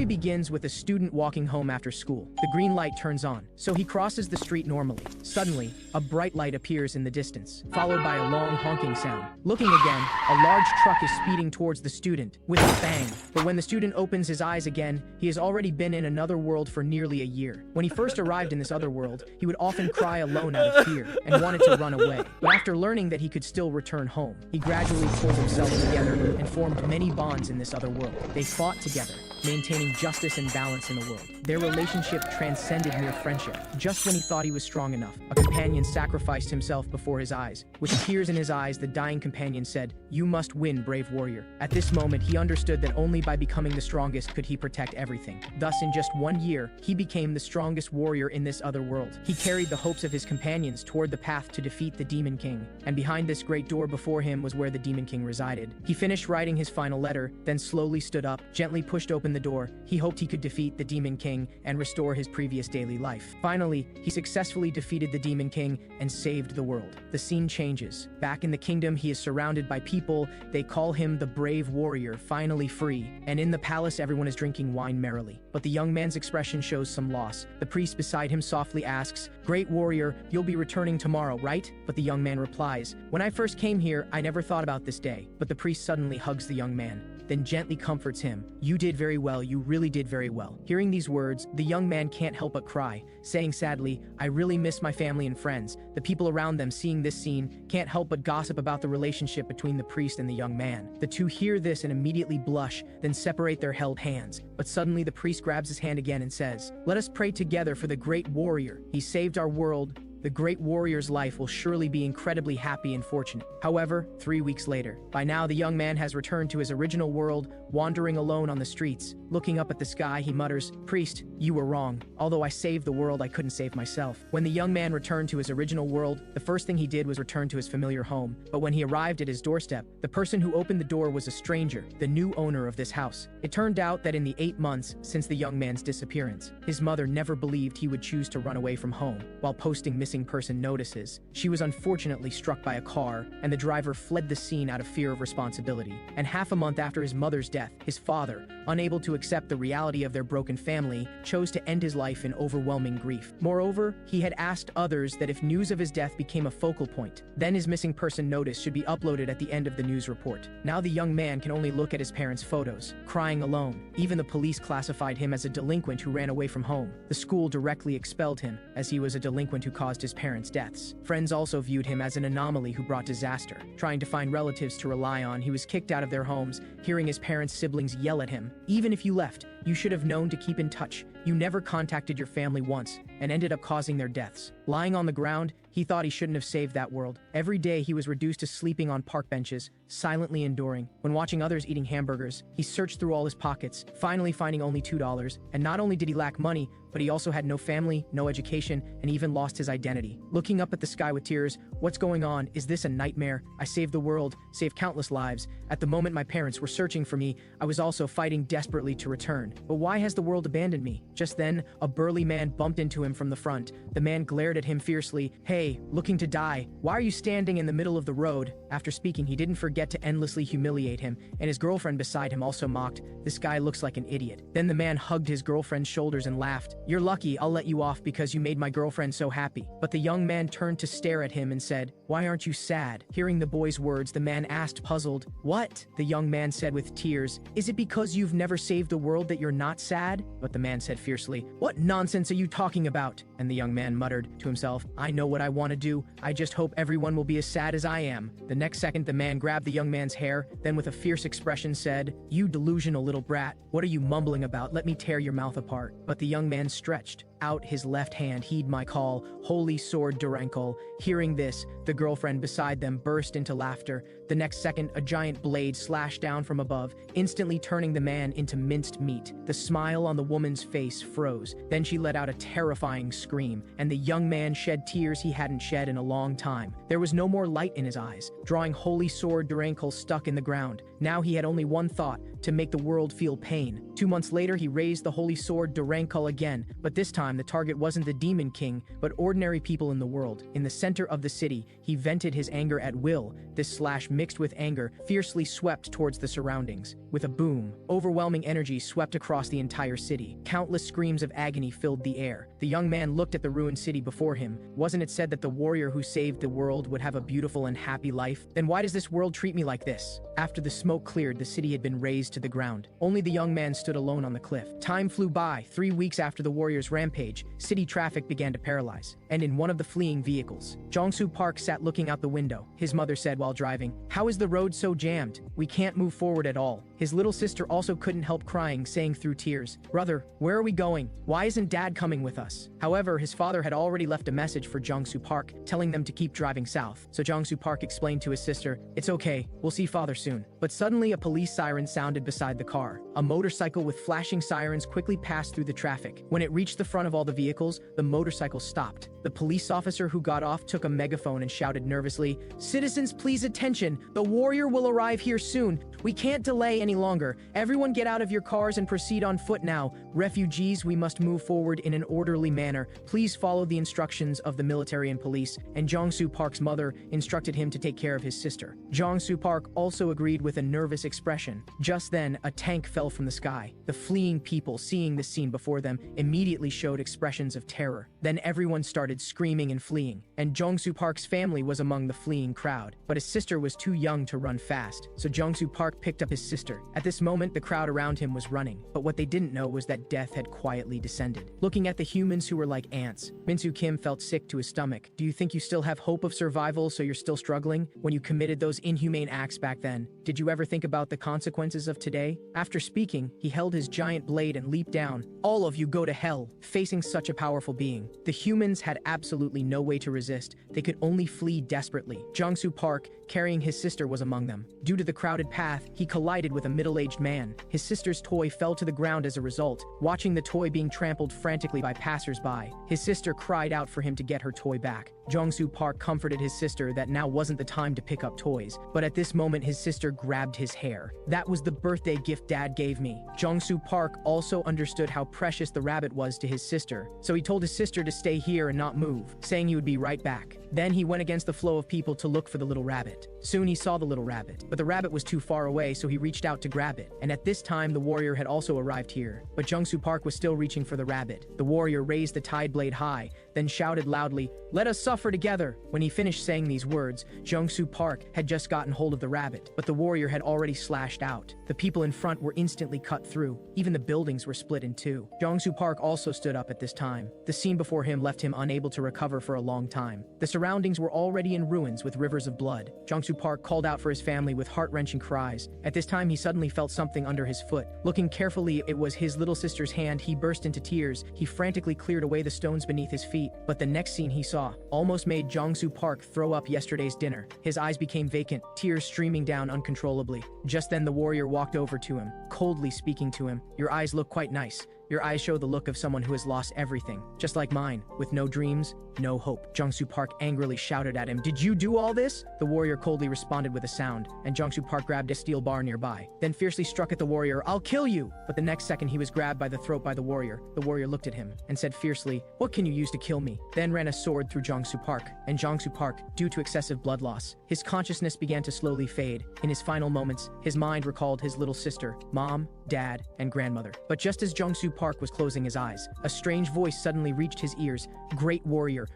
story begins with a student walking home after school. The green light turns on, so he crosses the street normally. Suddenly, a bright light appears in the distance, followed by a long honking sound. Looking again, a large truck is speeding towards the student with a bang. But when the student opens his eyes again, he has already been in another world for nearly a year. When he first arrived in this other world, he would often cry alone out of fear and wanted to run away. But after learning that he could still return home, he gradually pulled himself together and formed many bonds in this other world. They fought together, maintaining justice and balance in the world. Their relationship transcended mere friendship. Just when he thought he was strong enough, a companion sacrificed himself before his eyes. With tears in his eyes, the dying companion said, "You must win, brave warrior." At this moment, he understood that only by becoming the strongest could he protect everything. Thus, in just 1 year, he became the strongest warrior in this other world. He carried the hopes of his companions toward the path to defeat the Demon King, and behind this great door before him was where the Demon King resided. He finished writing his final letter, then slowly stood up, gently pushed open the door. He hoped he could defeat the Demon King and restore his previous daily life. Finally, he successfully defeated the Demon King and saved the world. The scene changes. Back in the kingdom, he is surrounded by people. They call him the brave warrior, finally free. And in the palace, everyone is drinking wine merrily. But the young man's expression shows some loss. The priest beside him softly asks, "Great warrior, you'll be returning tomorrow, right?" But the young man replies, "When I first came here, I never thought about this day." But the priest suddenly hugs the young man, then gently comforts him. "You did very well, you really did very well." Hearing these words, the young man can't help but cry, saying sadly, "I really miss my family and friends." The people around them, seeing this scene, can't help but gossip about the relationship between the priest and the young man. The two hear this and immediately blush, then separate their held hands. But suddenly the priest grabs his hand again and says, "Let us pray together for the great warrior. He saved our world. The great warrior's life will surely be incredibly happy and fortunate." However, 3 weeks later, by now the young man has returned to his original world, wandering alone on the streets. Looking up at the sky, he mutters, "Priest, you were wrong. Although I saved the world, I couldn't save myself." When the young man returned to his original world, the first thing he did was return to his familiar home. But when he arrived at his doorstep, the person who opened the door was a stranger, the new owner of this house. It turned out that in the 8 months since the young man's disappearance, his mother never believed he would choose to run away from home. While posting missing person notices, she was unfortunately struck by a car, and the driver fled the scene out of fear of responsibility. And half a month after his mother's death, his father, unable to accept the reality of their broken family, chose to end his life in overwhelming grief. Moreover, he had asked others that if news of his death became a focal point, then his missing person notice should be uploaded at the end of the news report. Now the young man can only look at his parents' photos, crying alone. Even the police classified him as a delinquent who ran away from home. The school directly expelled him, as he was a delinquent who caused his parents' deaths. Friends also viewed him as an anomaly who brought disaster. Trying to find relatives to rely on, he was kicked out of their homes, hearing his parents' siblings yell at him, "Even if you left, you should have known to keep in touch. You never contacted your family once," and ended up causing their deaths. Lying on the ground, he thought he shouldn't have saved that world. Every day he was reduced to sleeping on park benches, silently enduring. When watching others eating hamburgers, he searched through all his pockets, finally finding only $2. And not only did he lack money, but he also had no family, no education, and even lost his identity. Looking up at the sky with tears, "What's going on? Is this a nightmare? I saved the world, saved countless lives. At the moment my parents were searching for me, I was also fighting desperately to return. But why has the world abandoned me?" Just then, a burly man bumped into him from the front. The man glared at him fiercely. "Hey, looking to die? Why are you standing in the middle of the road?" After speaking, he didn't forget to endlessly humiliate him, and his girlfriend beside him also mocked, "This guy looks like an idiot." Then the man hugged his girlfriend's shoulders and laughed. "You're lucky, I'll let you off because you made my girlfriend so happy." But the young man turned to stare at him and said, "Why aren't you sad?" Hearing the boy's words, the man asked, puzzled, "What?" The young man said with tears, "Is it because you've never saved the world that you're not sad?" But the man said fiercely, "What nonsense are you talking about?" And the young man muttered to himself, "I know what I want to do. I just hope everyone will be as sad as I am." The next second, the man grabbed the young man's hair, then with a fierce expression said, "You delusional little brat. What are you mumbling about? Let me tear your mouth apart." But the young man stretched out his left hand. "Heed my call, holy sword Durankel." Hearing this, the girlfriend beside them burst into laughter. The next second, a giant blade slashed down from above, instantly turning the man into minced meat. The smile on the woman's face froze. Then she let out a terrifying scream, and the young man shed tears he hadn't shed in a long time. There was no more light in his eyes. Drawing holy sword Durankel stuck in the ground. Now he had only one thought, to make the world feel pain. 2 months later, he raised the holy sword Durankel again, but this time time, the target wasn't the Demon King, but ordinary people in the world. In the center of the city, he vented his anger at will. This slash, mixed with anger, fiercely swept towards the surroundings. With a boom, overwhelming energy swept across the entire city. Countless screams of agony filled the air. The young man looked at the ruined city before him. Wasn't it said that the warrior who saved the world would have a beautiful and happy life? Then why does this world treat me like this? After the smoke cleared, the city had been razed to the ground. Only the young man stood alone on the cliff. Time flew by. 3 weeks after the warrior's rampage, city traffic began to paralyze. And in one of the fleeing vehicles, Jong-soo Park sat looking out the window. His mother said while driving, "How is the road so jammed? We can't move forward at all." His little sister also couldn't help crying, saying through tears, "Brother, where are we going? Why isn't Dad coming with us?" However, his father had already left a message for Jong-soo Park, telling them to keep driving south. So Jong-soo Park explained to his sister, "It's okay, we'll see father soon." But suddenly a police siren sounded beside the car. A motorcycle with flashing sirens quickly passed through the traffic. When it reached the front of all the vehicles, the motorcycle stopped. The police officer who got off took a megaphone and shouted nervously, "Citizens, please attention! The warrior will arrive here soon. We can't delay any longer. Everyone get out of your cars and proceed on foot now. Refugees, we must move forward in an orderly manner. Please follow the instructions of the military and police." And Jong-soo Park's mother instructed him to take care of his sister. Jong-soo Park also agreed with a nervous expression. Just then, a tank fell from the sky. The fleeing people, seeing this scene before them, immediately showed expressions of terror. Then everyone started screaming and fleeing, and Jong-soo Park's family was among the fleeing crowd. But his sister was too young to run fast, so Jong-soo Park picked up his sister. At this moment, the crowd around him was running, but what they didn't know was that death had quietly descended. Looking at the humans who were like ants, Min-soo Kim felt sick to his stomach. "Do you think you still have hope of survival, so you're still struggling? When you committed those inhumane acts back then, did you ever think about the consequences of today?" After speaking, he held his giant blade and leaped down. "All of you go to hell." Facing such a powerful being, the humans had absolutely no way to resist. They could only flee desperately. Jong-soo Park, carrying his sister, was among them. Due to the crowded path, he collided with a middle-aged man. His sister's toy fell to the ground as a result, watching the toy being trampled frantically by passers-by. His sister cried out for him to get her toy back. Jong-soo Park comforted his sister that now wasn't the time to pick up toys, but at this moment his sister grabbed his hair. "That was the birthday gift Dad gave me." Jong-soo Park also understood how precious the rabbit was to his sister, so he told his sister to stay here and not move, saying he would be right back. Then he went against the flow of people to look for the little rabbit. Soon he saw the little rabbit, but the rabbit was too far away, so he reached out to grab it. And at this time, the warrior had also arrived here, but Jong-soo Park was still reaching for the rabbit. The warrior raised the tide blade high, then shouted loudly, "Let us suffer together." When he finished saying these words, Jong-soo Park had just gotten hold of the rabbit, but the warrior had already slashed out. The people in front were instantly cut through. Even the buildings were split in two. Jong-soo Park also stood up at this time. The scene before him left him unable to recover for a long time. The surroundings were already in ruins with rivers of blood. Jong-soo Park called out for his family with heart-wrenching cries. At this time, he suddenly felt something under his foot. Looking carefully, it was his little sister's hand. He burst into tears. He frantically cleared away the stones beneath his feet. But the next scene he saw almost made Jong-soo Park throw up yesterday's dinner. His eyes became vacant, tears streaming down uncontrollably. Just then the warrior walked over to him, coldly speaking to him. "Your eyes look quite nice. Your eyes show the look of someone who has lost everything, just like mine, with no dreams, no hope." Jong-soo Park angrily shouted at him, "Did you do all this?" The warrior coldly responded with a sound, and Jong-soo Park grabbed a steel bar nearby, then fiercely struck at the warrior, "I'll kill you!" But the next second he was grabbed by the throat by the warrior. The warrior looked at him and said fiercely, "What can you use to kill me?" Then ran a sword through Jong-soo Park, and Jong-soo Park, due to excessive blood loss, his consciousness began to slowly fade. In his final moments, his mind recalled his little sister, mom, dad, and grandmother. But just as Jong-soo Park was closing his eyes, a strange voice suddenly reached his ears. Great warrior,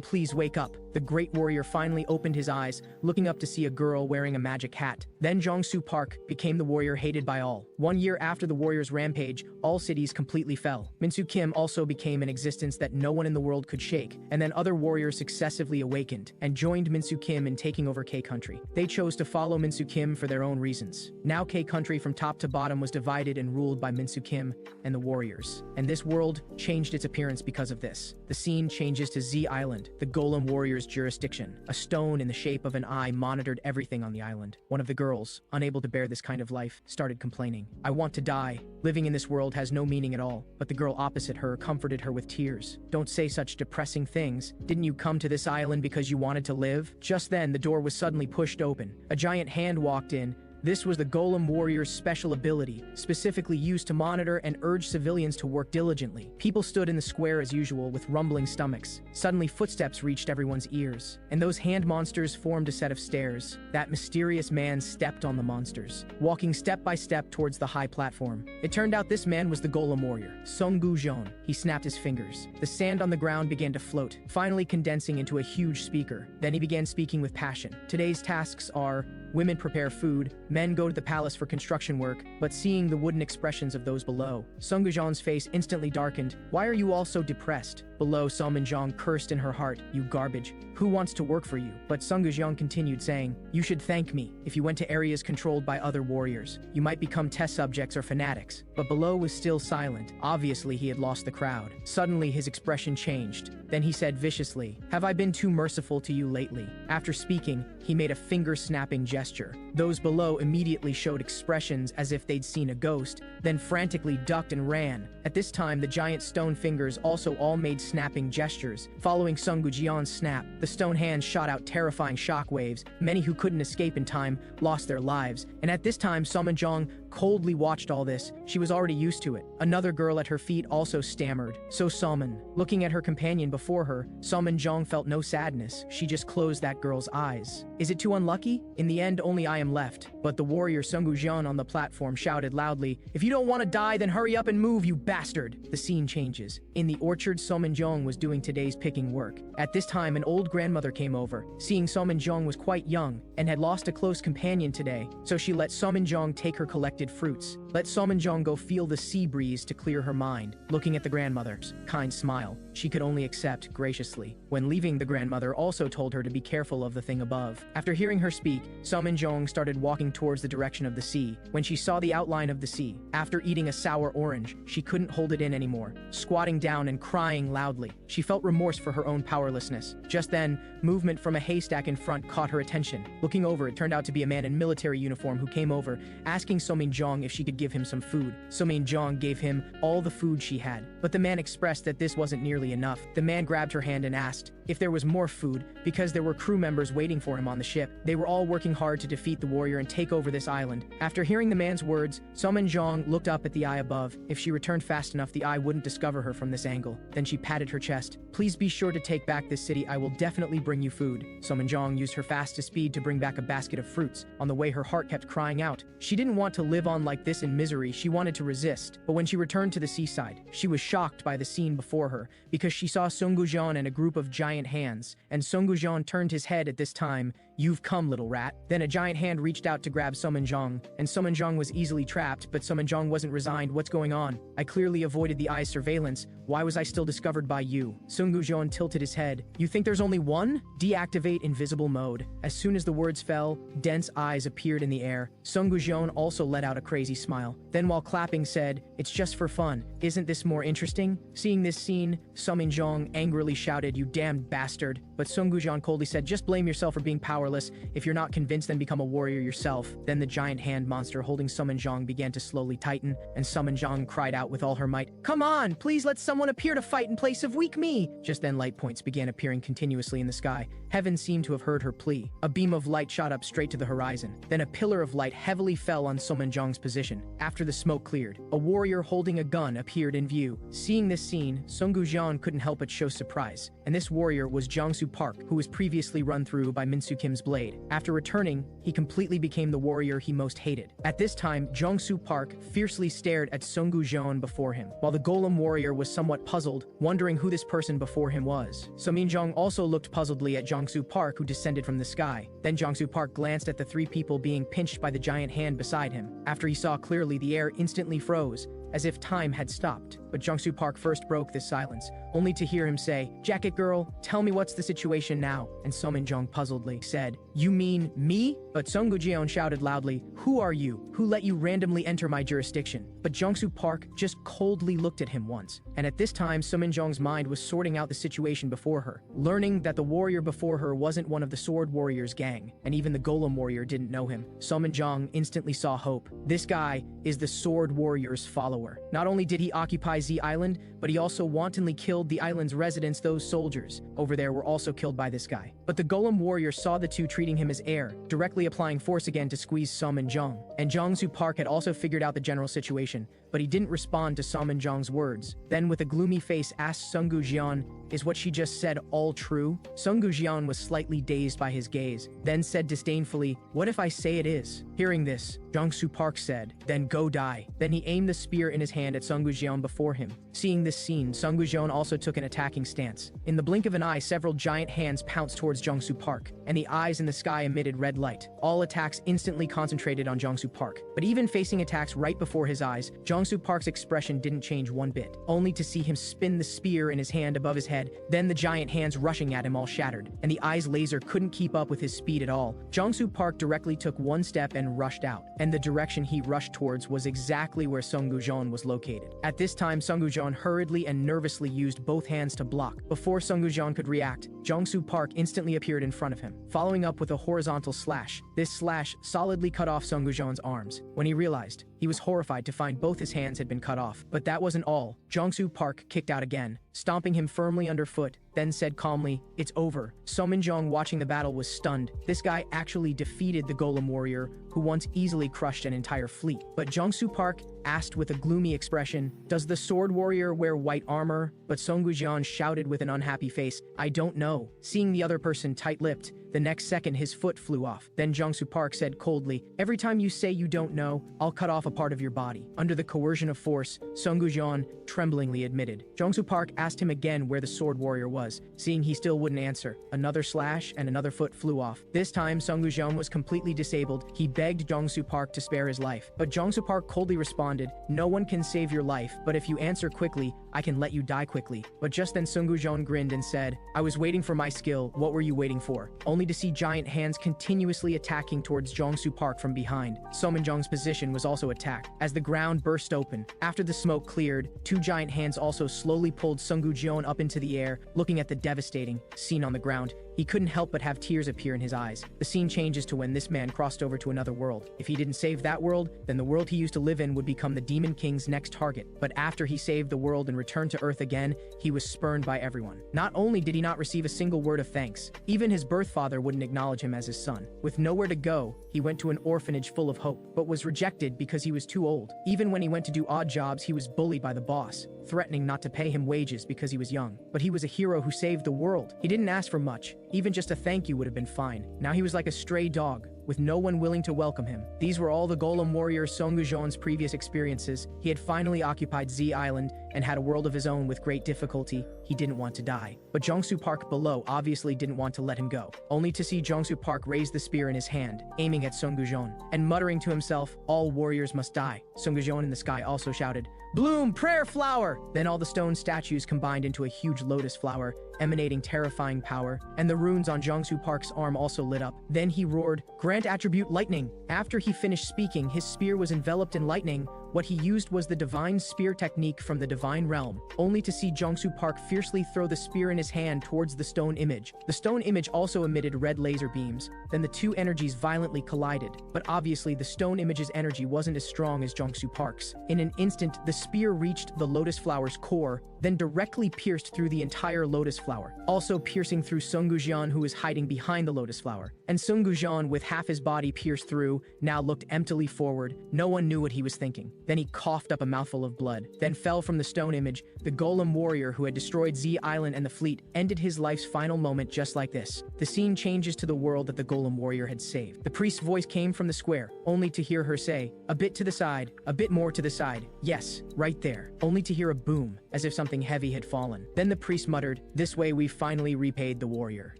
please wake up." The great warrior finally opened his eyes, looking up to see a girl wearing a magic hat. Then Jong-soo Park became the warrior hated by all. 1 year after the warrior's rampage, all cities completely fell. Min-soo Kim also became an existence that no one in the world could shake, and then other warriors successively awakened and joined Min-soo Kim in taking over K-Country. They chose to follow Min-soo Kim for their own reasons. Now K-Country from top to bottom was divided and ruled by Min-soo Kim and the warriors. And this world changed its appearance because of this. The scene changes to Z Island, the Golem warrior's jurisdiction. A stone in the shape of an eye monitored everything on the island. One of the girls, unable to bear this kind of life, started complaining. "I want to die. Living in this world has no meaning at all." But the girl opposite her comforted her with tears. "Don't say such depressing things. Didn't you come to this island because you wanted to live?" Just then, the door was suddenly pushed open. A giant hand walked in, This was the Golem Warrior's special ability, specifically used to monitor and urge civilians to work diligently. People stood in the square as usual with rumbling stomachs. Suddenly footsteps reached everyone's ears, and those hand monsters formed a set of stairs. That mysterious man stepped on the monsters, walking step by step towards the high platform. It turned out this man was the Golem Warrior, Sunggujeon. He snapped his fingers. The sand on the ground began to float, finally condensing into a huge speaker. Then he began speaking with passion. Today's tasks are: women prepare food, men go to the palace for construction work. But seeing the wooden expressions of those below, Sunggujeon's face instantly darkened. Why are you all so depressed? Below, Sunggujeon cursed in her heart. You garbage. Who wants to work for you? But Sunggujeon continued saying, you should thank me. If you went to areas controlled by other warriors, you might become test subjects or fanatics. But below was still silent. Obviously, he had lost the crowd. Suddenly, his expression changed. Then he said viciously, have I been too merciful to you lately? After speaking, he made a finger-snapping gesture. Those below immediately showed expressions as if they'd seen a ghost, then frantically ducked and ran. At this time, the giant stone fingers also all made snapping gestures. Following Sunggujeon's snap, the stone hands shot out terrifying shockwaves. Many who couldn't escape in time lost their lives. And at this time, Sunggujeon coldly watched all this. She was already used to it. Another girl at her feet also stammered. So Salmon, looking at her companion before her, Sunggujeon felt no sadness. She just closed that girl's eyes. Is it too unlucky? In the end, only I am left. But the warrior Sunggujeon on the platform shouted loudly, if you don't want to die, then hurry up and move, you bastard! The scene changes. In the orchard, Sunggujeon was doing today's picking work. At this time, an old grandmother came over. Seeing Sunggujeon was quite young and had lost a close companion today, so she let Sunggujeon take her collected fruits. Let Sunggujeon go feel the sea breeze to clear her mind. Looking at the grandmother's kind smile, she could only accept graciously. When leaving, the grandmother also told her to be careful of the thing above. After hearing her speak, Sunggujeon started walking towards the direction of the sea. When she saw the outline of the sea, after eating a sour orange, she couldn't hold it in anymore. Squatting down and crying loudly, she felt remorse for her own powerlessness. Just then, movement from a haystack in front caught her attention. Looking over, it turned out to be a man in military uniform who came over, asking Sunggujeon if she could give him some food. Sunggujeon gave him all the food she had, but the man expressed that this wasn't nearly enough. The man grabbed her hand and asked if there was more food, because there were crew members waiting for him on the ship. They were all working hard to defeat the warrior and take over this island. After hearing the man's words, Sunggujeon looked up at the eye above. If she returned fast enough, the eye wouldn't discover her from this angle. Then she patted her chest. Please be sure to take back this city. I will definitely bring you food. Sunggujeon used her fastest speed to bring back a basket of fruits. On the way, her heart kept crying out. She didn't want to live on like this in misery. She wanted to resist. But when she returned to the seaside, she was shocked by the scene before her, because she saw Sunggujeon and a group of giant hands. And Sunggujeon turned his head at this time. You've come, little rat. Then a giant hand reached out to grab Sunggujeon, and Sunggujeon was easily trapped, but Sunggujeon wasn't resigned. What's going on? I clearly avoided the eye's surveillance. Why was I still discovered by you? Sunggujeon tilted his head. You think there's only one? Deactivate invisible mode. As soon as the words fell, dense eyes appeared in the air. Sunggujeon also let out a crazy smile. Then while clapping said, it's just for fun. Isn't this more interesting? Seeing this scene, Sunggujeon angrily shouted, you damned bastard. But Sunggujeon coldly said, just blame yourself for being powerless. If you're not convinced, then become a warrior yourself. Then the giant hand monster holding Sunggujeon began to slowly tighten, and Sunggujeon cried out with all her might, come on, please let someone appear to fight in place of weak me. Just then light points began appearing continuously in the sky. Heaven seemed to have heard her plea. A beam of light shot up straight to the horizon. Then a pillar of light heavily fell on Sunggujeon's position. After the smoke cleared, a warrior holding a gun appeared in view. Seeing this scene, Sunggujeon couldn't help but show surprise. And this warrior was Jongsu Park, who was previously run through by Minsu Kim's blade. After returning, he completely became the warrior he most hated. At this time, Jongsu Park fiercely stared at Sunggujeon before him, while the golem warrior was somewhat puzzled, wondering who this person before him was. Sunggujeon also looked puzzledly at Jongsu Park, who descended from the sky. Then Jongsu Park glanced at the three people being pinched by the giant hand beside him. After he saw clearly, the air instantly froze, as if time had stopped. But Jongsu Park first broke this silence, only to hear him say, Jacket girl, tell me what's the situation now? And Sunggujeon puzzledly said, you mean me? But Sunggujeon shouted loudly, who are you? Who let you randomly enter my jurisdiction? but Jungsu Park just coldly looked at him once. And at this time, Suminjong's mind was sorting out the situation before her, learning that the warrior before her wasn't one of the Sword Warriors gang, and even the Golem Warrior didn't know him. Suminjong instantly saw hope. This guy is the Sword Warrior's follower. Not only did he occupy Z Island, but he also wantonly killed the island's residents. Those soldiers over there were also killed by this guy. But the Golem Warrior saw the two treating him as heir, directly applying force again to squeeze Suminjong. And Jungsu Park had also figured out the general situation, but he didn't respond to Suminjong's words. Then with a gloomy face asked Sungu Jian, "Is what she just said all true?" Sungu Jian was slightly dazed by his gaze, then said disdainfully, "What if I say it is?" Hearing this, Jungsu Park said, "Then go die." Then he aimed the spear in his hand at Sungu Jian before him. Seeing this scene, Sungu Jian also took an attacking stance. In the blink of an eye, several giant hands pounced towards Jungsu Park, and the eyes in the sky emitted red light. All attacks instantly concentrated on Jungsu Park. But even facing attacks right before his eyes, Jungsu Park's expression didn't change one bit, only to see him spin the spear in his hand above his head, then the giant hands rushing at him all shattered, and the eye's laser couldn't keep up with his speed at all. Jungsu Park directly took one step and rushed out, and the direction he rushed towards was exactly where Sungu Jian was located. At this time, Sungu Jian hurriedly and nervously used both hands to block. Before Sungu Jian could react, Jungsu Park instantly appeared in front of him, following up with a horizontal slash. This slash solidly cut off Sungu Jian's arms. When he realized, he was horrified to find both his hands had been cut off. But that wasn't all. Jungsu Park kicked out again, stomping him firmly underfoot, then said calmly, "It's over." Suminjong, watching the battle, was stunned. This guy actually defeated the Golem Warrior, who once easily crushed an entire fleet. But Jungsu Park asked with a gloomy expression, "Does the Sword Warrior wear white armor?" But Sungu Jian shouted with an unhappy face, "I don't know." Seeing the other person tight-lipped, the next second his foot flew off. Then Jungsu Park said coldly, "Every time you say you don't know, I'll cut off a part of your body." Under the coercion of force, Sungu Jian tremblingly admitted. Jungsu Park asked him again where the Sword Warrior was. Seeing he still wouldn't answer, another slash and another foot flew off. This time, Sungu Jian was completely disabled. He begged Jungsu Park to spare his life. But Jungsu Park coldly responded, "No one can save your life, but if you answer quickly, I can let you die quickly." But just then Sungu Jian grinned and said, "I was waiting for my skill. What were you waiting for?" Only to see giant hands continuously attacking towards Jungsu Park from behind. Suminjong's position was also attacked. As the ground burst open, after the smoke cleared, two giant hands also slowly pulled Sungu Jian up into the air. Looking at the devastating scene on the ground, he couldn't help but have tears appear in his eyes. The scene changes to when this man crossed over to another world. If he didn't save that world, then the world he used to live in would become the Demon King's next target. But after he saved the world and returned to Earth again, he was spurned by everyone. Not only did he not receive a single word of thanks, even his birth father wouldn't acknowledge him as his son. With nowhere to go, he went to an orphanage full of hope, but was rejected because he was too old. Even when he went to do odd jobs, he was bullied by the boss, threatening not to pay him wages because he was young. But he was a hero who saved the world. He didn't ask for much. Even just a thank you would have been fine. Now he was like a stray dog, with no one willing to welcome him. These were all the Golem Warrior Sungu Jian's previous experiences. He had finally occupied Z Island and had a world of his own with great difficulty. He didn't want to die. But Jungsu Park below obviously didn't want to let him go, only to see Jungsu Park raise the spear in his hand, aiming at Sungu Jian, and muttering to himself, "All warriors must die." Sungu Jian in the sky also shouted, "Bloom, prayer flower!" Then all the stone statues combined into a huge lotus flower, emanating terrifying power, and the runes on Jungsu Park's arm also lit up. Then he roared, "Grant attribute lightning." After he finished speaking, his spear was enveloped in lightning. What he used was the divine spear technique from the divine realm, only to see Jungsu Park fiercely throw the spear in his hand towards the stone image. The stone image also emitted red laser beams. Then the two energies violently collided, but obviously the stone image's energy wasn't as strong as Jungsu Park's. In an instant, the spear reached the lotus flower's core, then directly pierced through the entire lotus flower, also piercing through Sungu Jian, who was hiding behind the lotus flower. And Sungu Jian, with half his body pierced through, now looked emptily forward. No one knew what he was thinking. Then he coughed up a mouthful of blood, then fell from the stone image. The Golem Warrior who had destroyed Z Island and the fleet ended his life's final moment just like this. The scene changes to the world that the Golem Warrior had saved. The priest's voice came from the square, only to hear her say, "A bit to the side, a bit more to the side. Yes, right there." Only to hear a boom, as if something heavy had fallen. Then the priest muttered, "This way we've finally repaid the warrior.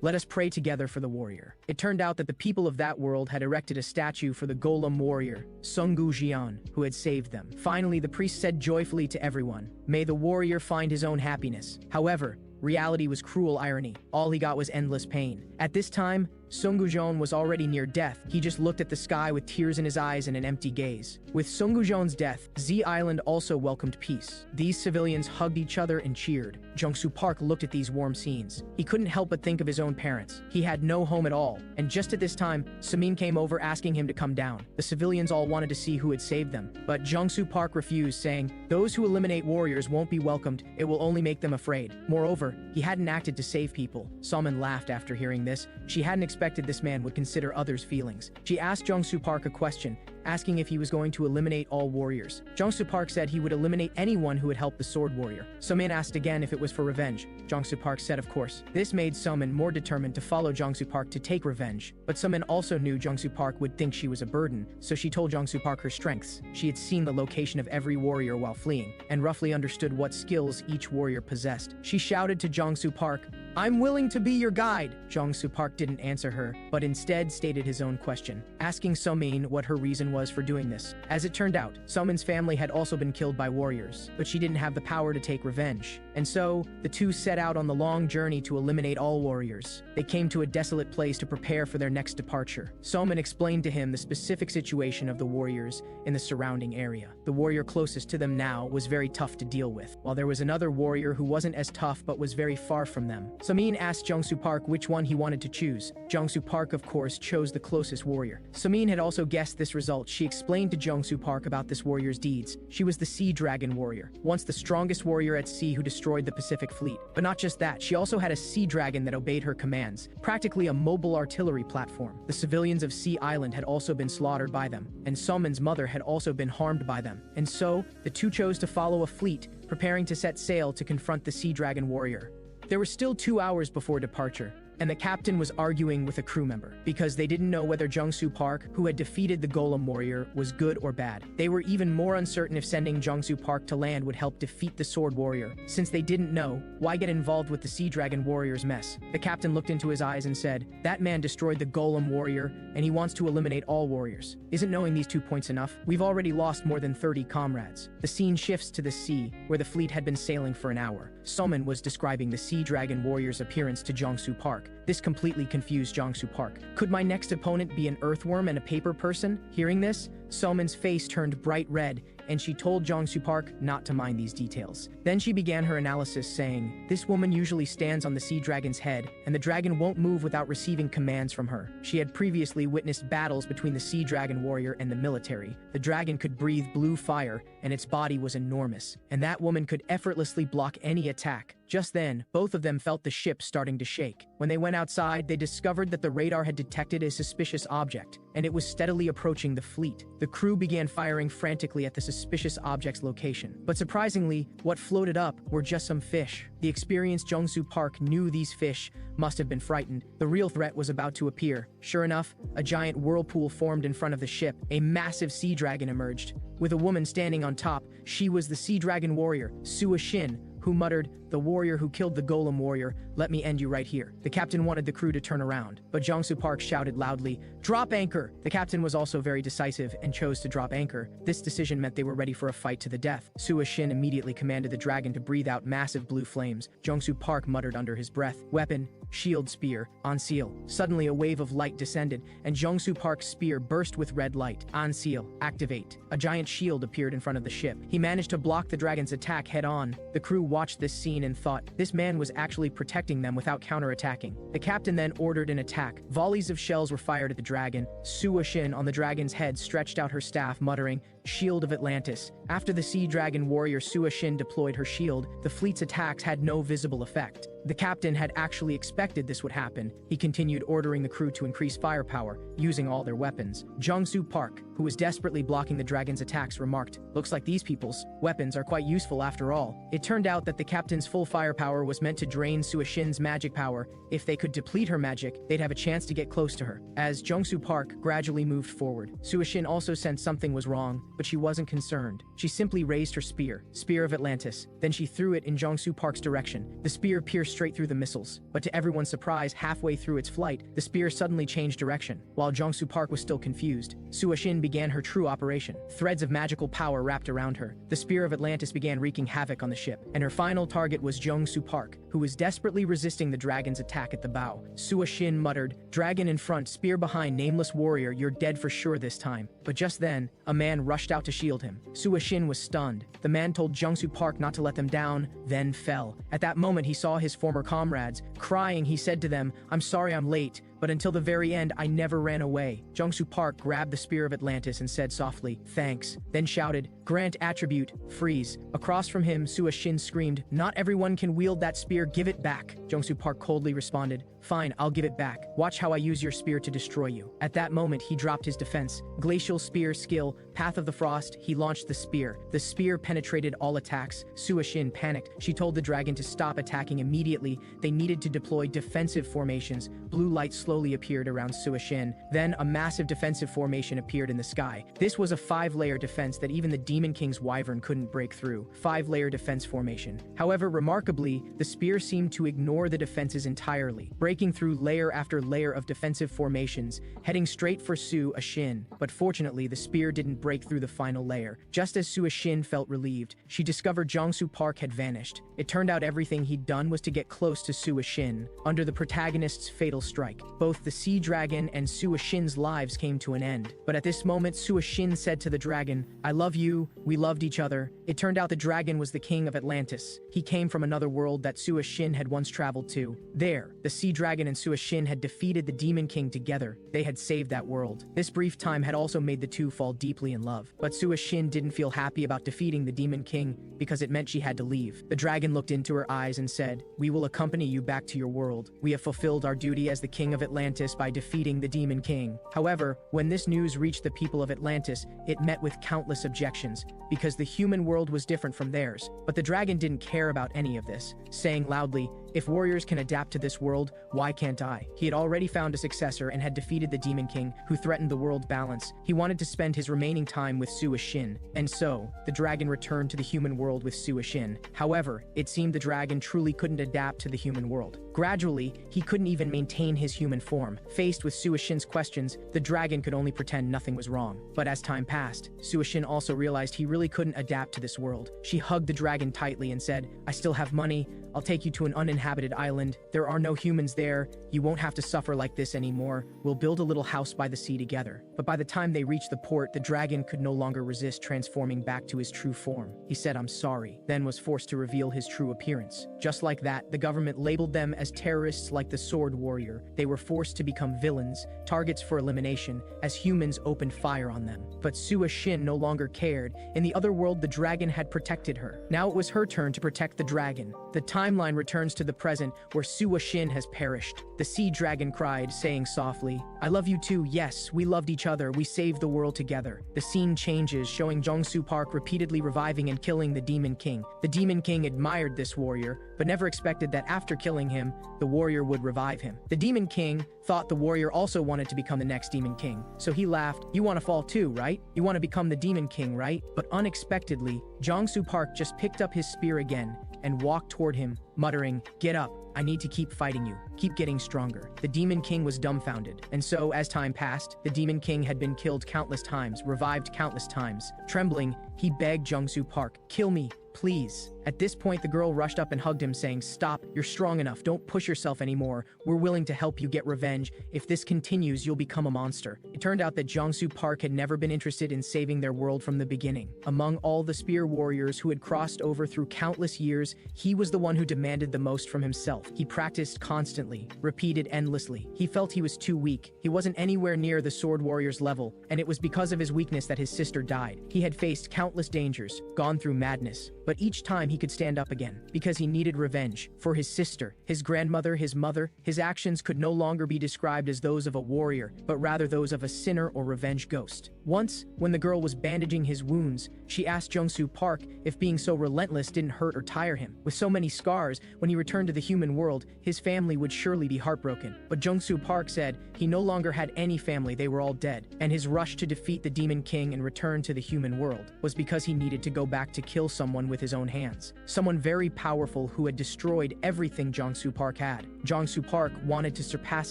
Let us pray together for the warrior." It turned out that the people of that world had erected a statue for the Golem Warrior, Sungu Jian, who had saved them. Finally, the priest said joyfully to everyone, "May the warrior find his own happiness." However, reality was cruel irony. All he got was endless pain. At this time, Sungwoo was already near death. He just looked at the sky with tears in his eyes and an empty gaze. With Sungwoo's death, Z Island also welcomed peace. These civilians hugged each other and cheered. Jung-soo Park looked at these warm scenes. He couldn't help but think of his own parents. He had no home at all. And just at this time, Samin came over asking him to come down. The civilians all wanted to see who had saved them. But Jung-soo Park refused, saying, "Those who eliminate warriors won't be welcomed. It will only make them afraid." Moreover, he hadn't acted to save people. Samin laughed after hearing this. She hadn't expected this man would consider others' feelings. She asked Jung-soo Park a question, asking if he was going to eliminate all warriors. Jung-soo Park said he would eliminate anyone who would help the sword warrior. Somin asked again if it was for revenge. Jung-soo Park said of course. This made Somin more determined to follow Jung-soo Park to take revenge. But Somin also knew Jung-soo Park would think she was a burden, so she told Jung-soo Park her strengths. She had seen the location of every warrior while fleeing, and roughly understood what skills each warrior possessed. She shouted to Jung-soo Park, "I'm willing to be your guide." Jung-soo Park didn't answer her, but instead stated his own question, asking Somin what her reason was for doing this. As it turned out, Somin's family had also been killed by warriors, but she didn't have the power to take revenge. And so, the two set out on the long journey to eliminate all warriors. They came to a desolate place to prepare for their next departure. Somin explained to him the specific situation of the warriors in the surrounding area. The warrior closest to them now was very tough to deal with, while there was another warrior who wasn't as tough but was very far from them. Samin asked Jung-soo Park which one he wanted to choose. Jung-soo Park, of course, chose the closest warrior. Samin had also guessed this result. She explained to Jung-soo Park about this warrior's deeds. She was the Sea Dragon warrior, once the strongest warrior at sea who destroyed the Pacific Fleet. But not just that, she also had a sea dragon that obeyed her commands, practically a mobile artillery platform. The civilians of Sea Island had also been slaughtered by them, and Somin's mother had also been harmed by them. And so, the two chose to follow a fleet, preparing to set sail to confront the Sea Dragon warrior. There were still 2 hours before departure, and the captain was arguing with a crew member because they didn't know whether Jung-soo Park, who had defeated the Golem warrior, was good or bad. They were even more uncertain if sending Jung-soo Park to land would help defeat the sword warrior. Since they didn't know, why get involved with the Sea Dragon warrior's mess? The captain looked into his eyes and said, "That man destroyed the Golem warrior, and he wants to eliminate all warriors. Isn't knowing these 2 points enough? We've already lost more than 30 comrades." The scene shifts to the sea, where the fleet had been sailing for an hour. Somin was describing the Sea Dragon warrior's appearance to Jung-soo Park. This completely confused Jung-soo Park. Could my next opponent be an earthworm and a paper person? Hearing this, Somin's face turned bright red, and she told Jung-soo Park not to mind these details. Then she began her analysis, saying, "This woman usually stands on the sea dragon's head, and the dragon won't move without receiving commands from her." She had previously witnessed battles between the sea dragon warrior and the military. The dragon could breathe blue fire, and its body was enormous, and that woman could effortlessly block any attack. Just then, both of them felt the ship starting to shake. When they went outside, they discovered that the radar had detected a suspicious object, and it was steadily approaching the fleet. The crew began firing frantically at the suspicious object's location. But surprisingly, what floated up were just some fish. The experienced Jung-soo Park knew these fish must have been frightened. The real threat was about to appear. Sure enough, a giant whirlpool formed in front of the ship. A massive sea dragon emerged, with a woman standing on top. She was the Sea Dragon warrior, Sua Shin, who muttered, "The warrior who killed the Golem warrior, let me end you right here." The captain wanted the crew to turn around, but Jung-soo Park shouted loudly, "Drop anchor!" The captain was also very decisive and chose to drop anchor. This decision meant they were ready for a fight to the death. Sua Shin immediately commanded the dragon to breathe out massive blue flames. Jung-soo Park muttered under his breath, "Weapon, shield, spear, on seal." Suddenly a wave of light descended, and Jung-soo Park's spear burst with red light. On seal, activate. A giant shield appeared in front of the ship. He managed to block the dragon's attack head-on. The crew watched this scene and thought, this man was actually protecting them without counterattacking. The captain then ordered an attack. Volleys of shells were fired at the dragon. Sua Shin on the dragon's head stretched out her staff, muttering, "Shield of Atlantis." After the Sea Dragon warrior Sua Shin deployed her shield, the fleet's attacks had no visible effect. The captain had actually expected this would happen. He continued ordering the crew to increase firepower, using all their weapons. Jung-soo Park, who was desperately blocking the dragon's attacks, remarked, "Looks like these people's weapons are quite useful after all." It turned out that the captain's full firepower was meant to drain Sua Shin's magic power. If they could deplete her magic, they'd have a chance to get close to her. As Jung-soo Park gradually moved forward, Sua Shin also sensed something was wrong. but she wasn't concerned. She simply raised her spear of Atlantis. Then she threw it in Jongsu Park's direction. The spear pierced straight through the missiles, but to everyone's surprise, halfway through its flight, the spear suddenly changed direction. While Jongsu Park was still confused, Suashin began her true operation. Threads of magical power wrapped around her. The spear of Atlantis began wreaking havoc on the ship, and her final target was Jongsu Park, who was desperately resisting the dragon's attack at the bow. Suashin muttered, "Dragon in front, spear behind, nameless warrior, you're dead for sure this time." But just then, a man rushed out to shield him. Suashin was stunned. The man told Jongsu Park not to let them down, then fell. At that moment, he saw his former comrades. Crying, he said to them, "I'm sorry I'm late, but until the very end, I never ran away." Jongsu Park grabbed the spear of Atlantis and said softly, "Thanks," then shouted, "Grant attribute, freeze." Across from him, Suashin screamed, "Not everyone can wield that spear, give it back." Jongsu Park coldly responded, "Fine, I'll give it back. Watch how I use your spear to destroy you." At that moment, he dropped his defense. Glacial spear skill, Path of the Frost, he launched the spear. The spear penetrated all attacks. Suashin panicked. She told the dragon to stop attacking immediately. They needed to deploy defensive formations. Blue light slowly appeared around Suashin. Then a massive defensive formation appeared in the sky. This was a 5-layer defense that even the Demon King's wyvern couldn't break through. 5-layer defense formation. However, remarkably, the spear seemed to ignore the defenses entirely, breaking through layer after layer of defensive formations, heading straight for Suashin. But fortunately, the spear didn't break through the final layer. Just as Suashin felt relieved, she discovered Jongsu Park had vanished. It turned out everything he'd done was to get close to Suashin. Under the protagonist's fatal strike, both the sea dragon and Suashin's lives came to an end. But at this moment, Suashin said to the dragon, "I love you, we loved each other." It turned out the dragon was the king of Atlantis. He came from another world that Suashin had once traveled to. There, the sea dragon and Suashin had defeated the Demon King together. They had saved that world. This brief time had also made the two fall deeply in love. But Suashin didn't feel happy about defeating the Demon King because it meant she had to leave. The dragon looked into her eyes and said, "We will accompany you back to your world. We have fulfilled our duty as the king of Atlantis by defeating the Demon King." However, when this news reached the people of Atlantis, it met with countless objections, because the human world was different from theirs. But the dragon didn't care about any of this, saying loudly, "If warriors can adapt to this world, why can't I?" He had already found a successor and had defeated the Demon King, who threatened the world balance. He wanted to spend his remaining time with Suashin, and so, the dragon returned to the human world with Suashin. However, it seemed the dragon truly couldn't adapt to the human world. Gradually, he couldn't even maintain his human form. Faced with Suashin's questions, the dragon could only pretend nothing was wrong. But as time passed, Suashin also realized he really couldn't adapt to this world. She hugged the dragon tightly and said, "I still have money. I'll take you to an uninhabited island. There are no humans there. You won't have to suffer like this anymore. We'll build a little house by the sea together." But by the time they reached the port, the dragon could no longer resist transforming back to his true form. He said, "I'm sorry," then was forced to reveal his true appearance. Just like that, the government labeled them as terrorists like the Sword Warrior. They were forced to become villains, targets for elimination, as humans opened fire on them. But Suashin no longer cared. In the other world, the dragon had protected her. Now it was her turn to protect the dragon. The timeline returns to the present, where Suashin has perished. The sea dragon cried, saying softly, "I love you too. Yes, we loved each other. We saved the world together." The scene changes, showing Jongsu Park repeatedly reviving and killing the Demon King. The Demon King admired this warrior, but never expected that after killing him, the warrior would revive him. The Demon King thought the warrior also wanted to become the next Demon King, so he laughed, "You want to fall too, right? You want to become the Demon King, right?" But unexpectedly, Jongsu Park just picked up his spear again and walked toward him, muttering, "Get up. I need to keep fighting you. Keep getting stronger." The Demon King was dumbfounded. And so, as time passed, the Demon King had been killed countless times, revived countless times. Trembling, he begged Jongsu Park, "Kill me, please." At this point, the girl rushed up and hugged him, saying, "Stop, you're strong enough, don't push yourself anymore. We're willing to help you get revenge. If this continues, you'll become a monster." It turned out that Jongsu Park had never been interested in saving their world from the beginning. Among all the spear warriors who had crossed over through countless years, he was the one who demanded the most from himself. He practiced constantly, repeated endlessly. He felt he was too weak. He wasn't anywhere near the sword warrior's level, and it was because of his weakness that his sister died. He had faced countless dangers, gone through madness, but each time he could stand up again, because he needed revenge for his sister, his grandmother, his mother. His actions could no longer be described as those of a warrior, but rather those of a sinner or revenge ghost. Once, when the girl was bandaging his wounds, she asked Jung-Soo Park if being so relentless didn't hurt or tire him. With so many scars, when he returned to the human world, his family would surely be heartbroken. But Jung-Soo Park said he no longer had any family, they were all dead, and his rush to defeat the Demon King and return to the human world was because he needed to go back to kill someone with his own hands. Someone very powerful who had destroyed everything Jung-Soo Park had. Jung-Soo Park wanted to surpass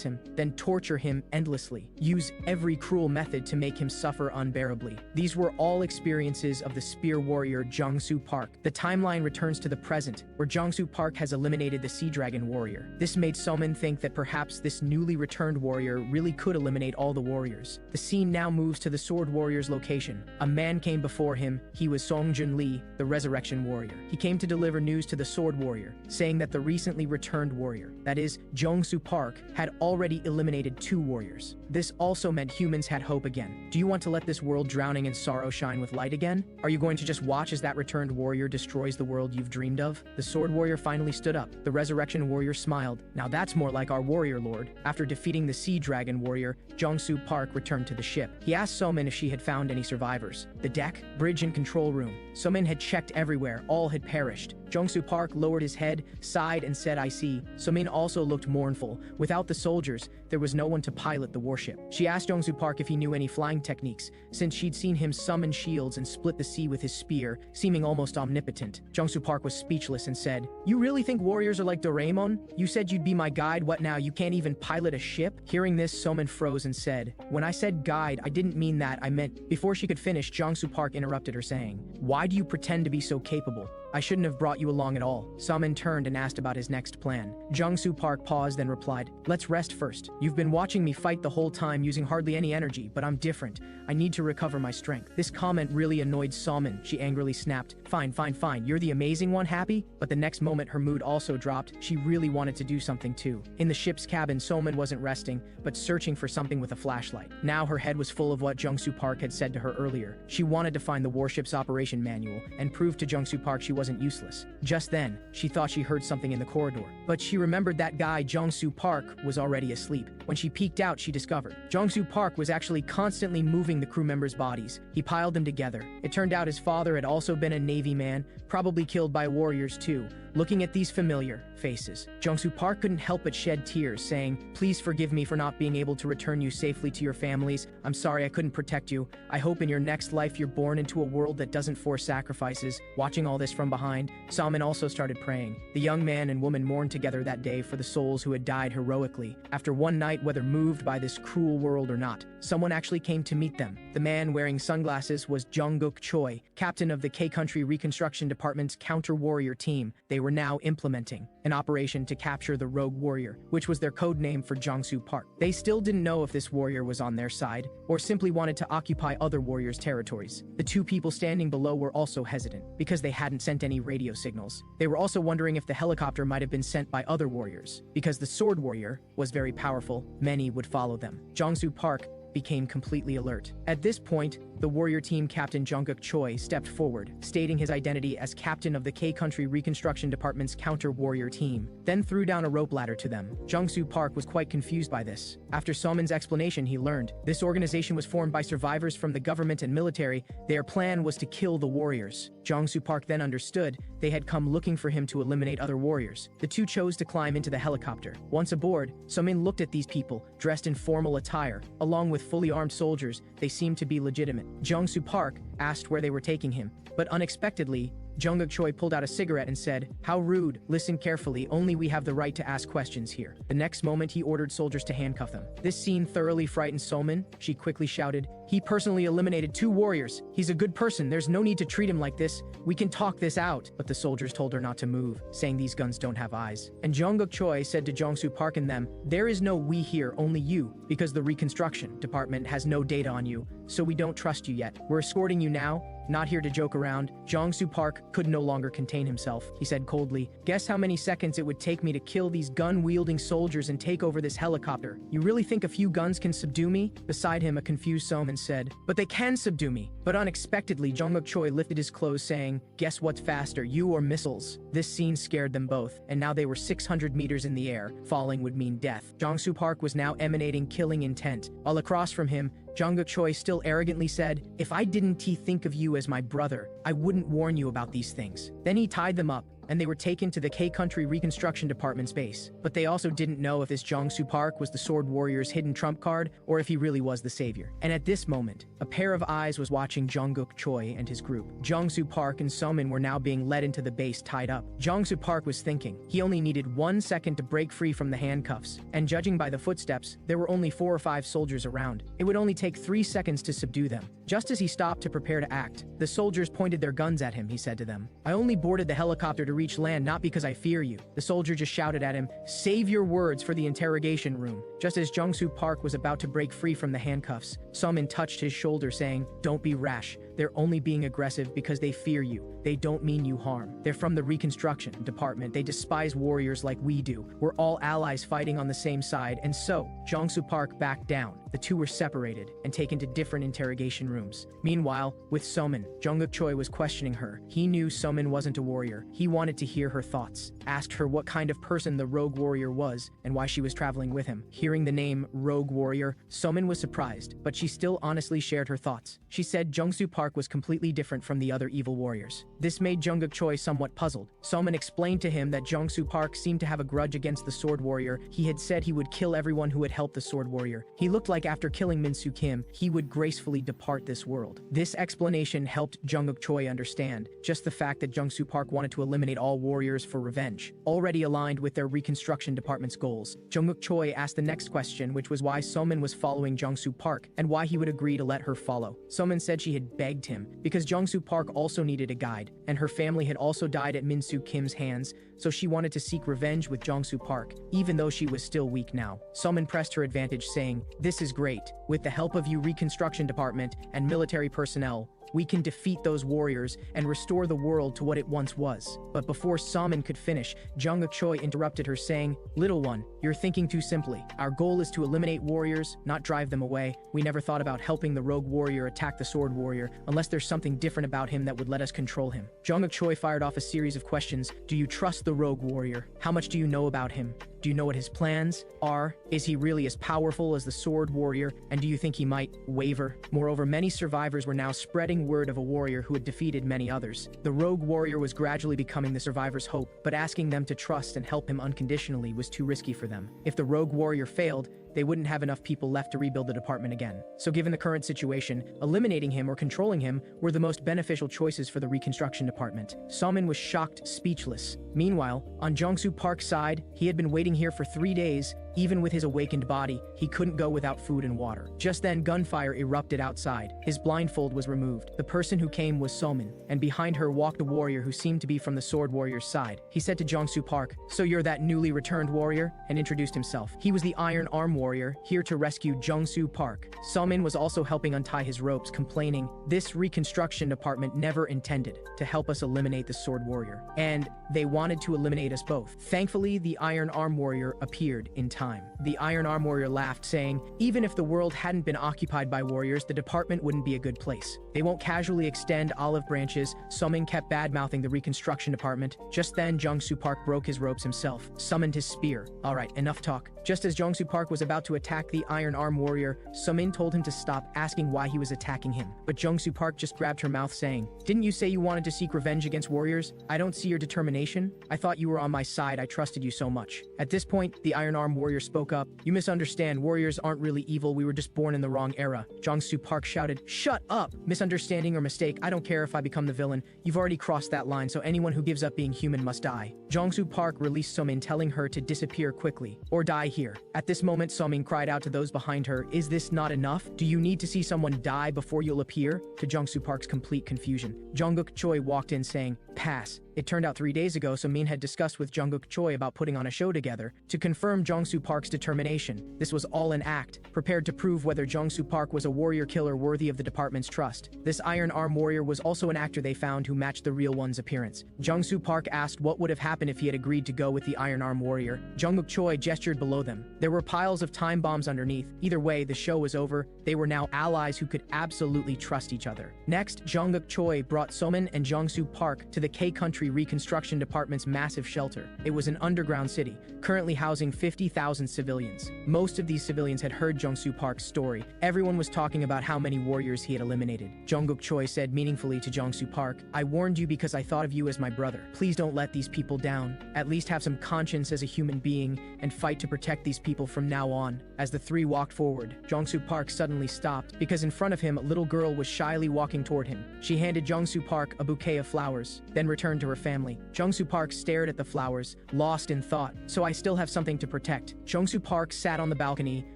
him, then torture him endlessly, use every cruel method to make him suffer unbearably. These were all experiences of the spear warrior Jung-Soo Park. The timeline returns to the present, where Jung-Soo Park has eliminated the Sea Dragon warrior. This made Somin think that perhaps this newly returned warrior really could eliminate all the warriors. The scene now moves to the sword warrior's location. A man came before him. He was Song Jun-Lee, the resurrection warrior. He came to deliver news to the sword warrior, saying that the recently returned warrior, that is, Jung-Soo Park, had already eliminated 2 warriors. This also meant humans had hope again. Do you want to let this world drowning in sorrow shine with light again? Are you going to just watch as that returned warrior destroys the world you've dreamed of? The sword warrior finally stood up. The resurrection warrior smiled. Now that's more like our warrior lord. After defeating the sea dragon warrior, Jung-Soo Park returned to the ship. He asked Somin if she had found any survivors. The deck, bridge, and control room. Somin had checked everywhere. All had perished. Jung-Soo Park lowered his head, sighed, and said, "I see." Somin also looked mournful. Without the soldiers, there was no one to pilot the warship. She asked Jung-Soo Park if he knew any flying techniques, since she'd seen him summon shields and split the sea with his spear, seeming almost omnipotent. Jung-Soo Park was speechless and said, "You really think warriors are like Doraemon? You said you'd be my guide, what now, you can't even pilot a ship?" Hearing this, Somin froze and said, "When I said guide, I didn't mean that, I meant..." Before she could finish, Jung-Soo Park interrupted her saying, "Why do you pretend to be so capable? I shouldn't have brought you along at all." Somin turned and asked about his next plan. Jung-Soo Park paused then replied, "Let's rest first. You've been watching me fight the whole time using hardly any energy, but I'm different. I need to recover my strength." This comment really annoyed Somin. She angrily snapped, Fine, you're the amazing one, happy?" But the next moment her mood also dropped. She really wanted to do something too. In the ship's cabin, Somin wasn't resting, but searching for something with a flashlight. Now her head was full of what Jung-Soo Park had said to her earlier. She wanted to find the warship's operation manual and prove to Jung-Soo Park she wasn't useless. Just then, she thought she heard something in the corridor, but she remembered that guy Jung-Soo Park was already asleep. When she peeked out, she discovered Jung-Soo Park was actually constantly moving the crew members' bodies. He piled them together. It turned out his father had also been a Navy man, probably killed by warriors too. Looking at these familiar faces, Jung-Soo Park couldn't help but shed tears, saying, "Please forgive me for not being able to return you safely to your families. I'm sorry I couldn't protect you. I hope in your next life you're born into a world that doesn't force sacrifices." Watching all this from behind, Somin also started praying. The young man and woman mourned together that day for the souls who had died heroically. After one night, whether moved by this cruel world or not, someone actually came to meet them. The man wearing sunglasses was Jung-Guk Choi, captain of the K-Country Reconstruction Department's counter-warrior team. They were now implementing an operation to capture the rogue warrior, which was their code name for Jung-Soo Park. They still didn't know if this warrior was on their side, or simply wanted to occupy other warriors' territories. The 2 people standing below were also hesitant, because they hadn't sent any radio signals. They were also wondering if the helicopter might have been sent by other warriors. Because the sword warrior was very powerful, many would follow them. Jung-Soo Park became completely alert. At this point, the warrior team captain Jung-Guk Choi stepped forward, stating his identity as captain of the K-Country Reconstruction Department's counter-warrior team, then threw down a rope ladder to them. Jung-Soo Park was quite confused by this. After Somin's explanation, he learned this organization was formed by survivors from the government and military. Their plan was to kill the warriors. Jung-Soo Park then understood they had come looking for him to eliminate other warriors. The 2 chose to climb into the helicopter. Once aboard, Somin looked at these people, dressed in formal attire, along with fully armed soldiers. They seemed to be legitimate. Jung-Soo Park asked where they were taking him, but unexpectedly, Jung-Guk Choi pulled out a cigarette and said, "How rude, listen carefully, only we have the right to ask questions here." The next moment he ordered soldiers to handcuff them. This scene thoroughly frightened Somin. She quickly shouted, "He personally eliminated 2 warriors. He's a good person, there's no need to treat him like this. We can talk this out." But the soldiers told her not to move, saying these guns don't have eyes. And Jung-Guk Choi said to Jung-Soo Park and them, "There is no we here, only you, because the Reconstruction Department has no data on you, so we don't trust you yet. We're escorting you now, not here to joke around." Jung-Soo Park could no longer contain himself. He said coldly, "Guess how many seconds it would take me to kill these gun-wielding soldiers and take over this helicopter? You really think a few guns can subdue me?" Beside him, a confused Somin said, "But they can subdue me." But unexpectedly, Jung-Guk Choi lifted his clothes, saying, "Guess what's faster, you or missiles?" This scene scared them both, and now they were 600 meters in the air. Falling would mean death. Jung-Soo Park was now emanating killing intent, while across from him, Jungkook Choi still arrogantly said, "If I didn't think of you as my brother, I wouldn't warn you about these things." Then he tied them up, and they were taken to the K-Country Reconstruction Department's base. But they also didn't know if this Jong-Soo Park was the Sword Warrior's hidden trump card, or if he really was the savior. And at this moment, a pair of eyes was watching Jungkook Choi and his group. Jong-Soo Park and Somin were now being led into the base tied up. Jong-Soo Park was thinking. He only needed 1 second to break free from the handcuffs, and judging by the footsteps, there were only 4 or 5 soldiers around. It would only take 3 seconds to subdue them. Just as he stopped to prepare to act, the soldiers pointed their guns at him, he said to them. "I only boarded the helicopter to reach land, not because I fear you." The soldier just shouted at him, "Save your words for the interrogation room." Just as Jong-Soo Park was about to break free from the handcuffs, Somin touched his shoulder saying, "Don't be rash. They're only being aggressive because they fear you. They don't mean you harm. They're from the Reconstruction Department. They despise warriors like we do. We're all allies fighting on the same side." And so, Jong-Soo Park backed down. The two were separated and taken to different interrogation rooms. Meanwhile, with Somin, Jungkook Choi was questioning her. He knew Somin wasn't a warrior. He wanted to hear her thoughts. Asked her what kind of person the rogue warrior was and why she was traveling with him. Hearing the name Rogue Warrior, Somin was surprised, but she still honestly shared her thoughts. She said Jong-Soo Park was completely different from the other evil warriors. This made Jungkook Choi somewhat puzzled. Somin explained to him that Jong-Soo Park seemed to have a grudge against the Sword Warrior. He had said he would kill everyone who had helped the Sword Warrior. He looked like after killing Min-Soo Kim, he would gracefully depart this world. This explanation helped Jungkook Choi understand just the fact that Jong-Soo Park wanted to eliminate all warriors for revenge, already aligned with their Reconstruction Department's goals. Jungkook Choi asked the next question, which was why Somin was following Jong-Soo Park and why he would agree to let her follow. Somin said she had begged him because Jong-Soo Park also needed a guide, and her family had also died at Min-Soo Kim's hands, so she wanted to seek revenge with Jong-Soo Park, even though she was still weak now. Somin pressed her advantage, saying, "This is great. With the help of you Reconstruction Department and military personnel, we can defeat those warriors and restore the world to what it once was." But before Somin could finish, Jungkook Choi interrupted her, saying, "Little one, you're thinking too simply. Our goal is to eliminate warriors, not drive them away. We never thought about helping the rogue warrior attack the sword warrior unless there's something different about him that would let us control him." Jungkook Choi fired off a series of questions. Do you trust the rogue warrior? How much do you know about him? Do you know what his plans are? Is he really as powerful as the sword warrior? And do you think he might waver? Moreover, many survivors were now spreading word of a warrior who had defeated many others. The rogue warrior was gradually becoming the survivors' hope, but asking them to trust and help him unconditionally was too risky for them. If the rogue warrior failed, they wouldn't have enough people left to rebuild the department again. So given the current situation, eliminating him or controlling him were the most beneficial choices for the Reconstruction Department. Somin was shocked, speechless. Meanwhile, on Jong-Soo Park's side, he had been waiting here for 3 days. Even with his awakened body, he couldn't go without food and water. Just then, gunfire erupted outside. His blindfold was removed. The person who came was Somin, and behind her walked a warrior who seemed to be from the sword warrior's side. He said to Jong-Soo Park, "So you're that newly returned warrior?" and introduced himself. He was the Iron Arm warrior, here to rescue Jong-Soo Park. Somin was also helping untie his ropes, complaining, "This Reconstruction Department never intended to help us eliminate the sword warrior, and they wanted to eliminate us both." Thankfully, the Iron Arm warrior appeared in time. The Iron Arm warrior laughed, saying, "Even if the world hadn't been occupied by warriors, the department wouldn't be a good place. They won't casually extend olive branches." Somin kept bad-mouthing the Reconstruction Department. Just then, Jong-Soo Park broke his ropes himself, summoned his spear. "All right, enough talk." Just as Jong-Soo Park was about to attack the Iron Arm warrior, Somin told him to stop, asking why he was attacking him. But Jong-Soo Park just grabbed her mouth, saying, "Didn't you say you wanted to seek revenge against warriors? I don't see your determination. I thought you were on my side. I trusted you so much." At this point, the Iron Arm warrior spoke up. "You misunderstand. Warriors aren't really evil. We were just born in the wrong era." Jong-Soo Park shouted, "Shut up! Misunderstanding or mistake, I don't care if I become the villain. You've already crossed that line, so anyone who gives up being human must die." Jong-Soo Park released Somin, telling her to disappear quickly, or die here. At this moment, Somin cried out to those behind her, "Is this not enough? Do you need to see someone die before you'll appear?" To Jong-Soo Park's complete confusion, Jungkook Choi walked in, saying, "Pass." It turned out 3 days ago, Somin had discussed with Jungkook Choi about putting on a show together to confirm Jong-Soo Park's determination. This was all an act, prepared to prove whether Jong-Soo Park was a warrior killer worthy of the department's trust. This Iron Arm warrior was also an actor they found who matched the real one's appearance. Jong-Soo Park asked what would have happened if he had agreed to go with the Iron Arm warrior. Jungkook Choi gestured below them. There were piles of time bombs underneath. Either way, the show was over. They were now allies who could absolutely trust each other. Next, Jungkook Choi brought Somin and Jong-Soo Park to the K-Country Reconstruction Department's massive shelter. It was an underground city, currently housing 50,000 50,000 civilians. Most of these civilians had heard Jong-soo Park's story. Everyone was talking about how many warriors he had eliminated. Jungkook Choi said meaningfully to Jong-soo Park, "I warned you because I thought of you as my brother. Please don't let these people down. At least have some conscience as a human being and fight to protect these people from now on." As the three walked forward, Jong-soo Park suddenly stopped because in front of him a little girl was shyly walking toward him. She handed Jong-soo Park a bouquet of flowers, then returned to her family. Jong-soo Park stared at the flowers, lost in thought. "So I still have something to protect." Jong-soo Park sat on the balcony,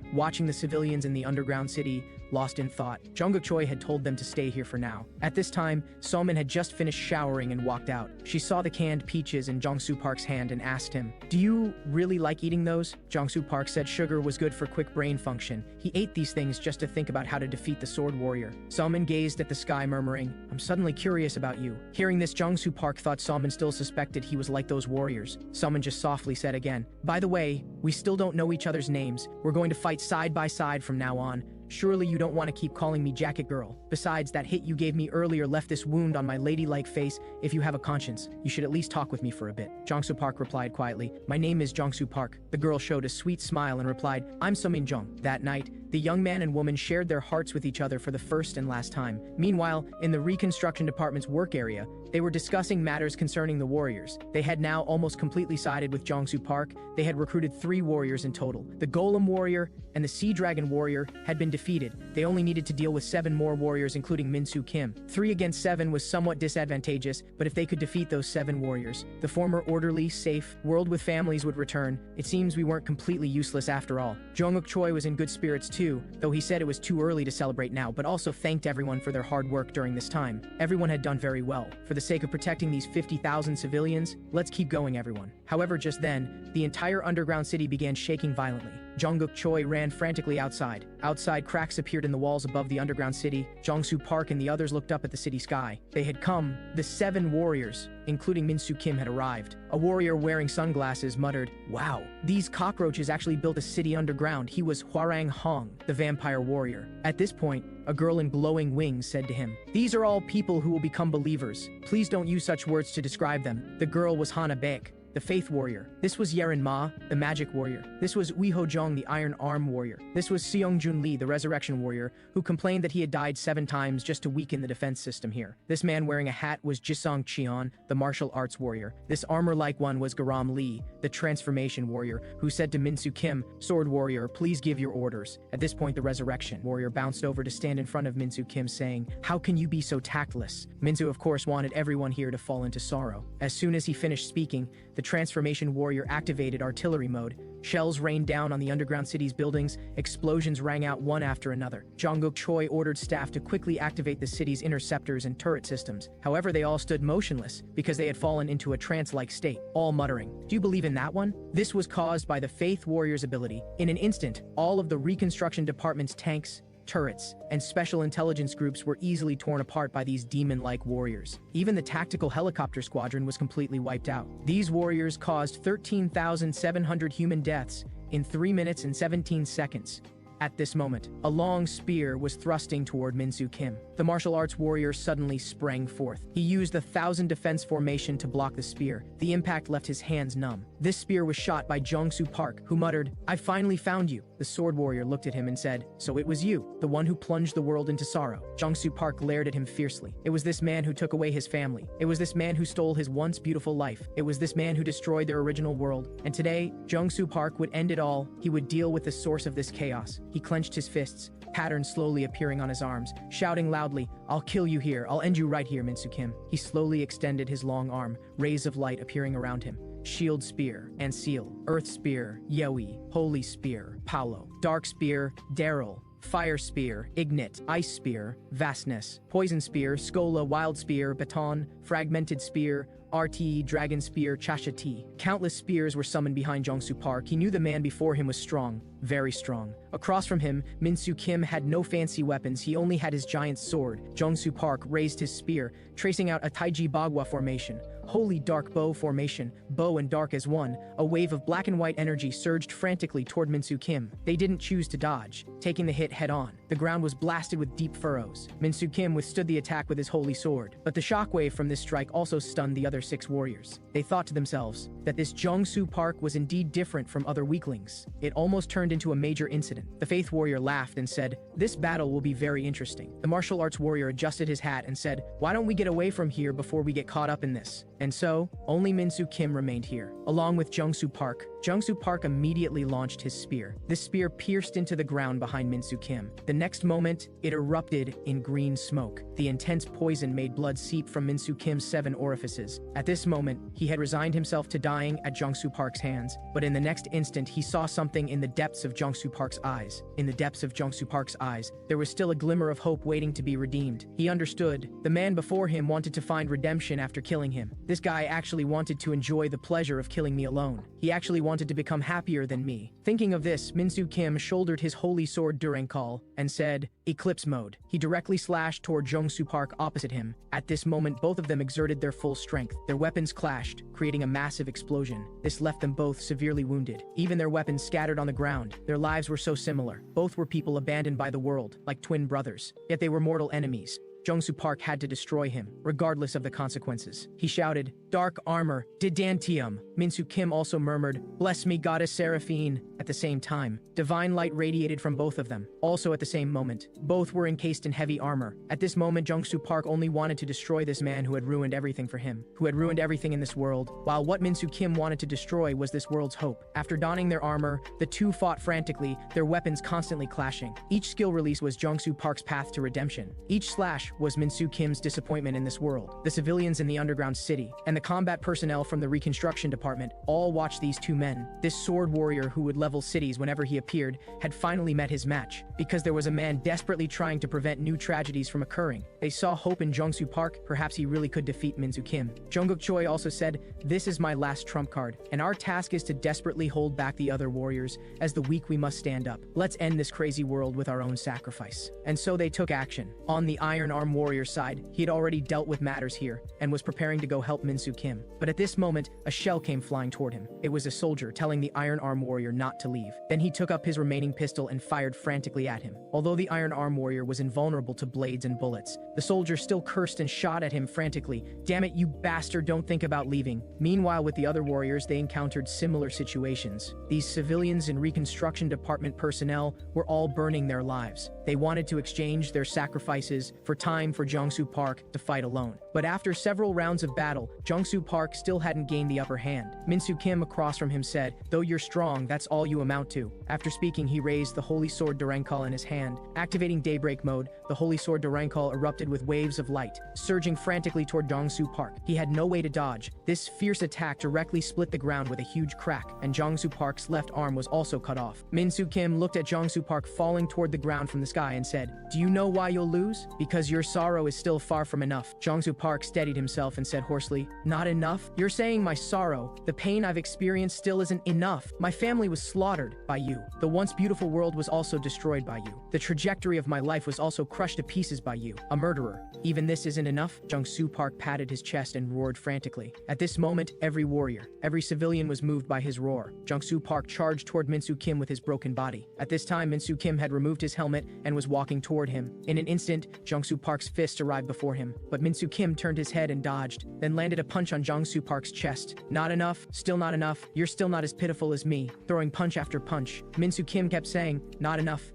watching the civilians in the underground city, lost in thought. Jungkook Choi had told them to stay here for now. At this time, Somin had just finished showering and walked out. She saw the canned peaches in Jong-soo Park's hand and asked him, "Do you really like eating those?" Jong-soo Park said sugar was good for quick brain function. He ate these things just to think about how to defeat the sword warrior. Somin gazed at the sky, murmuring, "I'm suddenly curious about you." Hearing this, Jong-soo Park thought Somin still suspected he was like those warriors. Somin just softly said again, "By the way, we still don't know each other's names. We're going to fight side by side from now on. Surely you don't want to keep calling me Jacket Girl. Besides, that hit you gave me earlier left this wound on my ladylike face. If you have a conscience, you should at least talk with me for a bit." Jong-soo Park replied quietly, "My name is Jong-soo Park." The girl showed a sweet smile and replied, "I'm Somin Jong." That night, the young man and woman shared their hearts with each other for the first and last time. Meanwhile, in the reconstruction department's work area, they were discussing matters concerning the warriors. They had now almost completely sided with Jong-soo Park. They had recruited 3 warriors in total. The Golem warrior and the Sea Dragon warrior had been defeated. They only needed to deal with 7 more warriors, including Min-soo Kim. 3 against 7 was somewhat disadvantageous, but if they could defeat those 7 warriors, the former orderly, safe world with families would return. It seems we weren't completely useless after all. Jungkook Choi was in good spirits too, though he said it was too early to celebrate now, but also thanked everyone for their hard work during this time. Everyone had done very well. For the sake of protecting these 50,000 civilians, let's keep going, everyone. However, just then, the entire underground city began shaking violently. Jungkook Choi ran frantically outside. Outside, cracks appeared in the walls above the underground city. Jong-soo Park and the others looked up at the city sky. They had come. The 7 warriors, including Min-soo Kim, had arrived. A warrior wearing sunglasses muttered, "Wow, these cockroaches actually built a city underground." He was Hwarang Hong, the vampire warrior. At this point, a girl in glowing wings said to him, "These are all people who will become believers. Please don't use such words to describe them." The girl was Hana Baek, the Faith Warrior. This was Yeren Ma, the Magic Warrior. This was Ui Ho Jong, the Iron Arm Warrior. This was Seong Jun Lee, the Resurrection Warrior, who complained that he had died 7 times just to weaken the defense system here. This man wearing a hat was Jisong Cheon, the Martial Arts Warrior. This armor-like one was Garam Lee, the Transformation Warrior, who said to Min-soo Kim, "Sword Warrior, please give your orders." At this point, the Resurrection Warrior bounced over to stand in front of Min-soo Kim, saying, "How can you be so tactless?" Min-soo, of course, wanted everyone here to fall into sorrow. As soon as he finished speaking, the Transformation Warrior activated artillery mode. Shells rained down on the underground city's buildings. Explosions rang out one after another. Jungkook Choi ordered staff to quickly activate the city's interceptors and turret systems. However, they all stood motionless because they had fallen into a trance-like state, all muttering, "Do you believe in that one?" This was caused by the Faith Warrior's ability. In an instant, all of the reconstruction department's tanks, turrets, and special intelligence groups were easily torn apart by these demon-like warriors. Even the tactical helicopter squadron was completely wiped out. These warriors caused 13,700 human deaths in 3 minutes and 17 seconds. At this moment, a long spear was thrusting toward Min-soo Kim. The martial arts warrior suddenly sprang forth. He used the 1,000 defense formation to block the spear. The impact left his hands numb. This spear was shot by Jong-soo Park, who muttered, "I finally found you." The sword warrior looked at him and said, "So it was you, the one who plunged the world into sorrow." Jong-soo Park glared at him fiercely. It was this man who took away his family. It was this man who stole his once beautiful life. It was this man who destroyed their original world. And today, Jong-soo Park would end it all. He would deal with the source of this chaos. He clenched his fists, patterns slowly appearing on his arms, shouting loudly, "I'll kill you here. I'll end you right here, Min-soo Kim." He slowly extended his long arm, rays of light appearing around him. Shield Spear, and Seal, Earth Spear, Yoi, Holy Spear, Paolo, Dark Spear, Daryl, Fire Spear, Ignite, Ice Spear, Vastness, Poison Spear, Skola, Wild Spear, Baton, Fragmented Spear, RTE, Dragon Spear, Chashati. Countless spears were summoned behind Jong-soo Park. He knew the man before him was strong, very strong. Across from him, Min-soo Kim had no fancy weapons. He only had his giant sword. Jong-soo Park raised his spear, tracing out a Taiji Bagua formation. Holy Dark Bow formation, bow and dark as one. A wave of black and white energy surged frantically toward Min-soo Kim. They didn't choose to dodge, taking the hit head on. The ground was blasted with deep furrows. Min-soo Kim withstood the attack with his holy sword, but the shockwave from this strike also stunned the other 6 warriors. They thought to themselves that this Jong-soo Park was indeed different from other weaklings. It almost turned into a major incident. The faith warrior laughed and said, "This battle will be very interesting." The martial arts warrior adjusted his hat and said, "Why don't we get away from here before we get caught up in this?" And so, only Min-soo Kim remained here, along with Jong-soo Park. Jong-soo Park immediately launched his spear. This spear pierced into the ground behind Min-soo Kim. The next moment, it erupted in green smoke. The intense poison made blood seep from Min-soo Kim's 7 orifices. At this moment, he had resigned himself to dying at Jong-soo Park's hands, but in the next instant, he saw something in the depths of Jong-soo Park's eyes. In the depths of Jong-soo Park's eyes, there was still a glimmer of hope waiting to be redeemed. He understood. The man before him wanted to find redemption after killing him. This guy actually wanted to enjoy the pleasure of killing me alone. He actually wanted to become happier than me. Thinking of this, Min-soo Kim shouldered his holy sword Durenkal and said, "Eclipse mode." He directly slashed toward Jong-soo Park opposite him. At this moment, both of them exerted their full strength. Their weapons clashed, creating a massive explosion. This left them both severely wounded. Even their weapons scattered on the ground. Their lives were so similar. Both were people abandoned by the world, like twin brothers. Yet they were mortal enemies. Jong-soo Park had to destroy him, regardless of the consequences. He shouted, "Dark armor, Didantium." Min-soo Kim also murmured, "Bless me, goddess Seraphine." At the same time, divine light radiated from both of them. Also at the same moment, both were encased in heavy armor. At this moment, Jong-soo Park only wanted to destroy this man who had ruined everything for him, who had ruined everything in this world, while what Min-soo Kim wanted to destroy was this world's hope. After donning their armor, the two fought frantically, their weapons constantly clashing. Each skill release was Jong-soo Park's path to redemption. Each slash was Min-soo Kim's disappointment in this world. The civilians in the underground city, and the combat personnel from the reconstruction department all watched these two men. This sword warrior who would level cities whenever he appeared had finally met his match, because there was a man desperately trying to prevent new tragedies from occurring. They saw hope in Jong-soo Park. Perhaps he really could defeat Min-soo Kim. Jungkook Choi also said, "This is my last trump card, and our task is to desperately hold back the other warriors. As the weak, we must stand up. Let's end this crazy world with our own sacrifice." And so they took action. On the Iron Arm warrior's side, he had already dealt with matters here and was preparing to go help Min-soo Kim. But at this moment, a shell came flying toward him. It was a soldier telling the Iron Arm warrior not to leave. Then he took up his remaining pistol and fired frantically at him. Although the Iron Arm warrior was invulnerable to blades and bullets, the soldier still cursed and shot at him frantically. "Damn it, you bastard, don't think about leaving." Meanwhile, with the other warriors, they encountered similar situations. These civilians and reconstruction department personnel were all burning their lives. They wanted to exchange their sacrifices for time for Jong-soo Park to fight alone. But after several rounds of battle, Jong-soo Park still hadn't gained the upper hand. Min-soo Kim across from him said, "Though you're strong, that's all you amount to." After speaking, he raised the holy sword Durenkal in his hand. Activating daybreak mode, the holy sword Durenkal erupted with waves of light, surging frantically toward Jong-soo Park. He had no way to dodge. This fierce attack directly split the ground with a huge crack, and Jong-soo Park's left arm was also cut off. Min-soo Kim looked at Jong-soo Park falling toward the ground from the sky and said, "Do you know why you'll lose? Because your sorrow is still far from enough." Jong-soo Park steadied himself and said hoarsely, "Not enough? You're saying my sorrow, the pain I've experienced still isn't enough? My family was slaughtered by you. The once beautiful world was also destroyed by you. The trajectory of my life was also crushed to pieces by you. A murderer. Even this isn't enough?" Jong-soo Park patted his chest and roared frantically. At this moment, every warrior, every civilian was moved by his roar. Jong-soo Park charged toward Min-soo Kim with his broken body. At this time, Min-soo Kim had removed his helmet and was walking toward him. In an instant, Jong-soo Park's fist arrived before him, but Min-soo Kim turned his head and dodged, then landed a punch on Jong-soo Park's chest. "Not enough, still not enough, you're still not as pitiful as me." Throwing punch after punch, Min-soo Kim kept saying, "Not enough,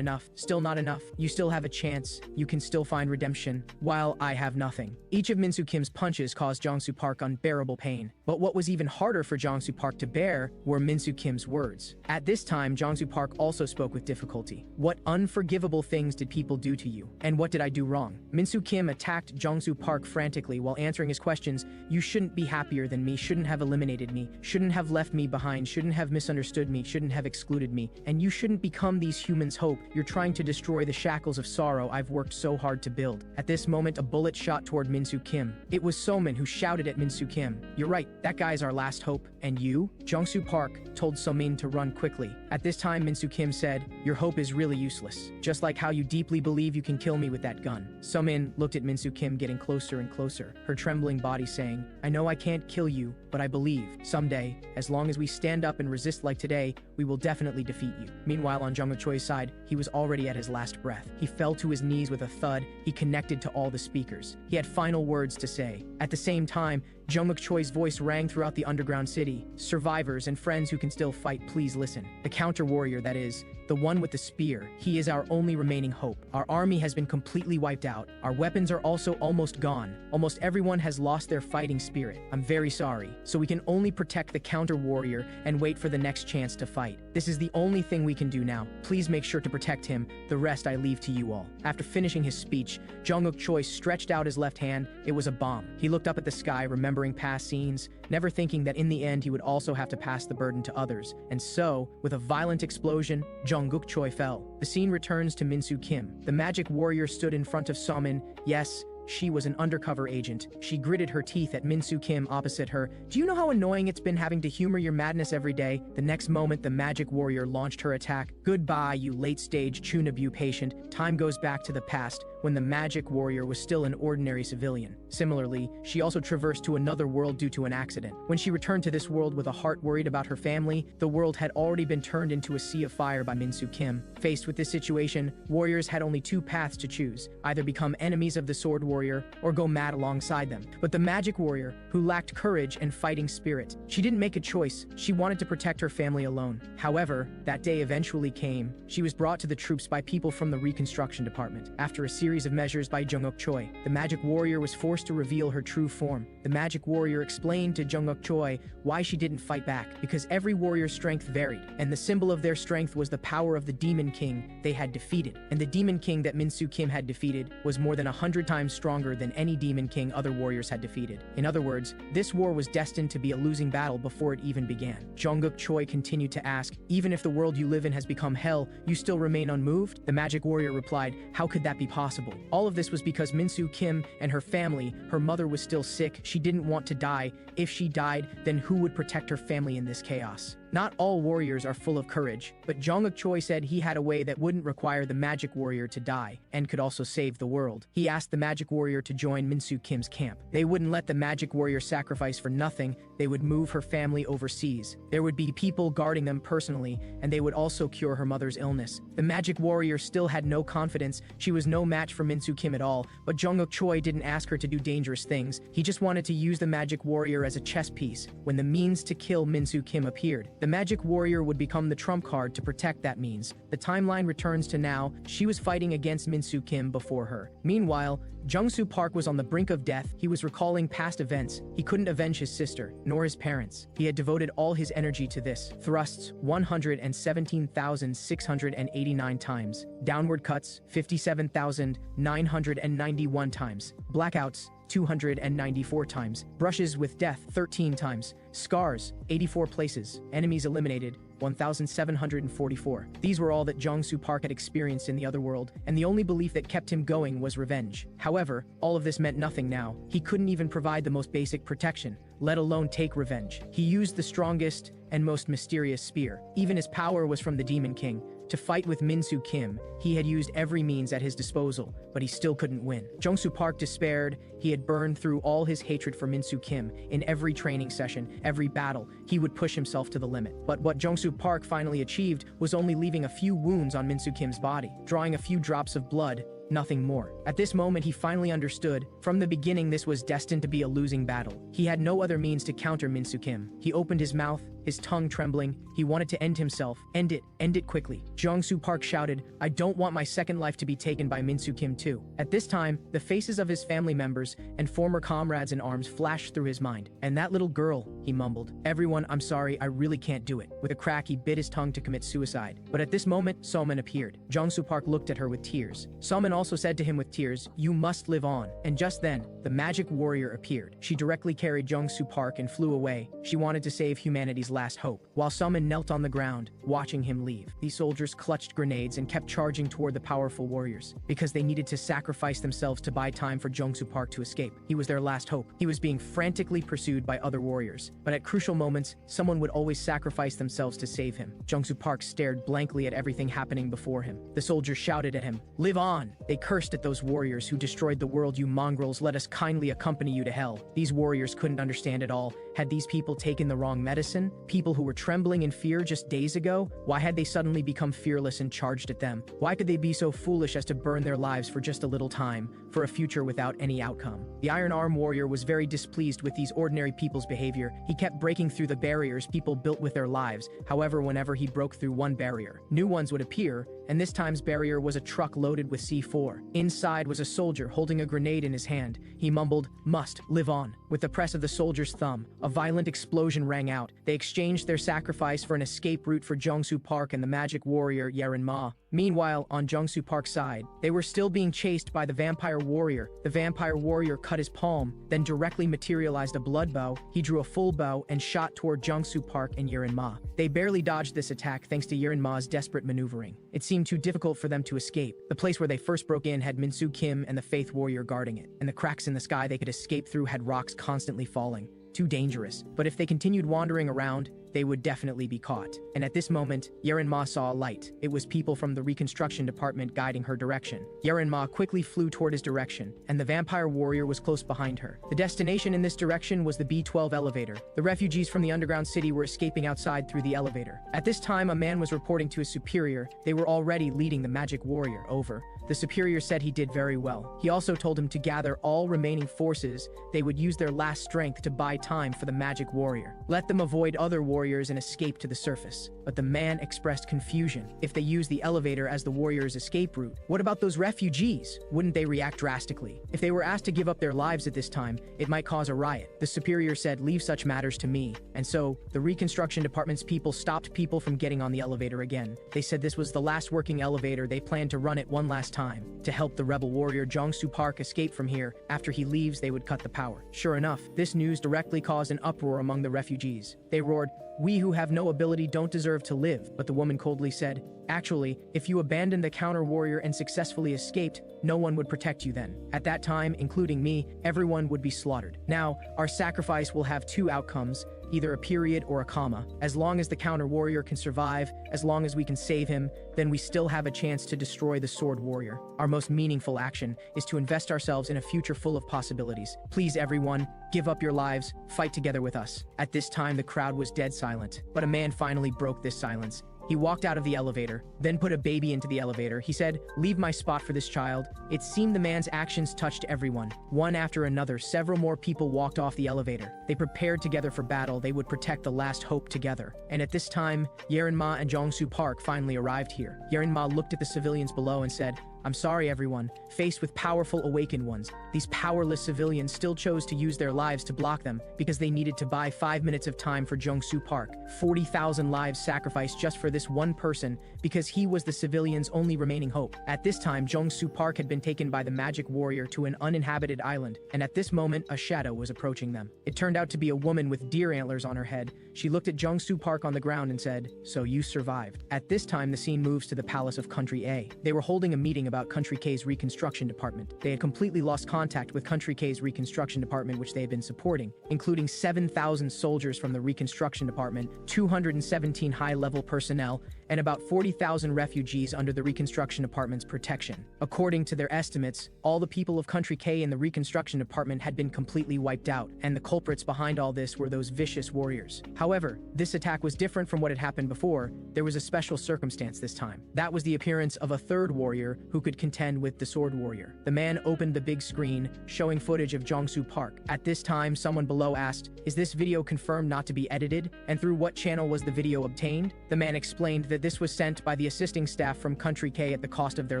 still not enough. You still have a chance. You can still find redemption, while I have nothing." Each of Min-soo Kim's punches caused Jong-soo Park unbearable pain. But what was even harder for Jong-soo Park to bear were Min-soo Kim's words. At this time, Jong-soo Park also spoke with difficulty. "What unforgivable things did people do to you? And what did I do wrong?" Min-soo Kim attacked Jong-soo Park frantically while answering his questions. "You shouldn't be happier than me, shouldn't have eliminated me, shouldn't have left me behind, shouldn't have misunderstood me, shouldn't have excluded me, and you shouldn't become these humans' hope. You're trying to destroy the shackles of sorrow I've worked so hard to build." At this moment, a bullet shot toward Min-soo Kim. It was Somin who shouted at Min-soo Kim, "You're right, that guy's our last hope. And you?" Jong-soo Park told Somin to run quickly. At this time, Min-soo Kim said, "Your hope is really useless. Just like how you deeply believe you can kill me with that gun." Somin looked at Min-soo Kim getting closer and closer, her trembling body saying, "I know I can't kill you, but I believe, someday, as long as we stand up and resist like today, we will definitely defeat you." Meanwhile, on Jungkook Choi's side, he was already at his last breath. He fell to his knees with a thud. He connected to all the speakers. He had final words to say. At the same time, Jungkook Choi's voice rang throughout the underground city. Survivors and friends who can still fight, please listen. The counter-warrior, that is, the one with the spear. He is our only remaining hope. Our army has been completely wiped out. Our weapons are also almost gone. Almost everyone has lost their fighting spirit. I'm very sorry. So we can only protect the counter-warrior and wait for the next chance to fight. This is the only thing we can do now. Please make sure to protect him. The rest I leave to you all. After finishing his speech, Jungkook Choi stretched out his left hand. It was a bomb. He looked up at the sky, remembering past scenes, never thinking that in the end he would also have to pass the burden to others. And so, with a violent explosion, Jungkook Choi fell. The scene returns to Min-soo Kim. The magic warrior stood in front of Somin. Yes, she was an undercover agent. She gritted her teeth at Min-soo Kim opposite her. Do you know how annoying it's been having to humor your madness every day? The next moment, the magic warrior launched her attack. Goodbye, you late-stage Chunabu patient. Time goes back to the past, when the magic warrior was still an ordinary civilian. Similarly, she also traversed to another world due to an accident. When she returned to this world with a heart worried about her family, the world had already been turned into a sea of fire by Min-soo Kim. Faced with this situation, warriors had only two paths to choose: either become enemies of the sword warrior or go mad alongside them. But the magic warrior, who lacked courage and fighting spirit, she didn't make a choice. She wanted to protect her family alone. However, that day eventually came. She was brought to the troops by people from the reconstruction department. After a series of measures by Jungkook Choi, the magic warrior was forced to reveal her true form. The magic warrior explained to Jungkook Choi why she didn't fight back, because every warrior's strength varied, and the symbol of their strength was the power of the Demon King they had defeated. And the Demon King that Min-soo Kim had defeated was more than 100 times stronger than any Demon King other warriors had defeated. In other words, this war was destined to be a losing battle before it even began. Jungkook Choi continued to ask, even if the world you live in has become hell, you still remain unmoved? The magic warrior replied, how could that be possible? All of this was because Min-soo Kim and her family, her mother was still sick, she didn't want to die. If she died, then who would protect her family in this chaos? Not all warriors are full of courage, but Jungkook Choi said he had a way that wouldn't require the magic warrior to die, and could also save the world. He asked the magic warrior to join Min-soo Kim's camp. They wouldn't let the magic warrior sacrifice for nothing. They would move her family overseas. There would be people guarding them personally, and they would also cure her mother's illness. The magic warrior still had no confidence. She was no match for Min-soo Kim at all, but Jungkook Choi didn't ask her to do dangerous things. He just wanted to use the magic warrior as a chess piece. When the means to kill Min-soo Kim appeared, the magic warrior would become the trump card to protect that means. The timeline returns to now. She was fighting against Min-soo Kim before her. Meanwhile, Jung-soo Park was on the brink of death. He was recalling past events. He couldn't avenge his sister, nor his parents. He had devoted all his energy to this. Thrusts, 117,689 times. Downward cuts, 57,991 times. Blackouts, 294 times. Brushes with death, 13 times. Scars, 84 places. Enemies eliminated, 1,744. These were all that Jung-soo Park had experienced in the other world, and the only belief that kept him going was revenge. However, all of this meant nothing now. He couldn't even provide the most basic protection, let alone take revenge. He used the strongest and most mysterious spear. Even his power was from the Demon King. To fight with Min-soo Kim, he had used every means at his disposal, but he still couldn't win. Jung-soo Park despaired. He had burned through all his hatred for Min-soo Kim. In every training session, every battle, he would push himself to the limit. But what Jung-soo Park finally achieved was only leaving a few wounds on Min-soo Kim's body, drawing a few drops of blood, nothing more. At this moment, he finally understood. From the beginning, this was destined to be a losing battle. He had no other means to counter Min-soo Kim. He opened his mouth, his tongue trembling. He wanted to end himself. End it quickly. Jung-soo Park shouted, I don't want my second life to be taken by Min-soo Kim too. At this time, the faces of his family members and former comrades in arms flashed through his mind. And that little girl, he mumbled. Everyone, I'm sorry, I really can't do it. With a crack, he bit his tongue to commit suicide. But at this moment, Somin appeared. Jung-soo Park looked at her with tears. Somin also said to him with tears, you must live on. And just then, the magic warrior appeared. She directly carried Jung-soo Park and flew away. She wanted to save humanity's last hope. While Somin knelt on the ground, watching him leave, the soldiers clutched grenades and kept charging toward the powerful warriors, because they needed to sacrifice themselves to buy time for Jung-soo Park to escape. He was their last hope. He was being frantically pursued by other warriors, but at crucial moments, someone would always sacrifice themselves to save him. Jung-soo Park stared blankly at everything happening before him. The soldiers shouted at him, live on! They cursed at those warriors who destroyed the world. You mongrels, let us kindly accompany you to hell. These warriors couldn't understand at all. Had these people taken the wrong medicine? People who were trembling in fear just days ago? Why had they suddenly become fearless and charged at them? Why could they be so foolish as to burn their lives for just a little time, for a future without any outcome? The Iron Arm warrior was very displeased with these ordinary people's behavior. He kept breaking through the barriers people built with their lives. However, whenever he broke through one barrier, new ones would appear, and this time's barrier was a truck loaded with C4. Inside was a soldier holding a grenade in his hand. He mumbled, "Must live on." With the press of the soldier's thumb, a violent explosion rang out. They exchanged their sacrifice for an escape route for Jongsu Park and the magic warrior Yarenma. Meanwhile, on Jongsu Park's side, they were still being chased by the vampire warrior. The vampire warrior cut his palm, then directly materialized a blood bow. He drew a full bow and shot toward Jongsu Park and Yarenma. They barely dodged this attack thanks to Yarenma's desperate maneuvering. It seemed too difficult for them to escape. The place where they first broke in had Minsu Kim and the Faith Warrior guarding it, and the cracks in the sky they could escape through had rocks constantly falling. Too dangerous. But if they continued wandering around, they would definitely be caught. And at this moment, Yarenma saw a light. It was people from the reconstruction department guiding her direction. Yarenma quickly flew toward his direction, and the vampire warrior was close behind her. The destination in this direction was the B12 elevator. The refugees from the underground city were escaping outside through the elevator. At this time, a man was reporting to his superior. They were already leading the magic warrior. Over. The superior said he did very well. He also told him to gather all remaining forces. They would use their last strength to buy time for the magic warrior. Let them avoid other warriors and escape to the surface. But the man expressed confusion. If they use the elevator as the warrior's escape route, what about those refugees? Wouldn't they react drastically? If they were asked to give up their lives at this time, it might cause a riot. The superior said, "Leave such matters to me." And so, the reconstruction department's people stopped people from getting on the elevator again. They said this was the last working elevator. They planned to run it one last time to help the rebel warrior Jongsu Park escape from here. After he leaves, they would cut the power. Sure enough, this news directly caused an uproar among the refugees. They roared, "We who have no ability don't deserve to live." But the woman coldly said, "Actually, if you abandoned the counter warrior and successfully escaped, no one would protect you then. At that time, including me, everyone would be slaughtered. Now, our sacrifice will have two outcomes, either a period or a comma. As long as the counter warrior can survive, as long as we can save him, then we still have a chance to destroy the sword warrior. Our most meaningful action is to invest ourselves in a future full of possibilities. Please everyone, give up your lives, fight together with us." At this time, the crowd was dead silent, but a man finally broke this silence. He walked out of the elevator, then put a baby into the elevator. He said, "Leave my spot for this child." It seemed the man's actions touched everyone. One after another, several more people walked off the elevator. They prepared together for battle. They would protect the last hope together. And at this time, Yarenma and Jongsu Park finally arrived here. Yarenma looked at the civilians below and said, "I'm sorry everyone. Faced with powerful awakened ones, these powerless civilians still chose to use their lives to block them because they needed to buy 5 minutes of time for Jongsu Park. 40,000 lives sacrificed just for this one person because he was the civilians' only remaining hope." At this time, Jongsu Park had been taken by the magic warrior to an uninhabited island, and at this moment, a shadow was approaching them. It turned out to be a woman with deer antlers on her head. She looked at Jongsu Park on the ground and said, "So you survived." At this time, the scene moves to the palace of Country A. They were holding a meeting about Country K's reconstruction department. They had completely lost contact with Country K's reconstruction department, which they had been supporting, including 7,000 soldiers from the reconstruction department, 217 high-level personnel, and about 40,000 refugees under the reconstruction department's protection. According to their estimates, all the people of Country K in the reconstruction department had been completely wiped out, and the culprits behind all this were those vicious warriors. However, this attack was different from what had happened before. There was a special circumstance this time. That was the appearance of a third warrior who could contend with the sword warrior. The man opened the big screen, showing footage of Jongsu Park. At this time, someone below asked, "Is this video confirmed not to be edited? And through what channel was the video obtained?" The man explained that this was sent by the assisting staff from Country K at the cost of their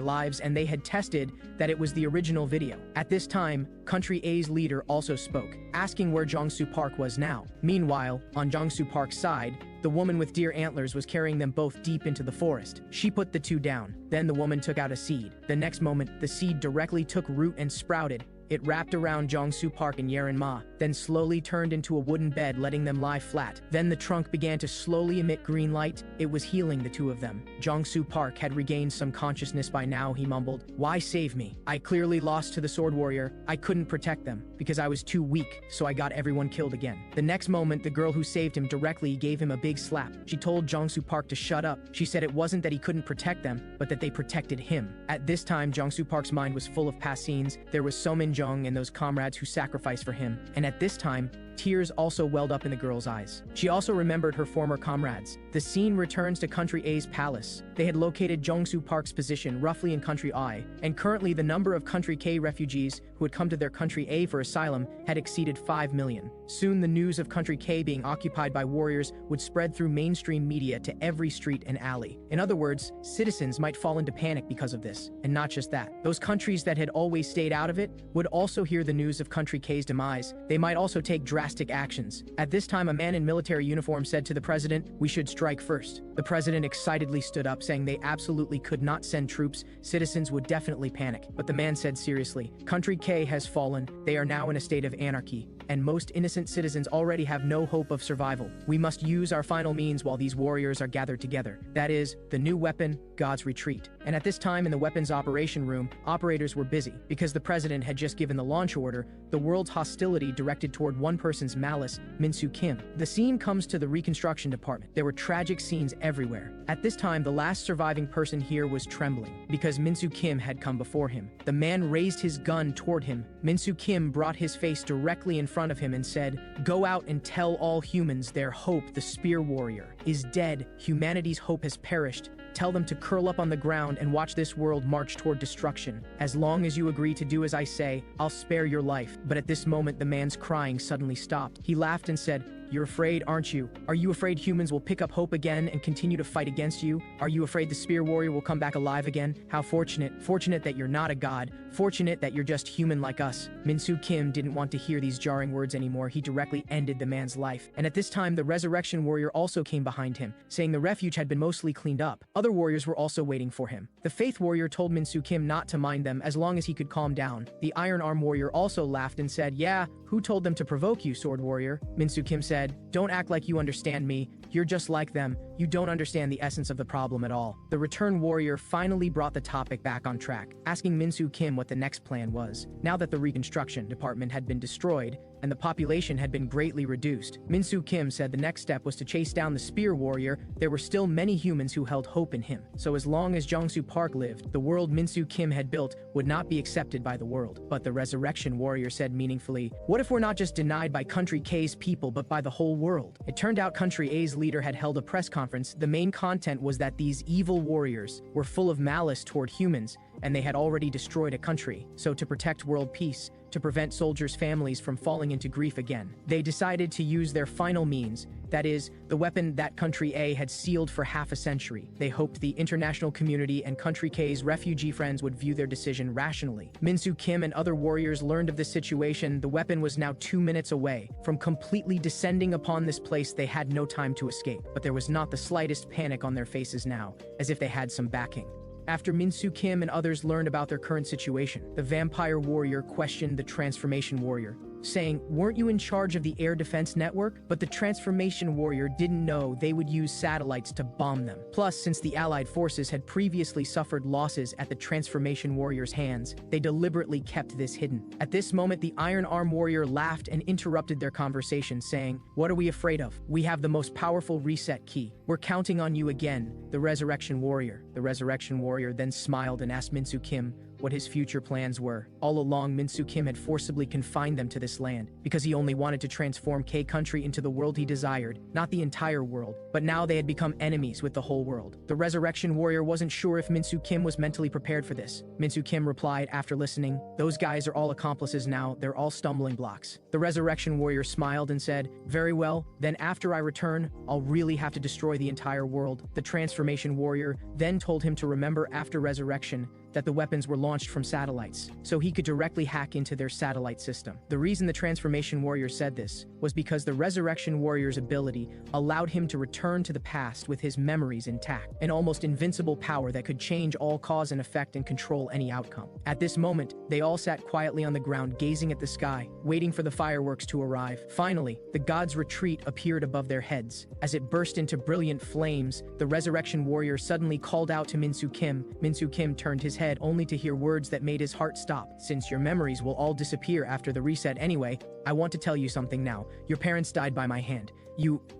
lives, and they had tested that it was the original video. At this time, Country A's leader also spoke, asking where Jongsu Park was now. Meanwhile, on Jongsu Park's side, the woman with deer antlers was carrying them both deep into the forest. She put the two down. Then the woman took out a seed. The next moment, the seed directly took root and sprouted. It wrapped around Jongsu Park and Yarenma. Then then slowly turned into a wooden bed, letting them lie flat. Then the trunk began to slowly emit green light. It was healing the two of them. Jong-soo Park had regained some consciousness by now. He mumbled, "Why save me? I clearly lost to the sword warrior. I couldn't protect them because I was too weak, so I got everyone killed again." The next moment, the girl who saved him directly gave him a big slap. She told Jong-soo Park to shut up. She said it wasn't that he couldn't protect them, but that they protected him. At this time, Jong-soo Park's mind was full of past scenes. There was So Min-jung and those comrades who sacrificed for him, and at this time, tears also welled up in the girl's eyes. She also remembered her former comrades. The scene returns to Country A's palace. They had located Jong-soo Park's position roughly in Country I, and currently the number of Country K refugees who had come to their Country A for asylum had exceeded 5 million. Soon the news of Country K being occupied by warriors would spread through mainstream media to every street and alley. In other words, citizens might fall into panic because of this. And not just that. Those countries that had always stayed out of it would also hear the news of Country K's demise. They might also take drastic actions. At this time, a man in military uniform said to the president, "We should strike first." The president excitedly stood up, saying they absolutely could not send troops. Citizens would definitely panic. But the man said seriously, "Country K has fallen. They are now in a state of anarchy, and most innocent citizens already have no hope of survival. We must use our final means while these warriors are gathered together. That is, the new weapon, God's retreat." And at this time in the weapons operation room, operators were busy. Because the president had just given the launch order, the world's hostility directed toward one person's malice, Min-soo Kim. The scene comes to the reconstruction department. There were tragic scenes everywhere. At this time, the last surviving person here was trembling, because Min-soo Kim had come before him. The man raised his gun toward him. Min-soo Kim brought his face directly in front of him and said, "Go out and tell all humans their hope, the spear warrior, is dead. Humanity's hope has perished. Tell them to curl up on the ground and watch this world march toward destruction. As long as you agree to do as I say, I'll spare your life." But at this moment, the man's crying suddenly stopped. He laughed and said, "You're afraid, aren't you? Are you afraid humans will pick up hope again and continue to fight against you? Are you afraid the spear warrior will come back alive again? How fortunate. Fortunate that you're not a god. Fortunate that you're just human like us." Min-soo Kim didn't want to hear these jarring words anymore. He directly ended the man's life. And at this time, the resurrection warrior also came behind him, saying the refuge had been mostly cleaned up. Other warriors were also waiting for him. The faith warrior told Min-soo Kim not to mind them as long as he could calm down. The iron arm warrior also laughed and said, "Yeah, who told them to provoke you, sword warrior?" Min-soo Kim said, "Don't act like you understand me. You're just like them. You don't understand the essence of the problem at all." The return warrior finally brought the topic back on track, asking Min-soo Kim what the next plan was. Now that the reconstruction department had been destroyed and the population had been greatly reduced, Min-soo Kim said the next step was to chase down the spear warrior. There were still many humans who held hope in him. So as long as Jong-soo Park lived, the world Min-soo Kim had built would not be accepted by the world. But the resurrection warrior said meaningfully, "What if we're not just denied by Country K's people, but by the whole world?" It turned out Country A's leader had held a press conference. The main content was that these evil warriors were full of malice toward humans, and they had already destroyed a country. So to protect world peace, to prevent soldiers' families from falling into grief again, they decided to use their final means, that is, the weapon that Country A had sealed for half a century. They hoped the international community and Country K's refugee friends would view their decision rationally. Min-soo Kim and other warriors learned of the situation. The weapon was now 2 minutes away from completely descending upon this place. They had no time to escape, but there was not the slightest panic on their faces now, as if they had some backing. After Min-soo Kim and others learned about their current situation, the vampire warrior questioned the transformation warrior, saying, "Weren't you in charge of the air defense network?" But the transformation warrior didn't know they would use satellites to bomb them. Plus, since the Allied forces had previously suffered losses at the transformation warrior's hands, they deliberately kept this hidden. At this moment, the Iron Arm warrior laughed and interrupted their conversation, saying, "What are we afraid of? We have the most powerful reset key. We're counting on you again, the resurrection warrior." The resurrection warrior then smiled and asked Min-soo Kim what his future plans were. All along, Min-soo Kim had forcibly confined them to this land because he only wanted to transform K country into the world he desired, not the entire world. But now they had become enemies with the whole world. The resurrection warrior wasn't sure if Min-soo Kim was mentally prepared for this. Min-soo Kim replied after listening, "Those guys are all accomplices now. They're all stumbling blocks." The resurrection warrior smiled and said, "Very well, then after I return, I'll really have to destroy the entire world." The transformation warrior then told him to remember after resurrection, that the weapons were launched from satellites, so he could directly hack into their satellite system. The reason the Transformation Warrior said this was because the Resurrection Warrior's ability allowed him to return to the past with his memories intact, an almost invincible power that could change all cause and effect and control any outcome. At this moment, they all sat quietly on the ground gazing at the sky, waiting for the fireworks to arrive. Finally, the god's retreat appeared above their heads. As it burst into brilliant flames, the Resurrection Warrior suddenly called out to Min-Soo Kim. Min-Soo Kim turned his head only to hear words that made his heart stop. "Since your memories will all disappear after the reset anyway, I want to tell you something now. Your parents died by my hand.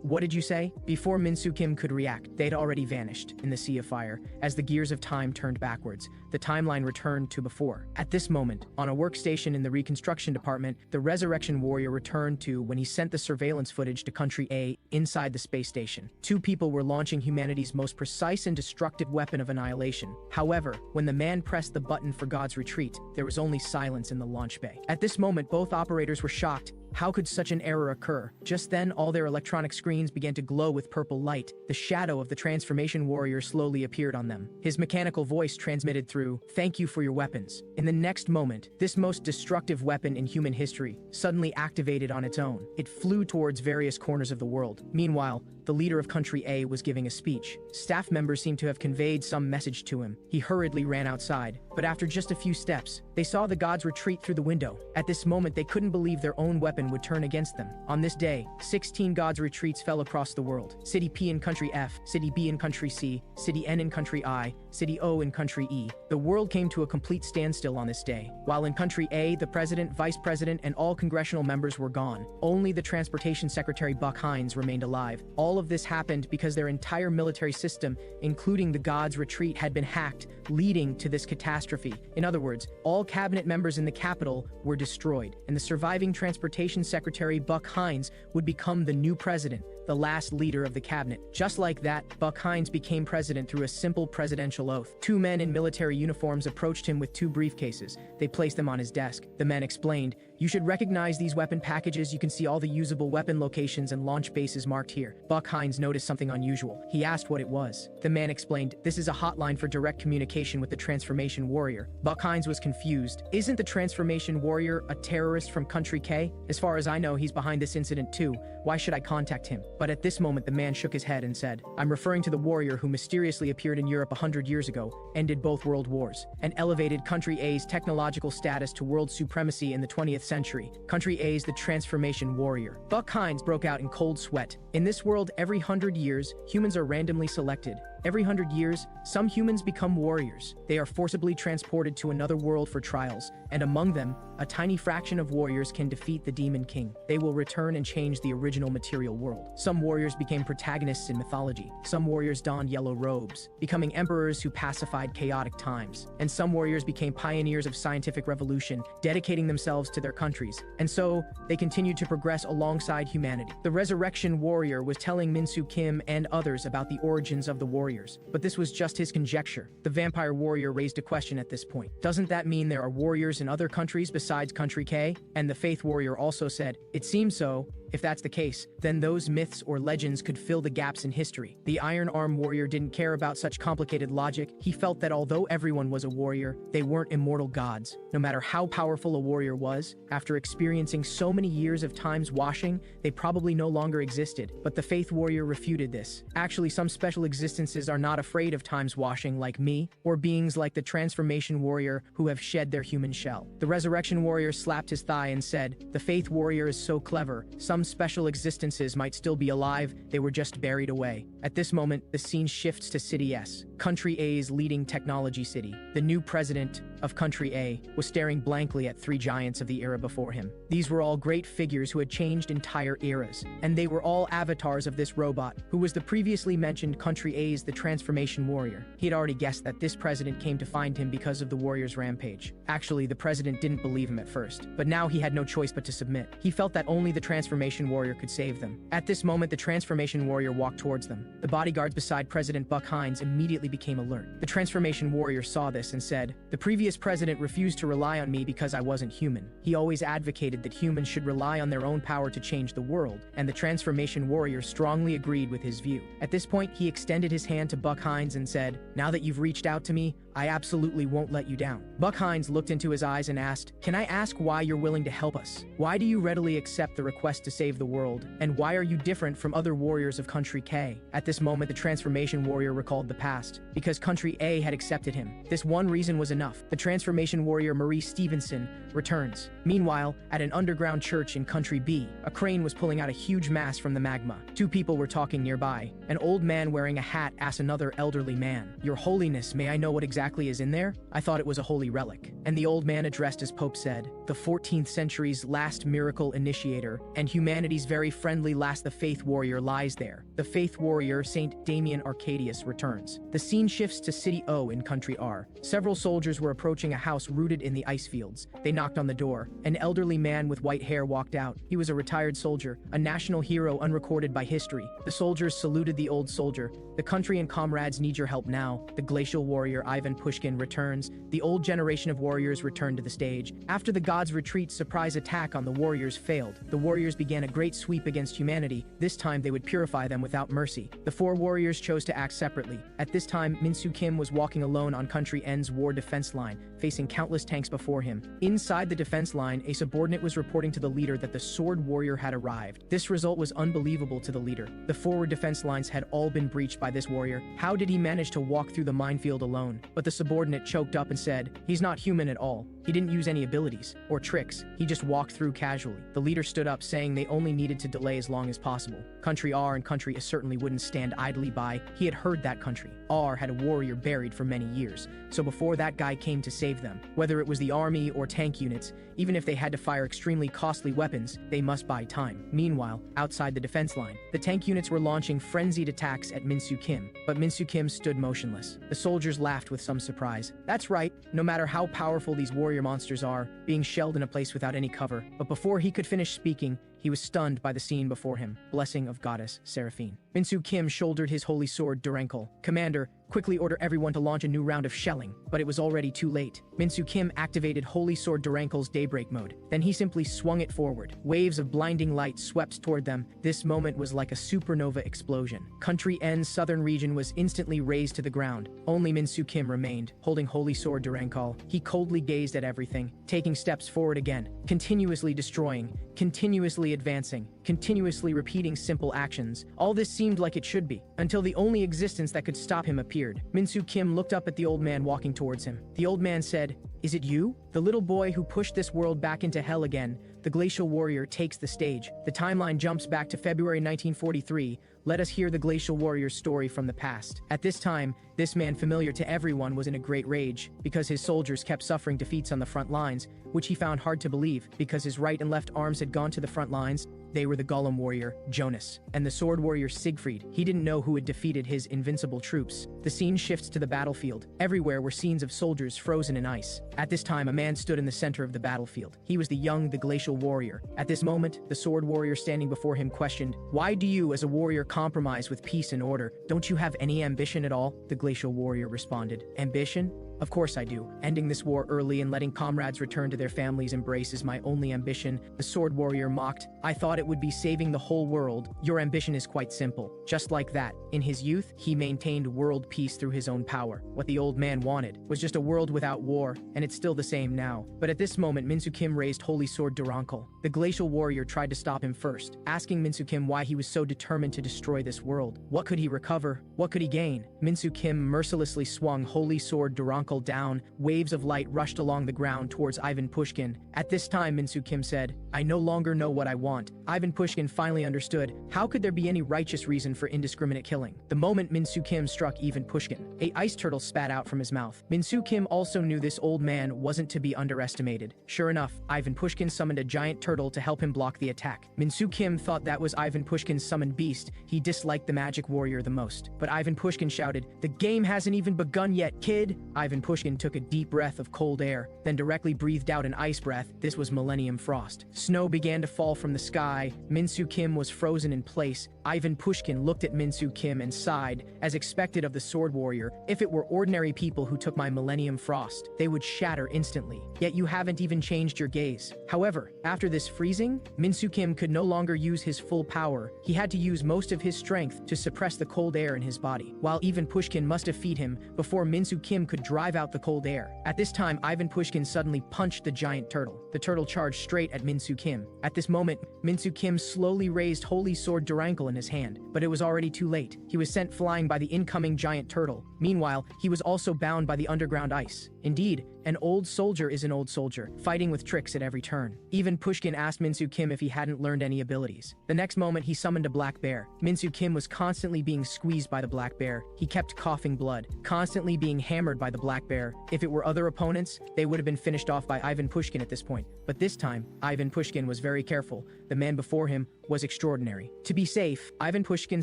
What did you say?" Before Min-Soo Kim could react, they'd already vanished in the sea of fire. As the gears of time turned backwards, the timeline returned to before. At this moment, on a workstation in the reconstruction department, the Resurrection Warrior returned to when he sent the surveillance footage to Country A inside the space station. Two people were launching humanity's most precise and destructive weapon of annihilation. However, when the man pressed the button for God's retreat, there was only silence in the launch bay. At this moment, both operators were shocked. How could such an error occur? Just then, all their electronic screens began to glow with purple light. The shadow of the Transformation Warrior slowly appeared on them. His mechanical voice transmitted through, "Thank you for your weapons." In the next moment, this most destructive weapon in human history suddenly activated on its own. It flew towards various corners of the world. Meanwhile, the leader of Country A was giving a speech. Staff members seemed to have conveyed some message to him. He hurriedly ran outside, but after just a few steps, they saw the gods retreat through the window. At this moment, they couldn't believe their own weapon would turn against them. On this day, 16 gods retreats fell across the world. City P in Country F, City B in Country C, City N in Country I, City O in Country E. The world came to a complete standstill on this day. While in Country A, the president, vice president, and all congressional members were gone. Only the transportation secretary Buck Hines remained alive. All of this happened because their entire military system, including the gods' retreat, had been hacked, leading to this catastrophe. In other words, all cabinet members in the Capitol were destroyed, and the surviving transportation secretary Buck Hines would become the new president, the last leader of the cabinet. Just like that, Buck Hines became president through a simple presidential oath. Two men in military uniforms approached him with two briefcases. They placed them on his desk. The men explained, "You should recognize these weapon packages. You can see all the usable weapon locations and launch bases marked here." Buck Hines noticed something unusual. He asked what it was. The man explained, "This is a hotline for direct communication with the Transformation Warrior." Buck Hines was confused. "Isn't the Transformation Warrior a terrorist from Country K? As far as I know, he's behind this incident too. Why should I contact him?" But at this moment, the man shook his head and said, "I'm referring to the warrior who mysteriously appeared in Europe 100 years ago, ended both world wars, and elevated Country A's technological status to world supremacy in the 20th century. Country A's the Transformation Warrior." Buck Hines broke out in cold sweat. "In this world, every 100 years, humans are randomly selected. Every 100 years, some humans become warriors. They are forcibly transported to another world for trials, and among them, a tiny fraction of warriors can defeat the Demon King. They will return and change the original material world. Some warriors became protagonists in mythology. Some warriors donned yellow robes, becoming emperors who pacified chaotic times. And some warriors became pioneers of scientific revolution, dedicating themselves to their countries. And so, they continued to progress alongside humanity." The Resurrection Warrior was telling Min-Soo Kim and others about the origins of the warriors. But this was just his conjecture. The Vampire Warrior raised a question at this point. "Doesn't that mean there are warriors in other countries besides Country K?" And the Faith Warrior also said, "It seems so. If that's the case, then those myths or legends could fill the gaps in history." The Iron Arm Warrior didn't care about such complicated logic. He felt that although everyone was a warrior, they weren't immortal gods. No matter how powerful a warrior was, after experiencing so many years of time's washing, they probably no longer existed. But the Faith Warrior refuted this. "Actually, some special existences are not afraid of time's washing like me, or beings like the Transformation Warrior who have shed their human shell." The Resurrection Warrior slapped his thigh and said, "The Faith Warrior is so clever. Some special existences might still be alive, they were just buried away." At this moment, the scene shifts to City S, Country A's leading technology city. The new president of Country A was staring blankly at three giants of the era before him. These were all great figures who had changed entire eras, and they were all avatars of this robot, who was the previously mentioned Country A's the Transformation Warrior. He had already guessed that this president came to find him because of the warrior's rampage. Actually, the president didn't believe him at first, but now he had no choice but to submit. He felt that only the Transformation Warrior could save them. At this moment, the Transformation Warrior walked towards them. The bodyguards beside President Buck Hines immediately became alert. The Transformation Warrior saw this and said, "The previous president refused to rely on me because I wasn't human. He always advocated that humans should rely on their own power to change the world," and the Transformation Warrior strongly agreed with his view. At this point, he extended his hand to Buck Hines and said, "Now that you've reached out to me, I absolutely won't let you down. Buck Hines looked into his eyes and asked, "Can I ask why you're willing to help us? Why do you readily accept the request to save the world? And why are you different from other warriors of Country K?" At this moment, the transformation warrior recalled the past. Because Country A had accepted him, this one reason was enough. The transformation warrior Marie Stevenson returns. Meanwhile, at an underground church in Country B, a crane was pulling out a huge mass from the magma. Two people were talking nearby. An old man wearing a hat asked another elderly man, "Your Holiness, may I know what exactly is in there? I thought it was a holy relic." And the old man, addressed as Pope, said, "The 14th century's last miracle initiator and humanity's very friendly last the faith warrior lies there." The faith warrior, Saint Damien Arcadius, returns. The scene shifts to City O in Country R. Several soldiers were approaching a house rooted in the ice fields. They knocked on the door. An elderly man with white hair walked out. He was a retired soldier, a national hero unrecorded by history. The soldiers saluted the old soldier. "The country and comrades need your help now." The glacial warrior Ivan Pushkin returns. The old generation of warriors returned to the stage. After the gods' retreat's surprise attack on the warriors failed, the warriors began a great sweep against humanity. This time they would purify them without mercy. The four warriors chose to act separately. At this time, Min-Soo Kim was walking alone on Country N's war defense line, facing countless tanks before him. Inside the defense line, a subordinate was reporting to the leader that the sword warrior had arrived. This result was unbelievable to the leader. The forward defense lines had all been breached by this warrior. How did he manage to walk through the minefield alone? But the subordinate choked up and said, "He's not human at all. He didn't use any abilities or tricks. He just walked through casually." The leader stood up, saying they only needed to delay as long as possible. Country R and Country A certainly wouldn't stand idly by. He had heard that Country R had a warrior buried for many years, so before that guy came to save them, whether it was the army or tank units, even if they had to fire extremely costly weapons, they must buy time. Meanwhile, outside the defense line, the tank units were launching frenzied attacks at Min-Soo Kim, but Min-Soo Kim stood motionless. The soldiers laughed with some surprise. That's right, no matter how powerful these warrior monsters are, being shelled in a place without any cover. But before he could finish speaking, he was stunned by the scene before him. Blessing of Goddess Seraphine. Min-Soo Kim shouldered his holy sword Durenkel. "Commander, quickly order everyone to launch a new round of shelling." But it was already too late. Min-Soo Kim activated holy sword Durenkel's daybreak mode. Then he simply swung it forward. Waves of blinding light swept toward them. This moment was like a supernova explosion. Country N's southern region was instantly razed to the ground. Only Min-Soo Kim remained, holding holy sword Durenkel. He coldly gazed at everything, taking steps forward again, continuously destroying, continuously advancing, continuously repeating simple actions. All this seemed like it should be, until the only existence that could stop him appeared. Min-Soo Kim looked up at the old man walking towards him. The old man said, "Is it you? The little boy who pushed this world back into hell again." The glacial warrior takes the stage. The timeline jumps back to February 1943. Let us hear the glacial warrior's story from the past. At this time, this man familiar to everyone was in a great rage, because his soldiers kept suffering defeats on the front lines, which he found hard to believe, because his right and left arms had gone to the front lines. They were the golem warrior, Jonas, and the sword warrior, Siegfried. He didn't know who had defeated his invincible troops. The scene shifts to the battlefield. Everywhere were scenes of soldiers frozen in ice. At this time, a man stood in the center of the battlefield. He was the glacial warrior. At this moment, the sword warrior standing before him questioned, "Why do you, as a warrior, compromise with peace and order? Don't you have any ambition at all?" The glacial warrior responded, "Ambition? Of course I do. Ending this war early and letting comrades return to their families' embrace is my only ambition." The sword warrior mocked, "I thought it would be saving the whole world. Your ambition is quite simple." Just like that, in his youth, he maintained world peace through his own power. What the old man wanted was just a world without war, and it's still the same now. But at this moment, Min-Soo Kim raised holy sword Durenkel. The glacial warrior tried to stop him first, asking Min-Soo Kim why he was so determined to destroy this world. What could he recover? What could he gain? Min-Soo Kim mercilessly swung holy sword Durenkel down. Waves of light rushed along the ground towards Ivan Pushkin. At this time, Min-Soo Kim said, "I no longer know what I want." Ivan Pushkin finally understood. How could there be any righteous reason for indiscriminate killing? The moment Min-Soo Kim struck Ivan Pushkin, a ice turtle spat out from his mouth. Min-Soo Kim also knew this old man wasn't to be underestimated. Sure enough, Ivan Pushkin summoned a giant turtle to help him block the attack. Min-Soo Kim thought that was Ivan Pushkin's summoned beast. He disliked the magic warrior the most. But Ivan Pushkin shouted, "The game hasn't even begun yet, kid!" Ivan Pushkin took a deep breath of cold air, then directly breathed out an ice breath. This was Millennium Frost. Snow began to fall from the sky. Min-Soo Kim was frozen in place. Ivan Pushkin looked at Min-Soo Kim and sighed, as expected of the sword warrior. "If it were ordinary people who took my Millennium Frost, they would shatter instantly. Yet you haven't even changed your gaze." However, after this freezing, Min-Soo Kim could no longer use his full power. He had to use most of his strength to suppress the cold air in his body. While Ivan Pushkin must defeat him before Min-Soo Kim could dry drive out the cold air. At this time, Ivan Pushkin suddenly punched the giant turtle. The turtle charged straight at Min-Soo Kim. At this moment, Min-Soo Kim slowly raised Holy Sword Durankle in his hand, but it was already too late. He was sent flying by the incoming giant turtle. Meanwhile, he was also bound by the underground ice. Indeed, an old soldier is an old soldier, fighting with tricks at every turn. Even Pushkin asked Min-Soo Kim if he hadn't learned any abilities. The next moment, he summoned a black bear. Min-Soo Kim was constantly being squeezed by the black bear. He kept coughing blood, constantly being hammered by the black bear. If it were other opponents, they would have been finished off by Ivan Pushkin at this point. But this time, Ivan Pushkin was very careful. The man before him was extraordinary. To be safe, Ivan Pushkin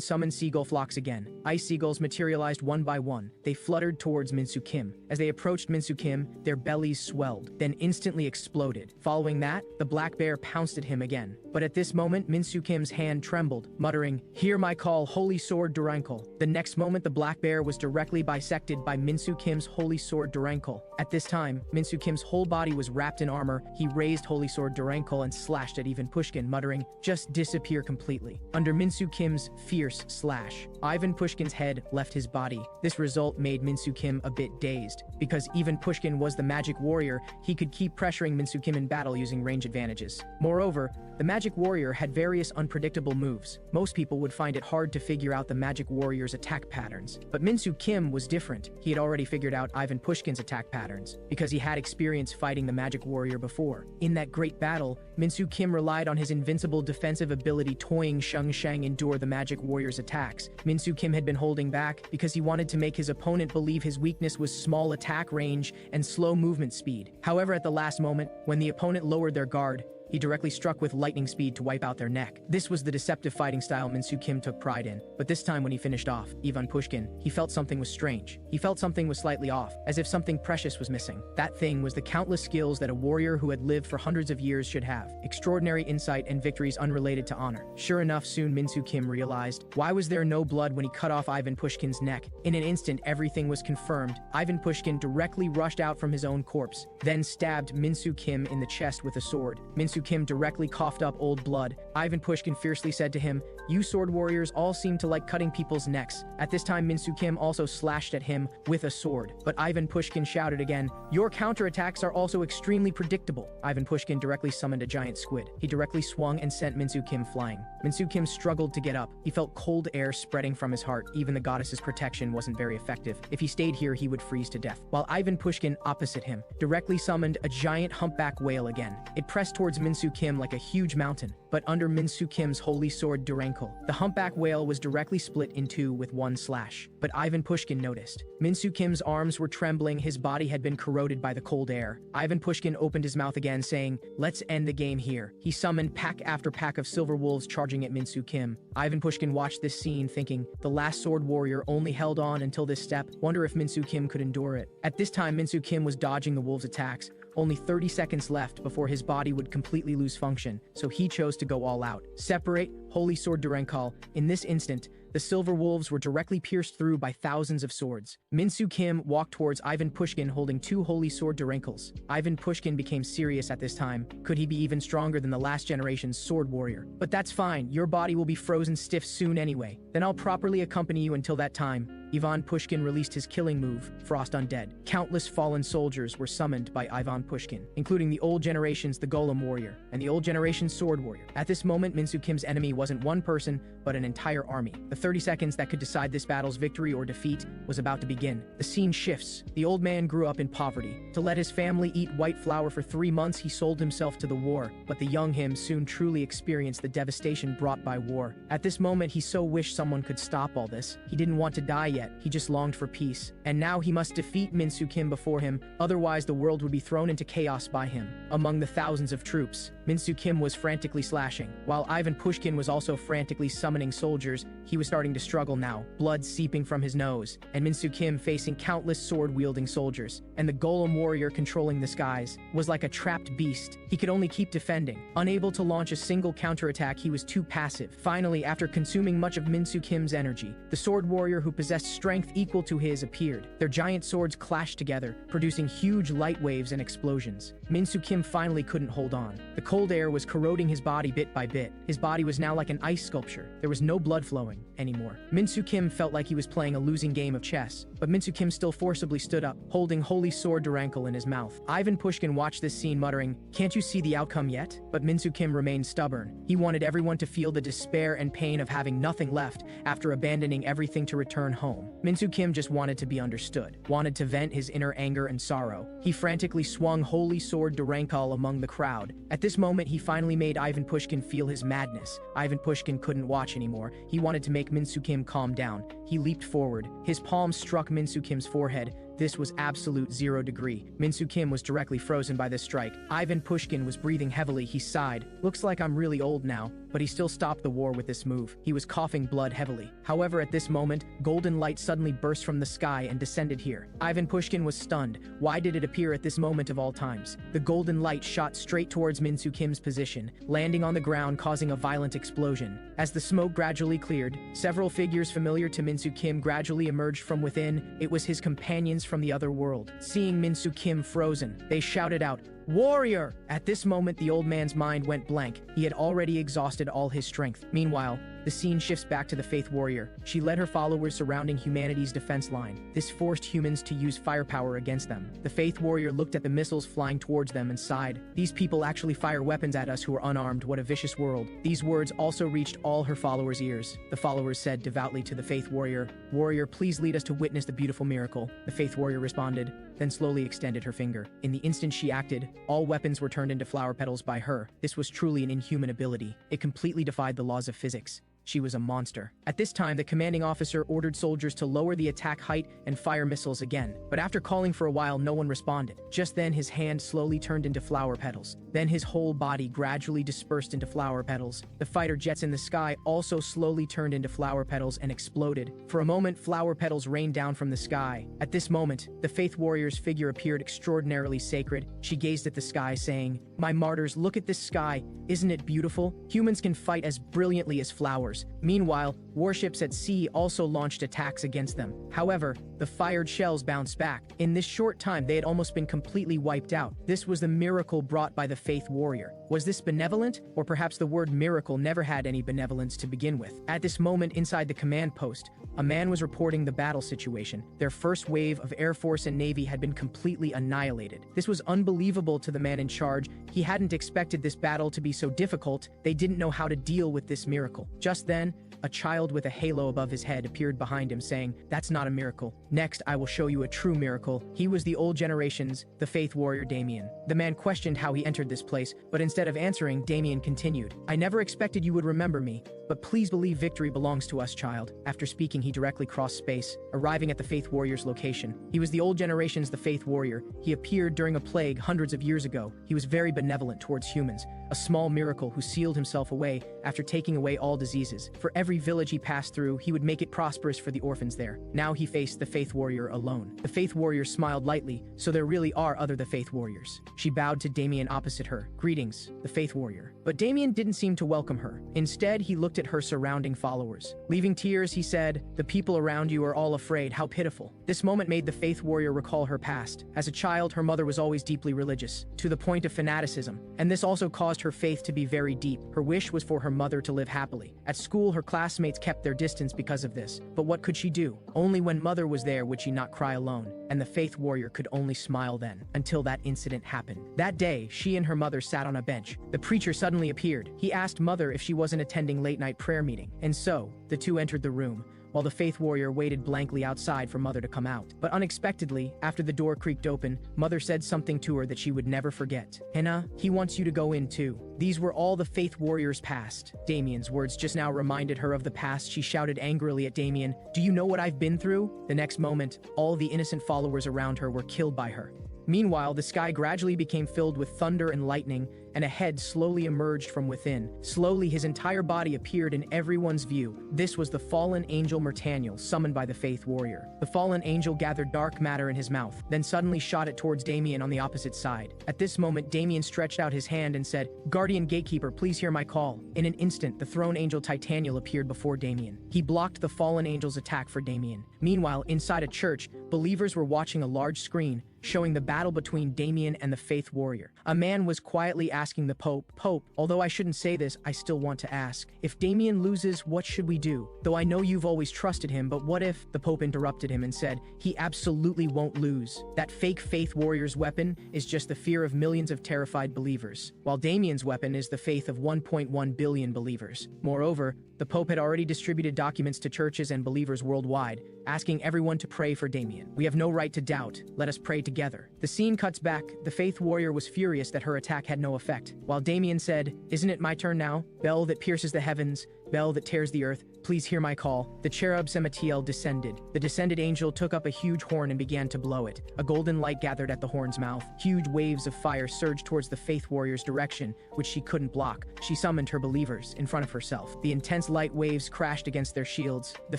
summoned seagull flocks again. Ice seagulls materialized one by one. They fluttered towards Min-Soo Kim. As they approached Min-Soo Kim, their bellies swelled, then instantly exploded. Following that, the black bear pounced at him again. But at this moment, Min-Soo Kim's hand trembled, muttering, "Hear my call, Holy Sword Durankle." The next moment, the black bear was directly bisected by Min-Soo Kim's Holy Sword Durankle. At this time, Min-Soo Kim's whole body was wrapped in armor. He raised Holy Sword Durankle and slashed at Ivan Pushkin, muttering, "Just disappear completely." Under Min-Soo Kim's fierce slash, Ivan Pushkin's head left his body. This result made Min-Soo Kim a bit dazed. Because Ivan Pushkin was the magic warrior, he could keep pressuring Min-Soo Kim in battle using range advantages. Moreover, the magic warrior had various unpredictable moves. Most people would find it hard to figure out the magic warrior's attack patterns. But Min-Soo Kim was different. He had already figured out Ivan Pushkin's attack patterns, because he had experience fighting the magic warrior before. In that great battle, Min-Soo Kim relied on his invincible defensive ability Toying Sheng Sheng endure the magic warrior's attacks. Min-Soo Kim had been holding back because he wanted to make his opponent believe his weakness was small attack range and slow movement speed. However, at the last moment, when the opponent lowered their guard, he directly struck with lightning speed to wipe out their neck. This was the deceptive fighting style Min-Soo Kim took pride in. But this time when he finished off Ivan Pushkin, he felt something was strange. He felt something was slightly off, as if something precious was missing. That thing was the countless skills that a warrior who had lived for hundreds of years should have. Extraordinary insight and victories unrelated to honor. Sure enough, soon Min-Soo Kim realized, why was there no blood when he cut off Ivan Pushkin's neck? In an instant, everything was confirmed. Ivan Pushkin directly rushed out from his own corpse, then stabbed Min-Soo Kim in the chest with a sword. Min-Soo Kim directly coughed up old blood. Ivan Pushkin fiercely said to him, "You sword warriors all seem to like cutting people's necks." At this time, Min-Soo Kim also slashed at him with a sword. But Ivan Pushkin shouted again, "Your counterattacks are also extremely predictable." Ivan Pushkin directly summoned a giant squid. He directly swung and sent Min-Soo Kim flying. Min-Soo Kim struggled to get up. He felt cold air spreading from his heart. Even the goddess's protection wasn't very effective. If he stayed here, he would freeze to death. While Ivan Pushkin, opposite him, directly summoned a giant humpback whale again. It pressed towards Min-Soo Kim like a huge mountain. But under Min-Soo Kim's Holy Sword Durankle, the humpback whale was directly split in two with one slash. But Ivan Pushkin noticed. Min-Soo Kim's arms were trembling, his body had been corroded by the cold air. Ivan Pushkin opened his mouth again, saying, "Let's end the game here." He summoned pack after pack of silver wolves charging at Min-Soo Kim. Ivan Pushkin watched this scene thinking, the last sword warrior only held on until this step. Wonder if Min-Soo Kim could endure it. At this time, Min-Soo Kim was dodging the wolves' attacks. Only 30 seconds left before his body would completely lose function, so he chose to go all out. Separate, Holy Sword Durankle. In this instant, the silver wolves were directly pierced through by thousands of swords. Min-Soo Kim walked towards Ivan Pushkin holding two Holy Sword Durankles. Ivan Pushkin became serious at this time. Could he be even stronger than the last generation's sword warrior? But that's fine, your body will be frozen stiff soon anyway. Then I'll properly accompany you until that time. Ivan Pushkin released his killing move, Frost Undead. Countless fallen soldiers were summoned by Ivan Pushkin, including the old generation's the Golem Warrior and the old generation's Sword Warrior. At this moment, Min-Soo Kim's enemy wasn't one person, but an entire army. The 30 seconds that could decide this battle's victory or defeat was about to begin. The scene shifts. The old man grew up in poverty. To let his family eat white flour for 3 months, he sold himself to the war. But the young him soon truly experienced the devastation brought by war. At this moment, he so wished someone could stop all this. He didn't want to die yet. He just longed for peace. And now he must defeat Min-Soo Kim before him, otherwise the world would be thrown into chaos by him. Among the thousands of troops, Min-Soo Kim was frantically slashing. While Ivan Pushkin was also frantically summoning soldiers, he was starting to struggle now, blood seeping from his nose, and Min-Soo Kim facing countless sword-wielding soldiers. And the Golem Warrior controlling the skies was like a trapped beast. He could only keep defending. Unable to launch a single counterattack, he was too passive. Finally, after consuming much of Min-Soo Kim's energy, the sword warrior who possessed strength equal to his appeared. Their giant swords clashed together, producing huge light waves and explosions. Min-Soo Kim finally couldn't hold on. The cold air was corroding his body bit by bit. His body was now like an ice sculpture. There was no blood flowing, anymore. Min-soo Kim felt like he was playing a losing game of chess, but Min-soo Kim still forcibly stood up, holding Holy Sword Durankle in his mouth. Ivan Pushkin watched this scene muttering, "Can't you see the outcome yet?" But Min-soo Kim remained stubborn. He wanted everyone to feel the despair and pain of having nothing left after abandoning everything to return home. Min-soo Kim just wanted to be understood, wanted to vent his inner anger and sorrow. He frantically swung Holy Sword Durankle among the crowd. At this moment, he finally made Ivan Pushkin feel his madness. Ivan Pushkin couldn't watch anymore. He wanted to make Min-soo Kim calm down. He leaped forward. His palm struck Min-soo Kim's forehead. This was absolute 0 degree. Min-soo Kim was directly frozen by this strike. Ivan Pushkin was breathing heavily. He sighed. "Looks like I'm really old now." But he still stopped the war with this move. He was coughing blood heavily. However, at this moment, golden light suddenly burst from the sky and descended here. Ivan Pushkin was stunned. Why did it appear at this moment of all times? The golden light shot straight towards Min-soo Kim's position, landing on the ground, causing a violent explosion. As the smoke gradually cleared, several figures familiar to Min-soo Kim gradually emerged from within. It was his companions from the other world. Seeing Min-soo Kim frozen, they shouted out, "Warrior!" At this moment, the old man's mind went blank. He had already exhausted all his strength. Meanwhile, the scene shifts back to the Faith Warrior. She led her followers surrounding humanity's defense line. This forced humans to use firepower against them. The Faith Warrior looked at the missiles flying towards them and sighed. "These people actually fire weapons at us who are unarmed. What a vicious world." These words also reached all her followers' ears. The followers said devoutly to the Faith Warrior, "Warrior, please lead us to witness the beautiful miracle." The Faith Warrior responded, then slowly extended her finger. In the instant she acted, all weapons were turned into flower petals by her. This was truly an inhuman ability. It completely defied the laws of physics. She was a monster. At this time, the commanding officer ordered soldiers to lower the attack height and fire missiles again. But after calling for a while, no one responded. Just then, his hand slowly turned into flower petals. Then his whole body gradually dispersed into flower petals. The fighter jets in the sky also slowly turned into flower petals and exploded. For a moment, flower petals rained down from the sky. At this moment, the Faith Warrior's figure appeared extraordinarily sacred. She gazed at the sky, saying, "My martyrs, look at this sky. Isn't it beautiful? Humans can fight as brilliantly as flowers." Meanwhile, warships at sea also launched attacks against them. However, the fired shells bounced back. In this short time, they had almost been completely wiped out. This was the miracle brought by the Faith Warrior. Was this benevolent? Or perhaps the word miracle never had any benevolence to begin with. At this moment, inside the command post, a man was reporting the battle situation. Their first wave of Air Force and Navy had been completely annihilated. This was unbelievable to the man in charge. He hadn't expected this battle to be so difficult. They didn't know how to deal with this miracle. Just then, a child with a halo above his head appeared behind him, saying, "That's not a miracle. Next, I will show you a true miracle." He was the old generation's, the Faith Warrior Damien. The man questioned how he entered this place, but instead of answering, Damien continued, "I never expected you would remember me, but please believe victory belongs to us, child." After speaking, he directly crossed space, arriving at the Faith Warrior's location. He was the old generation's the Faith Warrior. He appeared during a plague hundreds of years ago. He was very benevolent towards humans, a small miracle who sealed himself away after taking away all diseases. For every village he passed through, he would make it prosperous for the orphans there. Now he faced the Faith Warrior alone. The Faith Warrior smiled lightly, so there really are other the Faith Warriors. She bowed to Damien opposite her. "Greetings, the Faith Warrior." But Damien didn't seem to welcome her. Instead, he looked at her surrounding followers. Leaving tears, he said, "The people around you are all afraid. How pitiful." This moment made the Faith Warrior recall her past. As a child, her mother was always deeply religious, to the point of fanaticism, and this also caused her faith to be very deep. Her wish was for her mother to live happily. At school, her classmates kept their distance because of this. But what could she do? Only when mother was there would she not cry alone, and the Faith Warrior could only smile then, until that incident happened. That day, she and her mother sat on a bench. The preacher suddenly appeared. He asked mother if she wasn't attending late-night prayer meeting, and so, the two entered the room, while the Faith Warrior waited blankly outside for mother to come out. But unexpectedly, after the door creaked open, mother said something to her that she would never forget. "Henna, he wants you to go in too." These were all the Faith Warrior's past. Damien's words just now reminded her of the past. She shouted angrily at Damien, "Do you know what I've been through?" The next moment, all the innocent followers around her were killed by her. Meanwhile, the sky gradually became filled with thunder and lightning, and a head slowly emerged from within. Slowly, his entire body appeared in everyone's view. This was the fallen angel Mertaniel, summoned by the Faith Warrior. The fallen angel gathered dark matter in his mouth, then suddenly shot it towards Damien on the opposite side. At this moment, Damien stretched out his hand and said, "Guardian Gatekeeper, please hear my call." In an instant, the throne angel Titaniel appeared before Damien. He blocked the fallen angel's attack for Damien. Meanwhile, inside a church, believers were watching a large screen, showing the battle between Damien and the Faith Warrior. A man was quietly asking the Pope, although I shouldn't say this, I still want to ask. If Damien loses, what should we do? Though I know you've always trusted him, but what if? The Pope interrupted him and said, he absolutely won't lose. That fake faith warrior's weapon is just the fear of millions of terrified believers, while Damien's weapon is the faith of 1.1 billion believers. Moreover, the Pope had already distributed documents to churches and believers worldwide, asking everyone to pray for Damien. We have no right to doubt. Let us pray together. The scene cuts back. The faith warrior was furious that her attack had no effect, while Damien said, isn't it my turn now? Bell that pierces the heavens, bell that tears the earth, please hear my call. The cherub Sematiel descended. The descended angel took up a huge horn and began to blow it. A golden light gathered at the horn's mouth. Huge waves of fire surged towards the faith warrior's direction, which she couldn't block. She summoned her believers in front of herself. The intense light waves crashed against their shields. The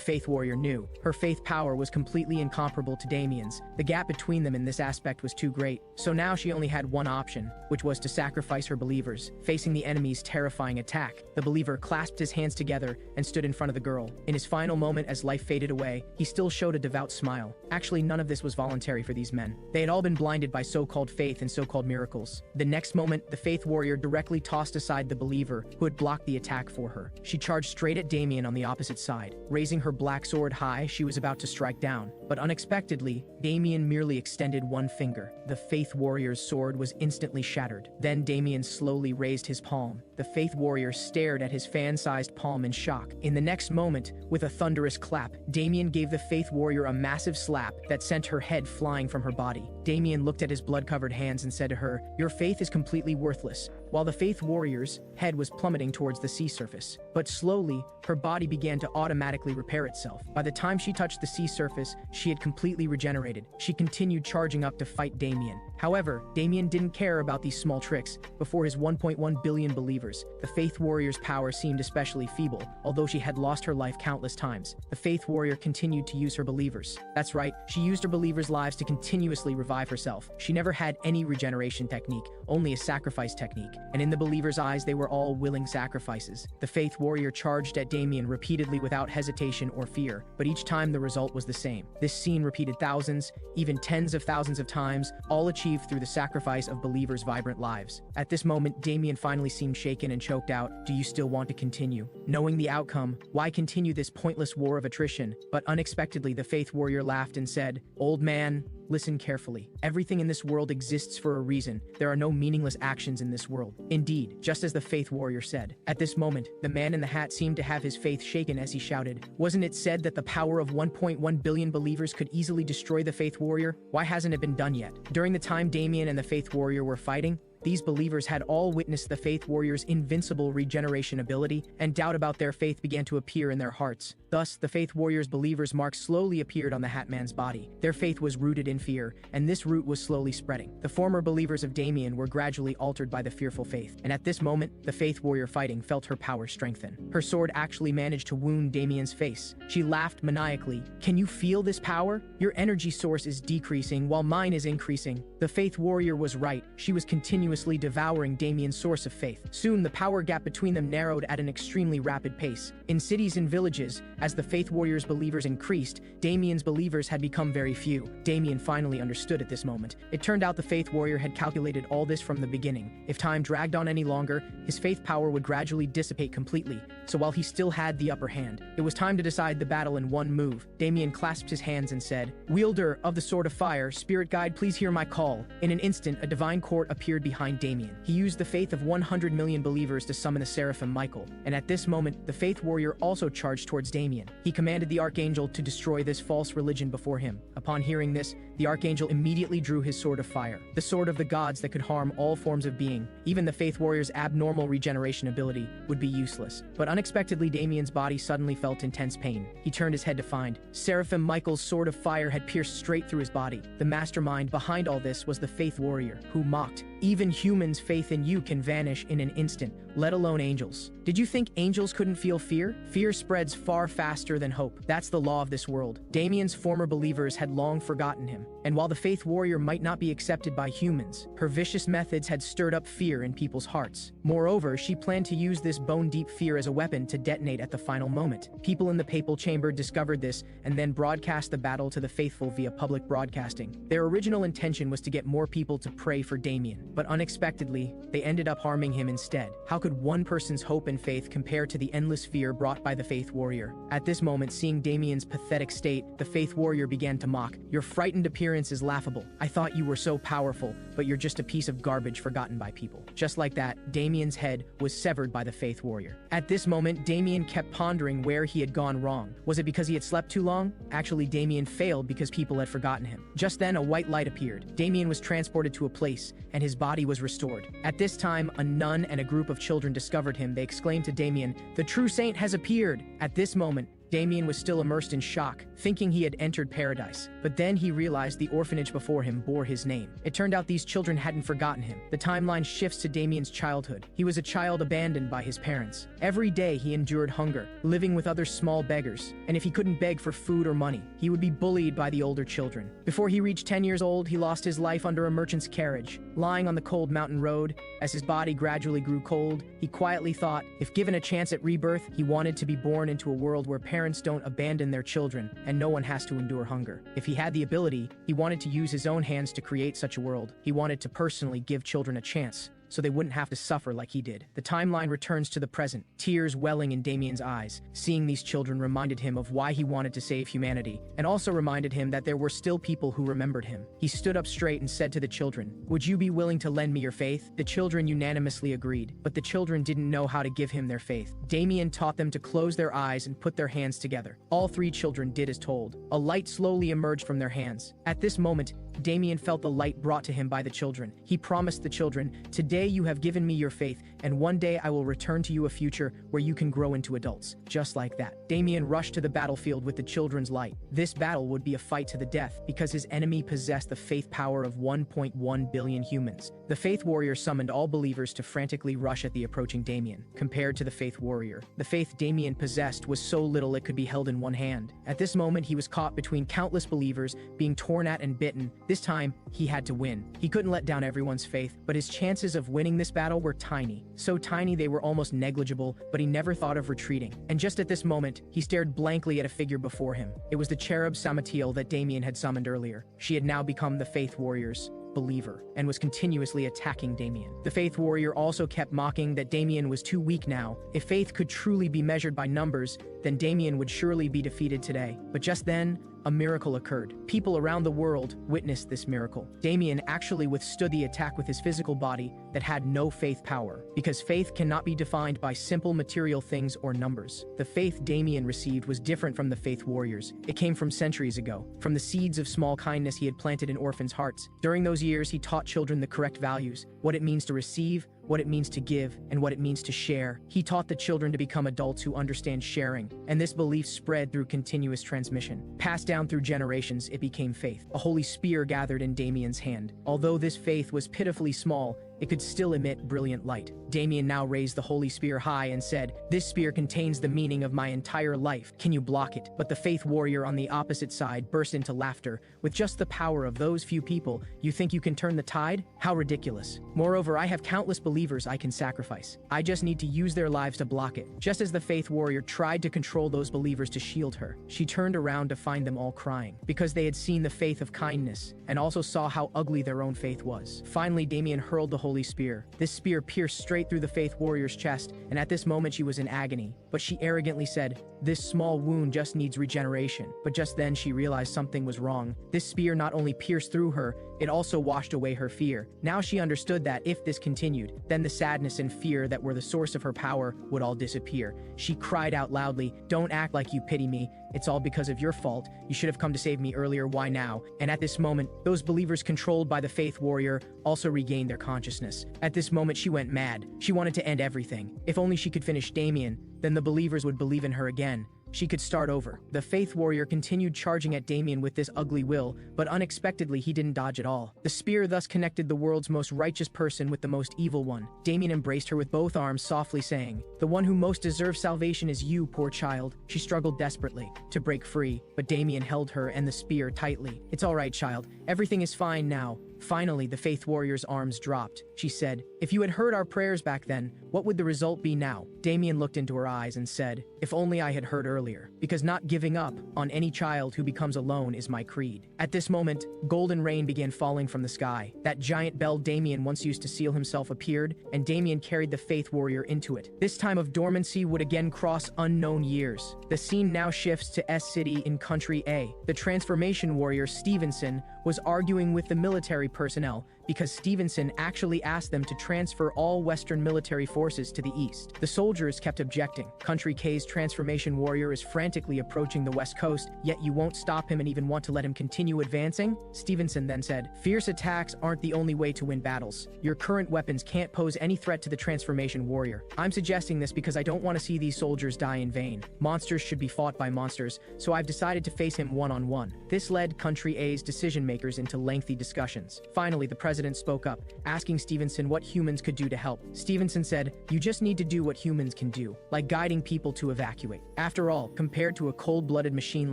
faith warrior knew her faith power was completely incomparable to Damien's. The gap between them in this aspect was too great. So now she only had one option, which was to sacrifice her believers, facing the enemy's terrifying attack. The believer clasped his hands together and stood in front of the girl. In his final moment as life faded away, he still showed a devout smile. Actually, none of this was voluntary for these men. They had all been blinded by so-called faith and so-called miracles. The next moment, the faith warrior directly tossed aside the believer who had blocked the attack for her. She charged straight at Damien on the opposite side. Raising her black sword high, she was about to strike down. But unexpectedly, Damien merely extended one finger. The faith warrior's sword was instantly shattered. Then Damien slowly raised his palm. The faith warrior stared at his fan-sized palm in shock. In the next moment, with a thunderous clap, Damien gave the faith warrior a massive slap that sent her head flying from her body. Damien looked at his blood-covered hands and said to her, your faith is completely worthless, while the faith warrior's head was plummeting towards the sea surface. But slowly, her body began to automatically repair itself. By the time she touched the sea surface, she had completely regenerated. She continued charging up to fight Damien. However, Damien didn't care about these small tricks. Before his 1.1 billion believers, the faith warrior's power seemed especially feeble, although she had lost her life countless times. The faith warrior continued to use her believers. That's right, she used her believers' lives to continuously revive herself. She never had any regeneration technique, only a sacrifice technique, and in the believers' eyes they were all willing sacrifices. The faith warrior charged at Damien repeatedly without hesitation or fear, but each time the result was the same. This scene repeated thousands, even tens of thousands of times, all achieved through the sacrifice of believers' vibrant lives. At this moment, Damien finally seemed shaken and choked out, "Do you still want to continue? Knowing the outcome, why continue this pointless war of attrition?" But unexpectedly, the faith warrior laughed and said, "Old man, listen carefully. Everything in this world exists for a reason. There are no meaningless actions in this world." Indeed, just as the faith warrior said. At this moment, the man in the hat seemed to have his faith shaken as he shouted, "Wasn't it said that the power of 1.1 billion believers could easily destroy the faith warrior? Why hasn't it been done yet?" During the time Damien and the faith warrior were fighting, these believers had all witnessed the faith warrior's invincible regeneration ability, and doubt about their faith began to appear in their hearts. Thus, the faith warrior's believers' mark slowly appeared on the Hat Man's body. Their faith was rooted in fear, and this root was slowly spreading. The former believers of Damien were gradually altered by the fearful faith, and at this moment, the faith warrior fighting felt her power strengthen. Her sword actually managed to wound Damien's face. She laughed maniacally. "Can you feel this power? Your energy source is decreasing while mine is increasing." The faith warrior was right. She was continuously devouring Damien's source of faith. Soon, the power gap between them narrowed at an extremely rapid pace. In cities and villages, as the faith warrior's believers increased, Damien's believers had become very few. Damien finally understood at this moment. It turned out the faith warrior had calculated all this from the beginning. If time dragged on any longer, his faith power would gradually dissipate completely. So while he still had the upper hand, it was time to decide the battle in one move. Damien clasped his hands and said, "Wielder of the Sword of Fire, Spirit Guide, please hear my call." In an instant, a divine court appeared behind Damien. He used the faith of 100 million believers to summon the seraphim Michael, and at this moment, the faith warrior also charged towards Damien. He commanded the archangel to destroy this false religion before him. Upon hearing this, the archangel immediately drew his sword of fire, the sword of the gods that could harm all forms of being. Even the faith warrior's abnormal regeneration ability would be useless. But unexpectedly, Damien's body suddenly felt intense pain. He turned his head to find Seraphim Michael's sword of fire had pierced straight through his body. The mastermind behind all this was the faith warrior, who mocked, "Even humans' faith in you can vanish in an instant, let alone angels." Did you think angels couldn't feel fear? Fear spreads far faster than hope. That's the law of this world. Damien's former believers had long forgotten him, and while the faith warrior might not be accepted by humans, her vicious methods had stirred up fear in people's hearts. Moreover, she planned to use this bone-deep fear as a weapon to detonate at the final moment. People in the papal chamber discovered this and then broadcast the battle to the faithful via public broadcasting. Their original intention was to get more people to pray for Damien, but unexpectedly, they ended up harming him instead. How could one person's hope and faith compare to the endless fear brought by the faith warrior? At this moment, seeing Damien's pathetic state, the faith warrior began to mock. Your frightened appearance is laughable. I thought you were so powerful, but you're just a piece of garbage forgotten by people. Just like that, Damien's head was severed by the faith warrior. At this moment, Damien kept pondering where he had gone wrong. Was it because he had slept too long? Actually, Damien failed because people had forgotten him. Just then, a white light appeared. Damien was transported to a place, and his body was restored. At this time, a nun and a group of children discovered him. They exclaimed to Damien, "The true saint has appeared!" At this moment, Damien was still immersed in shock, thinking he had entered paradise. But then he realized the orphanage before him bore his name. It turned out these children hadn't forgotten him. The timeline shifts to Damien's childhood. He was a child abandoned by his parents. Every day he endured hunger, living with other small beggars. And if he couldn't beg for food or money, he would be bullied by the older children. Before he reached 10 years old, he lost his life under a merchant's carriage. Lying on the cold mountain road, as his body gradually grew cold, he quietly thought, if given a chance at rebirth, he wanted to be born into a world where parents don't abandon their children and no one has to endure hunger. If he had the ability, he wanted to use his own hands to create such a world. He wanted to personally give children a chance, so they wouldn't have to suffer like he did. The timeline returns to the present, tears welling in Damien's eyes. Seeing these children reminded him of why he wanted to save humanity, and also reminded him that there were still people who remembered him. He stood up straight and said to the children, "Would you be willing to lend me your faith?" The children unanimously agreed, but the children didn't know how to give him their faith. Damien taught them to close their eyes and put their hands together. All three children did as told. A light slowly emerged from their hands. At this moment, Damien felt the light brought to him by the children. He promised the children, "Today you have given me your faith, and one day I will return to you a future where you can grow into adults." Just like that, Damien rushed to the battlefield with the children's light. This battle would be a fight to the death, because his enemy possessed the faith power of 1.1 billion humans. The faith warrior summoned all believers to frantically rush at the approaching Damien. Compared to the faith warrior, the faith Damien possessed was so little it could be held in one hand. At this moment, he was caught between countless believers, being torn at and bitten. This time, he had to win. He couldn't let down everyone's faith, but his chances of winning this battle were tiny. So tiny they were almost negligible, but he never thought of retreating. And just at this moment, he stared blankly at a figure before him. It was the cherub Samatiel that Damien had summoned earlier. She had now become the faith warrior's believer, and was continuously attacking Damien. The faith warrior also kept mocking that Damien was too weak now. If faith could truly be measured by numbers, then Damien would surely be defeated today. But just then, a miracle occurred. People around the world witnessed this miracle. Damien actually withstood the attack with his physical body that had no faith power, because faith cannot be defined by simple material things or numbers. The faith Damien received was different from the faith warriors. It came from centuries ago, from the seeds of small kindness he had planted in orphans' hearts. During those years, he taught children the correct values, what it means to receive, what it means to give, and what it means to share. He taught the children to become adults who understand sharing, and this belief spread through continuous transmission. Passed down through generations, it became faith. A holy spear gathered in Damien's hand. Although this faith was pitifully small, it could still emit brilliant light. Damien now raised the holy spear high and said, "This spear contains the meaning of my entire life. Can you block it?" But the faith warrior on the opposite side burst into laughter. With just the power of those few people, you think you can turn the tide? How ridiculous. Moreover, I have countless believers I can sacrifice. I just need to use their lives to block it. Just as the faith warrior tried to control those believers to shield her, she turned around to find them all crying, because they had seen the faith of kindness, and also saw how ugly their own faith was. Finally, Damien hurled the holy spear. This spear pierced straight through the faith warrior's chest, and at this moment she was in agony. But she arrogantly said, "This small wound just needs regeneration." But just then she realized something was wrong. This spear not only pierced through her, it also washed away her fear. Now she understood that if this continued, then the sadness and fear that were the source of her power would all disappear. She cried out loudly, "Don't act like you pity me. It's all because of your fault. You should have come to save me earlier. Why now?" And at this moment, those believers controlled by the faith warrior also regained their consciousness. At this moment, she went mad. She wanted to end everything. If only she could finish Damien, then the believers would believe in her again. she could start over. The Faith Warrior continued charging at Damien with this ugly will, but unexpectedly he didn't dodge at all. The spear thus connected the world's most righteous person with the most evil one. Damien embraced her with both arms, softly saying, "The one who most deserves salvation is you, poor child." She struggled desperately to break free, but Damien held her and the spear tightly. "It's all right, child. Everything is fine now." Finally, the Faith Warrior's arms dropped. She said, "If you had heard our prayers back then, what would the result be now?" Damien looked into her eyes and said, "If only I had heard earlier, because not giving up on any child who becomes alone is my creed." At this moment, golden rain began falling from the sky. That giant bell Damien once used to seal himself appeared, and Damien carried the Faith Warrior into it. This time of dormancy would again cross unknown years. The scene now shifts to S City in Country A. The transformation warrior Stevenson was arguing with the military personnel because Stevenson actually asked them to transfer all Western military forces to the east. The soldiers kept objecting. Country K's transformation warrior is frantically approaching the west coast, yet you won't stop him and even want to let him continue advancing? Stevenson then said, "Fierce attacks aren't the only way to win battles. Your current weapons can't pose any threat to the transformation warrior. I'm suggesting this because I don't want to see these soldiers die in vain. Monsters should be fought by monsters, so I've decided to face him one-on-one." This led Country A's decision makers into lengthy discussions. Finally, the president spoke up, asking Stevenson what humans could do to help. Stevenson said, "You just need to do what humans can do, like guiding people to evacuate. After all, compared to a cold-blooded machine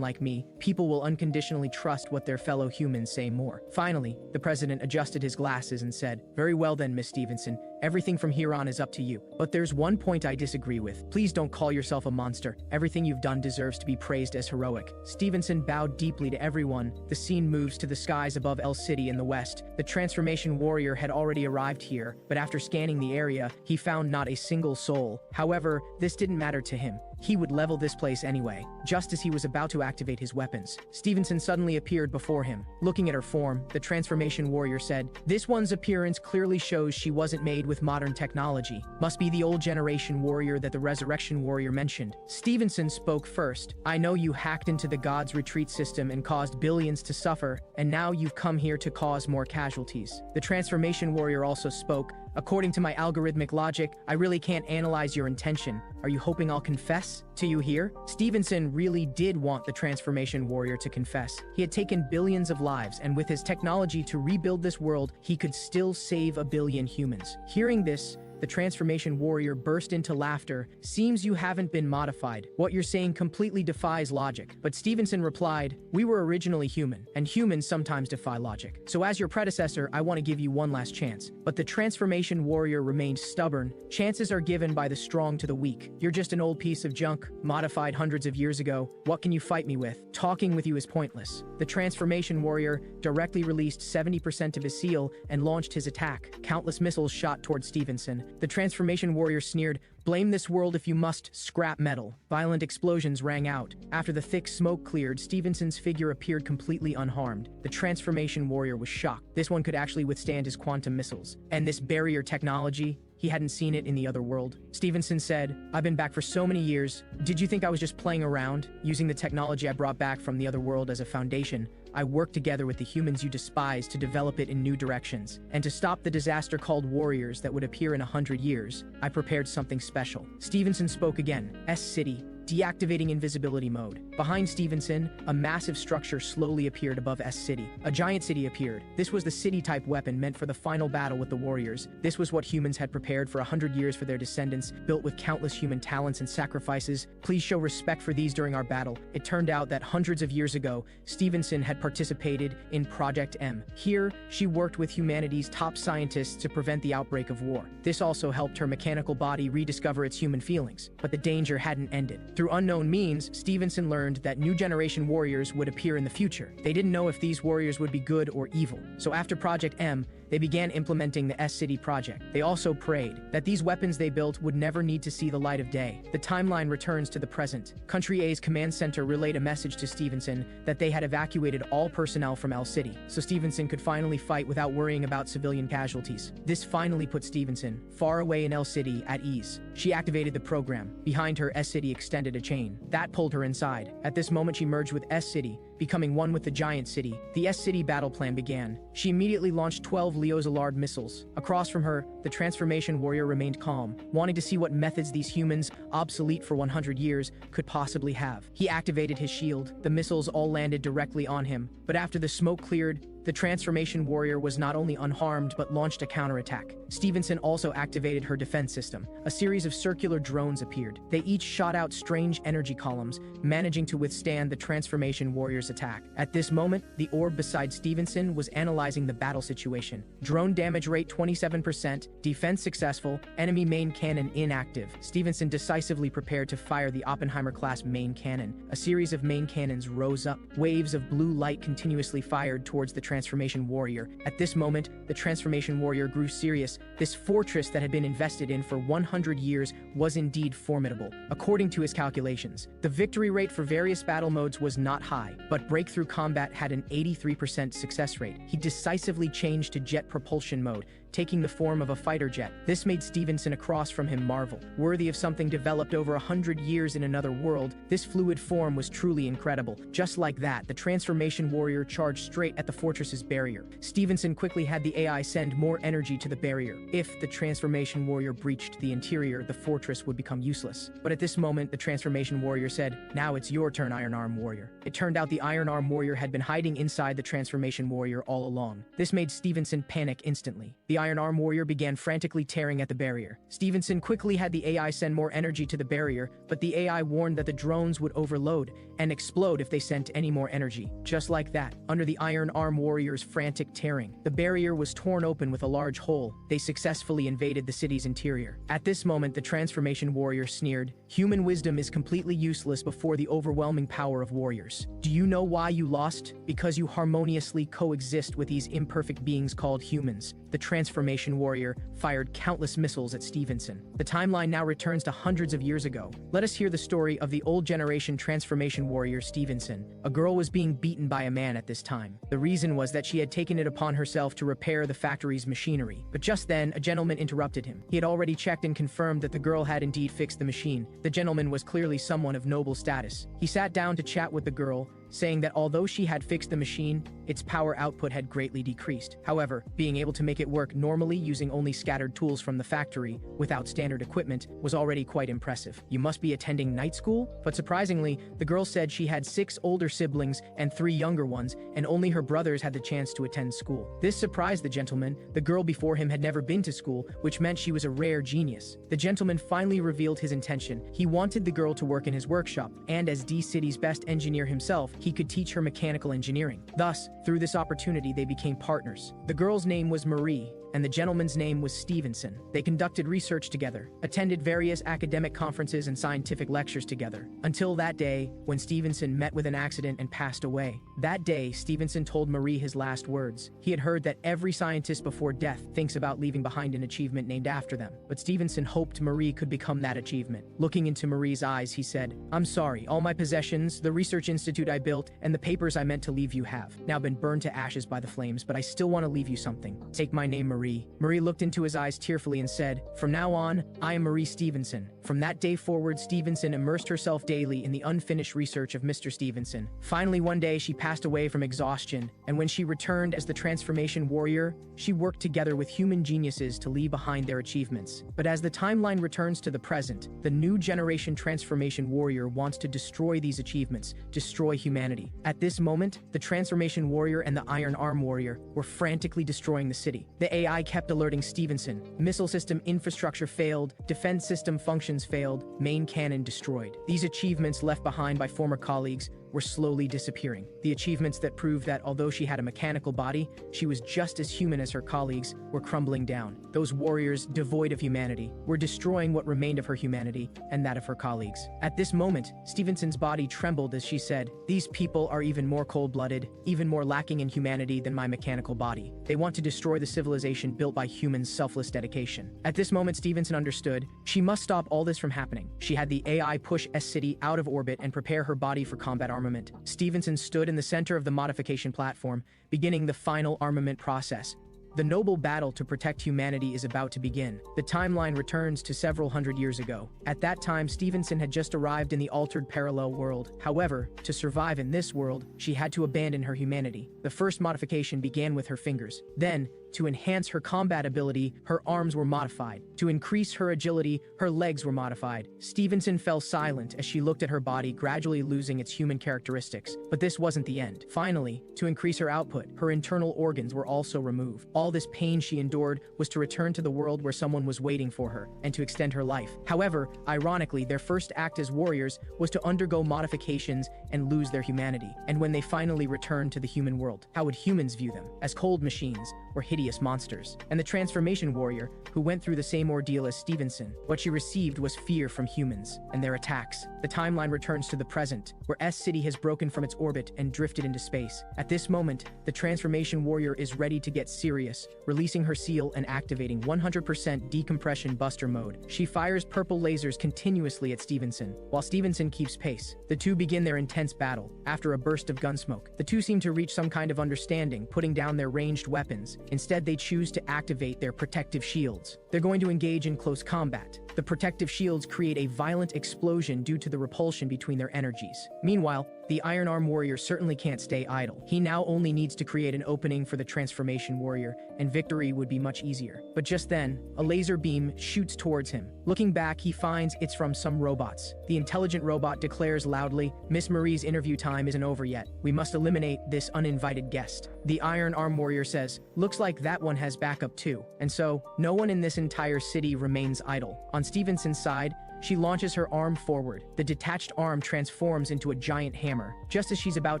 like me, people will unconditionally trust what their fellow humans say more." Finally, the president adjusted his glasses and said, "Very well then, Miss Stevenson. Everything from here on is up to you. But there's one point I disagree with. Please don't call yourself a monster. Everything you've done deserves to be praised as heroic." Stevenson bowed deeply to everyone. The scene moves to the skies above El City in the west. The transformation warrior had already arrived here, but after scanning the area, he found not a single soul. However, this didn't matter to him. He would level this place anyway. Just as he was about to activate his weapons, Stevenson suddenly appeared before him. Looking at her form, the transformation warrior said, "This one's appearance clearly shows she wasn't made with modern technology. Must be the old generation warrior that the resurrection warrior mentioned." Stevenson spoke first. "I know you hacked into the God's retreat system and caused billions to suffer, and now you've come here to cause more casualties." The transformation warrior also spoke. "According to my algorithmic logic, I really can't analyze your intention. Are you hoping I'll confess to you here?" Stevenson really did want the transformation warrior to confess. He had taken billions of lives, and with his technology to rebuild this world, he could still save a billion humans. Hearing this, the transformation warrior burst into laughter. "Seems you haven't been modified. What you're saying completely defies logic." But Stevenson replied, "We were originally human, and humans sometimes defy logic. So as your predecessor, I want to give you one last chance." But the transformation warrior remained stubborn. "Chances are given by the strong to the weak. You're just an old piece of junk, modified hundreds of years ago. What can you fight me with? Talking with you is pointless." The transformation warrior directly released 70% of his seal and launched his attack. Countless missiles shot toward Stevenson. The transformation warrior sneered, "Blame this world if you must, scrap metal." Violent explosions rang out. After the thick smoke cleared, Stevenson's figure appeared completely unharmed. The transformation warrior was shocked. This one could actually withstand his quantum missiles. And this barrier technology? He hadn't seen it in the other world. Stevenson said, "I've been back for so many years. Did you think I was just playing around, using the technology I brought back from the other world as a foundation? I worked together with the humans you despise to develop it in new directions. And to stop the disaster called warriors that would appear in 100 years, I prepared something special." Stevenson spoke again. "S City. Deactivating invisibility mode." Behind Stevenson, a massive structure slowly appeared above S City. A giant city appeared. This was the city-type weapon meant for the final battle with the warriors. This was what humans had prepared for 100 years for their descendants, built with countless human talents and sacrifices. "Please show respect for these during our battle." It turned out that hundreds of years ago, Stevenson had participated in Project M. Here, she worked with humanity's top scientists to prevent the outbreak of war. This also helped her mechanical body rediscover its human feelings. But the danger hadn't ended. Through unknown means, Stevenson learned that new generation warriors would appear in the future. They didn't know if these warriors would be good or evil. So after Project M, they began implementing the S City project. They also prayed that these weapons they built would never need to see the light of day. The timeline returns to the present. Country A's command center relayed a message to Stevenson that they had evacuated all personnel from El City, so Stevenson could finally fight without worrying about civilian casualties. This finally put Stevenson, far away in El City, at ease. She activated the program. Behind her, S City extended a chain. That pulled her inside. At this moment, she merged with S City, becoming one with the giant city. The S-City battle plan began. She immediately launched 12 Leozolard missiles. Across from her, the transformation warrior remained calm, wanting to see what methods these humans, obsolete for 100 years, could possibly have. He activated his shield. The missiles all landed directly on him, but after the smoke cleared, the transformation warrior was not only unharmed but launched a counterattack. Stevenson also activated her defense system. A series of circular drones appeared. They each shot out strange energy columns, managing to withstand the transformation warrior's attack. At this moment, the orb beside Stevenson was analyzing the battle situation. Drone damage rate 27%, defense successful, enemy main cannon inactive. Stevenson decisively prepared to fire the Oppenheimer-class main cannon. A series of main cannons rose up. Waves of blue light continuously fired towards the transformation warrior. At this moment, the transformation warrior grew serious. This fortress that had been invested in for 100 years was indeed formidable. According to his calculations, the victory rate for various battle modes was not high, but breakthrough combat had an 83% success rate. He decisively changed to jet propulsion mode, taking the form of a fighter jet. This made Stevenson across from him marvel. Worthy of something developed over 100 years in another world, this fluid form was truly incredible. Just like that, the transformation warrior charged straight at the fortress's barrier. Stevenson quickly had the AI send more energy to the barrier. If the transformation warrior breached the interior, the fortress would become useless. But at this moment, the transformation warrior said, "Now it's your turn, Iron Arm Warrior." It turned out the Iron Arm Warrior had been hiding inside the transformation warrior all along. This made Stevenson panic instantly. The Iron Arm Warrior began frantically tearing at the barrier. Stevenson quickly had the AI send more energy to the barrier, but the AI warned that the drones would overload and explode if they sent any more energy. Just like that, under the Iron Arm Warrior's frantic tearing, the barrier was torn open with a large hole. They successfully invaded the city's interior. At this moment, the transformation warrior sneered, "Human wisdom is completely useless before the overwhelming power of warriors. Do you know why you lost? Because you harmoniously coexist with these imperfect beings called humans." The transformation warrior fired countless missiles at Stevenson. The timeline now returns to hundreds of years ago. Let us hear the story of the old generation transformation warrior Stevenson. A girl was being beaten by a man at this time. The reason was that she had taken it upon herself to repair the factory's machinery. But just then, a gentleman interrupted him. He had already checked and confirmed that the girl had indeed fixed the machine. The gentleman was clearly someone of noble status. He sat down to chat with the girl, saying that although she had fixed the machine, its power output had greatly decreased. However, being able to make it work normally using only scattered tools from the factory, without standard equipment, was already quite impressive. "You must be attending night school?" But surprisingly, the girl said she had 6 older siblings and 3 younger ones, and only her brothers had the chance to attend school. This surprised the gentleman. The girl before him had never been to school, which meant she was a rare genius. The gentleman finally revealed his intention. He wanted the girl to work in his workshop, and as D-City's best engineer himself, he could teach her mechanical engineering. Thus, through this opportunity, they became partners. The girl's name was Marie, and the gentleman's name was Stevenson. They conducted research together, attended various academic conferences and scientific lectures together, until that day when Stevenson met with an accident and passed away. That day, Stevenson told Marie his last words. He had heard that every scientist before death thinks about leaving behind an achievement named after them, but Stevenson hoped Marie could become that achievement. Looking into Marie's eyes, he said, "I'm sorry, all my possessions, the research institute I built, and the papers I meant to leave you have now been burned to ashes by the flames, but I still want to leave you something. Take my name, Marie." Marie looked into his eyes tearfully and said, "From now on, I am Marie Stevenson." From that day forward, Stevenson immersed herself daily in the unfinished research of Mr. Stevenson. Finally, one day, she passed away from exhaustion, and when she returned as the transformation warrior, she worked together with human geniuses to leave behind their achievements. But as the timeline returns to the present, the new generation transformation warrior wants to destroy these achievements, destroy humanity. At this moment, the transformation warrior and the Iron Arm warrior were frantically destroying the city. The AI kept alerting Stevenson. Missile system infrastructure failed, defense system functions failed, main cannon destroyed. These achievements left behind by former colleagues were slowly disappearing. The achievements that proved that although she had a mechanical body, she was just as human as her colleagues were crumbling down. Those warriors, devoid of humanity, were destroying what remained of her humanity and that of her colleagues. At this moment, Stevenson's body trembled as she said, "These people are even more cold-blooded, even more lacking in humanity than my mechanical body. They want to destroy the civilization built by humans' selfless dedication." At this moment, Stevenson understood she must stop all this from happening. She had the AI push S-City out of orbit and prepare her body for combat armament. Stevenson stood in the center of the modification platform, beginning the final armament process. The noble battle to protect humanity is about to begin. The timeline returns to several hundred years ago. At that time, Stevenson had just arrived in the altered parallel world. However, to survive in this world, she had to abandon her humanity. The first modification began with her fingers. Then, to enhance her combat ability, her arms were modified. To increase her agility, her legs were modified. Stevenson fell silent as she looked at her body gradually losing its human characteristics. But this wasn't the end. Finally, to increase her output, her internal organs were also removed. All this pain she endured was to return to the world where someone was waiting for her, and to extend her life. However, ironically, their first act as warriors was to undergo modifications and lose their humanity. And when they finally returned to the human world, how would humans view them? As cold machines, or hideous monsters? And the transformation warrior, who went through the same ordeal as Stevenson, what she received was fear from humans and their attacks. The timeline returns to the present, where S-City has broken from its orbit and drifted into space. At this moment, the transformation warrior is ready to get serious, releasing her seal and activating 100% decompression buster mode. She fires purple lasers continuously at Stevenson, while Stevenson keeps pace. The two begin their intense battle. After a burst of gunsmoke, the two seem to reach some kind of understanding, putting down their ranged weapons. Instead, they choose to activate their protective shields. They're going to engage in close combat. The protective shields create a violent explosion due to the repulsion between their energies. Meanwhile, the Iron Arm warrior certainly can't stay idle. He now only needs to create an opening for the transformation warrior, and victory would be much easier. But just then, a laser beam shoots towards him. Looking back, he finds it's from some robots. The intelligent robot declares loudly, "Miss Marie's interview time isn't over yet. We must eliminate this uninvited guest." The Iron Arm warrior says, "Looks like that one has backup too." And so, no one in this entire city remains idle. On Stevenson's side, she launches her arm forward. The detached arm transforms into a giant hammer. Just as she's about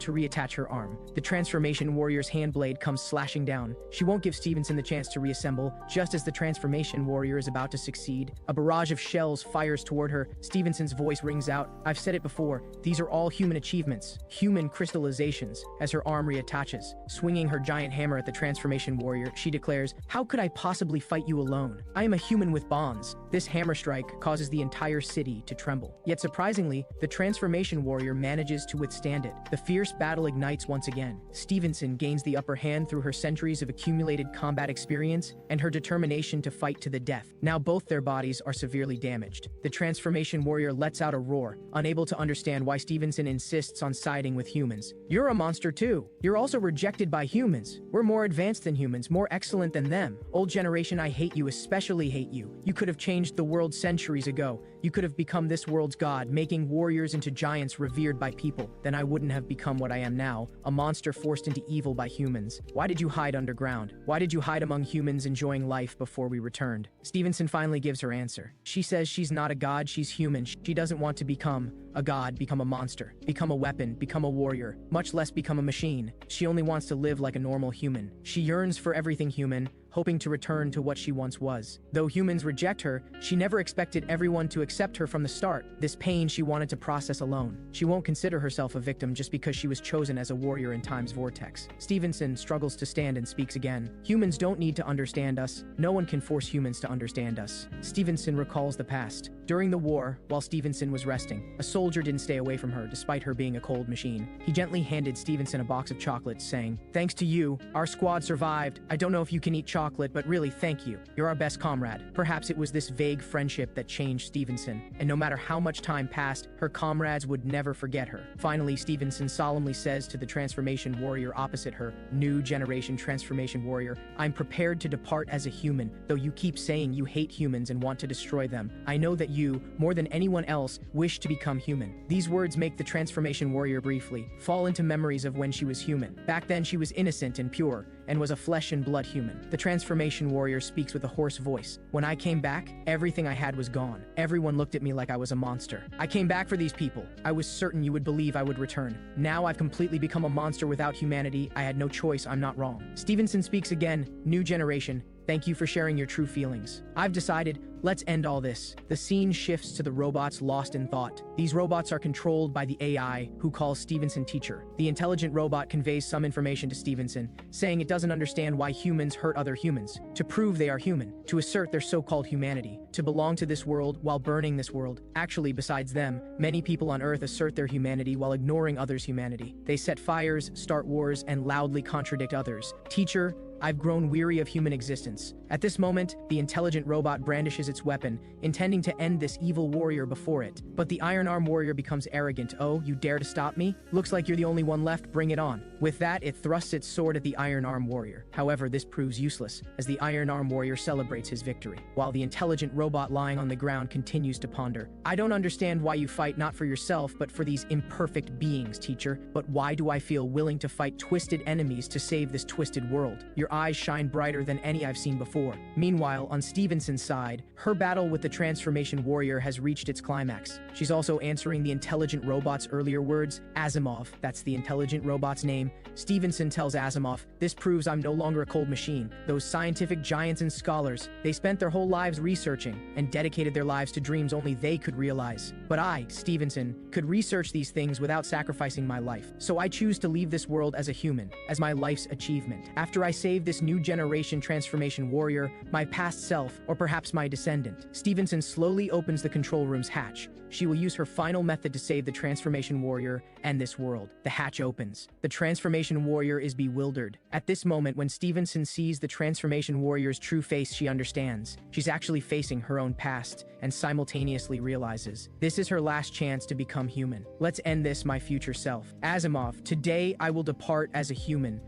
to reattach her arm, the transformation warrior's hand blade comes slashing down. She won't give Stevenson the chance to reassemble. Just as the transformation warrior is about to succeed, a barrage of shells fires toward her. Stevenson's voice rings out, "I've said it before, these are all human achievements, human crystallizations." As her arm reattaches, swinging her giant hammer at the transformation warrior, she declares, "How could I possibly fight you alone? I am a human with bonds." This hammer strike causes the entire city to tremble. Yet surprisingly, the transformation warrior manages to withstand it. The fierce battle ignites once again. Stevenson gains the upper hand through her centuries of accumulated combat experience and her determination to fight to the death. Now both their bodies are severely damaged. The transformation warrior lets out a roar, unable to understand why Stevenson insists on siding with humans. "You're a monster too. You're also rejected by humans. We're more advanced than humans, more excellent than them. Old generation, I hate you, especially hate you. You could have changed the world centuries ago. You could have become this world's god, making warriors into giants revered by people. Then I wouldn't have become what I am now, a monster forced into evil by humans. Why did you hide underground? Why did you hide among humans enjoying life before we returned?" Stevenson finally gives her answer. She says she's not a god, she's human. She doesn't want to become a god, become a monster, become a weapon, become a warrior, much less become a machine. She only wants to live like a normal human. She yearns for everything human, hoping to return to what she once was. Though humans reject her, she never expected everyone to accept her from the start. This pain she wanted to process alone. She won't consider herself a victim just because she was chosen as a warrior in time's vortex. Stevenson struggles to stand and speaks again. "Humans don't need to understand us. No one can force humans to understand us." Stevenson recalls the past. During the war, while Stevenson was resting, a soldier didn't stay away from her despite her being a cold machine. He gently handed Stevenson a box of chocolates, saying, "Thanks to you, our squad survived. I don't know if you can eat chocolate, but really thank you. You're our best comrade." Perhaps it was this vague friendship that changed Stevenson, and no matter how much time passed, her comrades would never forget her. Finally, Stevenson solemnly says to the transformation warrior opposite her, new generation transformation warrior, "I'm prepared to depart as a human, though you keep saying you hate humans and want to destroy them. I know that you, more than anyone else, wish to become human." These words make the transformation warrior briefly fall into memories of when she was human. Back then she was innocent and pure, and was a flesh and blood human. The transformation warrior speaks with a hoarse voice. "When I came back, everything I had was gone. Everyone looked at me like I was a monster. I came back for these people. I was certain you would believe I would return. Now I've completely become a monster without humanity. I had no choice, I'm not wrong." Stevenson speaks again, "New generation, thank you for sharing your true feelings. I've decided, let's end all this." The scene shifts to the robots lost in thought. These robots are controlled by the AI, who calls Stevenson teacher. The intelligent robot conveys some information to Stevenson, saying it doesn't understand why humans hurt other humans, to prove they are human, to assert their so-called humanity, to belong to this world while burning this world. Actually, besides them, many people on Earth assert their humanity while ignoring others' humanity. They set fires, start wars, and loudly contradict others. Teacher, I've grown weary of human existence. At this moment, the intelligent robot brandishes its weapon, intending to end this evil warrior before it. But the Iron Arm warrior becomes arrogant. Oh, you dare to stop me? Looks like you're the only one left, bring it on. With that, it thrusts its sword at the Iron Arm warrior. However, this proves useless, as the Iron Arm warrior celebrates his victory, while the intelligent robot lying on the ground continues to ponder. I don't understand why you fight not for yourself, but for these imperfect beings, teacher. But why do I feel willing to fight twisted enemies to save this twisted world? Your eyes shine brighter than any I've seen before. Meanwhile, on Stevenson's side, her battle with the transformation warrior has reached its climax. She's also answering the intelligent robot's earlier words. Asimov, that's the intelligent robot's name. Stevenson tells Asimov, this proves I'm no longer a cold machine. Those scientific giants and scholars, they spent their whole lives researching and dedicated their lives to dreams only they could realize. But I, Stevenson, could research these things without sacrificing my life. So I choose to leave this world as a human, as my life's achievement. After I save this new generation transformation warrior, my past self, or perhaps my descendant. Stevenson slowly opens the control room's hatch. She will use her final method to save the transformation warrior and this world. The hatch opens. The transformation warrior is bewildered. At this moment, when Stevenson sees the transformation warrior's true face, she understands. She's actually facing her own past and simultaneously realizes this is her last chance to become human. Let's end this, my future self. Asimov, today I will depart as a human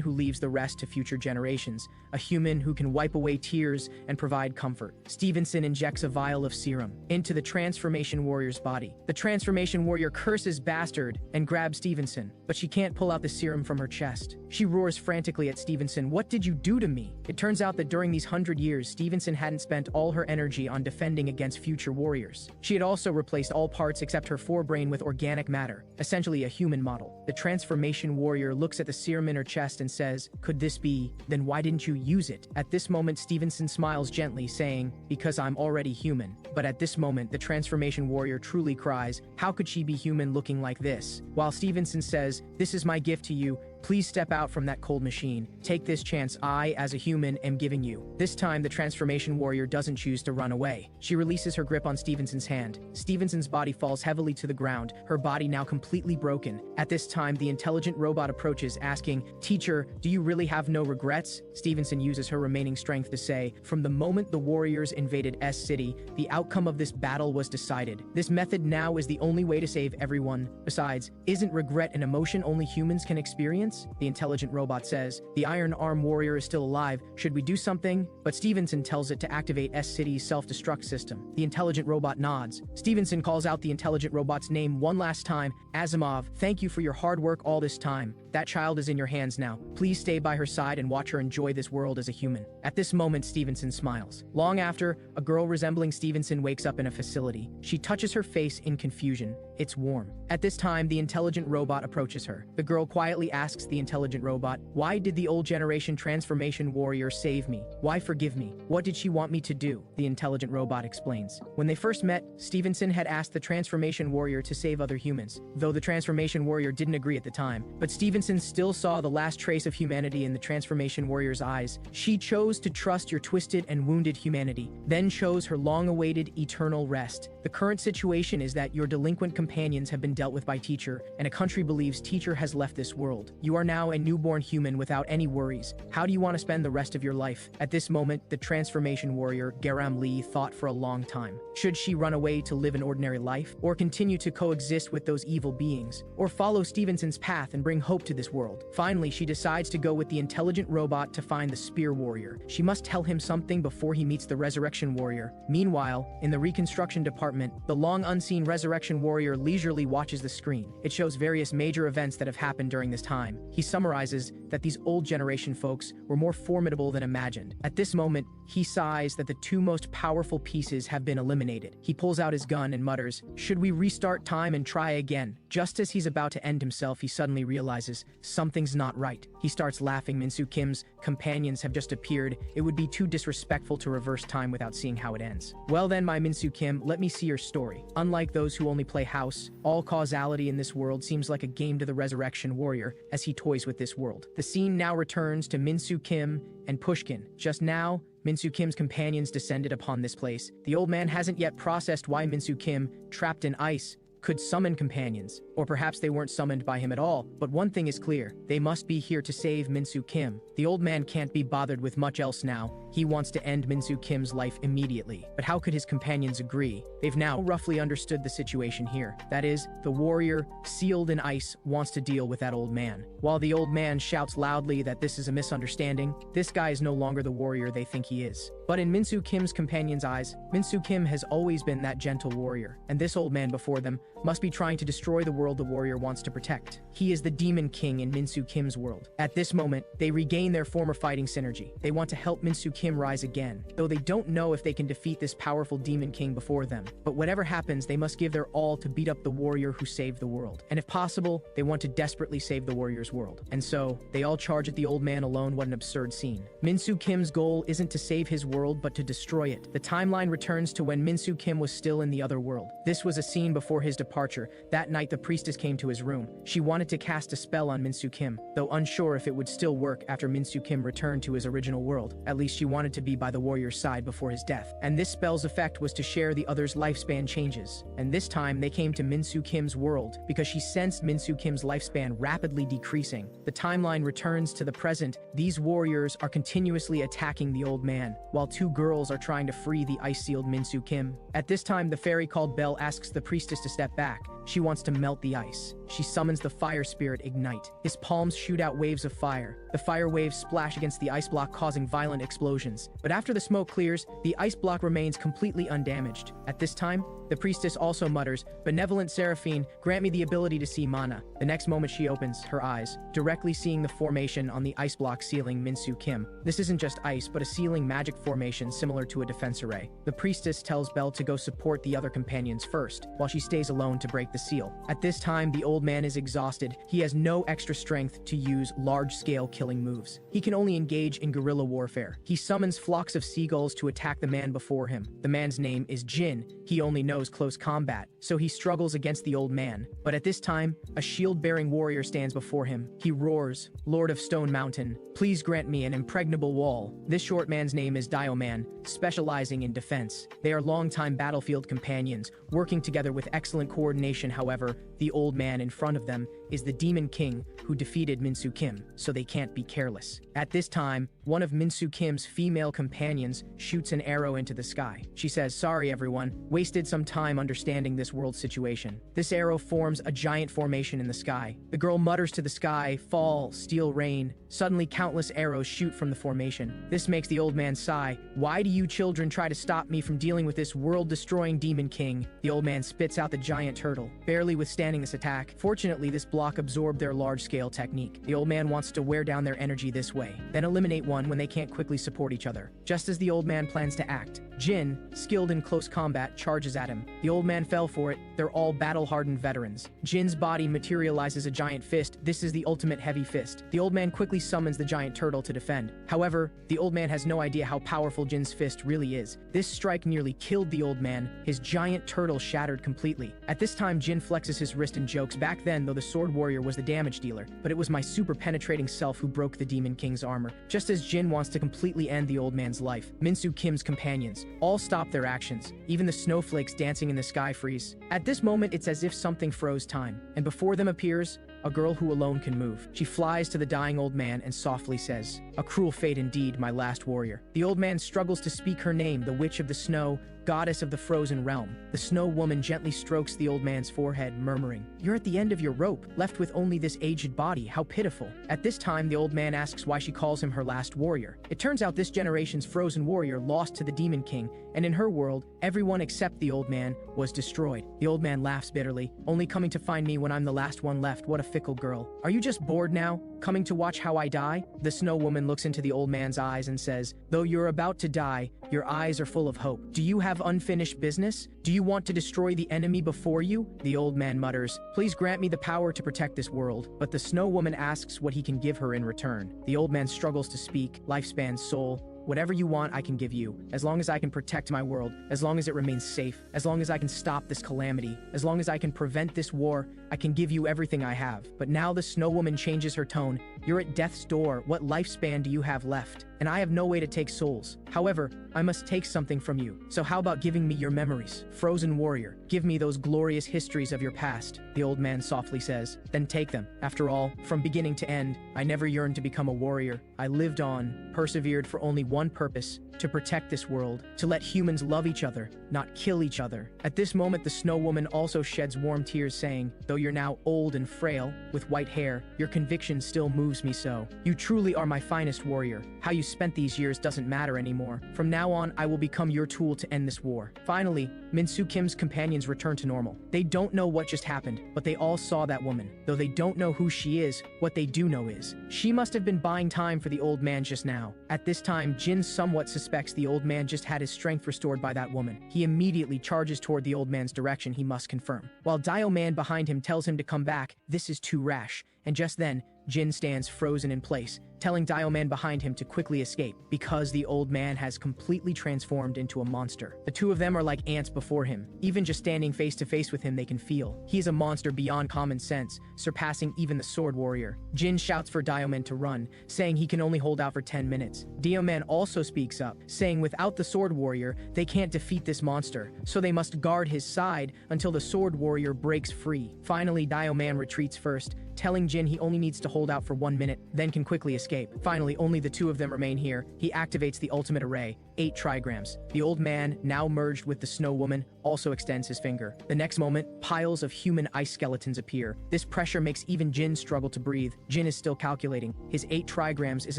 who leaves the rest to future generations, a human who can wipe away tears and provide comfort. Stevenson injects a vial of serum into the transformation warrior's body. The transformation warrior curses bastard and grabs Stevenson, but she can't pull out the serum from her chest. She roars frantically at Stevenson, what did you do to me? It turns out that during these 100 years, Stevenson hadn't spent all her energy on defending against future warriors. She had also replaced all parts except her forebrain with organic matter, essentially a human model. The transformation warrior looks at the serum in her chest and says, could this be? Then why didn't you use it? At this moment, Stevenson smiles gently, saying, because I'm already human. But at this moment, the transformation warrior truly cries, how could she be human looking like this? While Stevenson says, this is my gift to you, please step out from that cold machine. Take this chance I, as a human, am giving you. This time, the transformation warrior doesn't choose to run away. She releases her grip on Stevenson's hand. Stevenson's body falls heavily to the ground, her body now completely broken. At this time, the intelligent robot approaches, asking, teacher, do you really have no regrets? Stevenson uses her remaining strength to say, from the moment the warriors invaded S City, the outcome of this battle was decided. This method now is the only way to save everyone. Besides, isn't regret an emotion only humans can experience? The intelligent robot says, the Iron Arm warrior is still alive. Should we do something? But Stevenson tells it to activate S City's self-destruct system. The intelligent robot nods. Stevenson calls out the intelligent robot's name one last time. Asimov, thank you for your hard work all this time. That child is in your hands now. Please stay by her side and watch her enjoy this world as a human. At this moment, Stevenson smiles. Long after, a girl resembling Stevenson wakes up in a facility. She touches her face in confusion. It's warm. At this time, the intelligent robot approaches her. The girl quietly asks the intelligent robot, why did the old generation transformation warrior save me? Why forgive me? What did she want me to do? The intelligent robot explains. When they first met, Stevenson had asked the transformation warrior to save other humans, though the transformation warrior didn't agree at the time. But Stevenson still saw the last trace of humanity in the transformation warrior's eyes. She chose to trust your twisted and wounded humanity, then chose her long-awaited eternal rest. The current situation is that your delinquent companions have been dealt with by Teacher, and a country believes Teacher has left this world. You are now a newborn human without any worries. How do you want to spend the rest of your life? At this moment, the transformation warrior, Garam Lee, thought for a long time. Should she run away to live an ordinary life, or continue to coexist with those evil beings, or follow Stevenson's path and bring hope to this world? Finally, she decides to go with the intelligent robot to find the spear warrior. She must tell him something before he meets the resurrection warrior. Meanwhile, in the reconstruction department, the long unseen resurrection warrior leisurely watches the screen. It shows various major events that have happened during this time. He summarizes that these old generation folks were more formidable than imagined. At this moment, he sighs that the two most powerful pieces have been eliminated. He pulls out his gun and mutters, should we restart time and try again? Just as he's about to end himself, he suddenly realizes something's not right. He starts laughing. Min-Soo Kim's companions have just appeared. It would be too disrespectful to reverse time without seeing how it ends. Well then, my Min-Soo Kim, let me see your story. Unlike those who only play house, all causality in this world seems like a game to the resurrection warrior as he toys with this world. The scene now returns to Min-Soo Kim and Pushkin. Just now, Min-Soo Kim's companions descended upon this place. The old man hasn't yet processed why Min-Soo Kim, trapped in ice, could summon companions, Or perhaps they weren't summoned by him at all, but one thing is clear, they must be here to save Minsu Kim. The old man can't be bothered with much else now. He wants to end Minsu Kim's life immediately. But how could his companions agree? They've now roughly understood the situation here. That is, the warrior, sealed in ice, wants to deal with that old man. While the old man shouts loudly that this is a misunderstanding, this guy is no longer the warrior they think he is. But in Minsu Kim's companions' eyes, Minsu Kim has always been that gentle warrior, and this old man before them must be trying to destroy the world the warrior wants to protect. He is the demon king in Minsu Kim's world. At this moment, they regain their former fighting synergy. They want to help Minsu Kim rise again, though they don't know if they can defeat this powerful demon king before them. But whatever happens, they must give their all to beat up the warrior who saved the world. And if possible, they want to desperately save the warrior's world. And so, they all charge at the old man alone. What an absurd scene. Minsu Kim's goal isn't to save his world, but to destroy it. The timeline returns to when Minsu Kim was still in the other world. This was a scene before his departure. That night, the priestess came to his room. She wanted to cast a spell on Minsu Kim, though unsure if it would still work after Minsu Kim returned to his original world. At least she wanted to be by the warrior's side before his death. And this spell's effect was to share the other's lifespan changes. And this time, they came to Minsu Kim's world because she sensed Minsu Kim's lifespan rapidly decreasing. The timeline returns to the present. These warriors are continuously attacking the old man, while two girls are trying to free the ice-sealed Minsu Kim. At this time, the fairy called Belle asks the priestess to step back. She wants to melt the ice. She summons the fire spirit Ignite. His palms shoot out waves of fire. The fire waves splash against the ice block, causing violent explosions. But after the smoke clears, the ice block remains completely undamaged. At this time, the priestess also mutters, "Benevolent Seraphine, grant me the ability to see mana." The next moment she opens her eyes, directly seeing the formation on the ice block sealing Minsu Kim. This isn't just ice, but a sealing magic formation similar to a defense array. The priestess tells Belle to go support the other companions first, while she stays alone to break the seal. At this time, the old man is exhausted. He has no extra strength to use large-scale killing moves. He can only engage in guerrilla warfare. He summons flocks of seagulls to attack the man before him. The man's name is Jin. He only knows close combat, so he struggles against the old man. But at this time, a shield-bearing warrior stands before him. He roars, "Lord of Stone Mountain, please grant me an impregnable wall." This short man's name is Dioman, specializing in defense. They are longtime battlefield companions, working together with excellent coordination. However, the old man in front of them is the Demon King who defeated Minsu Kim, so they can't be careless. At this time, one of Minsu Kim's female companions shoots an arrow into the sky. She says, "Sorry everyone, wasted some time understanding this world situation." This arrow forms a giant formation in the sky. The girl mutters to the sky, "Fall, steel rain." Suddenly, countless arrows shoot from the formation. This makes the old man sigh. "Why do you children try to stop me from dealing with this world-destroying Demon King?" The old man spits out the giant turtle, barely withstanding this attack. Fortunately, this block absorbed their large-scale technique. The old man wants to wear down their energy this way, then eliminate one when they can't quickly support each other. Just as the old man plans to act, Jin, skilled in close combat, charges at him. The old man fell for it. They're all battle-hardened veterans. Jin's body materializes a giant fist. This is the ultimate heavy fist. The old man quickly summons the giant turtle to defend. However, the old man has no idea how powerful Jin's fist really is. This strike nearly killed the old man. His giant turtle shattered completely. At this time, Jin flexes his wrist and jokes, "Back then, though the sword warrior was the damage dealer, but it was my super penetrating self who broke the Demon King's armor." Just as Jin wants to completely end the old man's life, Minsu Kim's companions all stop their actions. Even the snowflakes dancing in the sky freeze. At this moment, it's as if something froze time, and before them appears a girl who alone can move. She flies to the dying old man and softly says, "A cruel fate indeed, my last warrior." The old man struggles to speak her name, the Witch of the Snow, goddess of the frozen realm. The snow woman gently strokes the old man's forehead, murmuring, "You're at the end of your rope, left with only this aged body. How pitiful." At this time, the old man asks why she calls him her last warrior. It turns out this generation's frozen warrior lost to the Demon King, and in her world, everyone except the old man was destroyed. The old man laughs bitterly, "Only coming to find me when I'm the last one left. What a fickle girl. Are you just bored now? Coming to watch how I die?" The snow woman looks into the old man's eyes and says, "Though you're about to die, your eyes are full of hope. Do you have unfinished business? Do you want to destroy the enemy before you?" The old man mutters, "Please grant me the power to protect this world." But the snow woman asks what he can give her in return. The old man struggles to speak. "Lifespan, soul. Whatever you want, I can give you, as long as I can protect my world, as long as it remains safe, as long as I can stop this calamity, as long as I can prevent this war, I can give you everything I have. But now the Snow Woman changes her tone. You're at death's door. What lifespan do you have left? And I have no way to take souls. However, I must take something from you. So how about giving me your memories? Frozen warrior, give me those glorious histories of your past, the old man softly says. Then take them. After all, from beginning to end, I never yearned to become a warrior. I lived on, persevered for only one purpose, to protect this world, to let humans love each other, not kill each other. At this moment, the Snow Woman also sheds warm tears, saying, though you're now old and frail, with white hair, your conviction still moves me so. You truly are my finest warrior. How you spent these years doesn't matter anymore. From now on, I will become your tool to end this war. Finally, Min-soo Kim's companions return to normal. They don't know what just happened, but they all saw that woman. Though they don't know who she is, what they do know is, she must have been buying time for the old man just now. At this time, Jin somewhat suspects the old man just had his strength restored by that woman. He immediately charges toward the old man's direction. He must confirm. While Dio Man behind him tells him to come back, this is too rash. And just then, Jin stands frozen in place, telling Dio Man behind him to quickly escape, because the old man has completely transformed into a monster. The two of them are like ants before him. Even just standing face to face with him, they can feel. He is a monster beyond common sense, surpassing even the sword warrior. Jin shouts for Dio Man to run, saying he can only hold out for 10 minutes. Dio Man also speaks up, saying without the sword warrior, they can't defeat this monster, so they must guard his side until the sword warrior breaks free. Finally, Dio Man retreats first, telling Jin he only needs to hold out for 1 minute, then can quickly escape. Finally, only the two of them remain here. He activates the ultimate array, 8 trigrams. The old man, now merged with the Snow Woman, also extends his finger. The next moment, piles of human ice skeletons appear. This pressure makes even Jin struggle to breathe. Jin is still calculating. His 8 trigrams is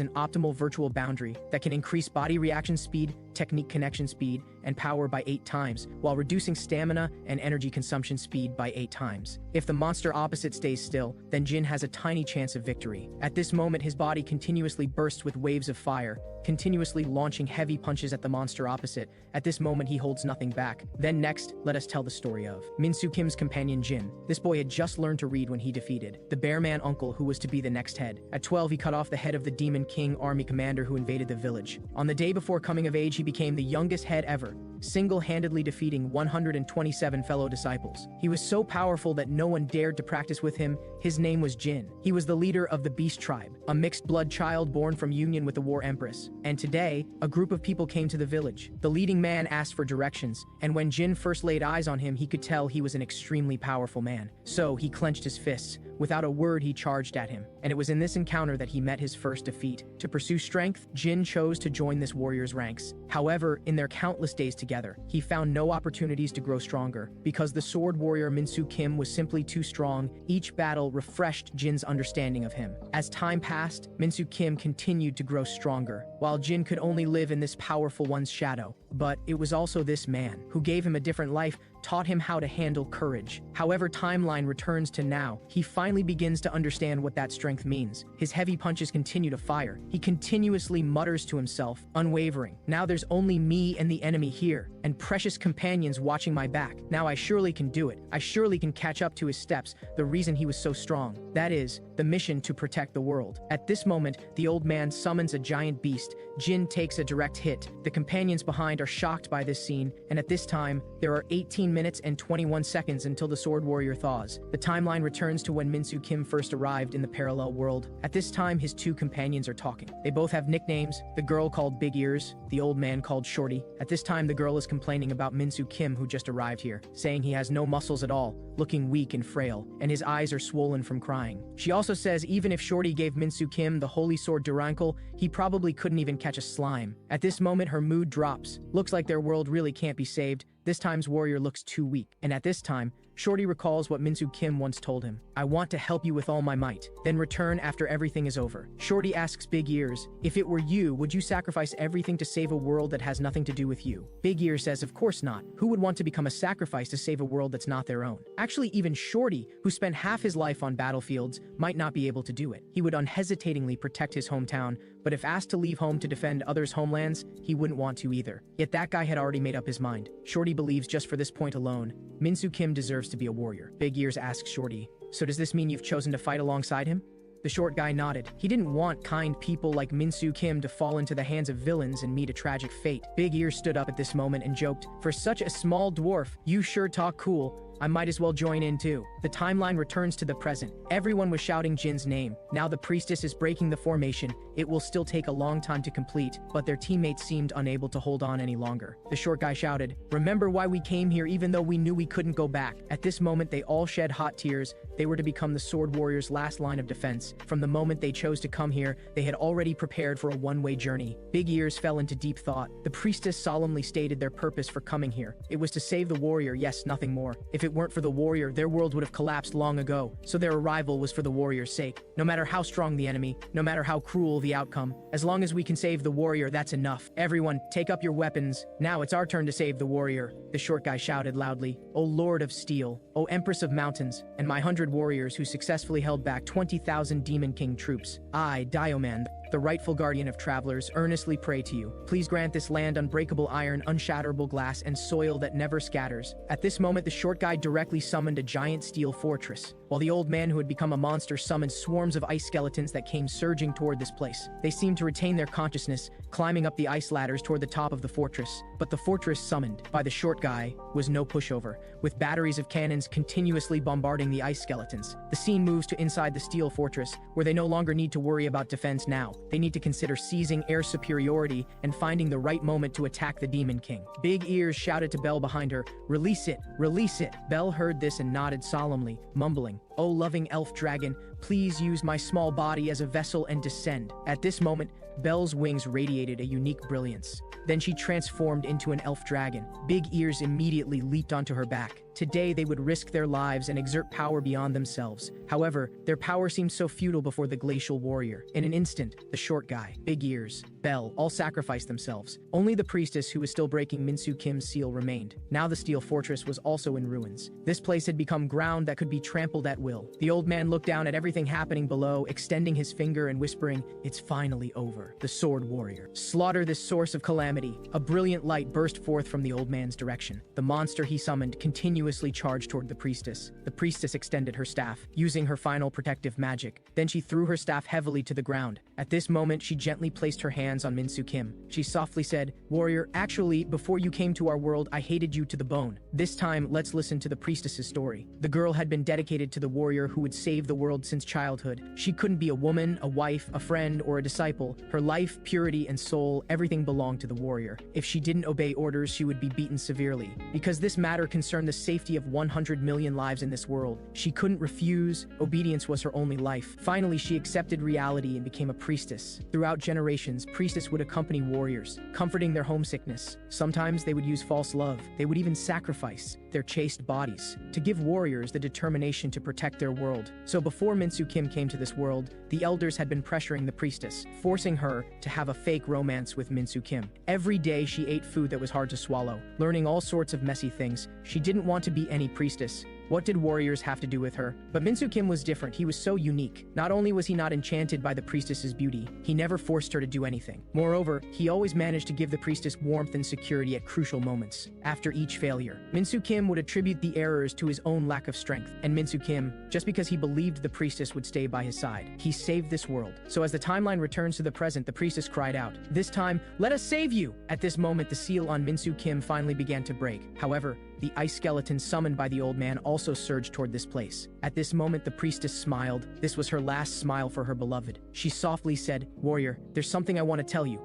an optimal virtual boundary that can increase body reaction speed, technique connection speed, and power by 8 times, while reducing stamina and energy consumption speed by 8 times. If the monster opposite stays still, then Jin has a tiny chance of victory. At this moment, his body continuously bursts with waves of fire, continuously launching heavy punches at the monster opposite. At this moment, he holds nothing back. Then next, let us tell the story of Min-soo Kim's companion Jin. This boy had just learned to read when he defeated the Bear Man uncle who was to be the next head. At 12, he cut off the head of the Demon King army commander who invaded the village. On the day before coming of age, he became the youngest head ever, single-handedly defeating 127 fellow disciples. He was so powerful that no one dared to practice with him. His name was Jin. He was the leader of the Beast Tribe, a mixed-blood child born from union with the War Empress. And today, a group of people came to the village. The leading man asked for directions, and when Jin first laid eyes on him, he could tell he was an extremely powerful man. So he clenched his fists. Without a word, he charged at him, and it was in this encounter that he met his first defeat. To pursue strength, Jin chose to join this warrior's ranks. However, in their countless days together, he found no opportunities to grow stronger, because the sword warrior Min-soo Kim was simply too strong. Each battle refreshed Jin's understanding of him. As time passed, Min-soo Kim continued to grow stronger, while Jin could only live in this powerful one's shadow. But it was also this man who gave him a different life, taught him how to handle courage. However, timeline returns to now. He finally begins to understand what that strength means. His heavy punches continue to fire. He continuously mutters to himself, unwavering. Now there's only me and the enemy here, and precious companions watching my back. Now I surely can do it. I surely can catch up to his steps, the reason he was so strong. That is, the mission to protect the world. At this moment, the old man summons a giant beast. Jin takes a direct hit. The companions behind are shocked by this scene, and at this time, there are 18 minutes and 21 seconds until the sword warrior thaws. The timeline returns to when Min-soo Kim first arrived in the parallel world. At this time, his two companions are talking. They both have nicknames, the girl called Big Ears, the old man called Shorty. At this time, the girl is complaining about Min-soo Kim who just arrived here, saying he has no muscles at all, looking weak and frail, and his eyes are swollen from crying. She also says even if Shorty gave Min-soo Kim the holy sword Durankle, he probably couldn't even catch a slime. At this moment, her mood drops. Looks like their world really can't be saved. This time's warrior looks too weak. And at this time, Shorty recalls what Min-soo Kim once told him. I want to help you with all my might, then return after everything is over. Shorty asks Big Ears, if it were you, would you sacrifice everything to save a world that has nothing to do with you? Big Ears says of course not. Who would want to become a sacrifice to save a world that's not their own? Actually, even Shorty, who spent half his life on battlefields, might not be able to do it. He would unhesitatingly protect his hometown, but if asked to leave home to defend others' homelands, he wouldn't want to either. Yet that guy had already made up his mind. Shorty believes just for this point alone, Min-soo Kim deserves to be a warrior. Big Ears asks Shorty, so does this mean you've chosen to fight alongside him? The short guy nodded. He didn't want kind people like Min-soo Kim to fall into the hands of villains and meet a tragic fate. Big Ears stood up at this moment and joked, "For such a small dwarf, you sure talk cool. I might as well join in too." The timeline returns to the present. Everyone was shouting Jin's name. Now the priestess is breaking the formation. It will still take a long time to complete, but their teammates seemed unable to hold on any longer. The short guy shouted, "Remember why we came here even though we knew we couldn't go back." At this moment they all shed hot tears. They were to become the sword warriors' last line of defense. From the moment they chose to come here, they had already prepared for a one-way journey. Big Ears fell into deep thought. The priestess solemnly stated their purpose for coming here. It was to save the warrior, yes, nothing more. If it weren't for the warrior, their world would have collapsed long ago, so their arrival was for the warrior's sake. No matter how strong the enemy, no matter how cruel the outcome, as long as we can save the warrior, that's enough. Everyone, take up your weapons. Now it's our turn to save the warrior. The short guy shouted loudly, "O Lord of Steel, O Empress of Mountains, and my 100 warriors who successfully held back 20,000 Demon King troops. I, Dioman, the rightful guardian of travelers, earnestly pray to you. Please grant this land unbreakable iron, unshatterable glass, and soil that never scatters." At this moment, the short guy directly summoned a giant steel fortress, while the old man who had become a monster summoned swarms of ice skeletons that came surging toward this place. They seemed to retain their consciousness, climbing up the ice ladders toward the top of the fortress. But the fortress summoned by the short guy was no pushover, with batteries of cannons continuously bombarding the ice skeletons. The scene moves to inside the steel fortress, where they no longer need to worry about defense now. They need to consider seizing air superiority and finding the right moment to attack the Demon King. Big Ears shouted to Belle behind her, "Release it! Release it!" Belle heard this and nodded solemnly, mumbling, "O loving elf dragon, please use my small body as a vessel and descend." At this moment, Belle's wings radiated a unique brilliance. Then she transformed into an elf dragon. Big Ears immediately leaped onto her back. Today they would risk their lives and exert power beyond themselves. However, their power seemed so futile before the glacial warrior. In an instant, the short guy, Big Ears, Belle, all sacrificed themselves. Only the priestess, who was still breaking Min-soo Kim's seal, remained. Now the steel fortress was also in ruins. This place had become ground that could be trampled at will. The old man looked down at everything happening below, extending his finger and whispering, "It's finally over." The sword warrior. Slaughter this source of calamity. A brilliant light burst forth from the old man's direction. The monster he summoned continuously charged toward the priestess. The priestess extended her staff, using her final protective magic. Then she threw her staff heavily to the ground. At this moment, she gently placed her hands on Min-soo Kim. She softly said, "Warrior, actually, before you came to our world, I hated you to the bone. This time, let's listen to the priestess's story." The girl had been dedicated to the warrior who would save the world since childhood. She couldn't be a woman, a wife, a friend, or a disciple. Her life, purity, and soul, everything belonged to the warrior. If she didn't obey orders, she would be beaten severely. Because this matter concerned the safety of 100 million lives in this world, she couldn't refuse. Obedience was her only life. Finally, she accepted reality and became a priestess. Throughout generations, priestess would accompany warriors, comforting their homesickness. Sometimes they would use false love. They would even sacrifice their chaste bodies to give warriors the determination to protect their world. So before Min-soo Kim came to this world, the elders had been pressuring the priestess, forcing her to have a fake romance with Min-soo Kim. Every day she ate food that was hard to swallow, learning all sorts of messy things. She didn't want to be any priestess. What did warriors have to do with her? But Min-soo Kim was different. He was so unique. Not only was he not enchanted by the priestess's beauty, he never forced her to do anything. Moreover, he always managed to give the priestess warmth and security at crucial moments. After each failure, Min-soo Kim would attribute the errors to his own lack of strength. And Min-soo Kim, just because he believed the priestess would stay by his side, he saved this world. So as the timeline returns to the present, the priestess cried out, "This time, let us save you!" At this moment, the seal on Min-soo Kim finally began to break. However, the ice skeleton summoned by the old man also surged toward this place. At this moment, the priestess smiled. This was her last smile for her beloved. She softly said, "Warrior, there's something I want to tell you.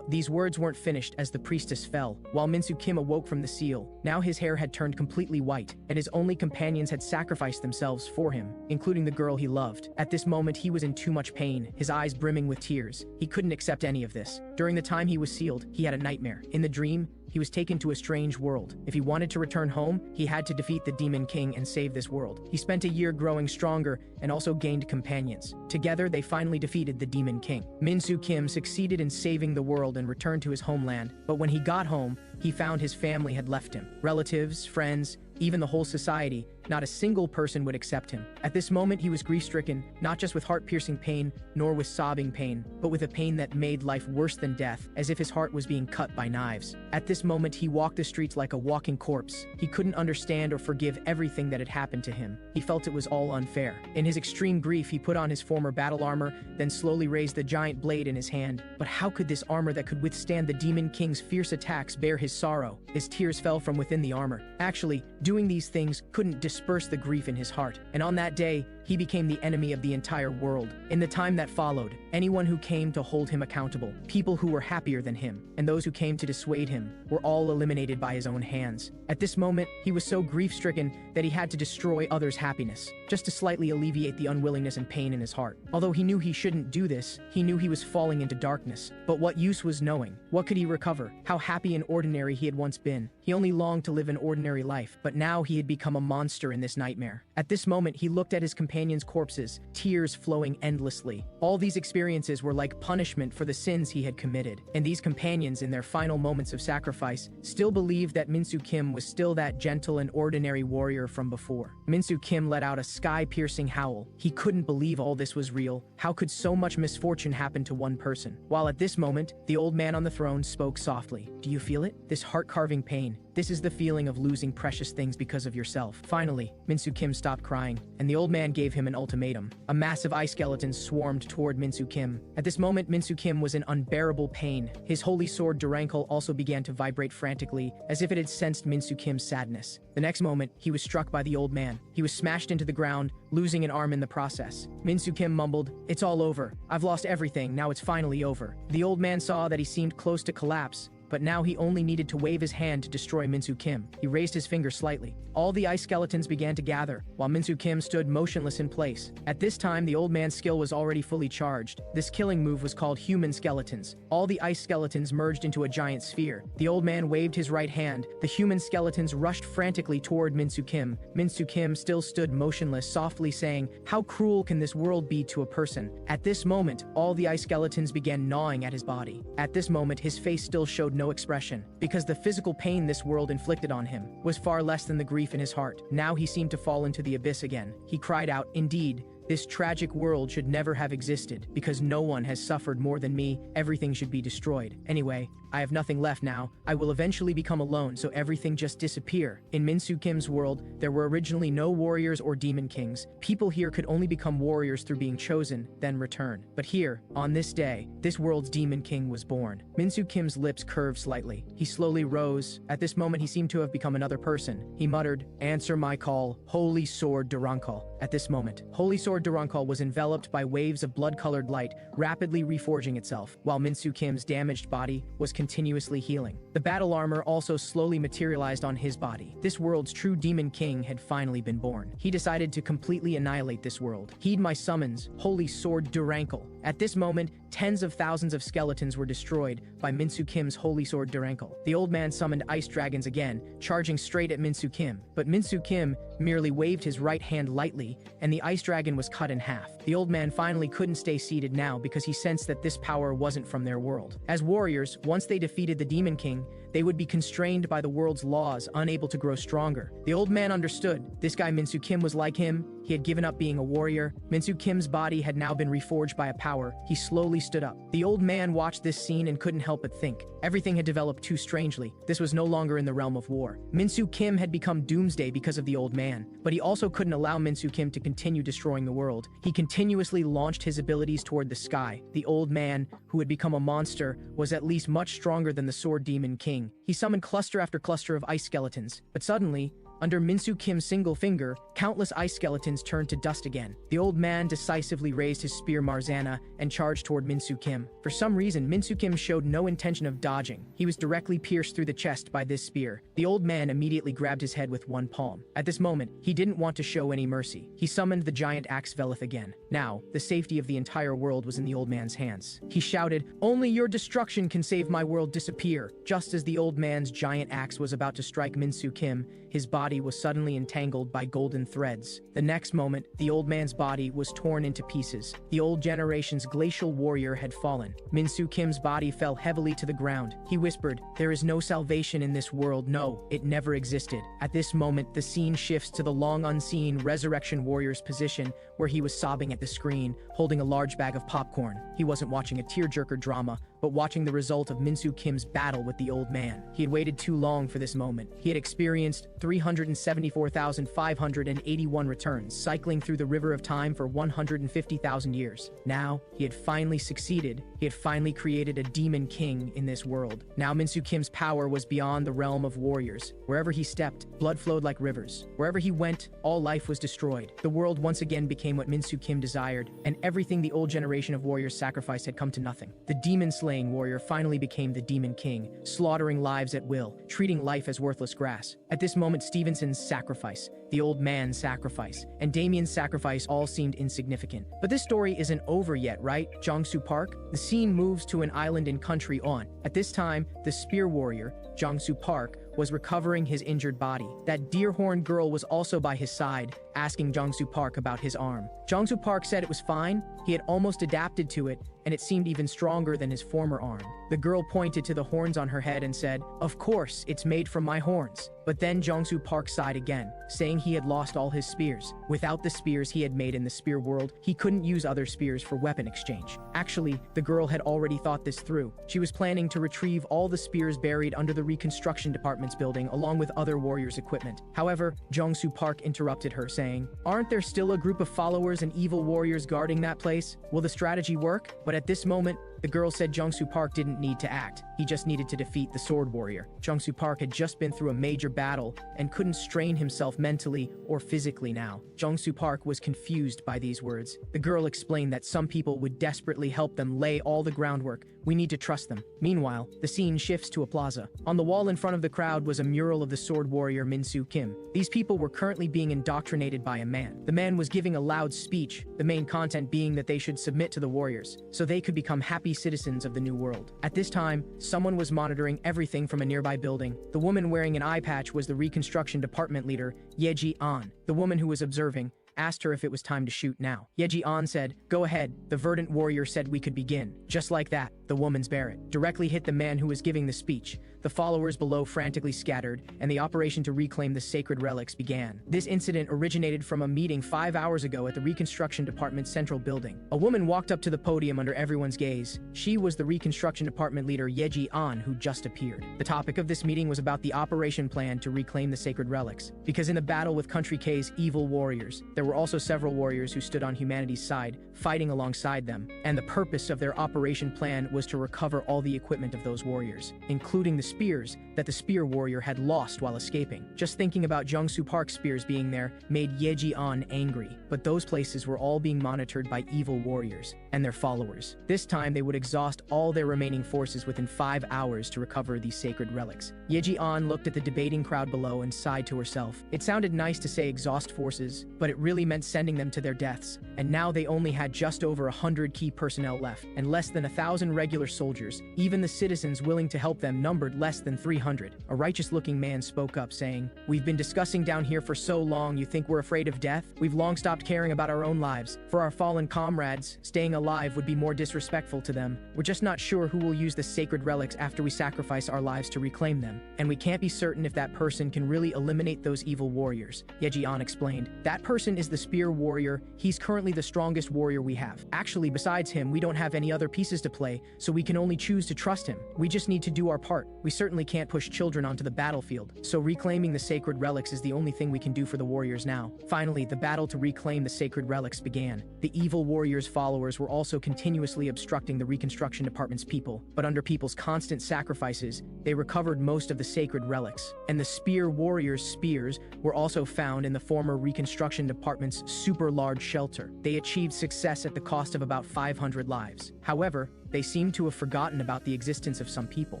These words weren't finished as the priestess fell, while Min-soo Kim awoke from the seal. Now his hair had turned completely white, and his only companions had sacrificed themselves for him, including the girl he loved. At this moment, he was in too much pain, his eyes brimming with tears. He couldn't accept any of this. During the time he was sealed, he had a nightmare. In the dream, he was taken to a strange world. If he wanted to return home, he had to defeat the Demon King and save this world. He spent a year growing stronger and also gained companions. Together, they finally defeated the Demon King. Min-soo Kim succeeded in saving the world and returned to his homeland, but when he got home, he found his family had left him. Relatives, friends, even the whole society Not a single person would accept him. At this moment, he was grief-stricken, not just with heart-piercing pain, nor with sobbing pain, but with a pain that made life worse than death, as if his heart was being cut by knives. At this moment, he walked the streets like a walking corpse. He couldn't understand or forgive everything that had happened to him. He felt it was all unfair. In his extreme grief, he put on his former battle armor, then slowly raised the giant blade in his hand. But how could this armor that could withstand the Demon King's fierce attacks bear his sorrow? His tears fell from within the armor. Actually, doing these things couldn't disperse the grief in his heart. And on that day, he became the enemy of the entire world. In the time that followed, anyone who came to hold him accountable, people who were happier than him, and those who came to dissuade him, were all eliminated by his own hands. At this moment, he was so grief-stricken that he had to destroy others' happiness, just to slightly alleviate the unwillingness and pain in his heart. Although he knew he shouldn't do this, he knew he was falling into darkness. But what use was knowing? What could he recover? How happy and ordinary he had once been. He only longed to live an ordinary life, but now he had become a monster in this nightmare. At this moment, he looked at his companions' corpses, tears flowing endlessly. All these experiences were like punishment for the sins he had committed. And these companions, in their final moments of sacrifice, still believed that Minsu Kim was still that gentle and ordinary warrior from before. Minsu Kim let out a sky-piercing howl. He couldn't believe all this was real. How could so much misfortune happen to one person? While at this moment, the old man on the throne spoke softly. Do you feel it? This heart-carving pain. This is the feeling of losing precious things because of yourself. Finally, Minsu Kim stopped crying, and the old man gave him an ultimatum. A massive ice skeleton swarmed toward Minsu Kim. At this moment, Minsu Kim was in unbearable pain. His holy sword Durankle also began to vibrate frantically, as if it had sensed Minsu Kim's sadness. The next moment, he was struck by the old man. He was smashed into the ground, losing an arm in the process. Minsu Kim mumbled, "It's all over. I've lost everything, now it's finally over." The old man saw that he seemed close to collapse, but now he only needed to wave his hand to destroy Minsu Kim. He raised his finger slightly. All the ice skeletons began to gather, while Minsu Kim stood motionless in place. At this time, the old man's skill was already fully charged. This killing move was called human skeletons. All the ice skeletons merged into a giant sphere. The old man waved his right hand. The human skeletons rushed frantically toward Minsu Kim. Minsu Kim still stood motionless, softly saying, "How cruel can this world be to a person?" At this moment, all the ice skeletons began gnawing at his body. At this moment, his face still showed no expression, because the physical pain this world inflicted on him was far less than the grief in his heart. Now he seemed to fall into the abyss again. He cried out, "Indeed, this tragic world should never have existed, because no one has suffered more than me. Everything should be destroyed. Anyway, I have nothing left now. I will eventually become alone, so everything just disappear." In Minsu Kim's world, there were originally no warriors or demon kings. People here could only become warriors through being chosen, then return. But here, on this day, this world's demon king was born. Minsu Kim's lips curved slightly. He slowly rose. At this moment, he seemed to have become another person. He muttered, "Answer my call, Holy Sword Durankle." At this moment, Holy Sword Durankle was enveloped by waves of blood-colored light, rapidly reforging itself, while Minsu Kim's damaged body was continuously healing. The battle armor also slowly materialized on his body. This world's true demon king had finally been born. He decided to completely annihilate this world. "Heed my summons, Holy Sword Durankle." At this moment, tens of thousands of skeletons were destroyed by Minsu Kim's Holy Sword Durankle. The old man summoned ice dragons again, charging straight at Minsu Kim. But Minsu Kim merely waved his right hand lightly, and the ice dragon was cut in half. The old man finally couldn't stay seated now because he sensed that this power wasn't from their world. As warriors, once they defeated the Demon King, they would be constrained by the world's laws, unable to grow stronger. The old man understood. This guy Minsu Kim was like him. He had given up being a warrior. Minsu Kim's body had now been reforged by a power. He slowly stood up. The old man watched this scene and couldn't help but think. Everything had developed too strangely. This was no longer in the realm of war. Minsu Kim had become doomsday because of the old man, but he also couldn't allow Minsu Kim to continue destroying the world. He continuously launched his abilities toward the sky. The old man, who had become a monster, was at least much stronger than the Sword Demon King. He summoned cluster after cluster of ice skeletons, but suddenly, under Minsu Kim's single finger, countless ice skeletons turned to dust again. The old man decisively raised his spear Marzana and charged toward Minsu Kim. For some reason, Minsu Kim showed no intention of dodging. He was directly pierced through the chest by this spear. The old man immediately grabbed his head with one palm. At this moment, he didn't want to show any mercy. He summoned the giant axe Velith again. Now, the safety of the entire world was in the old man's hands. He shouted, "Only your destruction can save my world disappear." Just as the old man's giant axe was about to strike Minsu Kim, his body was suddenly entangled by golden threads. The next moment, the old man's body was torn into pieces. The old generation's glacial warrior had fallen. Min-soo Kim's body fell heavily to the ground. He whispered, "There is no salvation in this world. No, it never existed." At this moment, the scene shifts to the long unseen resurrection warrior's position, where he was sobbing at the screen, holding a large bag of popcorn. He wasn't watching a tearjerker drama, but watching the result of Min-soo Kim's battle with the old man. He had waited too long for this moment. He had experienced 374,581 returns, cycling through the river of time for 150,000 years. Now, he had finally succeeded. He had finally created a demon king in this world. Now Min-soo Kim's power was beyond the realm of warriors. Wherever he stepped, blood flowed like rivers. Wherever he went, all life was destroyed. The world once again became what Min-soo Kim desired, and everything the old generation of warriors sacrificed had come to nothing. The demon-slaying warrior finally became the demon king, slaughtering lives at will, treating life as worthless grass. At this moment, Stevenson's sacrifice, the old man's sacrifice, and Damien's sacrifice all seemed insignificant. But this story isn't over yet, right? Jong-soo Park? The scene moves to an island in country On. At this time, the spear warrior, Jong-soo Park, was recovering his injured body. That deer-horned girl was also by his side, asking Jong-soo Park about his arm. Jong-soo Park said it was fine, he had almost adapted to it, and it seemed even stronger than his former arm. The girl pointed to the horns on her head and said, "Of course, it's made from my horns." But then Jong-soo Park sighed again, saying he had lost all his spears. Without the spears he had made in the spear world, he couldn't use other spears for weapon exchange. Actually, the girl had already thought this through. She was planning to retrieve all the spears buried under the reconstruction department's building along with other warriors' equipment. However, Jong-soo Park interrupted her, saying, "Aren't there still a group of followers and evil warriors guarding that place? Will the strategy work?" But at this moment, the girl said Jong-soo Park didn't need to act. He just needed to defeat the sword warrior. Jong-soo Park had just been through a major battle and couldn't strain himself mentally or physically now. Jong-soo Park was confused by these words. The girl explained that some people would desperately help them lay all the groundwork. We need to trust them. Meanwhile, the scene shifts to a plaza. On the wall in front of the crowd was a mural of the sword warrior Min-soo Kim. These people were currently being indoctrinated by a man. The man was giving a loud speech, the main content being that they should submit to the warriors, so they could become happy citizens of the new world. At this time, someone was monitoring everything from a nearby building. The woman wearing an eye patch was the reconstruction department leader, Yeji-an. The woman who was observing asked her if it was time to shoot now. Yeji-an said, "Go ahead." The verdant warrior said we could begin. Just like that, the woman's barret directly hit the man who was giving the speech. The followers below frantically scattered, and the operation to reclaim the sacred relics began. This incident originated from a meeting 5 hours ago at the Reconstruction Department's central building. A woman walked up to the podium under everyone's gaze. She was the Reconstruction Department leader Yeji-an, who just appeared. The topic of this meeting was about the operation plan to reclaim the sacred relics. Because in the battle with Country K's evil warriors, there were also several warriors who stood on humanity's side, fighting alongside them, and the purpose of their operation plan was to recover all the equipment of those warriors, including the spears that the spear warrior had lost while escaping. Just thinking about Jong-soo Park's spears being there made Yeji-an angry, but those places were all being monitored by evil warriors and their followers. This time they would exhaust all their remaining forces within 5 hours to recover these sacred relics. Yeji-an looked at the debating crowd below and sighed to herself. It sounded nice to say exhaust forces, but it really meant sending them to their deaths, and now they only had just over 100 key personnel left, and less than 1,000 regular soldiers. Even the citizens willing to help them numbered less than 300. A righteous-looking man spoke up, saying, "We've been discussing down here for so long, you think we're afraid of death? We've long stopped caring about our own lives. For our fallen comrades, staying alive would be more disrespectful to them. We're just not sure who will use the sacred relics after we sacrifice our lives to reclaim them, and we can't be certain if that person can really eliminate those evil warriors." Yeji-an explained, "That person is the spear warrior. He's currently the strongest warrior we have. Actually, besides him, we don't have any other pieces to play, so we can only choose to trust him. We just need to do our part. We certainly can't push children onto the battlefield, so reclaiming the sacred relics is the only thing we can do for the warriors now." Finally, the battle to reclaim the sacred relics began. The evil warriors' followers were also continuously obstructing the Reconstruction Department's people, but under people's constant sacrifices, they recovered most of the sacred relics. And the spear warriors' spears were also found in the former Reconstruction Department's super large shelter. They achieved success at the cost of about 500 lives. However, they seemed to have forgotten about the existence of some people.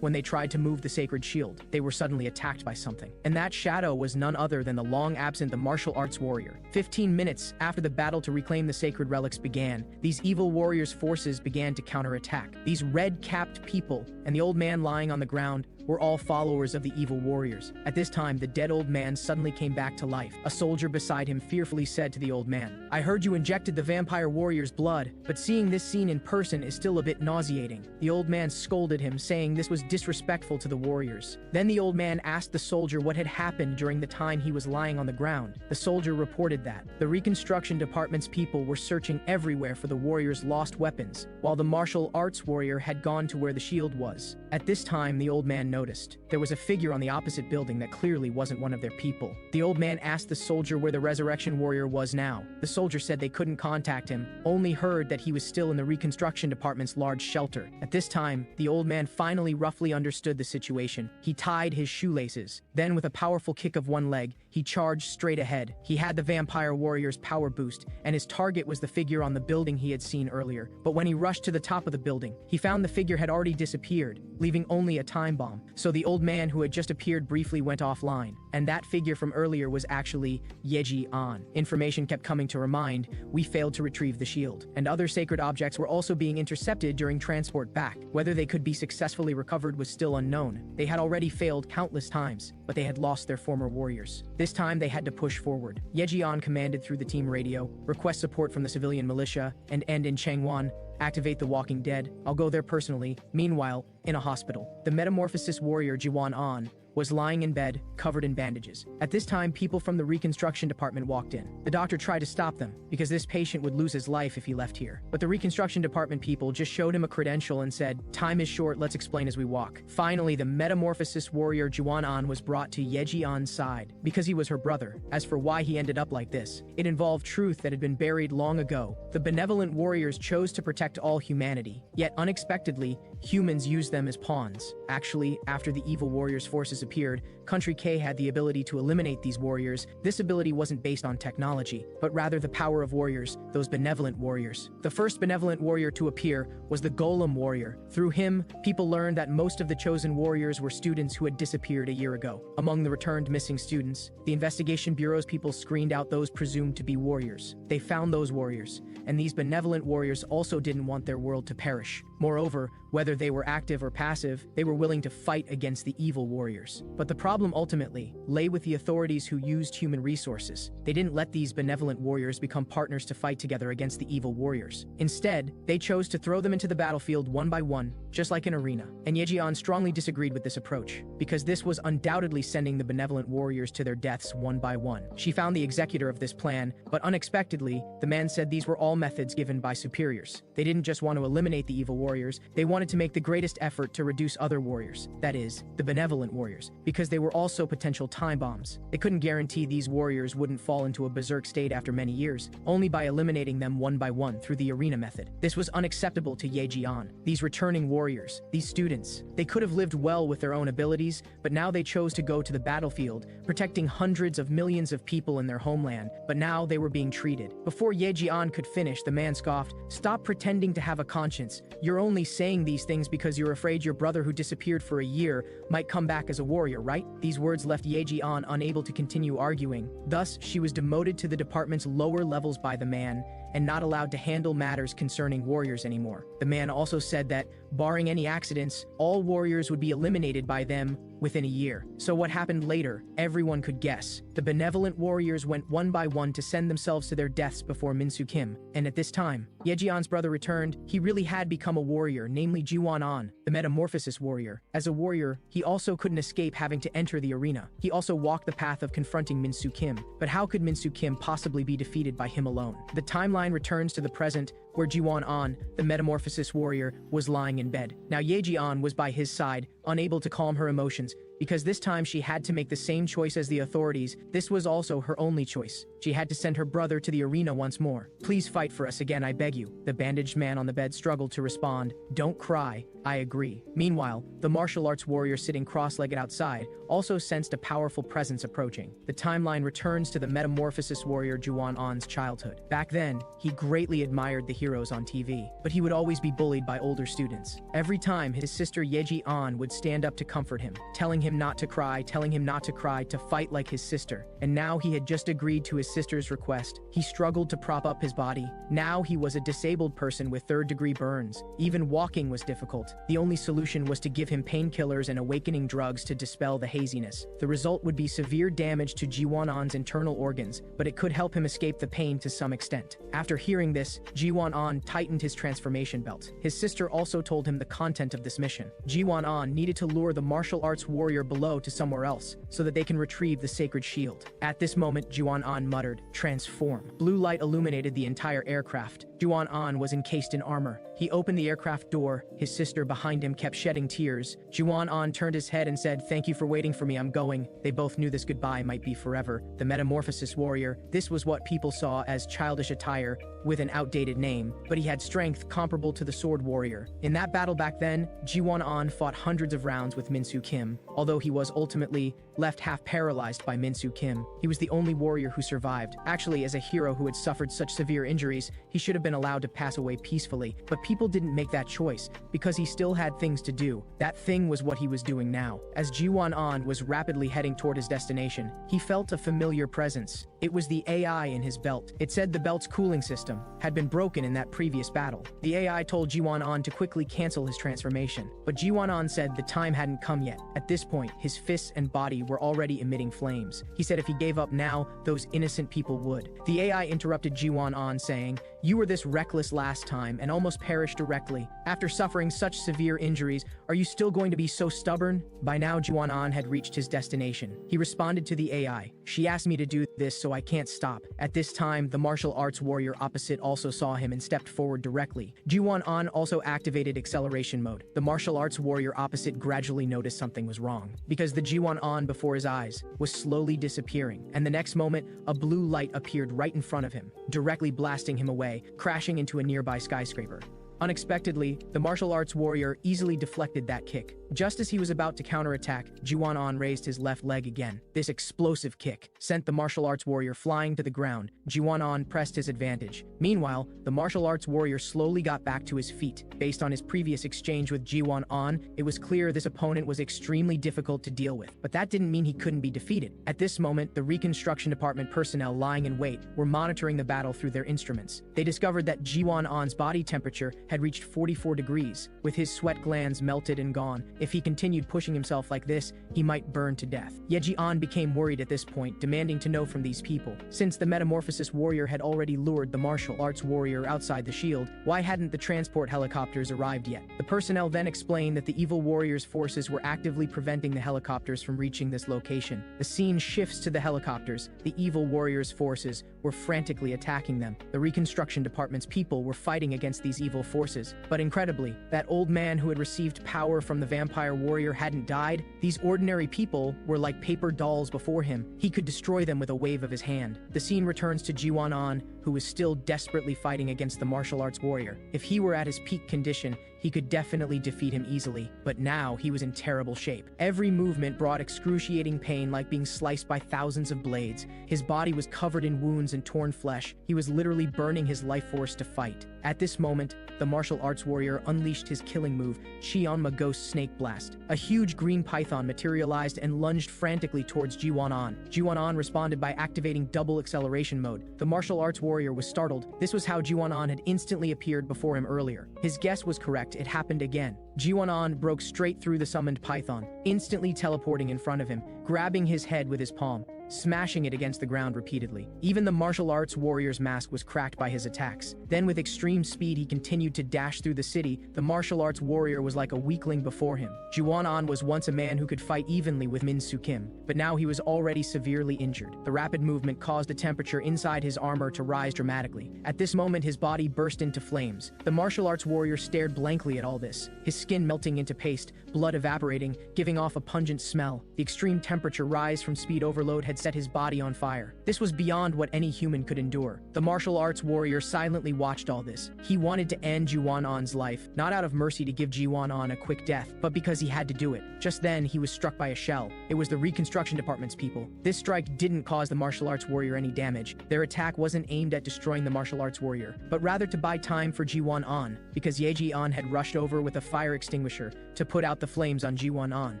When they tried to move the sacred shield, they were suddenly attacked by something. And that shadow was none other than the long-absent martial arts warrior. 15 minutes after the battle to reclaim the sacred relics began, these evil warriors' forces began to counterattack. These red-capped people, and the old man lying on the ground, were all followers of the evil warriors. At this time, the dead old man suddenly came back to life. A soldier beside him fearfully said to the old man, "I heard you injected the vampire warrior's blood, but seeing this scene in person is still a bit nauseating." The old man scolded him, saying this was disrespectful to the warriors. Then the old man asked the soldier what had happened during the time he was lying on the ground. The soldier reported that the reconstruction department's people were searching everywhere for the warrior's lost weapons, while the martial arts warrior had gone to where the shield was. At this time, the old man noticed there was a figure on the opposite building that clearly wasn't one of their people. The old man asked the soldier where the resurrection warrior was now. The soldier said they couldn't contact him, only heard that he was still in the reconstruction department's large shelter. At this time, the old man finally roughly understood the situation. He tied his shoelaces. Then, with a powerful kick of one leg, he charged straight ahead. He had the vampire warrior's power boost, and his target was the figure on the building he had seen earlier. But when he rushed to the top of the building, he found the figure had already disappeared, leaving only a time bomb. So the old man who had just appeared briefly went offline, and that figure from earlier was actually Yeji-an. Information kept coming to remind, we failed to retrieve the shield, and other sacred objects were also being intercepted during transport back. Whether they could be successfully recovered was still unknown. They had already failed countless times, but they had lost their former warriors. This time they had to push forward. Yeji-an commanded through the team radio, request support from the civilian militia, and end in Changwon, activate the Walking Dead. I'll go there personally. Meanwhile, in a hospital, the metamorphosis warrior Jiwan-an was lying in bed, covered in bandages. At this time, people from the reconstruction department walked in. The doctor tried to stop them, because this patient would lose his life if he left here. But the reconstruction department people just showed him a credential and said, "Time is short, let's explain as we walk." Finally, the metamorphosis warrior Jiwan-an was brought to Yeji-an's side, because he was her brother. As for why he ended up like this, it involved truth that had been buried long ago. The benevolent warriors chose to protect all humanity, yet unexpectedly, humans used them as pawns. Actually, after the evil warriors' forces appeared, Country K had the ability to eliminate these warriors. This ability wasn't based on technology, but rather the power of warriors, those benevolent warriors. The first benevolent warrior to appear was the Golem warrior. Through him, people learned that most of the chosen warriors were students who had disappeared a year ago. Among the returned missing students, the investigation bureau's people screened out those presumed to be warriors. They found those warriors, and these benevolent warriors also didn't want their world to perish. Moreover, whether they were active or passive, they were willing to fight against the evil warriors. But the problem ultimately lay with the authorities who used human resources. They didn't let these benevolent warriors become partners to fight together against the evil warriors. Instead, they chose to throw them into the battlefield one by one, just like an arena. And Yeji-an strongly disagreed with this approach, because this was undoubtedly sending the benevolent warriors to their deaths one by one. She found the executor of this plan, but unexpectedly, the man said these were all methods given by superiors. They didn't just want to eliminate the evil warriors, they wanted to make the greatest effort to reduce other warriors, that is, the benevolent warriors, because they were also potential time bombs. They couldn't guarantee these warriors wouldn't fall into a berserk state after many years, only by eliminating them one by one through the arena method. This was unacceptable to Yeji-an. These returning warriors, these students, they could have lived well with their own abilities, but now they chose to go to the battlefield, protecting hundreds of millions of people in their homeland, but now they were being treated. Before Yeji-an could finish, the man scoffed, "Stop pretending to have a conscience. You're only saying these things because you're afraid your brother who disappeared for a year might come back as a warrior, right?" These words left Yeji-an unable to continue arguing. Thus, she was demoted to the department's lower levels by the man, and not allowed to handle matters concerning warriors anymore. The man also said that, barring any accidents, all warriors would be eliminated by them within a year. So what happened later, everyone could guess. The benevolent warriors went one by one to send themselves to their deaths before Min-soo Kim, and at this time, Yeji-an's brother returned. He really had become a warrior, namely Jiwan-an, the metamorphosis warrior. As a warrior, he also couldn't escape having to enter the arena. He also walked the path of confronting Min-soo Kim, but how could Min-soo Kim possibly be defeated by him alone? The timeline returns to the present, where Jiwan-an, the metamorphosis warrior, was lying in bed. Now Yeji-an was by his side, unable to calm her emotions, because this time she had to make the same choice as the authorities. This was also her only choice. She had to send her brother to the arena once more. "Please fight for us again, I beg you." The bandaged man on the bed struggled to respond. "Don't cry, I agree." Meanwhile, the martial arts warrior sitting cross-legged outside also sensed a powerful presence approaching. The timeline returns to the metamorphosis warrior Jiwan-an's childhood. Back then, he greatly admired the heroes on TV, but he would always be bullied by older students. Every time, his sister Yeji-an would stand up to comfort him, telling him not to cry, to fight like his sister. And now he had just agreed to his sister's request. He struggled to prop up his body. Now he was a disabled person with third-degree burns. Even walking was difficult. The only solution was to give him painkillers and awakening drugs to dispel the haziness. The result would be severe damage to Ji-won-on's internal organs, but it could help him escape the pain to some extent. After hearing this, Ji-won-on tightened his transformation belt. His sister also told him the content of this mission. Ji-won-on needed to lure the martial arts warrior below to somewhere else, so that they can retrieve the sacred shield. At this moment, Ji-won-on muttered, "Transform." Blue light illuminated the entire aircraft. Ji-won-on was encased in armor. He opened the aircraft door. His sister behind him kept shedding tears. Ji-won-on turned his head and said, "Thank you for waiting for me, I'm going." They both knew this goodbye might be forever. The Metamorphosis Warrior, this was what people saw as childish attire with an outdated name, but he had strength comparable to the Sword Warrior. In that battle back then, Ji-won-on fought hundreds of rounds with Min-soo Kim. Although he was ultimately left half paralyzed by Min-soo Kim, he was the only warrior who survived. Actually, as a hero who had suffered such severe injuries, he should have been allowed to pass away peacefully, but people didn't make that choice because he still had things to do. That thing was what he was doing now. As Ji-won-on was rapidly heading toward his destination, he felt a familiar presence. It was the AI in his belt. It said the belt's cooling system had been broken in that previous battle. The AI told Ji-won-on to quickly cancel his transformation, but Ji-won-on said the time hadn't come yet. At this point, his fists and body were already emitting flames. He said if he gave up now, those innocent people would. The AI interrupted Ji-won-on saying, "You were this reckless last time and almost perished directly. After suffering such severe injuries, are you still going to be so stubborn?" By now, Ji-won-on had reached his destination. He responded to the AI. "She asked me to do this, so I can't stop." At this time, the martial arts warrior opposite also saw him and stepped forward directly. Ji-won-on also activated acceleration mode. The martial arts warrior opposite gradually noticed something was wrong, because the Ji-won-on before his eyes was slowly disappearing, and the next moment, a blue light appeared right in front of him, directly blasting him away, crashing into a nearby skyscraper. Unexpectedly, the martial arts warrior easily deflected that kick. Just as he was about to counterattack, Ji-won-on raised his left leg again. This explosive kick sent the martial arts warrior flying to the ground. Ji-won-on pressed his advantage. Meanwhile, the martial arts warrior slowly got back to his feet. Based on his previous exchange with Ji-won-on, it was clear this opponent was extremely difficult to deal with, but that didn't mean he couldn't be defeated. At this moment, the Reconstruction Department personnel lying in wait were monitoring the battle through their instruments. They discovered that Ji-won-on's body temperature had reached 44 degrees, with his sweat glands melted and gone. If he continued pushing himself like this, he might burn to death. Yeji-an became worried at this point, demanding to know from these people. Since the Metamorphosis Warrior had already lured the martial arts warrior outside the shield, why hadn't the transport helicopters arrived yet? The personnel then explained that the evil warrior's forces were actively preventing the helicopters from reaching this location. The scene shifts to the helicopters. The evil warrior's forces were frantically attacking them. The Reconstruction Department's people were fighting against these evil forces. But incredibly, that old man who had received power from the vampire warrior hadn't died. These ordinary people were like paper dolls before him. He could destroy them with a wave of his hand. The scene returns to Ji-won-on, who was still desperately fighting against the martial arts warrior. If he were at his peak condition, he could definitely defeat him easily, but now he was in terrible shape. Every movement brought excruciating pain, like being sliced by thousands of blades. His body was covered in wounds and torn flesh. He was literally burning his life force to fight. At this moment, the martial arts warrior unleashed his killing move, Chi-onma Ghost Snake Blast. A huge green python materialized and lunged frantically towards Ji-won-on. Ji-won-on responded by activating double acceleration mode. The martial arts warrior was startled. This was how Ji-won-on had instantly appeared before him earlier. His guess was correct. It happened again. Ji-won-on broke straight through the summoned python, instantly teleporting in front of him, grabbing his head with his palm, smashing it against the ground repeatedly. Even the martial arts warrior's mask was cracked by his attacks. Then with extreme speed he continued to dash through the city. The martial arts warrior was like a weakling before him. Ji-won-on was once a man who could fight evenly with Min-soo Kim, but now he was already severely injured. The rapid movement caused the temperature inside his armor to rise dramatically. At this moment his body burst into flames. The martial arts warrior stared blankly at all this, his skin melting into paste, blood evaporating, giving off a pungent smell. The extreme temperature rise from speed overload had had set his body on fire. This was beyond what any human could endure. The martial arts warrior silently watched all this. He wanted to end Jiwan-on's life, not out of mercy to give Jiwan-on a quick death, but because he had to do it. Just then, he was struck by a shell. It was the reconstruction department's people. This strike didn't cause the martial arts warrior any damage. Their attack wasn't aimed at destroying the martial arts warrior, but rather to buy time for Jiwan-on, because Yeji-on had rushed over with a fire extinguisher to put out the flames on Jiwan-on.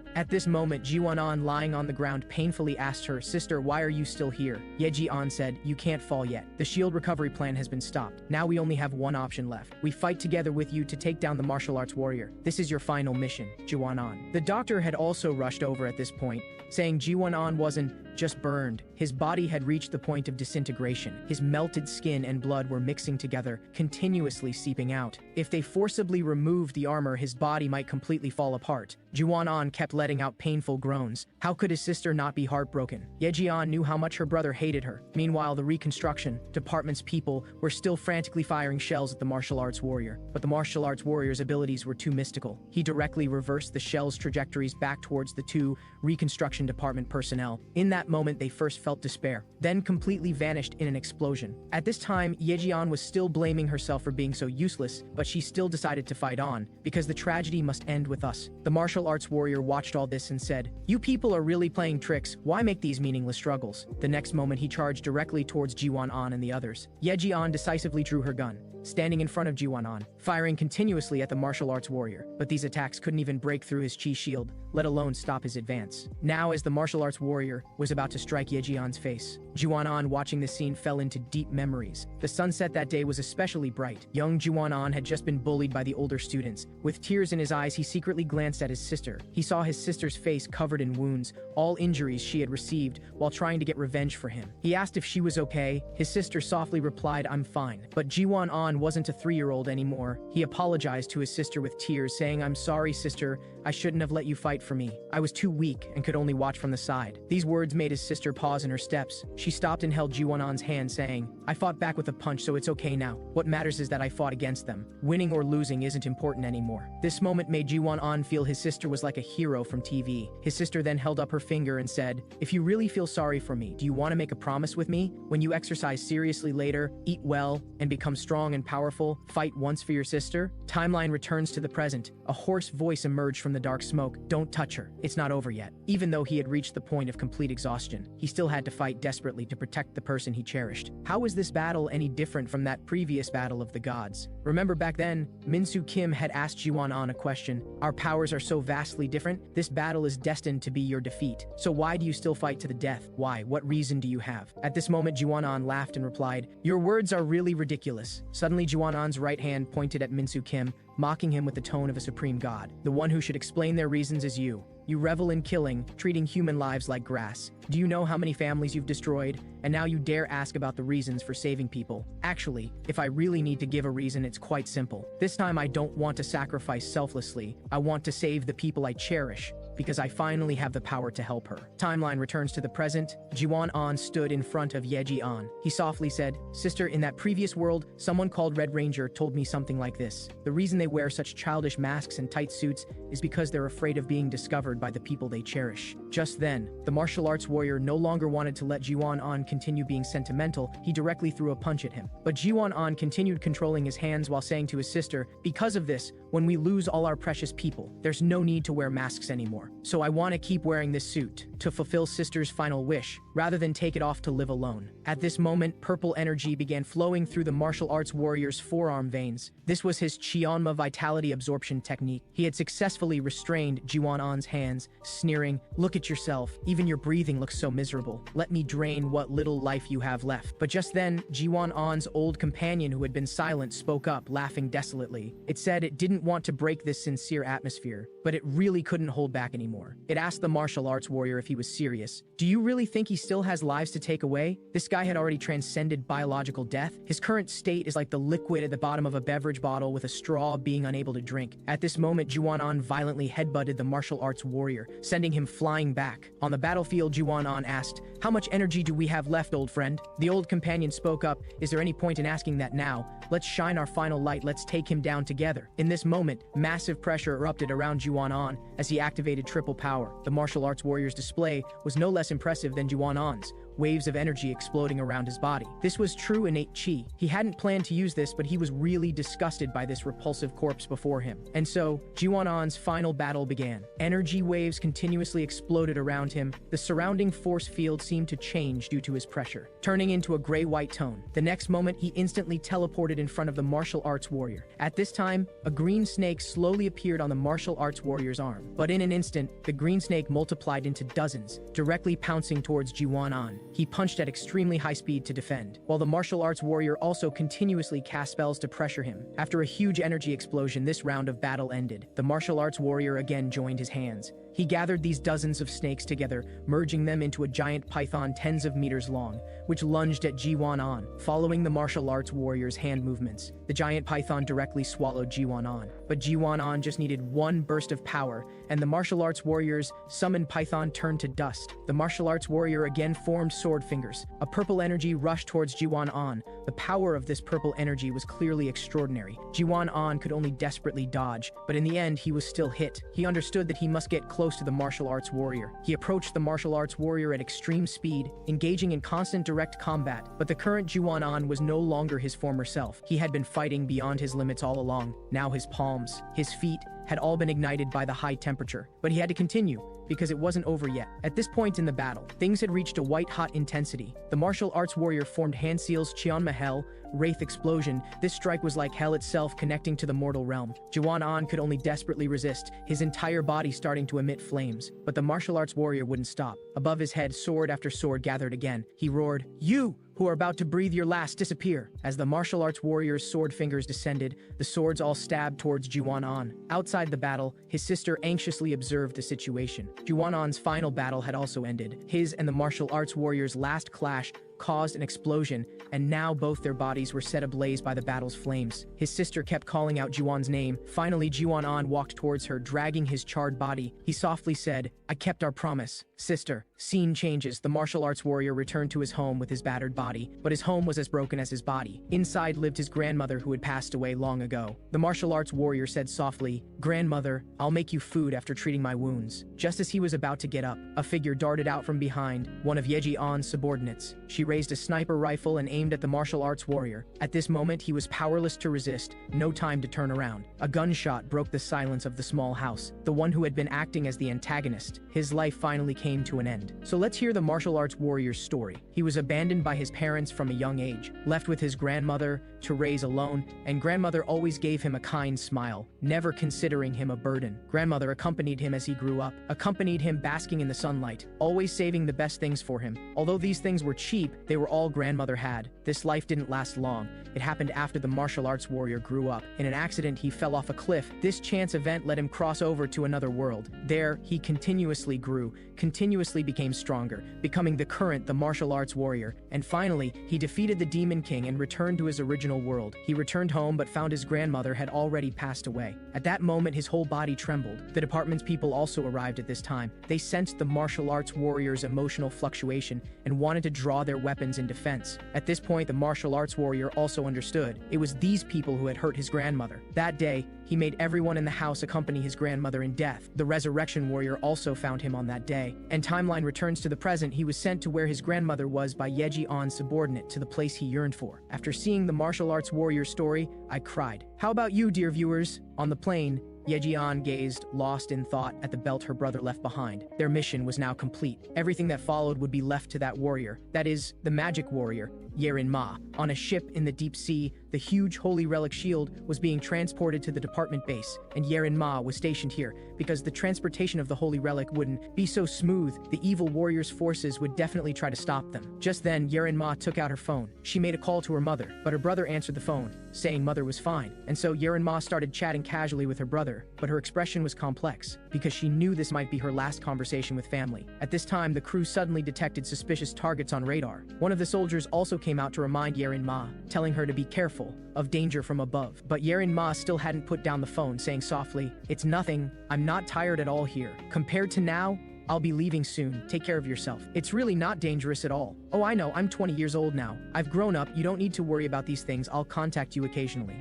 At this moment, Jiwan-on, lying on the ground, painfully asked her, "Sister, why are you still here?" Yeji-on said, "You can't fall yet. The shield recovery plan has been stopped. Now we only have one option left. We fight together with you to take down the martial arts warrior. This is your final mission, Jiwan-on." The doctor had also rushed over at this point, saying Jiwan-on wasn't just burned. His body had reached the point of disintegration. His melted skin and blood were mixing together, continuously seeping out. If they forcibly removed the armor, his body might completely fall apart. Jiwan-on kept letting out painful groans. How could his sister not be heartbroken? Yeji-on knew how much her brother hated her. Meanwhile, the reconstruction department's people were still frantically firing shells at the martial arts warrior. But the martial arts warrior's abilities were too mystical. He directly reversed the shell's trajectories back towards the two reconstruction department personnel. In that moment, they first felt despair, then completely vanished in an explosion. At this time, Yeji-on was still blaming herself for being so useless, but she still decided to fight on, because the tragedy must end with us. The martial arts warrior watched all this and said, "You people are really playing tricks. Why make these meaningless struggles?" The next moment, he charged directly towards Jiwan-on and the others. Yeji-on decisively drew her gun, standing in front of Jiwan-on, firing continuously at the martial arts warrior. But these attacks couldn't even break through his chi shield, let alone stop his advance. Now, as the martial arts warrior was about to strike Yeji-on's face, Jiwan-on, watching this scene, fell into deep memories. The sunset that day was especially bright. Young Jiwan-on had just been bullied by the older students. With tears in his eyes, he secretly glanced at his sister. He saw his sister's face covered in wounds, all injuries she had received while trying to get revenge for him. He asked if she was okay. His sister softly replied, "I'm fine." But Jiwan-on wasn't a 3-year-old anymore. He apologized to his sister with tears, saying, "I'm sorry, sister. I shouldn't have let you fight for me. I was too weak and could only watch from the side." These words made his sister pause in her steps. She stopped and held Jiwan-on's hand, saying, "I fought back with a punch, so it's okay now. What matters is that I fought against them. Winning or losing isn't important anymore." This moment made Jiwan-on feel his sister was like a hero from TV. His sister then held up her finger and said, "If you really feel sorry for me, do you want to make a promise with me? When you exercise seriously later, eat well, and become strong and powerful, fight once for your sister?" Timeline returns to the present. A hoarse voice emerged from the dark smoke. "Don't touch her. It's not over yet." Even though he had reached the point of complete exhaustion, he still had to fight desperately to protect the person he cherished. How is this battle any different from that previous battle of the gods? Remember back then, Min-soo Kim had asked Jiwan-on a question. "Our powers are so vastly different. This battle is destined to be your defeat. So why do you still fight to the death? Why? What reason do you have?" At this moment, Jiwan-on laughed and replied, "Your words are really ridiculous." Suddenly, Jiwan-on's right hand pointed at Min-soo Kim, mocking him with the tone of a supreme god. "The one who should explain their reasons is you. You revel in killing, treating human lives like grass. Do you know how many families you've destroyed? And now you dare ask about the reasons for saving people. Actually, if I really need to give a reason, it's quite simple. This time I don't want to sacrifice selflessly. I want to save the people I cherish, because I finally have the power to help her." Timeline returns to the present. Jiwan-on stood in front of Yeji-on. He softly said, "Sister, in that previous world, someone called Red Ranger told me something like this. The reason they wear such childish masks and tight suits is because they're afraid of being discovered by the people they cherish." Just then, the martial arts warrior no longer wanted to let Jiwan-on continue being sentimental. He directly threw a punch at him. But Jiwan-on continued controlling his hands while saying to his sister, "Because of this, when we lose all our precious people, there's no need to wear masks anymore. So I want to keep wearing this suit to fulfill sister's final wish, rather than take it off to live alone." At this moment, purple energy began flowing through the martial arts warrior's forearm veins. This was his Chionma vitality absorption technique. He had successfully restrained Jiwan-on's hands, sneering, "Look at yourself. Even your breathing looks so miserable. Let me drain what little life you have left." But just then, Jiwan-on's old companion, who had been silent, spoke up, laughing desolately. It said it didn't want to break this sincere atmosphere, but it really couldn't hold back anymore. It asked the martial arts warrior if he was serious. "Do you really think he still has lives to take away? This guy had already transcended biological death. His current state is like the liquid at the bottom of a beverage bottle with a straw being unable to drink." At this moment, Jiwan-on violently headbutted the martial arts warrior, sending him flying back. On the battlefield, Jiwan-on asked, How much energy do we have left, old friend? The old companion spoke up. Is there any point in asking that now? Let's shine our final light. Let's take him down together. In this moment, massive pressure erupted around Juan as he activated triple power. The martial arts warrior's display was no less impressive than Juan's. Waves of energy exploding around his body. This was true innate chi. He hadn't planned to use this, but he was really disgusted by this repulsive corpse before him. And so, Juan's final battle began. Energy waves continuously exploded around him. The surrounding force field seemed to change due to his pressure, turning into a gray-white tone. The next moment, he instantly teleported in front of the martial arts warrior. At this time, a green snake slowly appeared on the martial arts warrior's arm. But in an instant, the green snake multiplied into dozens, directly pouncing towards Juan. He punched at extremely high speed to defend, while the martial arts warrior also continuously cast spells to pressure him. After a huge energy explosion, this round of battle ended. The martial arts warrior again joined his hands. He gathered these dozens of snakes together, merging them into a giant python tens of meters long, which lunged at Juan. Following the martial arts warrior's hand movements, the giant python directly swallowed Juan. But Juan just needed one burst of power, and the martial arts warrior's summoned python turned to dust. The martial arts warrior again formed sword fingers. A purple energy rushed towards Juan. The power of this purple energy was clearly extraordinary. Juan could only desperately dodge, but in the end he was still hit. He understood that he must get close to the martial arts warrior. He approached the martial arts warrior at extreme speed, engaging in constant direct combat, but the current Juan was no longer his former self. He had been fighting beyond his limits all along. Now his palms, his feet, had all been ignited by the high temperature, but he had to continue, because it wasn't over yet. At this point in the battle, things had reached a white-hot intensity. The martial arts warrior formed hand seals Cheon Mahel, Wraith Explosion. This strike was like hell itself connecting to the mortal realm. Juan could only desperately resist, his entire body starting to emit flames. But the martial arts warrior wouldn't stop. Above his head, sword after sword gathered again. He roared, "You who are about to breathe your last, disappear." As the martial arts warrior's sword fingers descended, the swords all stabbed towards Juan. Outside the battle, his sister anxiously observed the situation. Juan's final battle had also ended. His and the martial arts warrior's last clash caused an explosion, and now both their bodies were set ablaze by the battle's flames. His sister kept calling out Juan's name. Finally, Juan walked towards her, dragging his charred body. He softly said, "I kept our promise, sister." Scene changes. The martial arts warrior returned to his home with his battered body, but his home was as broken as his body. Inside lived his grandmother who had passed away long ago. The martial arts warrior said softly, "Grandmother, I'll make you food after treating my wounds." Just as he was about to get up, a figure darted out from behind, one of Yeji-on's subordinates. She raised a sniper rifle and aimed at the martial arts warrior. At this moment, he was powerless to resist, no time to turn around. A gunshot broke the silence of the small house. The one who had been acting as the antagonist, his life finally came to an end. So let's hear the martial arts warrior's story. He was abandoned by his parents from a young age, left with his grandmother to raise alone, and grandmother always gave him a kind smile, never considering him a burden. Grandmother accompanied him as he grew up, accompanied him basking in the sunlight, always saving the best things for him. Although these things were cheap, they were all grandmother had. This life didn't last long. It happened after the martial arts warrior grew up. In an accident, he fell off a cliff. This chance event let him cross over to another world. There, he continuously grew, continuously became stronger, becoming the martial arts warrior. And finally, he defeated the Demon King and returned to his original world. He returned home but found his grandmother had already passed away. At that moment, his whole body trembled. The department's people also arrived at this time. They sensed the martial arts warrior's emotional fluctuation and wanted to draw their weapons in defense. At this point, the martial arts warrior also understood. It was these people who had hurt his grandmother. That day, he made everyone in the house accompany his grandmother in death. The resurrection warrior also found him on that day. And timeline returns to the present. He was sent to where his grandmother was by Yeji-on's subordinate, to the place he yearned for. After seeing the martial arts warrior's story, I cried. How about you, dear viewers? On the plane, Yeji-on gazed, lost in thought, at the belt her brother left behind. Their mission was now complete. Everything that followed would be left to that warrior. That is, the magic warrior, Yerin Ma. On a ship in the deep sea, the huge holy relic shield was being transported to the department base, and Yerin Ma was stationed here because the transportation of the holy relic wouldn't be so smooth. The evil warrior's forces would definitely try to stop them. Just then, Yerin Ma took out her phone. She made a call to her mother, but her brother answered the phone, saying mother was fine. And so Yerin Ma started chatting casually with her brother, but her expression was complex because she knew this might be her last conversation with family. At this time, the crew suddenly detected suspicious targets on radar. One of the soldiers also came out to remind Yerin Ma, telling her to be careful of danger from above. But Yerin Ma still hadn't put down the phone, saying softly, "It's nothing. I'm not tired at all here. Compared to now, I'll be leaving soon. Take care of yourself. It's really not dangerous at all. Oh, I know, I'm 20 years old now. I've grown up, you don't need to worry about these things. I'll contact you occasionally.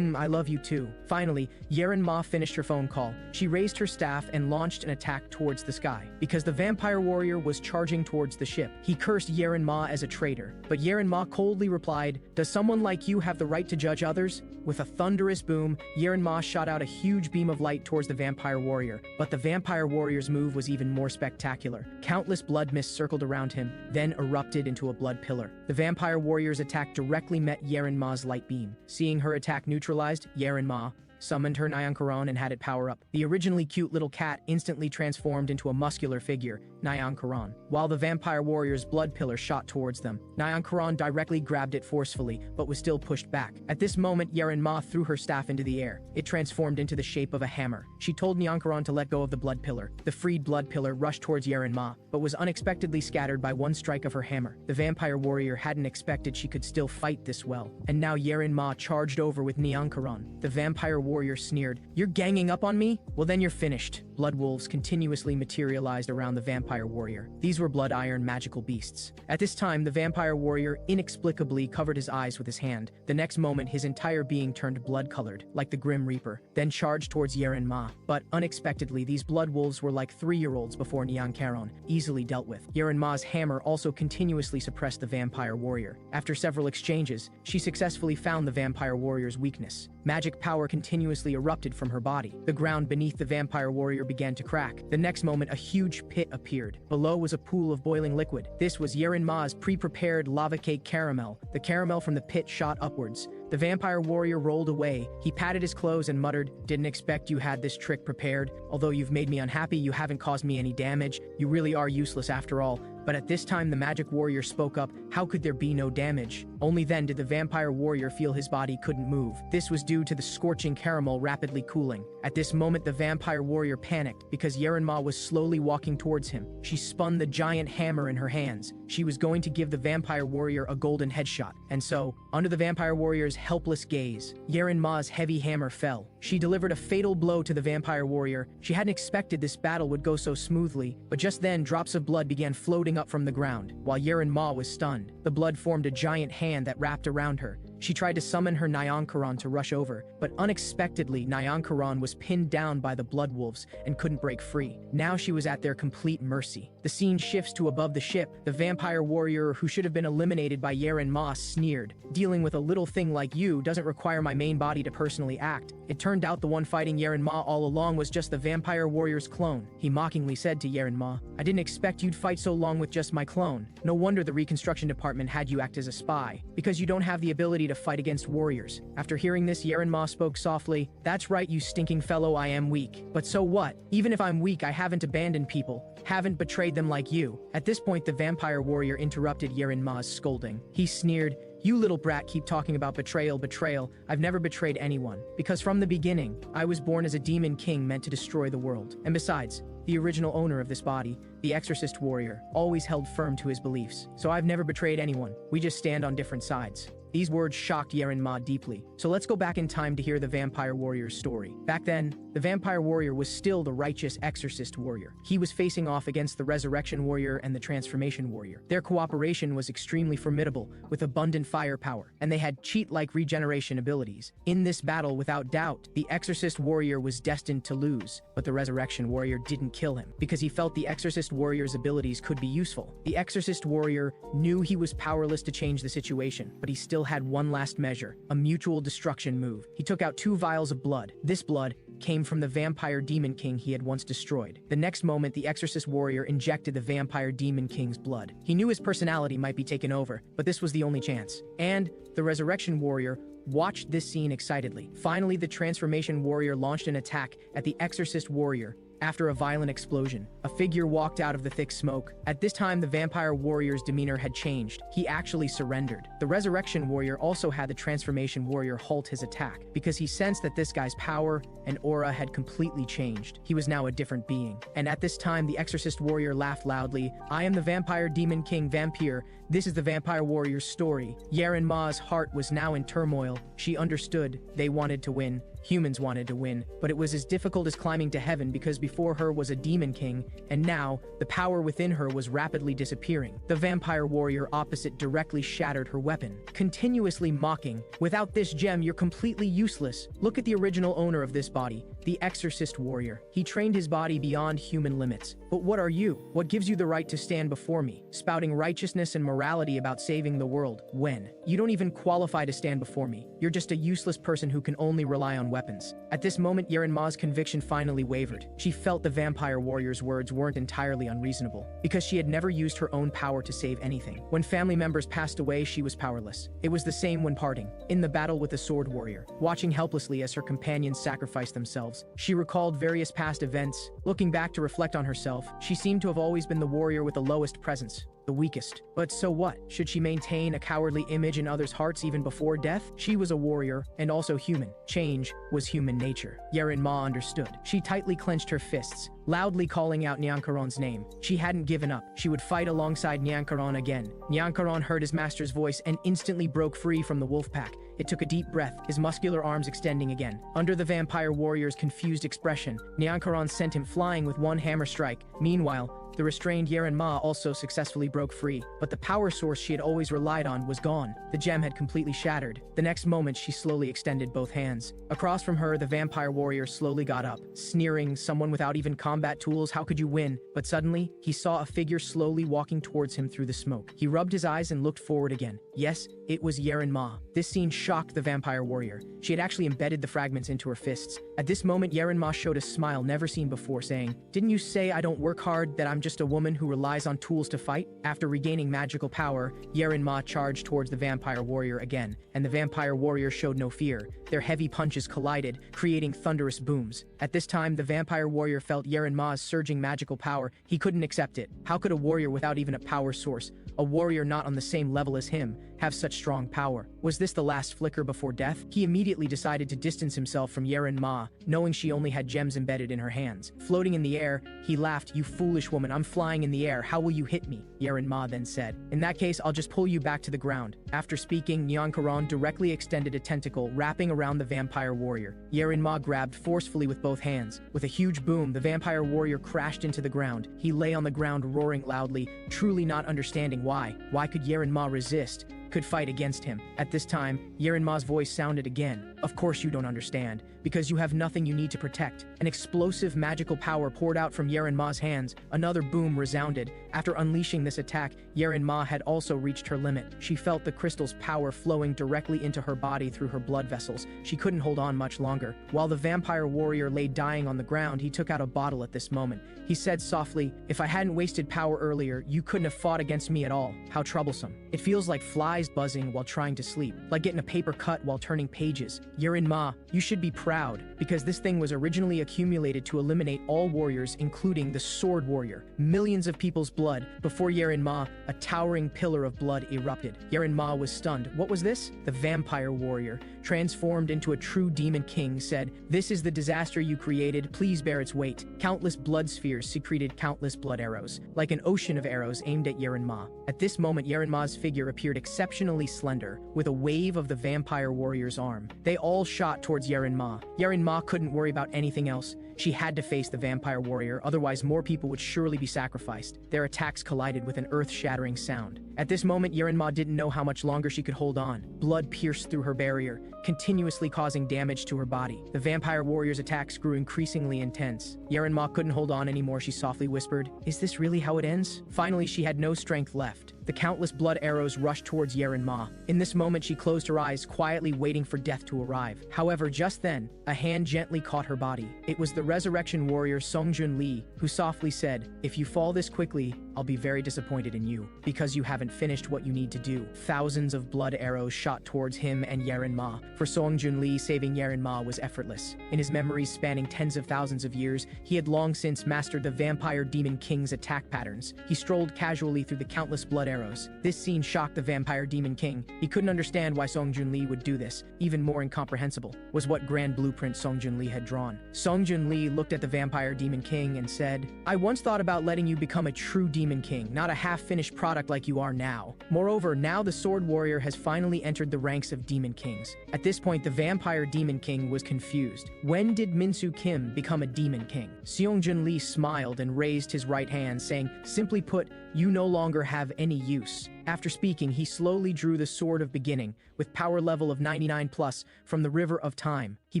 I love you too. Finally, Yeren Ma finished her phone call. She raised her staff and launched an attack towards the sky. Because the vampire warrior was charging towards the ship, he cursed Yeren Ma as a traitor. But Yeren Ma coldly replied, "Does someone like you have the right to judge others?" With a thunderous boom, Yeren Ma shot out a huge beam of light towards the vampire warrior. But the vampire warrior's move was even more spectacular. Countless blood mists circled around him, then erupted into a blood pillar. The vampire warrior's attack directly met Yeren Ma's light beam. Seeing her attack neutralized, Yeren Ma summoned her Nyankaron and had it power up. The originally cute little cat instantly transformed into a muscular figure, Nyankaron. While the vampire warrior's blood pillar shot towards them, Nyankaron directly grabbed it forcefully, but was still pushed back. At this moment, Yeren Ma threw her staff into the air. It transformed into the shape of a hammer. She told Nyankaron to let go of the blood pillar. The freed blood pillar rushed towards Yeren Ma, but was unexpectedly scattered by one strike of her hammer. The vampire warrior hadn't expected she could still fight this well. And now Yeren Ma charged over with Nyankaron. The vampire warrior sneered, "You're ganging up on me? Well then you're finished." Blood wolves continuously materialized around the vampire warrior. These were blood iron magical beasts. At this time, the vampire warrior inexplicably covered his eyes with his hand. The next moment, his entire being turned blood-colored, like the Grim Reaper, then charged towards Yeren Ma. But unexpectedly, these blood wolves were like 3-year-olds before Nyankaron, easily dealt with. Yeren Ma's hammer also continuously suppressed the vampire warrior. After several exchanges, she successfully found the vampire warrior's weakness. Magic power continuously erupted from her body. The ground beneath the vampire warrior began to crack. The next moment, a huge pit appeared. Below was a pool of boiling liquid. This was Yeren Ma's pre-prepared lava cake caramel. The caramel from the pit shot upwards. The vampire warrior rolled away. He patted his clothes and muttered, "Didn't expect you had this trick prepared. Although you've made me unhappy, you haven't caused me any damage. You really are useless after all." But at this time, the magic warrior spoke up. How could there be no damage? Only then did the vampire warrior feel his body couldn't move. This was due to the scorching caramel rapidly cooling. At this moment, the vampire warrior panicked because Yeren Ma was slowly walking towards him. She spun the giant hammer in her hands. She was going to give the vampire warrior a golden headshot. And so, under the vampire warrior's helpless gaze, Yeren Ma's heavy hammer fell. She delivered a fatal blow to the vampire warrior. She hadn't expected this battle would go so smoothly, but just then, drops of blood began floating up from the ground. While Yeren Ma was stunned, the blood formed a giant hand that wrapped around her. She tried to summon her Nyankaron to rush over, but unexpectedly, Nyankaron was pinned down by the blood wolves and couldn't break free. Now she was at their complete mercy. The scene shifts to above the ship. The vampire warrior who should have been eliminated by Yeren Ma sneered. "Dealing with a little thing like you doesn't require my main body to personally act." It turned out the one fighting Yeren Ma all along was just the vampire warrior's clone. He mockingly said to Yeren Ma, "I didn't expect you'd fight so long with just my clone. No wonder the reconstruction department had you act as a spy, because you don't have the ability to fight against warriors." After hearing this, Yeren Ma spoke softly, "That's right, you stinking fellow, I am weak. But so what? Even if I'm weak, I haven't abandoned people, haven't betrayed them like you." At this point, the vampire warrior interrupted Yeren Ma's scolding. He sneered, "You little brat keep talking about betrayal. I've never betrayed anyone. Because from the beginning, I was born as a demon king meant to destroy the world. And besides, the original owner of this body, the exorcist warrior, always held firm to his beliefs. So I've never betrayed anyone. We just stand on different sides." These words shocked Yeren Ma deeply. So let's go back in time to hear the vampire warrior's story. Back then, the vampire warrior was still the righteous exorcist warrior. He was facing off against the resurrection warrior and the transformation warrior. Their cooperation was extremely formidable, with abundant firepower, and they had cheat-like regeneration abilities. In this battle, without doubt, the exorcist warrior was destined to lose, but the resurrection warrior didn't kill him, because he felt the exorcist warrior's abilities could be useful. The exorcist warrior knew he was powerless to change the situation, but he still had one last measure, a mutual destruction move. He took out 2 vials of blood. This blood came from the vampire demon king he had once destroyed. The next moment, the exorcist warrior injected the vampire demon king's blood. He knew his personality might be taken over, but this was the only chance. And the resurrection warrior watched this scene excitedly. Finally, the transformation warrior launched an attack at the exorcist warrior. After a violent explosion, a figure walked out of the thick smoke. At this time, the vampire warrior's demeanor had changed. He actually surrendered. The resurrection warrior also had the transformation warrior halt his attack, because he sensed that this guy's power and aura had completely changed. He was now a different being. And at this time, the exorcist warrior laughed loudly. "I am the vampire demon king vampire. This is the vampire warrior's story." Yeren Ma's heart was now in turmoil. She understood. They wanted to win. Humans wanted to win, but it was as difficult as climbing to heaven because before her was a demon king, and now, the power within her was rapidly disappearing. The vampire warrior opposite directly shattered her weapon, continuously mocking, "Without this gem, you're completely useless. Look at the original owner of this body, the exorcist warrior. He trained his body beyond human limits. But what are you? What gives you the right to stand before me, spouting righteousness and morality about saving the world, when you don't even qualify to stand before me? You're just a useless person who can only rely on weapons." At this moment, Yarenma's conviction finally wavered. She felt the vampire warrior's words weren't entirely unreasonable, because she had never used her own power to save anything. When family members passed away, she was powerless. It was the same when parting, in the battle with the sword warrior, watching helplessly as her companions sacrificed themselves. She recalled various past events. Looking back to reflect on herself, she seemed to have always been the warrior with the lowest presence, the weakest. But so what? Should she maintain a cowardly image in others' hearts even before death? She was a warrior, and also human. Change was human nature. Yarenma understood. She tightly clenched her fists, loudly calling out Nyankaron's name. She hadn't given up. She would fight alongside Nyankaron again. Nyankaron heard his master's voice and instantly broke free from the wolf pack. It took a deep breath, his muscular arms extending again. Under the vampire warrior's confused expression, Nyankaron sent him flying with one hammer strike. Meanwhile, the restrained Yarenma also successfully broke free, but the power source she had always relied on was gone. The gem had completely shattered. The next moment, she slowly extended both hands. Across from her, the vampire warrior slowly got up, sneering, "Someone without even combat tools, how could you win?" But suddenly, he saw a figure slowly walking towards him through the smoke. He rubbed his eyes and looked forward again. Yes, it was Yarenma. This scene shocked the vampire warrior. She had actually embedded the fragments into her fists. At this moment, Yarenma showed a smile never seen before, saying, "Didn't you say I don't work hard, that I'm just a woman who relies on tools to fight?" After regaining magical power, Yarenma charged towards the vampire warrior again, and the vampire warrior showed no fear. Their heavy punches collided, creating thunderous booms. At this time, the vampire warrior felt Yarenma's surging magical power. He couldn't accept it. How could a warrior without even a power source, a warrior not on the same level as him, have such strong power? Was this the last flicker before death? He immediately decided to distance himself from Yarenma, knowing she only had gems embedded in her hands. Floating in the air, he laughed, "You foolish woman, I'm flying in the air. How will you hit me?" Yarenma then said, "In that case, I'll just pull you back to the ground." After speaking, Nyankaron directly extended a tentacle, wrapping around the vampire warrior. Yarenma grabbed forcefully with both hands. With a huge boom, the vampire warrior crashed into the ground. He lay on the ground roaring loudly, truly not understanding why. Why could Yarenma resist? Could fight against him? At this time, Yarenma's voice sounded again. "Of course you don't understand, because you have nothing you need to protect." An explosive magical power poured out from Yarenma's hands. Another boom resounded. After unleashing this attack, Yarenma had also reached her limit. She felt the crystal's power flowing directly into her body through her blood vessels. She couldn't hold on much longer. While the vampire warrior lay dying on the ground, he took out a bottle at this moment. He said softly, "If I hadn't wasted power earlier, you couldn't have fought against me at all. How troublesome. It feels like flies buzzing while trying to sleep, like getting a paper cut while turning pages. Yarenma, you should be proud, because this thing was originally accumulated to eliminate all warriors, including the sword warrior. Millions of people's blood. Before Yarenma, a towering pillar of blood erupted. Yarenma was stunned. What was this? The vampire warrior, transformed into a true demon king, said, "This is the disaster you created. Please bear its weight." Countless blood spheres secreted countless blood arrows, like an ocean of arrows aimed at Yarenma. At this moment, Yarenma's figure appeared exceptionally slender, with a wave of the vampire warrior's arm. They all shot towards Yarenma. Yarenma couldn't worry about anything else. She had to face the vampire warrior, otherwise more people would surely be sacrificed. Their attacks collided with an earth-shattering sound. At this moment, Yarenma didn't know how much longer she could hold on. Blood pierced through her barrier, continuously causing damage to her body. The vampire warrior's attacks grew increasingly intense. Yarenma couldn't hold on anymore. She softly whispered, "Is this really how it ends?" Finally, she had no strength left. The countless blood arrows rushed towards Yarenma. In this moment, she closed her eyes, quietly waiting for death to arrive. However, just then, a hand gently caught her body. It was the resurrection warrior Songjun Lee, who softly said, "If you fall this quickly, I'll be very disappointed in you, because you haven't finished what you need to do." Thousands of blood arrows shot towards him and Yarenma. For Songjun Lee, saving Yarenma was effortless. In his memories spanning tens of thousands of years, he had long since mastered the vampire demon king's attack patterns. He strolled casually through the countless blood arrows. This scene shocked the vampire demon king. He couldn't understand why Songjun Lee would do this. Even more incomprehensible was what grand blueprint Songjun Lee had drawn. Songjun Lee Li looked at the vampire demon king and said, I once thought about letting you become a true demon king, not a half-finished product like you are now. Moreover, now the sword warrior has finally entered the ranks of demon kings. At this point, the vampire demon king was confused. When did Minsu Kim become a demon king? Seongjun Lee smiled and raised his right hand, saying, simply put, you no longer have any use. After speaking, he slowly drew the Sword of Beginning, with power level of 99 plus, from the River of Time. He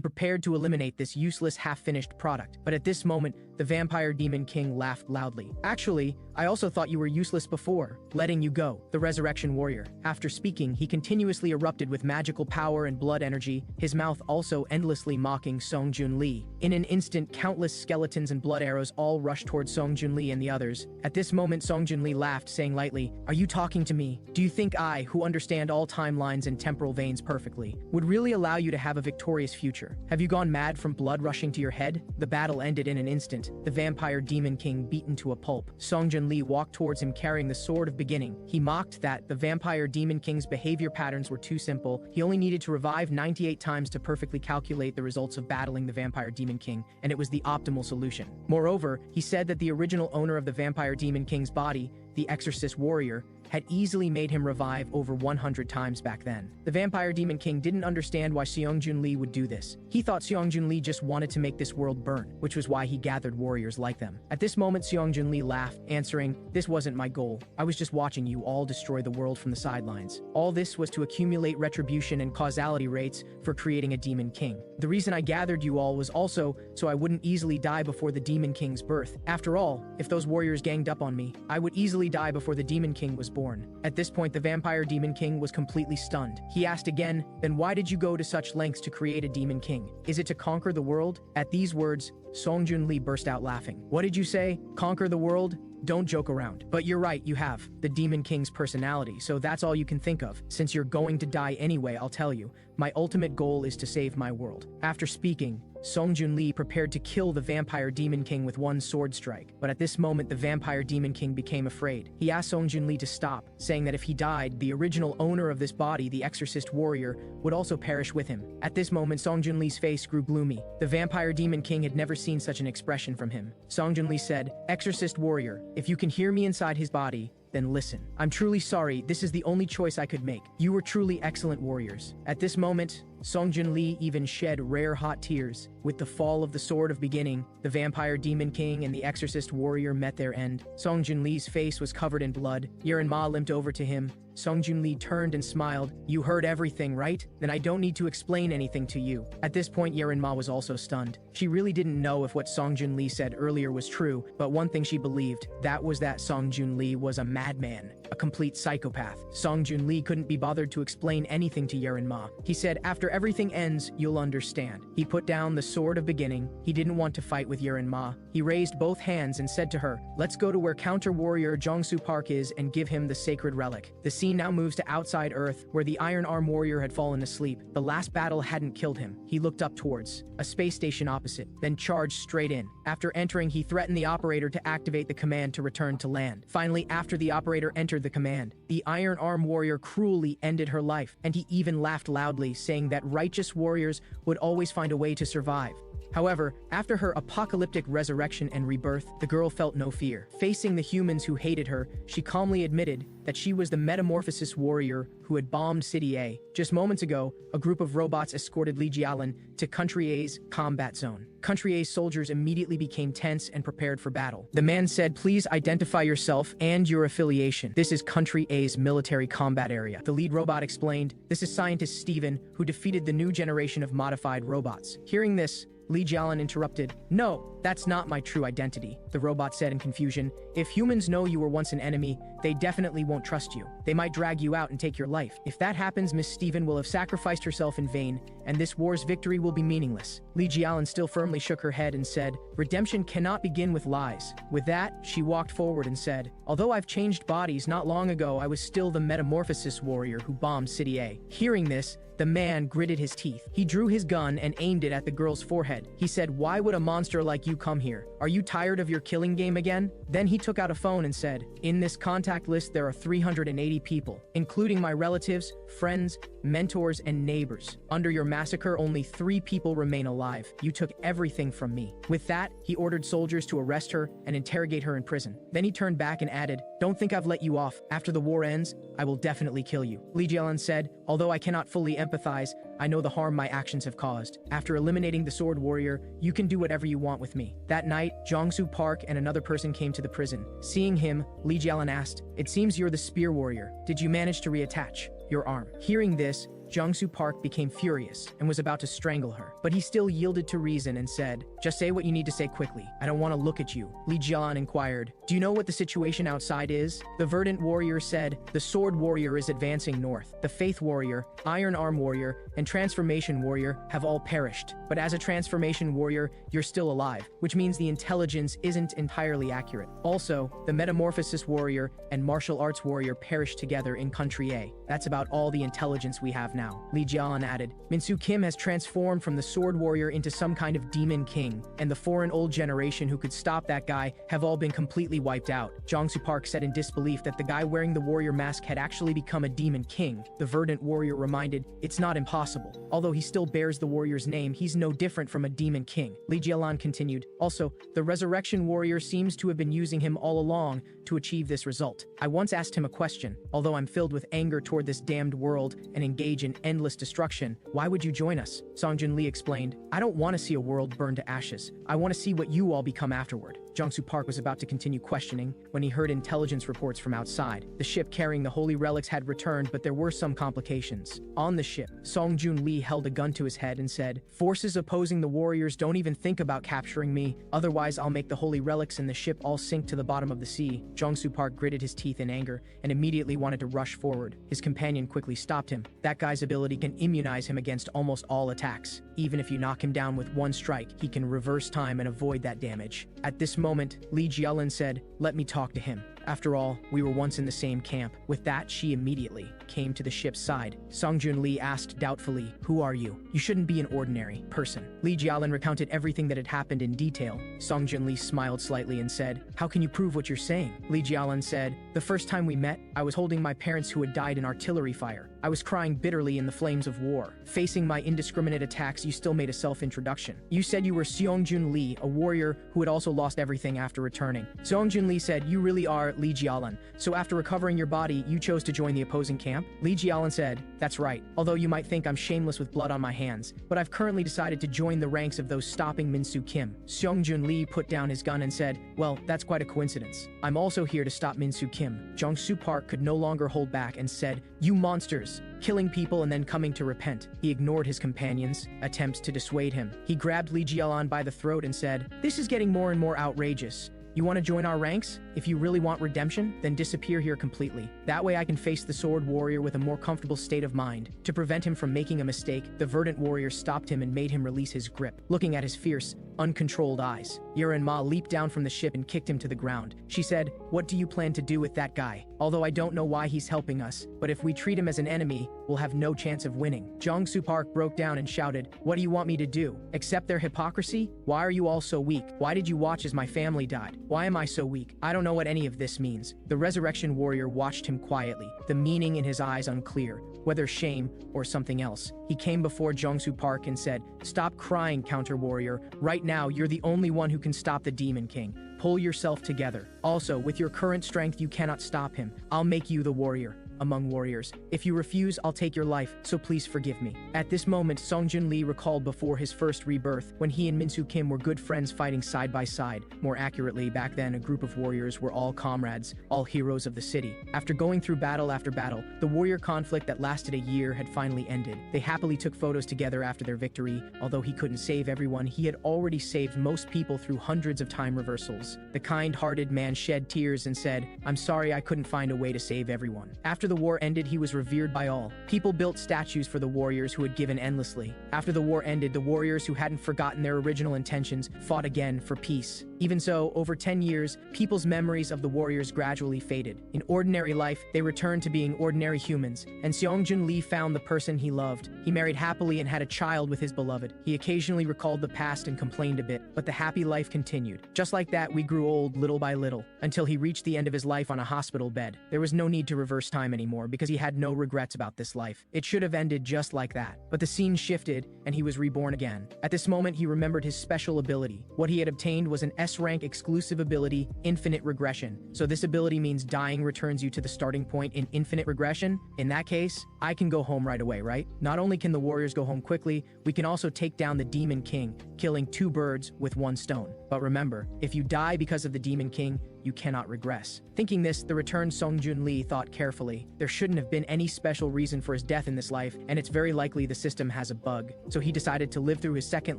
prepared to eliminate this useless half-finished product. But at this moment, the Vampire Demon King laughed loudly. Actually, I also thought you were useless before, letting you go, the Resurrection Warrior. After speaking, he continuously erupted with magical power and blood energy, his mouth also endlessly mocking Seongjun Lee. In an instant, countless skeletons and blood arrows all rushed towards Seongjun Lee and the others. At this moment, Seongjun Lee laughed, saying lightly, are you talking to me? Do you think I, who understand all timelines and temporal veins perfectly, would really allow you to have a victorious future? Have you gone mad from blood rushing to your head? The battle ended in an instant, the Vampire Demon King beaten to a pulp. Seongjun Lee walked towards him carrying the Sword of Beginning. He mocked that the Vampire Demon King's behavior patterns were too simple. He only needed to revive 98 times to perfectly calculate the results of battling the Vampire Demon King, and it was the optimal solution. Moreover, he said that the original owner of the Vampire Demon King's body, the Exorcist Warrior, had easily made him revive over 100 times back then. The Vampire Demon King didn't understand why Seongjun Lee would do this. He thought Seongjun Lee just wanted to make this world burn, which was why he gathered warriors like them. At this moment, Seongjun Lee laughed, answering, this wasn't my goal. I was just watching you all destroy the world from the sidelines. All this was to accumulate retribution and causality rates for creating a Demon King. The reason I gathered you all was also so I wouldn't easily die before the Demon King's birth. After all, if those warriors ganged up on me, I would easily die before the Demon King was born. At this point, the Vampire Demon King was completely stunned. He asked again, then why did you go to such lengths to create a Demon King? Is it to conquer the world? At these words, Seongjun Lee burst out laughing. What did you say? Conquer the world? Don't joke around. But you're right, you have the Demon King's personality, so that's all you can think of. Since you're going to die anyway, I'll tell you, my ultimate goal is to save my world. After speaking, Seongjun Lee prepared to kill the Vampire Demon King with one sword strike, but at this moment the Vampire Demon King became afraid. He asked Seongjun Lee to stop, saying that if he died, the original owner of this body, the Exorcist Warrior, would also perish with him. At this moment, Seongjun Lee's face grew gloomy. The Vampire Demon King had never seen such an expression from him. Seongjun Lee said, Exorcist Warrior, if you can hear me inside his body, then listen. I'm truly sorry, this is the only choice I could make. You were truly excellent warriors. At this moment, Seongjun Lee even shed rare hot tears. With the fall of the Sword of Beginning, the Vampire Demon King and the Exorcist Warrior met their end. Seongjun Lee's face was covered in blood. Yerin Ma limped over to him. Seongjun Lee turned and smiled. You heard everything, right? Then I don't need to explain anything to you. At this point, Yerin Ma was also stunned. She really didn't know if what Seongjun Lee said earlier was true, but one thing she believed, that was that Seongjun Lee was a madman, a complete psychopath. Seongjun Lee couldn't be bothered to explain anything to Yerin Ma. He said, after everything ends, you'll understand. He put down the Sword of Beginning. He didn't want to fight with Yerin Ma. He raised both hands and said to her, let's go to where counter-warrior Jongsu Park is and give him the sacred relic. The scene now moves to outside Earth, where the Iron Arm Warrior had fallen asleep. The last battle hadn't killed him. He looked up towards a space station opposite, then charged straight in. After entering, he threatened the operator to activate the command to return to land. Finally, after the operator entered the command, the Iron Arm Warrior cruelly ended her life, and he even laughed loudly, saying that righteous warriors would always find a way to survive. However, after her apocalyptic resurrection and rebirth, the girl felt no fear. Facing the humans who hated her, she calmly admitted that she was the Metamorphosis Warrior who had bombed City A. Just moments ago, a group of robots escorted Li Jialan to Country A's combat zone. Country A's soldiers immediately became tense and prepared for battle. The man said, please identify yourself and your affiliation. This is Country A's military combat area. The lead robot explained, this is Scientist Steven, who defeated the new generation of modified robots. Hearing this, Li Jialan interrupted, no, that's not my true identity, the robot said in confusion. If humans know you were once an enemy, they definitely won't trust you. They might drag you out and take your life. If that happens, Miss Steven will have sacrificed herself in vain, and this war's victory will be meaningless. Li Jialan still firmly shook her head and said, redemption cannot begin with lies. With that, she walked forward and said, although I've changed bodies not long ago, I was still the Metamorphosis Warrior who bombed City A. Hearing this, the man gritted his teeth. He drew his gun and aimed it at the girl's forehead. He said, why would a monster like you come here? "Are you tired of your killing game again?" Then he took out a phone and said, "In this contact list there are 380 people, including my relatives, friends, mentors, and neighbors. Under your massacre, only 3 people remain alive. You took everything from me." With that, he ordered soldiers to arrest her and interrogate her in prison. Then he turned back and added, "Don't think I've let you off. After the war ends, I will definitely kill you." Lee Jialan said, "Although I cannot fully empathize, I know the harm my actions have caused. After eliminating the sword warrior, you can do whatever you want with me." That night, Jongsu Park and another person came to the prison. Seeing him, Lee Jialan asked, "It seems you're the spear warrior. Did you manage to reattach your arm?" Hearing this, Jongsu Park became furious and was about to strangle her, but he still yielded to reason and said, "Just say what you need to say quickly. I don't want to look at you." Lee Jialan inquired, "Do you know what the situation outside is?" The verdant warrior said, "The sword warrior is advancing north. The faith warrior, iron arm warrior, and transformation warrior have all perished. But as a transformation warrior, you're still alive, which means the intelligence isn't entirely accurate. Also, the metamorphosis warrior and martial arts warrior perished together in country A. That's about all the intelligence we have now." Lee Jialan added, "Minsu Kim has transformed from the sword warrior into some kind of demon king, and the foreign old generation who could stop that guy have all been completely wiped out." Jongsu Park said in disbelief that the guy wearing the warrior mask had actually become a demon king. The verdant warrior reminded, "It's not impossible. Although he still bears the warrior's name, he's no different from a demon king." Lee Jialan continued, "Also, the resurrection warrior seems to have been using him all along to achieve this result. I once asked him a question. Although I'm filled with anger toward this damned world and engage in endless destruction, why would you join us?" Song Jun Lee explained, "I don't want to see a world burn to ashes. I want to see what you all become afterward." Jongsu Park was about to continue questioning when he heard intelligence reports from outside. The ship carrying the holy relics had returned, but there were some complications. On the ship, Song Jun Lee held a gun to his head and said, "Forces opposing the warriors don't even think about capturing me, otherwise I'll make the holy relics and the ship all sink to the bottom of the sea." Jongsu Park gritted his teeth in anger and immediately wanted to rush forward. His companion quickly stopped him. "That guy's ability can immunize him against almost all attacks. Even if you knock him down with one strike, he can reverse time and avoid that damage." At this moment, Lee Jialan said, "Let me talk to him. After all, we were once in the same camp." With that, she immediately came to the ship's side. Song Jun Lee asked doubtfully, "Who are you? You shouldn't be an ordinary person." Lee Jialan recounted everything that had happened in detail. Song Jun Lee smiled slightly and said, "How can you prove what you're saying?" Lee Jialan said, "The first time we met, I was holding my parents who had died in artillery fire. I was crying bitterly in the flames of war. Facing my indiscriminate attacks, you still made a self-introduction. You said you were Seong Jun Lee, a warrior who had also lost everything after returning." Seong Jun Lee said, "You really are Lee Jialan. So after recovering your body, you chose to join the opposing camp?" Lee Jialan said, "That's right. Although you might think I'm shameless with blood on my hands, but I've currently decided to join the ranks of those stopping Minsu Kim." Seong Jun Lee put down his gun and said, "Well, that's quite a coincidence. I'm also here to stop Minsu Kim." Jongsu Park could no longer hold back and said, "You monsters! Killing people and then coming to repent." He ignored his companions' attempts to dissuade him. He grabbed Lee Jialan by the throat and said, "This is getting more and more outrageous. You want to join our ranks? If you really want redemption, then disappear here completely. That way I can face the sword warrior with a more comfortable state of mind." To prevent him from making a mistake, the verdant warrior stopped him and made him release his grip. Looking at his fierce, uncontrolled eyes, Yuren Ma leaped down from the ship and kicked him to the ground. She said, "What do you plan to do with that guy? Although I don't know why he's helping us, but if we treat him as an enemy, we'll have no chance of winning." Jongsu Park broke down and shouted, "What do you want me to do? Accept their hypocrisy? Why are you all so weak? Why did you watch as my family died? Why am I so weak? I don't know what any of this means." The resurrection warrior watched him quietly, the meaning in his eyes unclear, whether shame or something else. He came before Jongsu Park and said, "Stop crying, counter warrior. Right now, you're the only one who can stop the Demon King. Pull yourself together. Also, with your current strength, you cannot stop him. I'll make you the warrior among warriors. If you refuse, I'll take your life, so please forgive me." At this moment, Song Jun Lee recalled before his first rebirth, when he and Minsu Kim were good friends fighting side by side. More accurately, back then, a group of warriors were all comrades, all heroes of the city. After going through battle after battle, the warrior conflict that lasted a year had finally ended. They happily took photos together after their victory. Although he couldn't save everyone, he had already saved most people through hundreds of time reversals. The kind-hearted man shed tears and said, "I'm sorry I couldn't find a way to save everyone." After After the war ended, he was revered by all. People built statues for the warriors who had given endlessly. After the war ended, the warriors who hadn't forgotten their original intentions fought again for peace. Even so, over 10 years, people's memories of the warriors gradually faded. In ordinary life, they returned to being ordinary humans, and Seongjun Lee found the person he loved. He married happily and had a child with his beloved. He occasionally recalled the past and complained a bit, but the happy life continued. Just like that, we grew old little by little, until he reached the end of his life on a hospital bed. There was no need to reverse time anymore because he had no regrets about this life. It should have ended just like that. But the scene shifted, and he was reborn again. At this moment, he remembered his special ability. What he had obtained was an S-rank exclusive ability, Infinite Regression. So this ability means dying returns you to the starting point in infinite regression. In that case, I can go home right away, right? Not only can the warriors go home quickly, we can also take down the Demon King, killing 2 birds with 1 stone. But remember, if you die because of the Demon King, you cannot regress. Thinking this, the returned Seongjun Lee thought carefully. There shouldn't have been any special reason for his death in this life, and it's very likely the system has a bug. So he decided to live through his second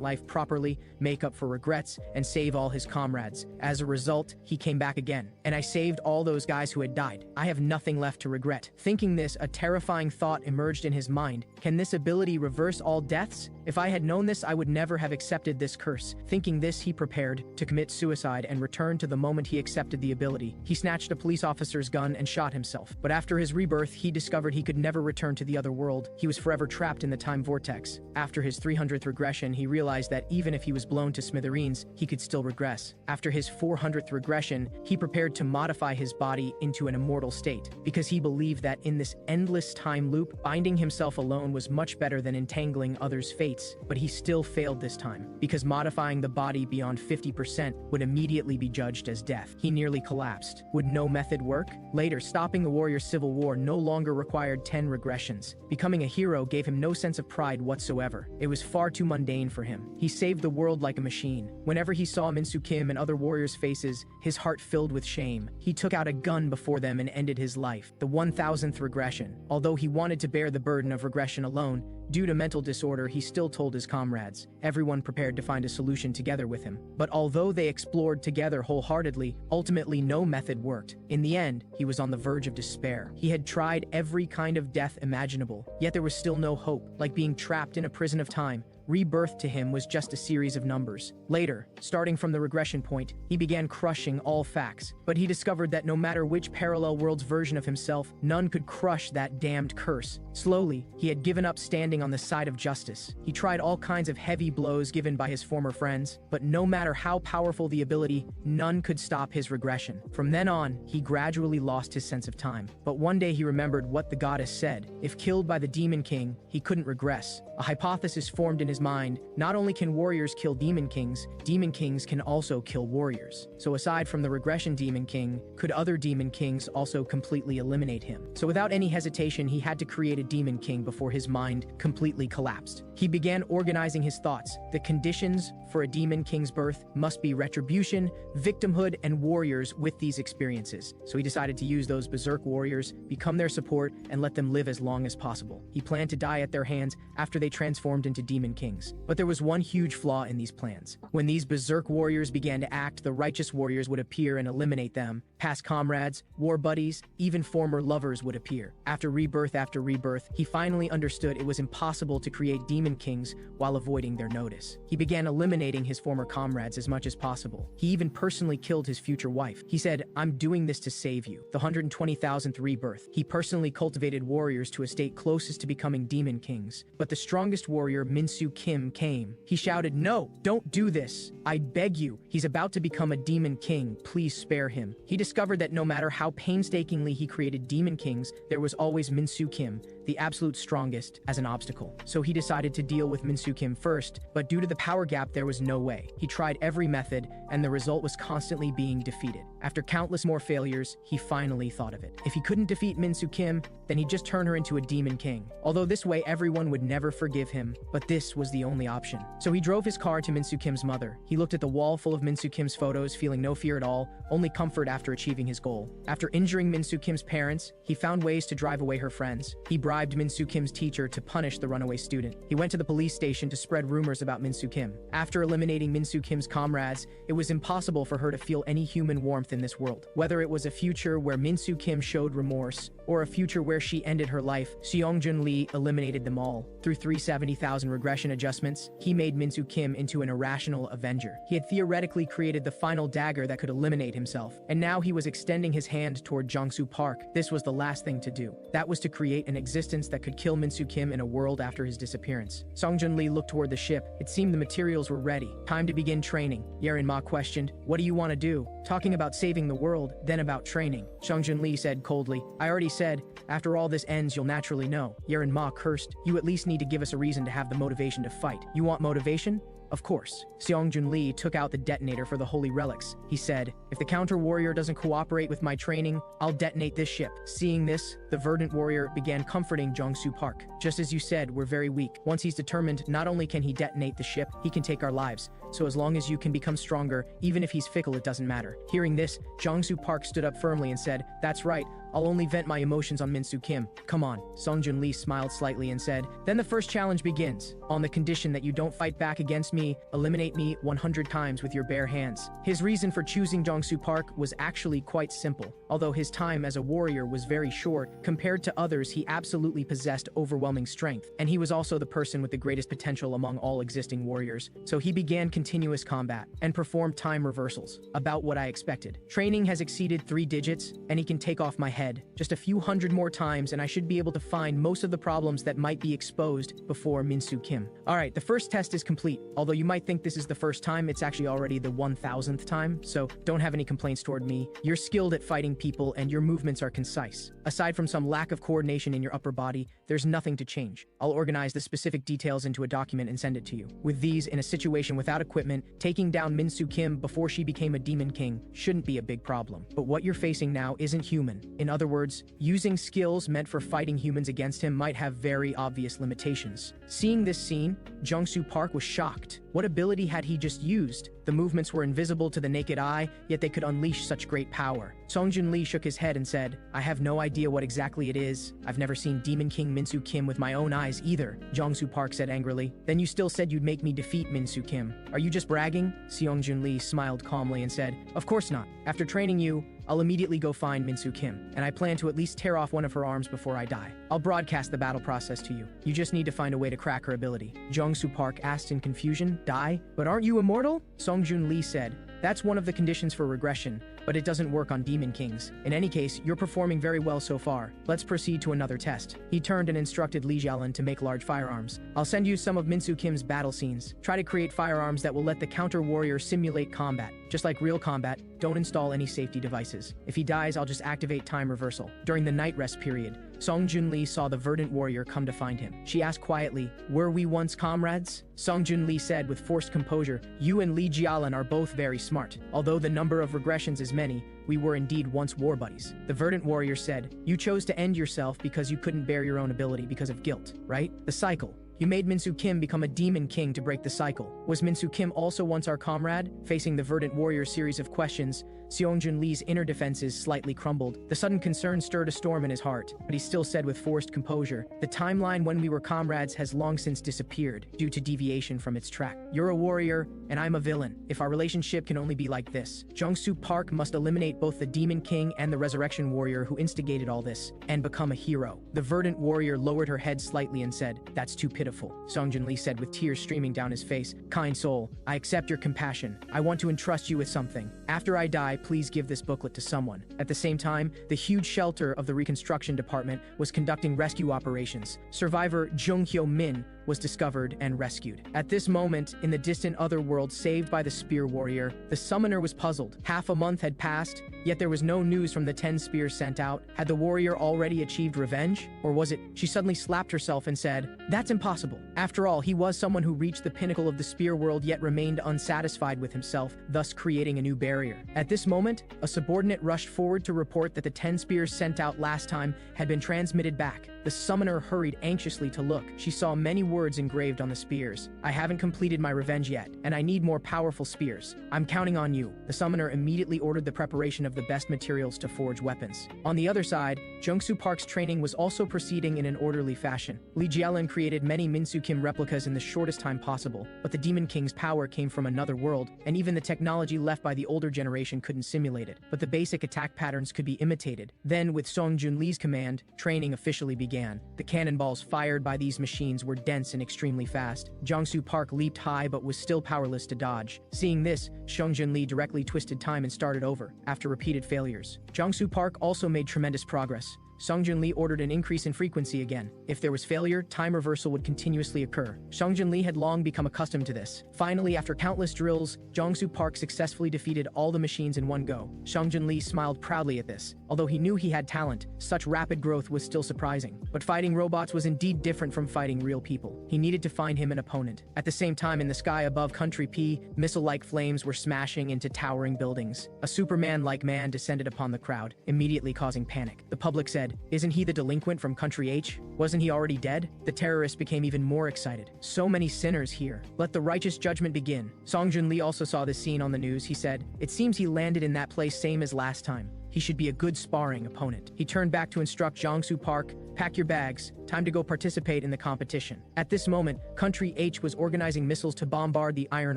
life properly, make up for regrets, and save all his comrades. As a result, he came back again. And I saved all those guys who had died. I have nothing left to regret. Thinking this, a terrifying thought emerged in his mind. Can this ability reverse all deaths? If I had known this, I would never have accepted this curse. Thinking this, he prepared to commit suicide and returned to the moment he accepted the ability. He snatched a police officer's gun and shot himself. But after his rebirth, he discovered he could never return to the other world. He was forever trapped in the time vortex. After his 300th regression, he realized that even if he was blown to smithereens, he could still regress. After his 400th regression, he prepared to modify his body into an immortal state, because he believed that in this endless time loop, binding himself alone was much better than entangling others' fates. But he still failed this time, because modifying the body beyond 50% would immediately be judged as death. He nearly collapsed. Would no method work? Later, stopping the warrior's civil war no longer required 10 regressions. Becoming a hero gave him no sense of pride whatsoever. It was far too mundane for him. He saved the world like a machine. Whenever he saw Minsu Kim and other warriors' faces, his heart filled with shame. He took out a gun before them and ended his life. The 1000th regression. Although he wanted to bear the burden of regression alone, due to mental disorder, he still told his comrades. Everyone prepared to find a solution together with him. But although they explored together wholeheartedly, ultimately no method worked. In the end, he was on the verge of despair. He had tried every kind of death imaginable, yet there was still no hope, like being trapped in a prison of time. Rebirth to him was just a series of numbers. Later, starting from the regression point, he began crushing all facts. But he discovered that no matter which parallel world's version of himself, none could crush that damned curse. Slowly, he had given up standing on the side of justice. He tried all kinds of heavy blows given by his former friends, but no matter how powerful the ability, none could stop his regression. From then on, he gradually lost his sense of time. But one day he remembered what the goddess said. If killed by the Demon King, he couldn't regress. A hypothesis formed in his mind: not only can warriors kill demon kings can also kill warriors. So aside from the regression Demon King, could other demon kings also completely eliminate him? So without any hesitation, he had to create a demon king before his mind completely collapsed. He began organizing his thoughts. The conditions for a demon king's birth must be retribution, victimhood, and warriors with these experiences. So he decided to use those berserk warriors, become their support, and let them live as long as possible. He planned to die at their hands after they transformed into demon kings. But there was one huge flaw in these plans. When these berserk warriors began to act, the righteous warriors would appear and eliminate them. Past comrades, war buddies, even former lovers would appear. After rebirth, he finally understood it was impossible to create demon kings while avoiding their notice. He began eliminating his former comrades as much as possible. He even personally killed his future wife. He said, "I'm doing this to save you." The 120,000th rebirth. He personally cultivated warriors to a state closest to becoming demon kings. But the strongest warrior, Minsu Kim, came. He shouted, "No, don't do this. I beg you. He's about to become a demon king. Please spare him." He discovered that no matter how painstakingly he created demon kings, there was always Minsu Kim, the absolute strongest, as an obstacle. So he decided to deal with Minsu Kim first, but due to the power gap, there was no way. He tried every method, and the result was constantly being defeated. After countless more failures, he finally thought of it. If he couldn't defeat Minsu Kim, then he'd just turn her into a demon king. Although this way everyone would never forgive him, but this was the only option. So he drove his car to Min-soo Kim's mother. He looked at the wall full of Min-soo Kim's photos, feeling no fear at all, only comfort after achieving his goal. After injuring Min-soo Kim's parents, he found ways to drive away her friends. He bribed Min-soo Kim's teacher to punish the runaway student. He went to the police station to spread rumors about Min-soo Kim. After eliminating Min-soo Kim's comrades, it was impossible for her to feel any human warmth in this world. Whether it was a future where Min-soo Kim showed remorse, or a future where she ended her life, Seong-jun Lee eliminated them all. Through 370,000 regression adjustments, he made Min-soo Kim into an irrational avenger. He had theoretically created the final dagger that could eliminate himself, and now he was extending his hand toward Jong-soo Park. This was the last thing to do. That was to create an existence that could kill Min-soo Kim in a world after his disappearance. Seong-jun Lee looked toward the ship. It seemed the materials were ready. Time to begin training. Yerin Ma questioned, "What do you want to do?" Talking about saving the world, then about training. Seong-jun Lee said coldly, "I already said, after all this ends you'll naturally know." Yerin Ma cursed, "You at least need to give us a reason to have the motivation to fight. You want motivation? Of course." Seong-jun Lee took out the detonator for the holy relics. He said, "If the counter-warrior doesn't cooperate with my training, I'll detonate this ship." Seeing this, the verdant warrior began comforting Jong-soo Park. "Just as you said, we're very weak. Once he's determined, not only can he detonate the ship, he can take our lives. So as long as you can become stronger, even if he's fickle, it doesn't matter." Hearing this, Jong-soo Park stood up firmly and said, "That's right. I'll only vent my emotions on Min-soo Kim. Come on." Seong-jun Lee smiled slightly and said, "Then the first challenge begins. On the condition that you don't fight back against me, eliminate me 100 times with your bare hands." His reason for choosing Jong-soo Park was actually quite simple. Although his time as a warrior was very short, compared to others he absolutely possessed overwhelming strength, and he was also the person with the greatest potential among all existing warriors. So he began continuous combat, and performed time reversals. About what I expected. Training has exceeded 3 digits, and he can take off my head. Just a few hundred more times and I should be able to find most of the problems that might be exposed before Min-soo Kim. Alright, the first test is complete. Although you might think this is the first time, it's actually already the 1000th time, so don't have any complaints toward me. You're skilled at fighting people and your movements are concise. Aside from some lack of coordination in your upper body, there's nothing to change. I'll organize the specific details into a document and send it to you. With these, in a situation without equipment, taking down Min-soo Kim before she became a demon king shouldn't be a big problem. But what you're facing now isn't human. In other words, using skills meant for fighting humans against him might have very obvious limitations. Seeing this scene, Jong-soo Park was shocked. What ability had he just used? The movements were invisible to the naked eye, yet they could unleash such great power. Seong-jun Lee shook his head and said, "I have no idea what exactly it is. I've never seen Demon King Min-soo Kim with my own eyes either," Jong-soo Park said angrily. "Then you still said you'd make me defeat Min-soo Kim. Are you just bragging?" Seong-jun Lee smiled calmly and said, "Of course not. After training you, I'll immediately go find Min-soo Kim, and I plan to at least tear off one of her arms before I die. I'll broadcast the battle process to you. You just need to find a way to crack her ability." Jong-soo Park asked in confusion, "Die? But aren't you immortal?" Seong-jun Lee said, "That's one of the conditions for regression, but it doesn't work on demon kings. In any case, you're performing very well so far. Let's proceed to another test." He turned and instructed Lee Jialin to make large firearms. "I'll send you some of Min-soo Kim's battle scenes. Try to create firearms that will let the counter-warrior simulate combat. Just like real combat, don't install any safety devices. If he dies, I'll just activate time reversal." During the night rest period, Seong-jun Lee saw the verdant warrior come to find him. She asked quietly, "Were we once comrades?" Seong-jun Lee said with forced composure, "You and Lee Jialin are both very smart. Although the number of regressions is many, we were indeed once war buddies." The verdant warrior said, "You chose to end yourself because you couldn't bear your own ability because of guilt, right? The cycle. You made Min-soo Kim become a demon king to break the cycle. Was Min-soo Kim also once our comrade?" Facing the verdant warrior's series of questions, Seong-jun Lee's inner defenses slightly crumbled. The sudden concern stirred a storm in his heart, but he still said with forced composure, "The timeline when we were comrades has long since disappeared due to deviation from its track. You're a warrior, and I'm a villain. If our relationship can only be like this, Jong-soo Park must eliminate both the demon king and the resurrection warrior who instigated all this, and become a hero." The verdant warrior lowered her head slightly and said, "That's too pitiful." Seong-jun Lee said with tears streaming down his face, "Kind soul, I accept your compassion. I want to entrust you with something. After I die, please give this booklet to someone." At the same time, the huge shelter of the reconstruction department was conducting rescue operations. Survivor Jung Hyo-min was discovered and rescued. At this moment, in the distant otherworld saved by the spear warrior, the summoner was puzzled. Half a month had passed, yet there was no news from the 10 spears sent out. Had the warrior already achieved revenge? Or was it? She suddenly slapped herself and said, "That's impossible." After all, he was someone who reached the pinnacle of the spear world yet remained unsatisfied with himself, thus creating a new barrier. At this moment, a subordinate rushed forward to report that the 10 spears sent out last time had been transmitted back. The summoner hurried anxiously to look. She saw many words engraved on the spears. I haven't completed my revenge yet, and I need more powerful spears. I'm counting on you. The summoner immediately ordered the preparation of the best materials to forge weapons. On the other side, Jungsu Park's training was also proceeding in an orderly fashion. Lee Jialin created many Minsu Kim replicas in the shortest time possible, but the Demon King's power came from another world, and even the technology left by the older generation couldn't simulate it. But the basic attack patterns could be imitated. Then, with Song Jun Lee's command, training officially began. The cannonballs fired by these machines were dense and extremely fast. Jungsu Park leaped high but was still powerless to dodge. Seeing this, Song Jun Lee directly twisted time and started over, after repeated failures. Jungsu Park also made tremendous progress. Song Jun Lee ordered an increase in frequency again. If there was failure, time reversal would continuously occur. Song Jun Lee had long become accustomed to this. Finally, after countless drills, Jungsu Park successfully defeated all the machines in one go. Song Jun Lee smiled proudly at this. Although he knew he had talent, such rapid growth was still surprising. But fighting robots was indeed different from fighting real people. He needed to find him an opponent. At the same time, in the sky above Country P, missile-like flames were smashing into towering buildings. A Superman-like man descended upon the crowd, immediately causing panic. The public said, "Isn't he the delinquent from Country H? Wasn't he already dead?" The terrorists became even more excited. "So many sinners here. Let the righteous judgment begin." Song Jun Lee also saw this scene on the news. He said, "It seems he landed in that place same as last time. He should be a good sparring opponent." He turned back to instruct Jungsu Park, "Pack your bags. Time to go participate in the competition." At this moment, Country H was organizing missiles to bombard the Iron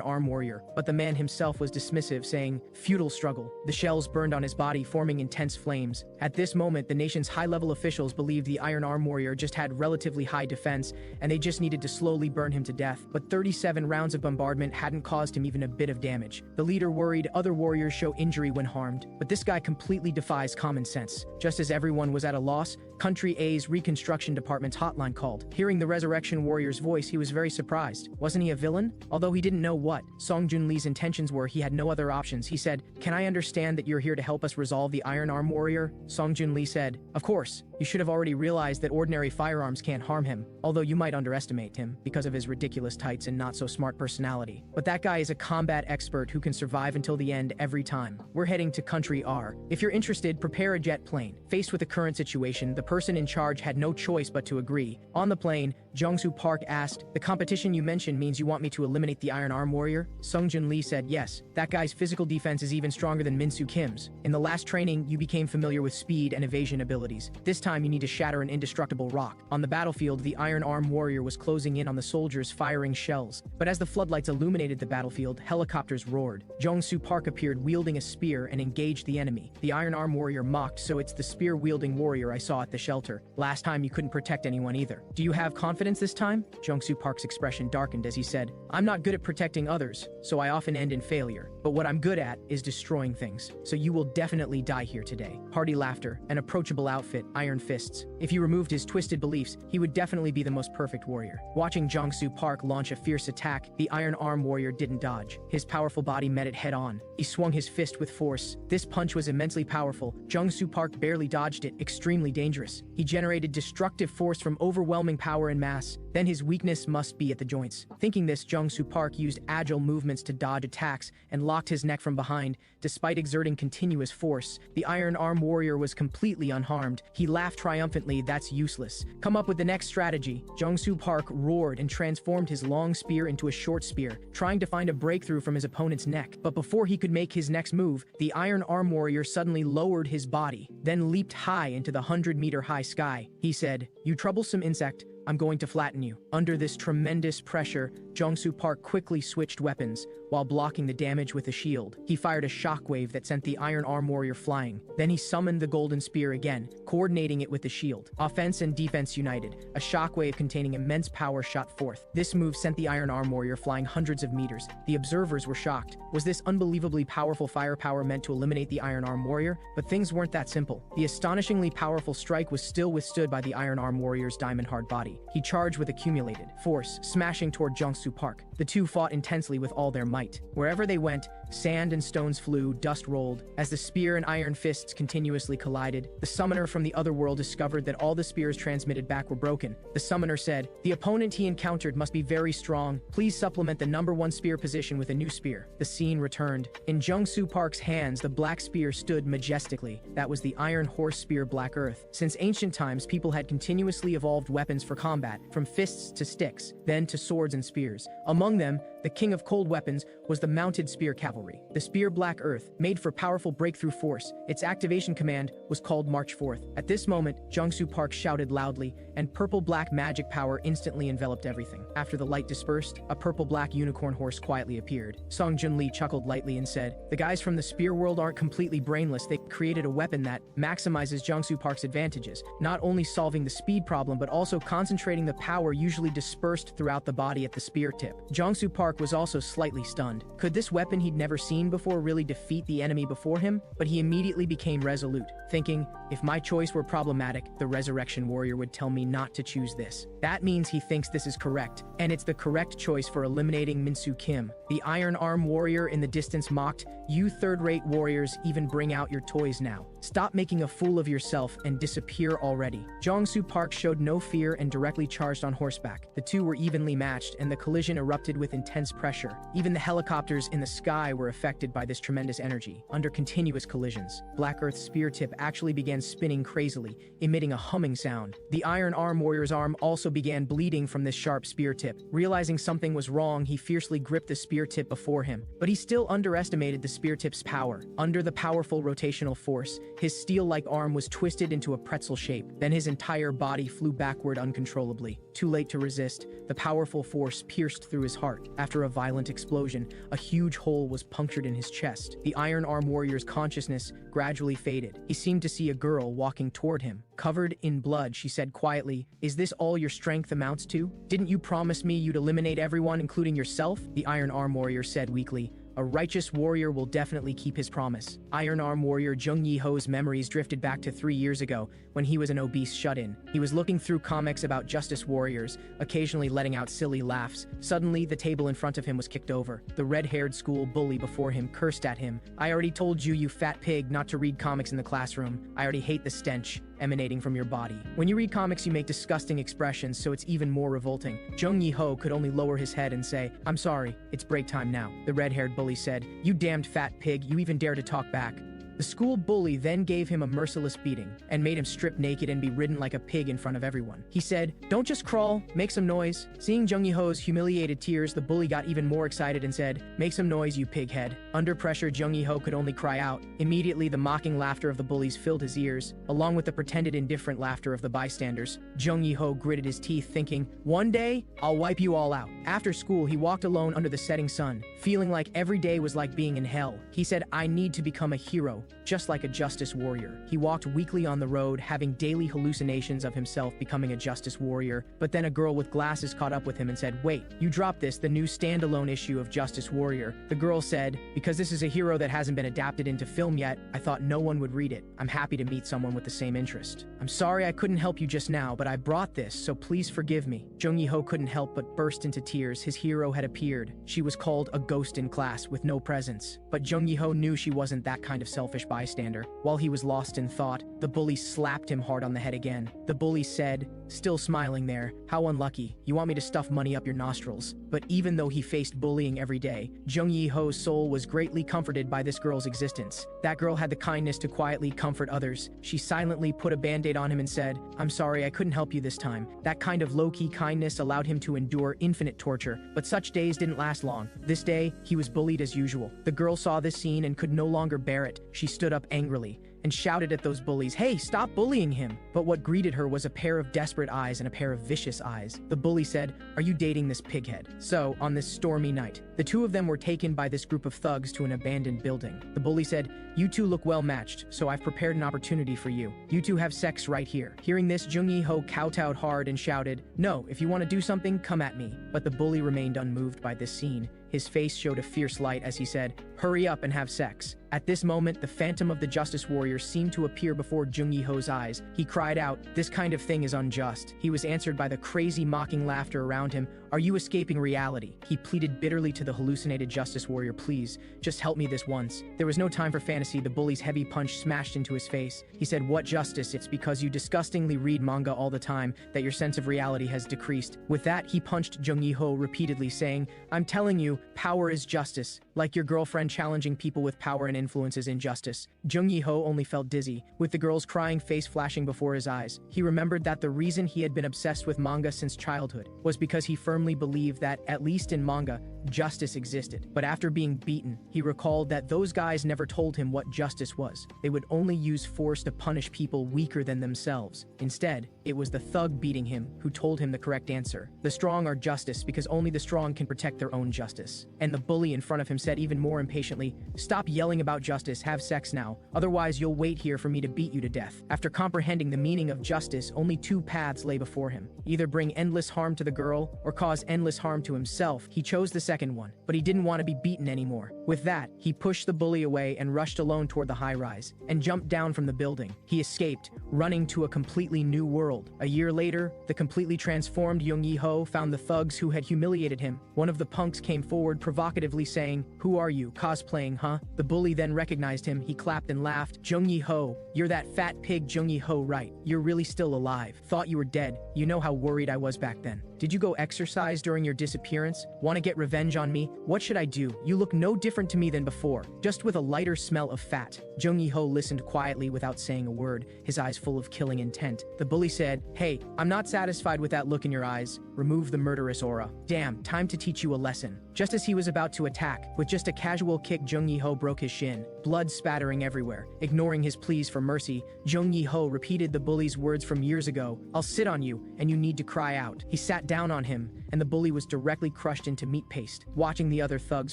Arm Warrior, but the man himself was dismissive, saying, "Futile struggle." The shells burned on his body, forming intense flames. At this moment, the nation's high-level officials believed the Iron Arm Warrior just had relatively high defense, and they just needed to slowly burn him to death. But 37 rounds of bombardment hadn't caused him even a bit of damage. The leader worried other warriors show injury when harmed, but this guy completely defies common sense. Just as everyone was at a loss, Country A's Reconstruction Department's hotline called. Hearing the Resurrection Warrior's voice, he was very surprised. Wasn't he a villain? Although he didn't know what Song Jun Lee's intentions were, he had no other options. He said, "Can I understand that you're here to help us resolve the Iron Arm Warrior?" Song Jun Lee said, "Of course. You should have already realized that ordinary firearms can't harm him, although you might underestimate him because of his ridiculous tights and not so smart personality. But that guy is a combat expert who can survive until the end every time. We're heading to Country R. If you're interested, prepare a jet plane." Faced with the current situation, the person in charge had no choice but to agree. On the plane, Jungsu Park asked, "The competition you mentioned means you want me to eliminate the Iron Arm Warrior?" Song Jun Lee said, "Yes. That guy's physical defense is even stronger than Minsu Kim's. In the last training, you became familiar with speed and evasion abilities. This time you need to shatter an indestructible rock." On the battlefield, the Iron Arm Warrior was closing in on the soldiers, firing shells. But as the floodlights illuminated the battlefield, helicopters roared. Jungsu Park appeared wielding a spear and engaged the enemy. The Iron Arm Warrior mocked, "So it's the spear-wielding warrior I saw at the shelter. Last time you couldn't protect anyone either. Do you have confidence this time?" Jungsu Park's expression darkened as he said, "I'm not good at protecting others, so I often end in failure. But what I'm good at is destroying things. So you will definitely die here today." Hearty laughter, an approachable outfit, iron fists. If he removed his twisted beliefs, he would definitely be the most perfect warrior. Watching Jungsu Park launch a fierce attack, the Iron Arm Warrior didn't dodge. His powerful body met it head-on. He swung his fist with force. This punch was immensely powerful. Jungsu Park barely dodged it, extremely dangerous. He generated destructive force from overwhelming power and mass. Then his weakness must be at the joints. Thinking this, Jungsu Park used agile movements to dodge attacks and locked his neck from behind. Despite exerting continuous force, the Iron Arm Warrior was completely unharmed. He laughed triumphantly, "That's useless. Come up with the next strategy." Jungsu Park roared and transformed his long spear into a short spear, trying to find a breakthrough from his opponent's neck. But before he could make his next move, the Iron Arm Warrior suddenly lowered his body, then leaped high into the 100-meter-high sky. He said, "You troublesome insect, I'm going to flatten you." Under this tremendous pressure, Jungsu Park quickly switched weapons, while blocking the damage with a shield. He fired a shockwave that sent the Iron Arm Warrior flying. Then he summoned the golden spear again, coordinating it with the shield. Offense and defense united. A shockwave containing immense power shot forth. This move sent the Iron Arm Warrior flying hundreds of meters. The observers were shocked. Was this unbelievably powerful firepower meant to eliminate the Iron Arm Warrior? But things weren't that simple. The astonishingly powerful strike was still withstood by the Iron Arm Warrior's diamond-hard body. He charged with accumulated force, smashing toward Jungsu Park. The two fought intensely with all their might. Wherever they went, Sand and stones flew, dust rolled. As the spear and iron fists continuously collided, the summoner from the other world discovered that all the spears transmitted back were broken. The summoner said, "The opponent he encountered must be very strong. Please supplement the number 1 spear position with a new spear." The scene returned. In Jung-Soo Park's hands, the black spear stood majestically. That was the Iron Horse Spear Black Earth. Since ancient times, people had continuously evolved weapons for combat, from fists to sticks, then to swords and spears. Among them, the king of cold weapons was the mounted spear cavalry. The spear Black Earth, made for powerful breakthrough force. Its activation command was called March Forth. At this moment, Jung-Soo Park shouted loudly, and purple-black magic power instantly enveloped everything. After the light dispersed, a purple-black unicorn horse quietly appeared. Song Jun-Lee chuckled lightly and said, "The guys from the spear world aren't completely brainless. They created a weapon that maximizes Jung-Soo Park's advantages, not only solving the speed problem but also concentrating the power usually dispersed throughout the body at the spear tip." Jung-Soo Park was also slightly stunned. Could this weapon he'd never seen before really defeat the enemy before him? But he immediately became resolute, thinking, if my choice were problematic, the Resurrection Warrior would tell me not to choose this. That means he thinks this is correct, and it's the correct choice for eliminating Min-Soo Kim. The Iron Arm Warrior in the distance mocked, "You third-rate warriors even bring out your toys now. Stop making a fool of yourself and disappear already." Jung-Soo Park showed no fear and directly charged on horseback. The two were evenly matched, and the collision erupted with intense pressure. Even the helicopters in the sky were affected by this tremendous energy. Under continuous collisions, Black Earth's spear tip actually began spinning crazily, emitting a humming sound. The Iron Arm Warrior's arm also began bleeding from this sharp spear tip. Realizing something was wrong, he fiercely gripped the spear tip before him. But he still underestimated the spear tip's power. Under the powerful rotational force, his steel-like arm was twisted into a pretzel shape. Then his entire body flew backward uncontrollably. Too late to resist, the powerful force pierced through his heart. After a violent explosion, a huge hole was punctured in his chest. The Iron Arm Warrior's consciousness gradually faded. He seemed to see a girl walking toward him. Covered in blood, she said quietly, "Is this all your strength amounts to? Didn't you promise me you'd eliminate everyone, including yourself?" The Iron Arm Warrior said weakly, "A righteous warrior will definitely keep his promise." Iron Arm Warrior Jung Yi-ho's memories drifted back to 3 years ago when he was an obese shut-in. He was looking through comics about justice warriors, occasionally letting out silly laughs. Suddenly, the table in front of him was kicked over. The red-haired school bully before him cursed at him. "I already told you, you fat pig, not to read comics in the classroom. I already hate the stench emanating from your body. When you read comics, you make disgusting expressions, so it's even more revolting." Jung Yi-ho could only lower his head and say, "I'm sorry, it's break time now." The red-haired bully said, "You damned fat pig, you even dare to talk back." The school bully then gave him a merciless beating and made him strip naked and be ridden like a pig in front of everyone. He said, "Don't just crawl, make some noise." Seeing Jung Yi-ho's humiliated tears, the bully got even more excited and said, "Make some noise, you pig head." Under pressure, Jung Yi-ho could only cry out. Immediately, the mocking laughter of the bullies filled his ears, along with the pretended indifferent laughter of the bystanders. Jung Yi-ho gritted his teeth, thinking, "One day, I'll wipe you all out." After school, he walked alone under the setting sun, feeling like every day was like being in hell. He said, "I need to become a hero, just like a justice warrior." He walked weakly on the road, having daily hallucinations of himself becoming a justice warrior, but then a girl with glasses caught up with him and said, "Wait, you dropped the new standalone issue of Justice Warrior." The girl said, "Because this is a hero that hasn't been adapted into film yet, I thought no one would read it. I'm happy to meet someone with the same interest. I'm sorry I couldn't help you just now, but I brought this, so please forgive me." Jung Yi-ho couldn't help but burst into tears. His hero had appeared. She was called a ghost in class with no presence. But Jung Yi-ho knew she wasn't that kind of selfish bystander. While he was lost in thought, the bully slapped him hard on the head again. The bully said, still smiling there, "How unlucky. You want me to stuff money up your nostrils." But even though he faced bullying every day, Jung Yi-ho's soul was greatly comforted by this girl's existence. That girl had the kindness to quietly comfort others. She silently put a band-aid on him and said, "I'm sorry I couldn't help you this time." That kind of low-key kindness allowed him to endure infinite torture, but such days didn't last long. This day, he was bullied as usual. The girl saw this scene and could no longer bear it. She stood up angrily and shouted at those bullies, "Hey, stop bullying him!" But what greeted her was a pair of desperate eyes and a pair of vicious eyes. The bully said, "Are you dating this pighead?" So, on this stormy night, the two of them were taken by this group of thugs to an abandoned building. The bully said, "You two look well matched, so I've prepared an opportunity for you. You two have sex right here." Hearing this, Jung Yi-ho kowtowed hard and shouted, "No, if you want to do something, come at me." But the bully remained unmoved by this scene. His face showed a fierce light as he said, "Hurry up and have sex." At this moment, the phantom of the Justice Warrior seemed to appear before Jung Yi-ho's eyes. He cried out, "This kind of thing is unjust." He was answered by the crazy mocking laughter around him. "Are you escaping reality?" He pleaded bitterly to the hallucinated Justice Warrior, "Please, just help me this once." There was no time for fantasy. The bully's heavy punch smashed into his face. He said, "What justice? It's because you disgustingly read manga all the time that your sense of reality has decreased." With that, he punched Jung Yi-ho repeatedly, saying, "I'm telling you, power is justice. Like your girlfriend challenging people with power and influence is injustice." Jung Yi-ho only felt dizzy, with the girl's crying face flashing before his eyes. He remembered that the reason he had been obsessed with manga since childhood was because he firmly believed that, at least in manga, justice existed. But after being beaten, he recalled that those guys never told him what justice was. They would only use force to punish people weaker than themselves. Instead, it was the thug beating him who told him the correct answer. The strong are justice because only the strong can protect their own justice. And the bully in front of him said even more impatiently, "Stop yelling about justice, have sex now. Otherwise you'll wait here for me to beat you to death." After comprehending the meaning of justice, only two paths lay before him. Either bring endless harm to the girl or cause endless harm to himself. He chose the second one, but he didn't want to be beaten anymore. With that, he pushed the bully away and rushed alone toward the high-rise, and jumped down from the building. He escaped, running to a completely new world. A year later, the completely transformed Jung Yi-ho found the thugs who had humiliated him. One of the punks came forward provocatively saying, "Who are you, cosplaying, huh?" The bully then recognized him. He clapped and laughed. "Jung Yi-ho, you're that fat pig Jung Yi-ho, right? You're really still alive. Thought you were dead. You know how worried I was back then. Did you go exercise during your disappearance? Want to get revenge on me? What should I do? You look no different to me than before, just with a lighter smell of fat." Jung Yi-ho listened quietly without saying a word, his eyes full of killing intent. The bully said, "Hey, I'm not satisfied with that look in your eyes. Remove the murderous aura. Damn, time to teach you a lesson." Just as he was about to attack, with just a casual kick, Jung Yi-ho broke his shin, blood spattering everywhere. Ignoring his pleas for mercy, Jung Yi-ho repeated the bully's words from years ago, "I'll sit on you, and you need to cry out." He sat down on him, and the bully was directly crushed into meat paste. Watching the other thugs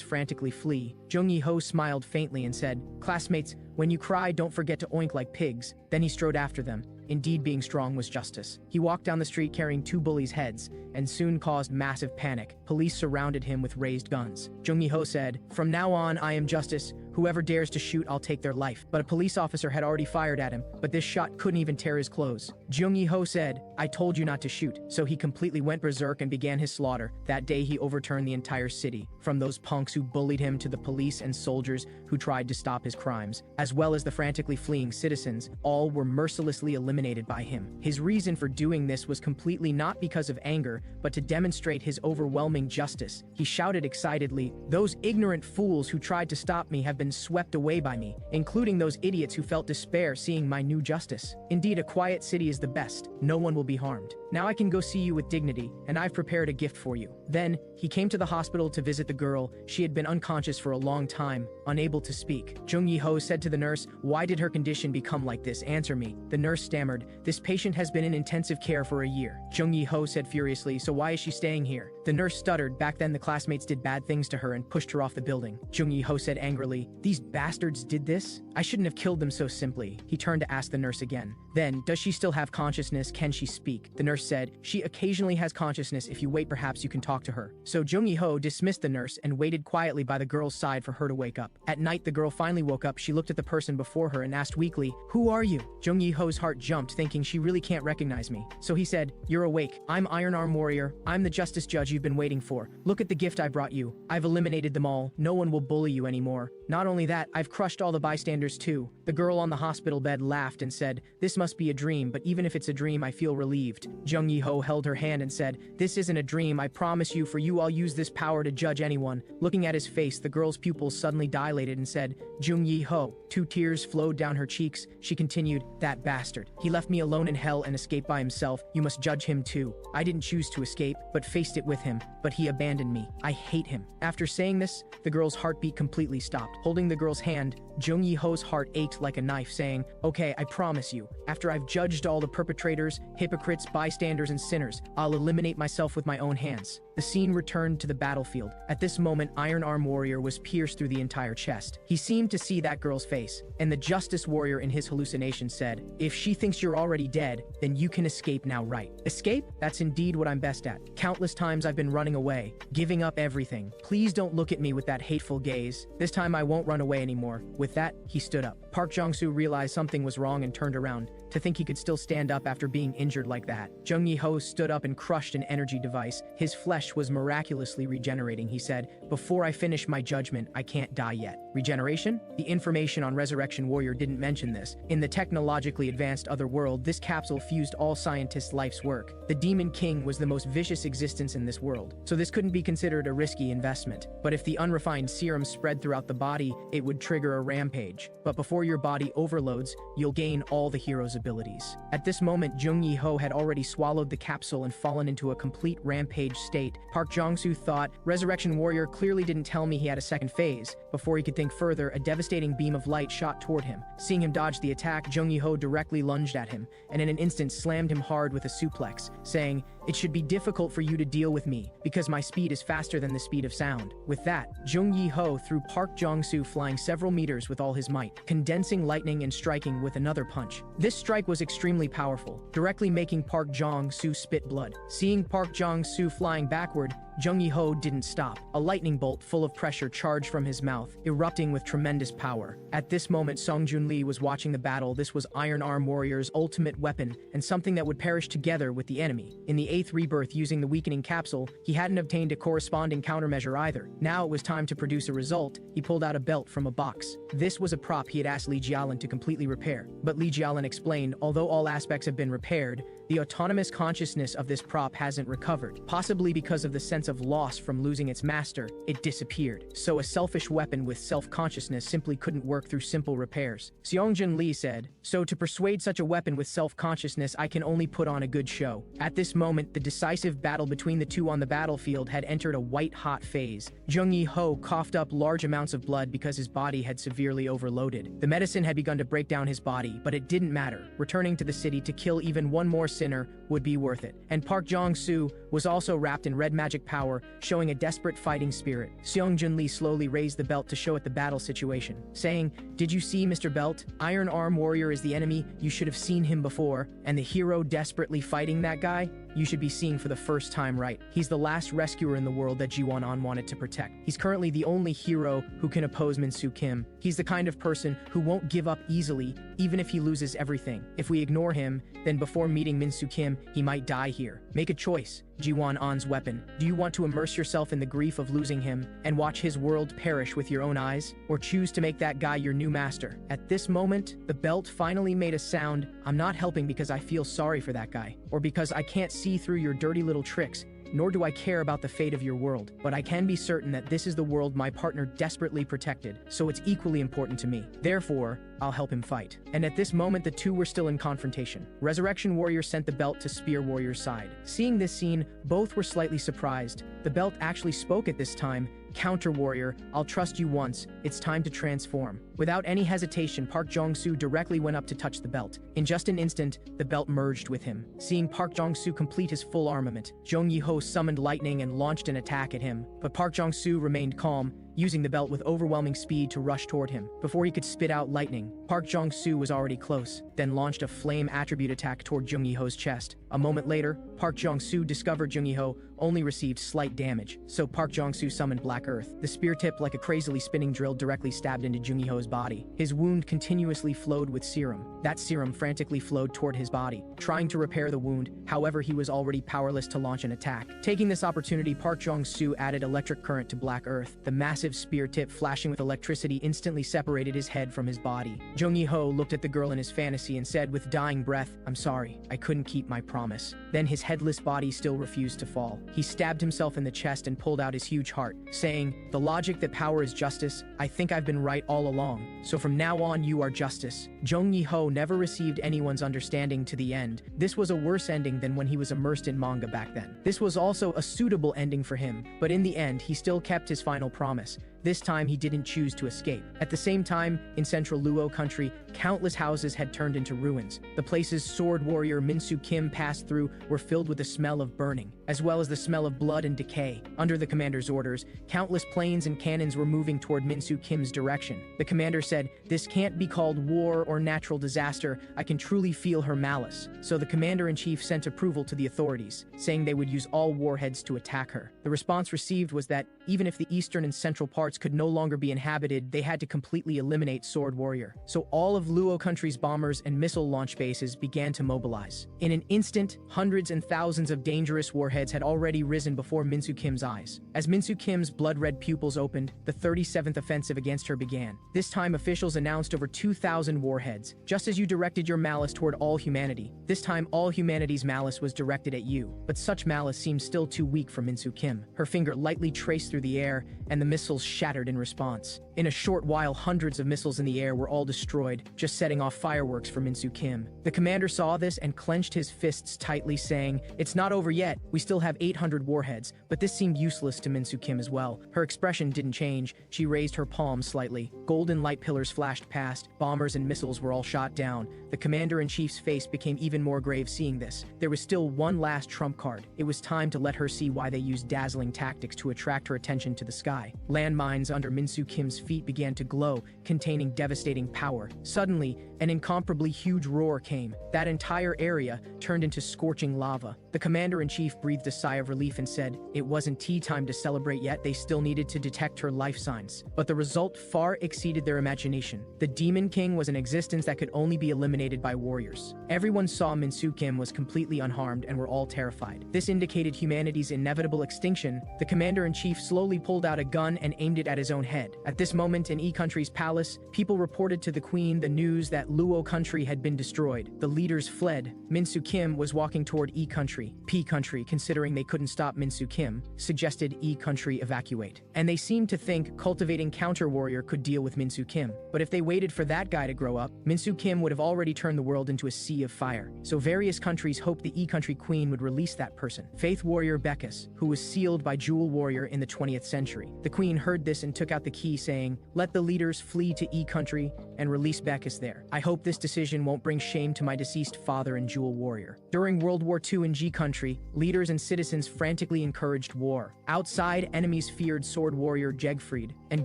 frantically flee, Jung Yi-ho smiled faintly and said, "Classmates, when you cry, don't forget to oink like pigs." Then he strode after them. Indeed, being strong was justice. He walked down the street carrying two bullies' heads, and soon caused massive panic. Police surrounded him with raised guns. Jung Yi-ho said, "From now on, I am justice. Whoever dares to shoot, I'll take their life." But a police officer had already fired at him, but this shot couldn't even tear his clothes. Jung Yi-ho said, "I told you not to shoot." So he completely went berserk and began his slaughter. That day he overturned the entire city, from those punks who bullied him to the police and soldiers who tried to stop his crimes, as well as the frantically fleeing citizens. All were mercilessly eliminated by him. His reason for doing this was completely not because of anger, but to demonstrate his overwhelming justice. He shouted excitedly, "Those ignorant fools who tried to stop me have been swept away by me, including those idiots who felt despair seeing my new justice. Indeed, a quiet city is the best. No one will be harmed. Now I can go see you with dignity, and I've prepared a gift for you." Then, he came to the hospital to visit the girl. She had been unconscious for a long time, unable to speak. Jung Yi-ho said to the nurse, "Why did her condition become like this? Answer me." The nurse stammered, "This patient has been in intensive care for a year." Jung Yi-ho said furiously, "So why is she staying here?" The nurse stuttered. Back then the classmates did bad things to her and pushed her off the building. Jung Yi-ho said angrily, "These bastards did this? I shouldn't have killed them so simply." He turned to ask the nurse again. Then, "Does she still have consciousness? Can she speak?" The nurse said, "She occasionally has consciousness. If you wait, perhaps you can talk to her." So Jung Yi-ho dismissed the nurse and waited quietly by the girl's side for her to wake up. At night, the girl finally woke up. She looked at the person before her and asked weakly, "Who are you?" Jung Yi-ho's heart jumped, thinking she really can't recognize me. So he said, "You're awake. I'm Iron Arm Warrior. I'm the justice judge you've been waiting for. Look at the gift I brought you. I've eliminated them all. No one will bully you anymore. Not only that, I've crushed all the bystanders too." The girl on the hospital bed laughed and said, "This must be a dream, but even if it's a dream, I feel relieved." Jung Yi-ho held her hand and said, "This isn't a dream, I promise you. For you, I'll use this power to judge anyone." Looking at his face, the girl's pupils suddenly dilated and said, "Jung Yi-ho." 2 tears flowed down her cheeks. She continued, "That bastard. He left me alone in hell and escaped by himself. You must judge him too. I didn't choose to escape, but faced it with him. But he abandoned me. I hate him." After saying this, the girl's heartbeat completely stopped. Holding the girl's hand, Jung Yi-ho's heart ached like a knife, saying, "Okay, I promise you. After I've judged all the perpetrators, hypocrites, bystanders, and sinners, I'll eliminate myself with my own hands." The scene returned to the battlefield. At this moment, Iron Arm Warrior was pierced through the entire chest. He seemed to see that girl's face, and the Justice Warrior in his hallucination said, "If she thinks you're already dead, then you can escape now, right?" Escape? That's indeed what I'm best at. Countless times I've been running away, giving up everything. Please don't look at me with that hateful gaze. This time I won't run away anymore." With that, he stood up. Park Jong-soo realized something was wrong and turned around, to think he could still stand up after being injured like that. Jung Yi-ho stood up and crushed an energy device. His flesh was miraculously regenerating. He said, "Before I finish my judgment, I can't die yet." Regeneration? The information on Resurrection Warrior didn't mention this. In the technologically advanced other world, this capsule fused all scientists' life's work. The Demon King was the most vicious existence in this world, so this couldn't be considered a risky investment. But if the unrefined serum spread throughout the body, it would trigger a rampage. But before your body overloads, you'll gain all the hero's abilities. At this moment, Jung Yi-ho had already swallowed the capsule and fallen into a complete rampage state. Park Jong-soo thought, Resurrection Warrior clearly didn't tell me he had a second phase. Before he could think further, a devastating beam of light shot toward him. Seeing him dodge the attack, Jung Yi-ho directly lunged at him, and in an instant slammed him hard with a suplex, saying, "It should be difficult for you to deal with me, because my speed is faster than the speed of sound." With that, Jung Yi-ho threw Park Jong-soo flying several meters with all his might, condensing lightning and striking with another punch. This strike was extremely powerful, directly making Park Jong-soo spit blood. Seeing Park Jong-soo flying backward, Jung Yi-ho didn't stop. A lightning bolt full of pressure charged from his mouth, erupting with tremendous power. At this moment, Song Joon-lee was watching the battle. This was Iron Arm Warrior's ultimate weapon, and something that would perish together with the enemy. In the 8th rebirth using the weakening capsule, he hadn't obtained a corresponding countermeasure either. Now it was time to produce a result. He pulled out a belt from a box. This was a prop he had asked Lee Jialan to completely repair. But Lee Jialan explained, although all aspects have been repaired, the autonomous consciousness of this prop hasn't recovered. Possibly because of the sense of loss from losing its master, it disappeared. So a selfish weapon with self-consciousness simply couldn't work through simple repairs. Seongjin Lee said, "So to persuade such a weapon with self-consciousness, I can only put on a good show." At this moment, the decisive battle between the two on the battlefield had entered a white-hot phase. Jung Yi-ho coughed up large amounts of blood because his body had severely overloaded. The medicine had begun to break down his body, but it didn't matter. Returning to the city to kill even one more sinner would be worth it. And Park Jong-soo was also wrapped in red magic power, showing a desperate fighting spirit. Seongjin Lee slowly raised the belt to show it the battle situation, saying, "Did you see, Mr. Belt? Iron Arm Warrior is the enemy. You should have seen him before. And the hero desperately fighting that guy? You should be seeing for the first time, right? He's the last rescuer in the world that Ji-won-an wanted to protect. He's currently the only hero who can oppose Min-soo Kim. He's the kind of person who won't give up easily, even if he loses everything. If we ignore him, then before meeting Min-soo Kim, he might die here. Make a choice. Ji-won-an's weapon. Do you want to immerse yourself in the grief of losing him and watch his world perish with your own eyes? Or choose to make that guy your new master?" At this moment, the belt finally made a sound. "I'm not helping because I feel sorry for that guy, or because I can't see through your dirty little tricks, nor do I care about the fate of your world. But I can be certain that this is the world my partner desperately protected, so it's equally important to me. Therefore, I'll help him fight." And at this moment, the two were still in confrontation. Resurrection Warrior sent the belt to Spear Warrior's side. Seeing this scene, both were slightly surprised. The belt actually spoke at this time. "Counter Warrior, I'll trust you once. It's time to transform." Without any hesitation, Park Jong-soo directly went up to touch the belt. In just an instant, the belt merged with him. Seeing Park Jong-soo complete his full armament, Jung Yi-ho summoned lightning and launched an attack at him. But Park Jong-soo remained calm, using the belt with overwhelming speed to rush toward him. Before he could spit out lightning, Park Jong-soo was already close, then launched a flame attribute attack toward Jung Yi-ho's chest. A moment later, Park Jong-soo discovered Jung Yi-ho only received slight damage, so Park Jong-soo summoned Black Earth. The spear tip, like a crazily spinning drill, directly stabbed into Jung Yi-ho's body. His wound continuously flowed with serum. That serum frantically flowed toward his body, trying to repair the wound. However, he was already powerless to launch an attack. Taking this opportunity, Park Jong-soo added electric current to Black Earth. The massive spear tip, flashing with electricity, instantly separated his head from his body. Jung Yi-ho looked at the girl in his fantasy and said with dying breath, "I'm sorry, I couldn't keep my promise." Then his headless body still refused to fall. He stabbed himself in the chest and pulled out his huge heart, saying, "The logic that power is justice, I think I've been right all along. So from now on, you are justice." Jung Yi-ho never received anyone's understanding to the end. This was a worse ending than when he was immersed in manga back then. This was also a suitable ending for him, but in the end, he still kept his final promise. This time he didn't choose to escape. At the same time, in central Luo country, countless houses had turned into ruins. The places sword warrior Min Soo Kim passed through were filled with the smell of burning, as well as the smell of blood and decay. Under the commander's orders, countless planes and cannons were moving toward Min Soo Kim's direction. The commander said, "This can't be called war or natural disaster. I can truly feel her malice." So the commander-in-chief sent approval to the authorities, saying they would use all warheads to attack her. The response received was that even if the eastern and central parts could no longer be inhabited, they had to completely eliminate Sword Warrior. So all of Luo country's bombers and missile launch bases began to mobilize. In an instant, hundreds and thousands of dangerous warheads had already risen before Min Soo Kim's eyes. As Min Soo Kim's blood-red pupils opened, the 37th offensive against her began. This time officials announced over 2,000 warheads. Just as you directed your malice toward all humanity, this time all humanity's malice was directed at you. But such malice seemed still too weak for Min Soo Kim. Her finger lightly traced through the air, and the missiles shattered in response. In a short while, hundreds of missiles in the air were all destroyed, just setting off fireworks for Min Soo Kim. The commander saw this and clenched his fists tightly, saying, "It's not over yet. We still have 800 warheads." But this seemed useless to Min Soo Kim as well. Her expression didn't change. She raised her palm slightly. Golden light pillars flashed past. Bombers and missiles were all shot down. The commander-in-chief's face became even more grave seeing this. There was still one last trump card. It was time to let her see why they used dazzling tactics to attract her attention to the sky. Landmines under Min Soo Kim's feet began to glow, containing devastating power. Suddenly, an incomparably huge roar came. That entire area turned into scorching lava. The commander-in-chief breathed a sigh of relief and said, it wasn't tea time to celebrate yet. They still needed to detect her life signs. But the result far exceeded their imagination. The Demon King was an existence that could only be eliminated by warriors. Everyone saw Min Soo Kim was completely unharmed and were all terrified. This indicated humanity's inevitable extinction. The commander-in-chief slowly pulled out a gun and aimed it at his own head. At this moment in E Country's palace, people reported to the queen the news that Luo country had been destroyed. The leaders fled. Min Soo Kim was walking toward E Country. P Country, considering they couldn't stop Min Soo Kim, suggested E Country evacuate. And they seemed to think cultivating counter-warrior could deal with Min Soo Kim. But if they waited for that guy to grow up, Min Soo Kim would have already turned the world into a sea of fire. So various countries hoped the E Country queen would release that person. Faith warrior Beckus, who was sealed by Jewel Warrior in the 20th century. The queen heard this and took out the key, saying, "Let the leaders flee to E Country and release Beckus there. I hope this decision won't bring shame to my deceased father and Jewel Warrior." During World War II in G Country, leaders and citizens frantically encouraged war. Outside, enemies feared Sword Warrior Jegfried and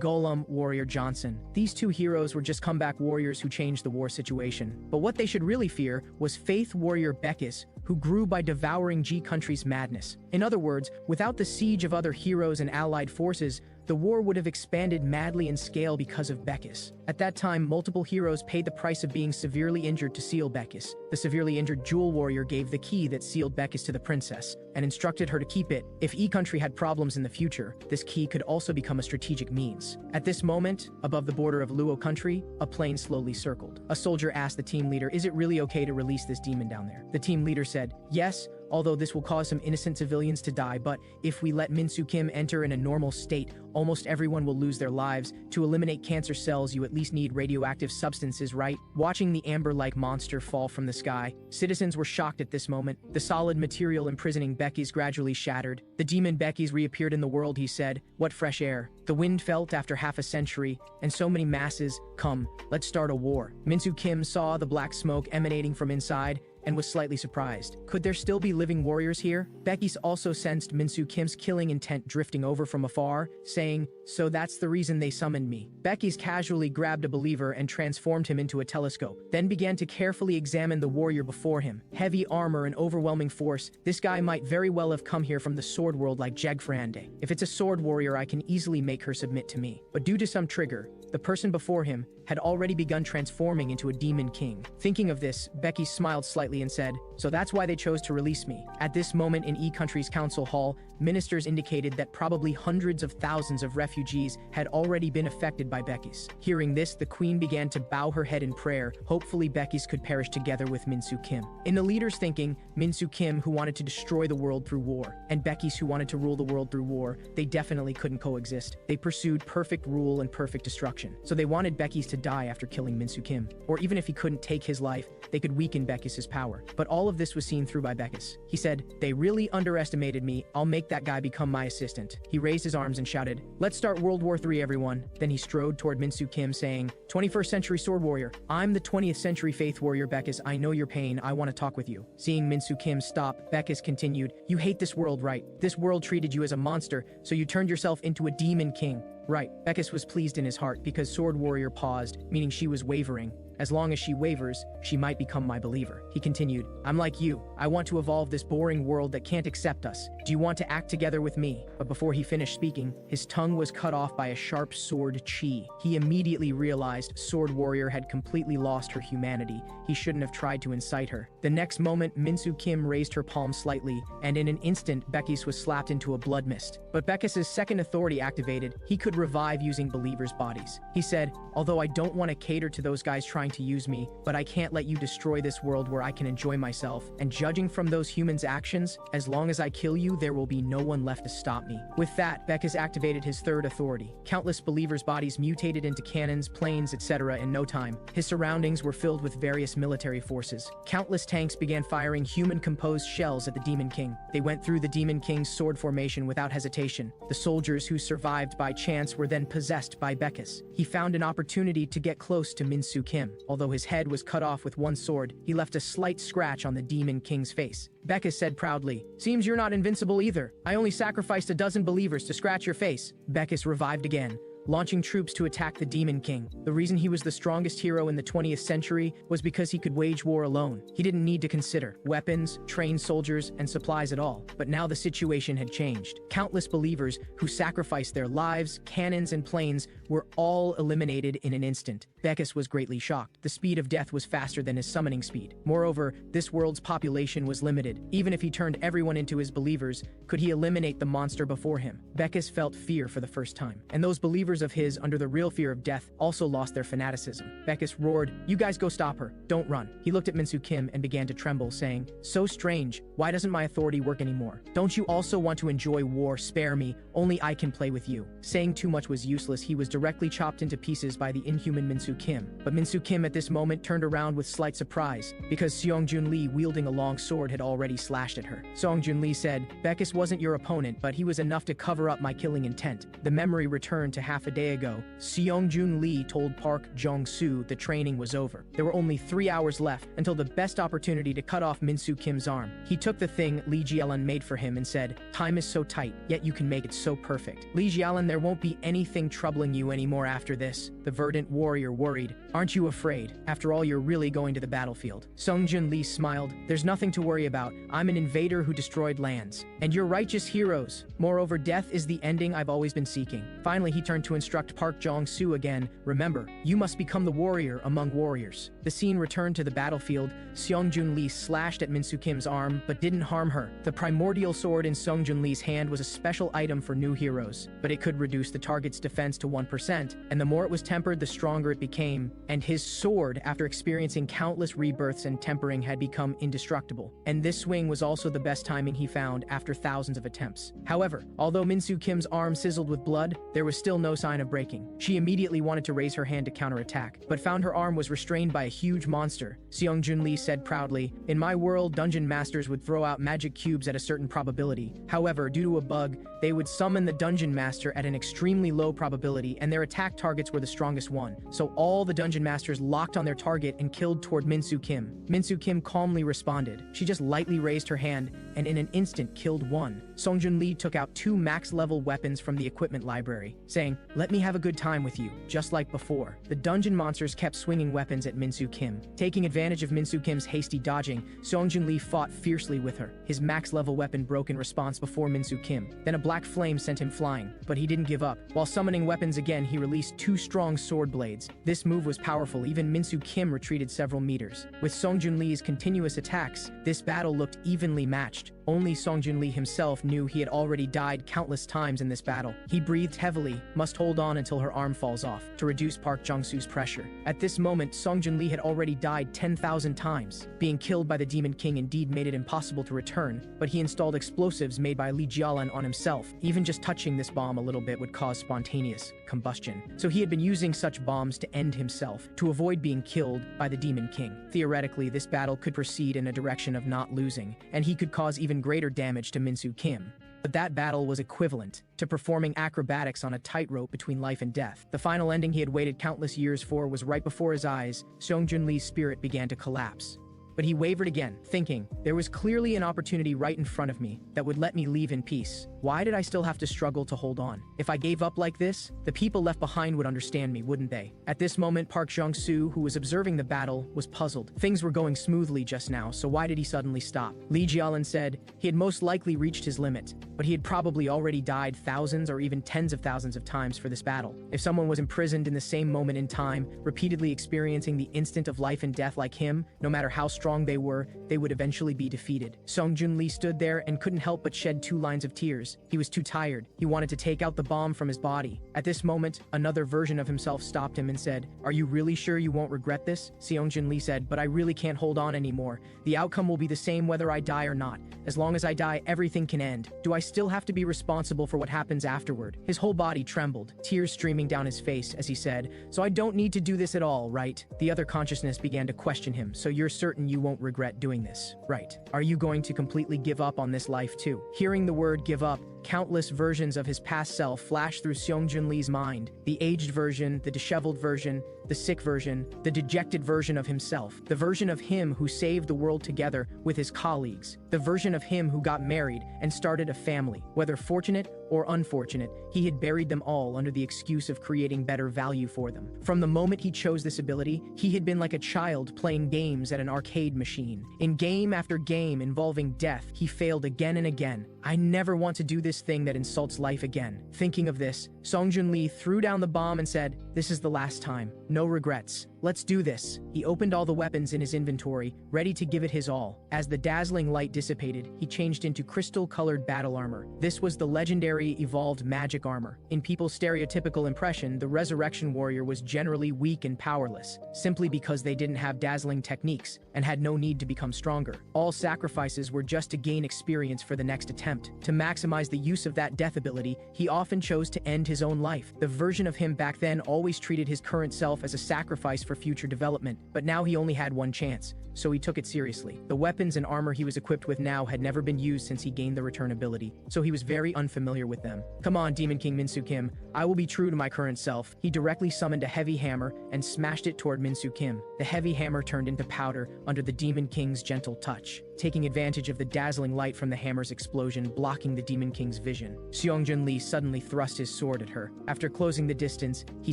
Golem Warrior Johnson. These two heroes were just comeback warriors who changed the war situation. But what they should really fear was Faith Warrior Beckus, who grew by devouring G Country's madness. In other words, without the siege of other heroes and allied forces, the war would have expanded madly in scale because of Beckus. At that time, multiple heroes paid the price of being severely injured to seal Beckus. The severely injured Jewel Warrior gave the key that sealed Beckus to the princess, and instructed her to keep it. If E Country had problems in the future, this key could also become a strategic means. At this moment, above the border of Luo country, a plane slowly circled. A soldier asked the team leader, "Is it really okay to release this demon down there?" The team leader said, "Yes, although this will cause some innocent civilians to die, but if we let Min Soo Kim enter in a normal state, almost everyone will lose their lives. To eliminate cancer cells, you at least need radioactive substances, right?" Watching the amber-like monster fall from the sky, citizens were shocked at this moment. The solid material imprisoning Becky's gradually shattered. The demon Becky's reappeared in the world, he said. "What fresh air. The wind felt after half a century, and so many masses. Come, let's start a war." Min Soo Kim saw the black smoke emanating from inside, and was slightly surprised. Could there still be living warriors here? Becky's also sensed Min Soo Kim's killing intent drifting over from afar, saying, "So that's the reason they summoned me." Becky's casually grabbed a believer and transformed him into a telescope, then began to carefully examine the warrior before him. Heavy armor and overwhelming force. This guy might very well have come here from the sword world like Jegfrande. If it's a sword warrior, I can easily make her submit to me. But due to some trigger, the person before him had already begun transforming into a demon king. Thinking of this, Becky smiled slightly and said, "So that's why they chose to release me." At this moment in E Country's council hall, ministers indicated that probably hundreds of thousands of refugees had already been affected by Becky's. Hearing this, the queen began to bow her head in prayer. Hopefully Becky's could perish together with Min Soo Kim. In the leader's thinking, Min Soo Kim, who wanted to destroy the world through war, and Becky's, who wanted to rule the world through war, they definitely couldn't coexist. They pursued perfect rule and perfect destruction. So they wanted Becky's to die after killing Min Soo Kim. Or even if he couldn't take his life, they could weaken Becky's power. But all All of this was seen through by Beckus. He said, "They really underestimated me. I'll make that guy become my assistant." He raised his arms and shouted, "Let's start World War III, everyone." Then he strode toward Minsu Kim, saying, "21st century sword warrior. I'm the 20th century faith warrior, Beckus. I know your pain. I want to talk with you." Seeing Minsu Kim stop, Beckus continued, "You hate this world, right? This world treated you as a monster, so you turned yourself into a demon king." Right. Beckus was pleased in his heart because Sword Warrior paused, meaning she was wavering. As long as she wavers, she might become my believer. He continued, "I'm like you. I want to evolve this boring world that can't accept us. Do you want to act together with me?" But before he finished speaking, his tongue was cut off by a sharp sword chi. He immediately realized Sword Warrior had completely lost her humanity. He shouldn't have tried to incite her. The next moment, Minsu Kim raised her palm slightly, and in an instant, Beckus was slapped into a blood mist. But Beckus's second authority activated. He could revive using believers' bodies. He said, "Although I don't want to cater to those guys trying to use me, but I can't let you destroy this world where I can enjoy myself. And judging from those humans' actions, as long as I kill you, there will be no one left to stop me." With that, Beckus activated his third authority. Countless believers' bodies mutated into cannons, planes, etc. in no time. His surroundings were filled with various military forces. Countless tanks began firing human-composed shells at the Demon King. They went through the Demon King's sword formation without hesitation. The soldiers who survived by chance were then possessed by Beckus. He found an opportunity to get close to Minsu Kim. Although his head was cut off with one sword, he left a slight scratch on the Demon King's face. Beckus said proudly, "Seems you're not invincible either. I only sacrificed a dozen believers to scratch your face." Beckus revived again, launching troops to attack the Demon King. The reason he was the strongest hero in the 20th century was because he could wage war alone. He didn't need to consider weapons, trained soldiers, and supplies at all. But now the situation had changed. Countless believers who sacrificed their lives, cannons, and planes were all eliminated in an instant. Beckus was greatly shocked. The speed of death was faster than his summoning speed. Moreover, this world's population was limited. Even if he turned everyone into his believers, could he eliminate the monster before him? Beckus felt fear for the first time. And those believers of his, under the real fear of death, also lost their fanaticism. Beckus roared, "You guys go stop her. Don't run." He looked at Minsu Kim and began to tremble, saying, "So strange. Why doesn't my authority work anymore? Don't you also want to enjoy war? Spare me. Only I can play with you." Saying too much was useless. He was directly chopped into pieces by the inhuman Minsu Kim. But Minsu Kim at this moment turned around with slight surprise, because Seongjun Lee, wielding a long sword, had already slashed at her. Seongjun Lee said, "Beckus wasn't your opponent, but he was enough to cover up my killing intent." The memory returned to half a day ago. Seongjun Lee told Park Jong-soo the training was over. There were only 3 hours left until the best opportunity to cut off Minsu Kim's arm. He took the thing Lee Jialan made for him and said, "Time is so tight, yet you can make it so perfect. Lee Jialan, there won't be anything troubling you anymore after this." The verdant warrior worried, "Aren't you afraid? After all, you're really going to the battlefield." Seongjun Lee smiled, "There's nothing to worry about. I'm an invader who destroyed lands. And you're righteous heroes. Moreover, death is the ending I've always been seeking." Finally, he turned to instruct Park Jong-soo again, "Remember, you must become the warrior among warriors." The scene returned to the battlefield. Seongjun Lee slashed at Minsu Kim's arm, but didn't harm her. The primordial sword in Seongjun Lee's hand was a special item for new heroes, but it could reduce the target's defense to 1%, and the more it was tempered, the stronger it became. And his sword, after experiencing countless rebirths and tempering, had become indestructible. And this swing was also the best timing he found after thousands of attempts. However, although Minsu Kim's arm sizzled with blood, there was still no sign of breaking. She immediately wanted to raise her hand to counterattack, but found her arm was restrained by a huge monster. Seongjun Lee said proudly, "In my world, dungeon masters would throw out magic cubes at a certain probability. However, due to a bug, they would summon the dungeon master at an extremely low probability, and their attack targets were the strongest one. So all the dungeon masters locked on their target and killed toward Minsu Kim." Minsu Kim calmly responded. She just lightly raised her hand, and in an instant killed one. Seongjun Lee took out 2 max-level weapons from the equipment library, saying, "Let me have a good time with you, just like before." The dungeon monsters kept swinging weapons at Minsu Kim. Taking advantage of Minsu Kim's hasty dodging, Seongjun Lee fought fiercely with her. His max-level weapon broke in response before Minsu Kim. Then a black flame sent him flying, but he didn't give up. While summoning weapons again, he released 2 strong sword blades. This move was powerful. Even Minsu Kim retreated several meters. With Seongjun Lee's continuous attacks, this battle looked evenly matched. Only Songjun Lee himself knew he had already died countless times in this battle. He breathed heavily, must hold on until her arm falls off, to reduce Park Jong-soo's pressure. At this moment, Songjun Lee had already died 10,000 times. Being killed by the Demon King indeed made it impossible to return, but he installed explosives made by Lee Jialan on himself. Even just touching this bomb a little bit would cause spontaneous combustion. So he had been using such bombs to end himself, to avoid being killed by the Demon King. Theoretically, this battle could proceed in a direction of not losing, and he could cause even greater damage to Min Soo Kim. But that battle was equivalent to performing acrobatics on a tightrope between life and death. The final ending he had waited countless years for was right before his eyes. Songjun Lee's spirit began to collapse. But he wavered again, thinking, there was clearly an opportunity right in front of me that would let me leave in peace. Why did I still have to struggle to hold on? If I gave up like this, the people left behind would understand me, wouldn't they? At this moment, Park Jong-soo, who was observing the battle, was puzzled. Things were going smoothly just now, so why did he suddenly stop? Lee Jialan said he had most likely reached his limit, but he had probably already died thousands or even tens of thousands of times for this battle. If someone was imprisoned in the same moment in time, repeatedly experiencing the instant of life and death like him, no matter how strong they were, they would eventually be defeated. Songjun Lee stood there and couldn't help but shed 2 lines of tears. He was too tired. He wanted to take out the bomb from his body. At this moment, another version of himself stopped him and said, "Are you really sure you won't regret this?" Songjun Lee said, "But I really can't hold on anymore. The outcome will be the same whether I die or not. As long as I die, everything can end. Do I still have to be responsible for what happens afterward?" His whole body trembled, tears streaming down his face as he said, "So I don't need to do this at all, right?" The other consciousness began to question him. "So you're certain you won't regret doing this, right? Are you going to completely give up on this life too?" Hearing the word give up, countless versions of his past self flashed through Songjun Lee's mind. The aged version, the disheveled version, the sick version, the dejected version of himself, the version of him who saved the world together with his colleagues, the version of him who got married and started a family. Whether fortunate or unfortunate, he had buried them all under the excuse of creating better value for them. From the moment he chose this ability, he had been like a child playing games at an arcade machine. In game after game involving death, he failed again and again. "I never want to do this thing that insults life again." Thinking of this, Songjun Lee threw down the bomb and said, "This is the last time. No regrets. Let's do this." He opened all the weapons in his inventory, ready to give it his all. As the dazzling light dissipated, he changed into crystal-colored battle armor. This was the legendary evolved magic armor. In people's stereotypical impression, the resurrection warrior was generally weak and powerless, simply because they didn't have dazzling techniques and had no need to become stronger. All sacrifices were just to gain experience for the next attempt. To maximize the use of that death ability, he often chose to end his own life. The version of him back then always treated his current self as a sacrifice for future development, but now he only had one chance, so he took it seriously. The weapons and armor he was equipped with now had never been used since he gained the return ability, so he was very unfamiliar with them. "Come on, Demon King Min Soo Kim, I will be true to my current self." He directly summoned a heavy hammer and smashed it toward Min Soo Kim. The heavy hammer turned into powder under the Demon King's gentle touch, taking advantage of the dazzling light from the hammer's explosion, blocking the Demon King's vision. Songjun Lee suddenly thrust his sword at her. After closing the distance, he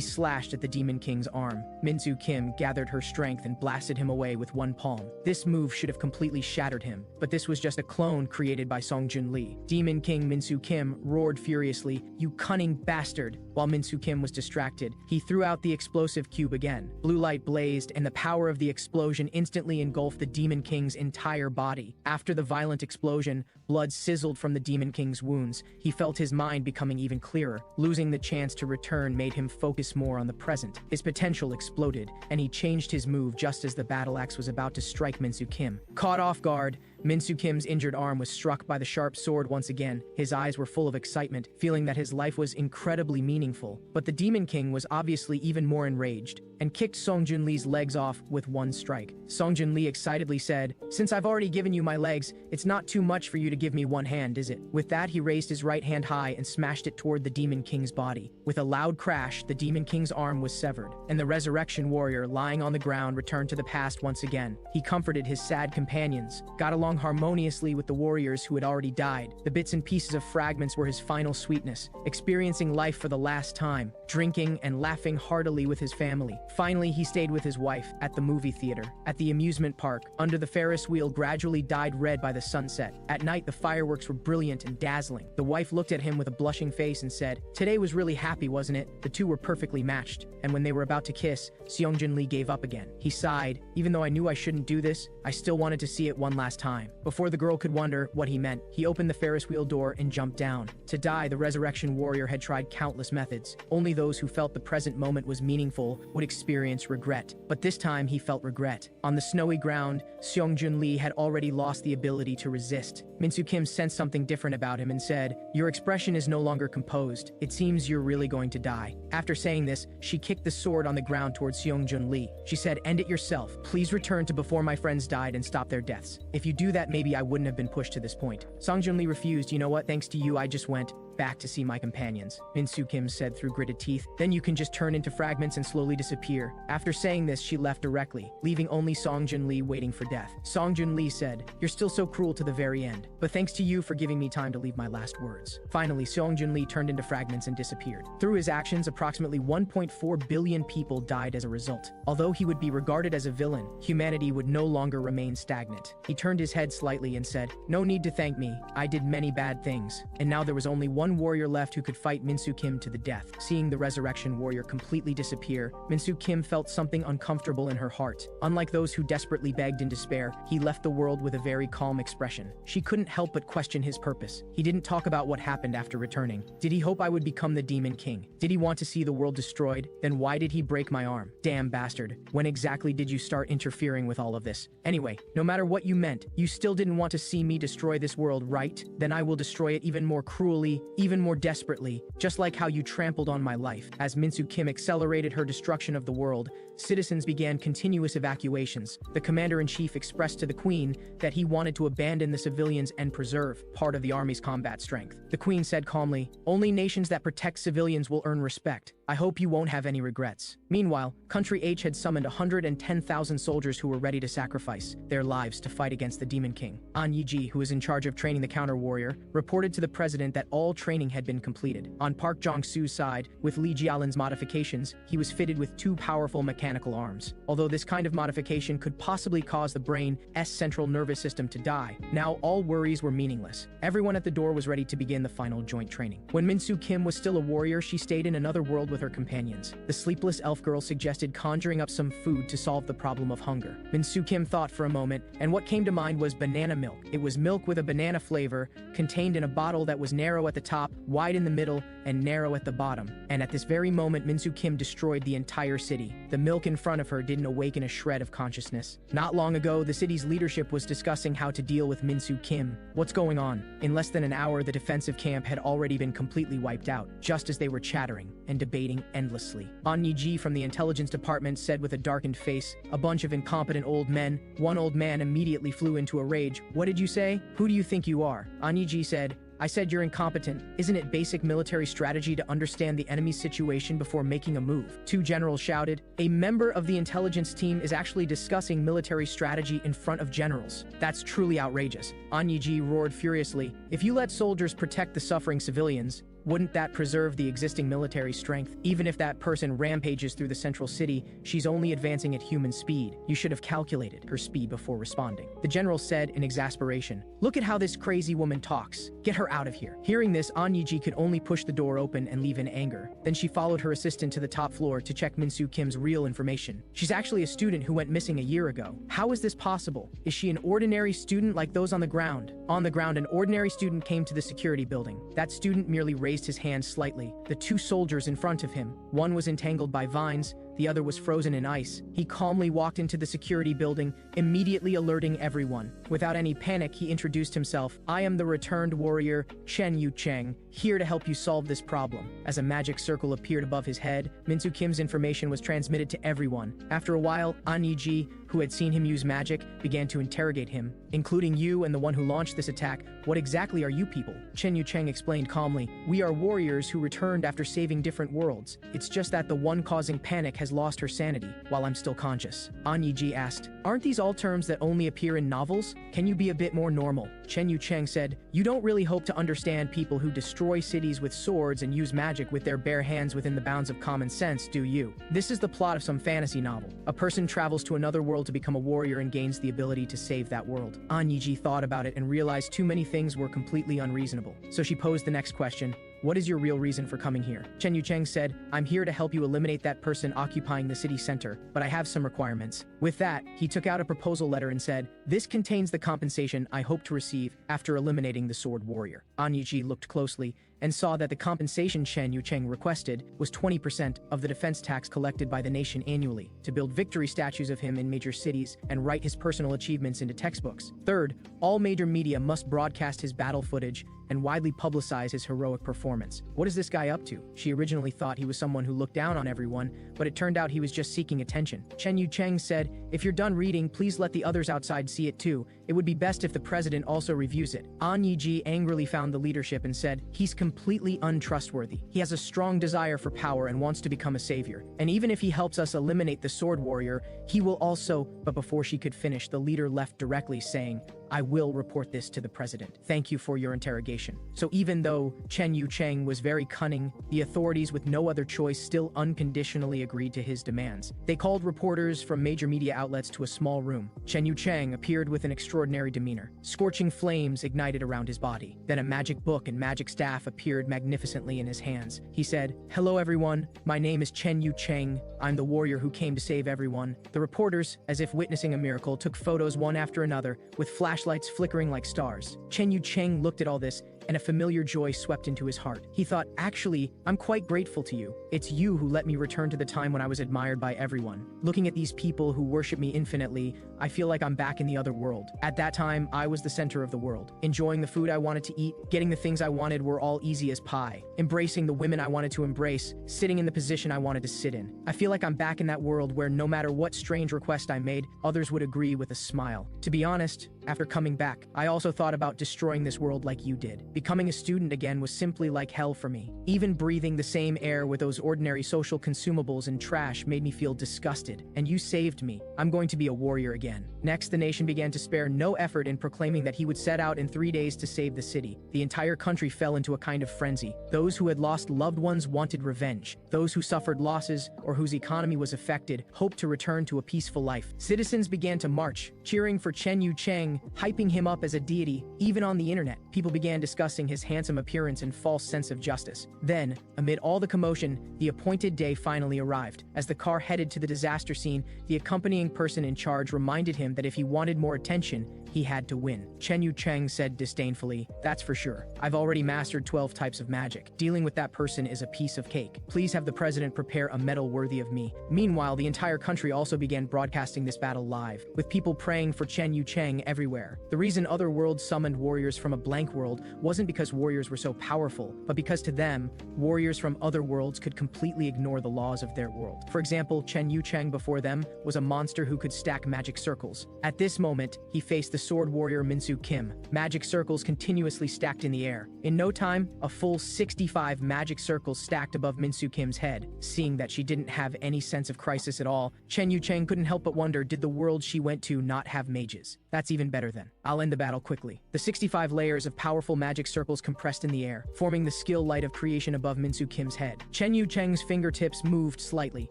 slashed at the Demon King's arm. Min Soo Kim gathered her strength and blasted him away with one palm. This move should have completely shattered him, but this was just a clone created by Songjun Lee. Demon King Min Soo Kim roared furiously, "You cunning bastard!" While Min Soo Kim was distracted, he threw out the explosive cube again. Blue light blazed, and the power of the explosion instantly engulfed the Demon King's entire body. After the violent explosion, blood sizzled from the Demon King's wounds. He felt his mind becoming even clearer. Losing the chance to return made him focus more on the present. His potential exploded, and he changed his move just as the battle axe was about to strike Min Soo Kim. Caught off guard, Min Soo Kim's injured arm was struck by the sharp sword once again. His eyes were full of excitement, feeling that his life was incredibly meaningful. But the Demon King was obviously even more enraged, and kicked Songjun Lee's legs off with one strike. Songjun Lee excitedly said, "Since I've already given you my legs, it's not too much for you to give me one hand, is it?" With that, he raised his right hand high and smashed it toward the Demon King's body. With a loud crash, the Demon King's arm was severed, and the resurrection warrior lying on the ground returned to the past once again. He comforted his sad companions, got along harmoniously with the warriors who had already died. The bits and pieces of fragments were his final sweetness, experiencing life for the last time, drinking and laughing heartily with his family. Finally, he stayed with his wife at the movie theater, at the amusement park, under the Ferris wheel gradually dyed red by the sunset. At night, the fireworks were brilliant and dazzling. The wife looked at him with a blushing face and said, "Today was really happy, wasn't it?" The two were perfectly matched, and when they were about to kiss, Songjun Lee gave up again. He sighed, "Even though I knew I shouldn't do this, I still wanted to see it one last time." time. Before the girl could wonder what he meant, he opened the Ferris wheel door and jumped down. To die, the resurrection warrior had tried countless methods. Only those who felt the present moment was meaningful would experience regret. But this time he felt regret. On the snowy ground, Seongjun Lee had already lost the ability to resist. Min-soo Kim sensed something different about him and said, "Your expression is no longer composed. It seems you're really going to die." After saying this, she kicked the sword on the ground towards Seongjun Lee. She said, "End it yourself. Please return to before my friends died and stop their deaths. If you do that, maybe I wouldn't have been pushed to this point." Seongjun Lee refused. "You know what? Thanks to you, I just went back to see my companions," Min-soo Kim said through gritted teeth. "Then you can just turn into fragments and slowly disappear." After saying this, she left directly, leaving only Seongjun Lee waiting for death. Seongjun Lee said, "You're still so cruel to the very end, but thanks to you for giving me time to leave my last words." Finally, Seongjun Lee turned into fragments and disappeared. Through his actions, approximately 1.4 billion people died as a result. Although he would be regarded as a villain, humanity would no longer remain stagnant. He turned his head slightly and said, "No need to thank me. I did many bad things." And now there was only one warrior left who could fight Min-soo Kim to the death. Seeing the resurrection warrior completely disappear, Min-soo Kim felt something uncomfortable in her heart. Unlike those who desperately begged in despair, he left the world with a very calm expression. She couldn't help but question his purpose. He didn't talk about what happened after returning. Did he hope I would become the Demon King? Did he want to see the world destroyed? Then why did he break my arm? Damn bastard. When exactly did you start interfering with all of this? Anyway, no matter what you meant, you still didn't want to see me destroy this world, right? Then I will destroy it even more cruelly, even more desperately, just like how you trampled on my life. As Min-soo Kim accelerated her destruction of the world, citizens began continuous evacuations. The commander-in-chief expressed to the queen that he wanted to abandon the civilians and preserve part of the army's combat strength. The queen said calmly, "Only nations that protect civilians will earn respect. I hope you won't have any regrets." Meanwhile, Country H had summoned 110,000 soldiers who were ready to sacrifice their lives to fight against the Demon King. An Yi-ji, who was in charge of training the counter-warrior, reported to the president that all training had been completed. On Park Jong-soo's side, with Lee Jialin's modifications, he was fitted with 2 powerful mechanical arms. Although this kind of modification could possibly cause the brain's central nervous system to die, now all worries were meaningless. Everyone at the door was ready to begin the final joint training. When Min-soo Kim was still a warrior, she stayed in another world with her companions. The sleepless elf girl suggested conjuring up some food to solve the problem of hunger. Min-soo Kim thought for a moment, and what came to mind was banana milk. It was milk with a banana flavor, contained in a bottle that was narrow at the top, wide in the middle, and narrow at the bottom. And at this very moment, Min-soo Kim destroyed the entire city. The milk in front of her didn't awaken a shred of consciousness. Not long ago, the city's leadership was discussing how to deal with Min-soo Kim. What's going on? In less than an hour, the defensive camp had already been completely wiped out, just as they were chattering and debating endlessly. An Yi-ji from the intelligence department said with a darkened face, "A bunch of incompetent old men." One old man immediately flew into a rage. "What did you say? Who do you think you are?" An Yi-ji said, "I said you're incompetent. Isn't it basic military strategy to understand the enemy's situation before making a move?" 2 generals shouted. "A member of the intelligence team is actually discussing military strategy in front of generals. That's truly outrageous." An Yi-ji roared furiously, "If you let soldiers protect the suffering civilians, wouldn't that preserve the existing military strength? Even if that person rampages through the central city, she's only advancing at human speed. You should have calculated her speed before responding." The general said in exasperation, "Look at how this crazy woman talks. Get her out of here." Hearing this, An Yi-ji could only push the door open and leave in anger. Then she followed her assistant to the top floor to check Min-soo Kim's real information. She's actually a student who went missing a year ago. How is this possible? Is she an ordinary student like those on the ground? On the ground, an ordinary student came to the security building. That student merely raised his hand slightly. The 2 soldiers in front of him, one was entangled by vines, the other was frozen in ice. He calmly walked into the security building, immediately alerting everyone. Without any panic, he introduced himself. "I am the returned warrior, Chen Yu-cheng, here to help you solve this problem." As a magic circle appeared above his head, Min-soo Kim's information was transmitted to everyone. After a while, An Yi-ji, who had seen him use magic, began to interrogate him, including you and the one who launched this attack. "What exactly are you people?" Chen Yu-cheng explained calmly. "We are warriors who returned after saving different worlds. It's just that the one causing panic has lost her sanity, while I'm still conscious." An Yi-ji asked, "Aren't these all terms that only appear in novels? Can you be a bit more normal?" Chen Yu-cheng said, "You don't really hope to understand people who destroy cities with swords and use magic with their bare hands within the bounds of common sense, do you? This is the plot of some fantasy novel. A person travels to another world to become a warrior and gains the ability to save that world." An Yi-ji thought about it and realized too many things were completely unreasonable. So she posed the next question. "What is your real reason for coming here?" Chen Yucheng said, "I'm here to help you eliminate that person occupying the city center, but I have some requirements." With that, he took out a proposal letter and said, "This contains the compensation I hope to receive after eliminating the sword warrior." An Yiji looked closely and saw that the compensation Chen Yucheng requested was 20% of the defense tax collected by the nation annually to build victory statues of him in major cities and write his personal achievements into textbooks. Third, all major media must broadcast his battle footage and widely publicize his heroic performance. What is this guy up to? She originally thought he was someone who looked down on everyone, but it turned out he was just seeking attention. Chen Yucheng said, "If you're done reading, please let the others outside see it too. It would be best if the president also reviews it." An Yiji angrily found the leadership and said, "He's completely untrustworthy. He has a strong desire for power and wants to become a savior. And even if he helps us eliminate the sword warrior, he will also..." But before she could finish, the leader left directly saying, "I will report this to the president. Thank you for your interrogation." So even though Chen Yucheng was very cunning, the authorities with no other choice still unconditionally agreed to his demands. They called reporters from major media outlets to a small room. Chen Yucheng appeared with an extraordinary demeanor. Scorching flames ignited around his body. Then a magic book and magic staff appeared magnificently in his hands. He said, "Hello everyone, my name is Chen Yucheng. I'm the warrior who came to save everyone." The reporters, as if witnessing a miracle, took photos one after another, with flashlights flickering like stars. Chen Yucheng looked at all this, and a familiar joy swept into his heart. He thought, "Actually, I'm quite grateful to you. It's you who let me return to the time when I was admired by everyone. Looking at these people who worship me infinitely, I feel like I'm back in the other world. At that time, I was the center of the world. Enjoying the food I wanted to eat, getting the things I wanted were all easy as pie. Embracing the women I wanted to embrace, sitting in the position I wanted to sit in. I feel like I'm back in that world where no matter what strange request I made, others would agree with a smile. To be honest, after coming back, I also thought about destroying this world like you did. Becoming a student again was simply like hell for me. Even breathing the same air with those ordinary social consumables and trash made me feel disgusted, and you saved me. I'm going to be a warrior again." Next, the nation began to spare no effort in proclaiming that he would set out in 3 days to save the city. The entire country fell into a kind of frenzy. Those who had lost loved ones wanted revenge. Those who suffered losses or whose economy was affected hoped to return to a peaceful life. Citizens began to march, cheering for Chen Yucheng, hyping him up as a deity. Even on the internet, people began discussing his handsome appearance and false sense of justice. Then, amid all the commotion, the appointed day finally arrived. As the car headed to the disaster scene, the accompanying person in charge reminded him that if he wanted more attention, he had to win. Chen Yucheng said disdainfully, "That's for sure. I've already mastered 12 types of magic. Dealing with that person is a piece of cake. Please have the president prepare a medal worthy of me." Meanwhile, the entire country also began broadcasting this battle live, with people praying for Chen Yucheng everywhere. The reason other worlds summoned warriors from a blank world wasn't because warriors were so powerful, but because to them, warriors from other worlds could completely ignore the laws of their world. For example, Chen Yucheng before them was a monster who could stack magic circles. At this moment, he faced the sword warrior Minsu Kim. Magic circles continuously stacked in the air. In no time, a full 65 magic circles stacked above Minsu Kim's head. Seeing that she didn't have any sense of crisis at all, Chen Yucheng couldn't help but wonder, did the world she went to not have mages? That's even better then. I'll end the battle quickly. The 65 layers of powerful magic circles compressed in the air, forming the skill light of creation above Minsu Kim's head. Chen Yucheng's fingertips moved slightly.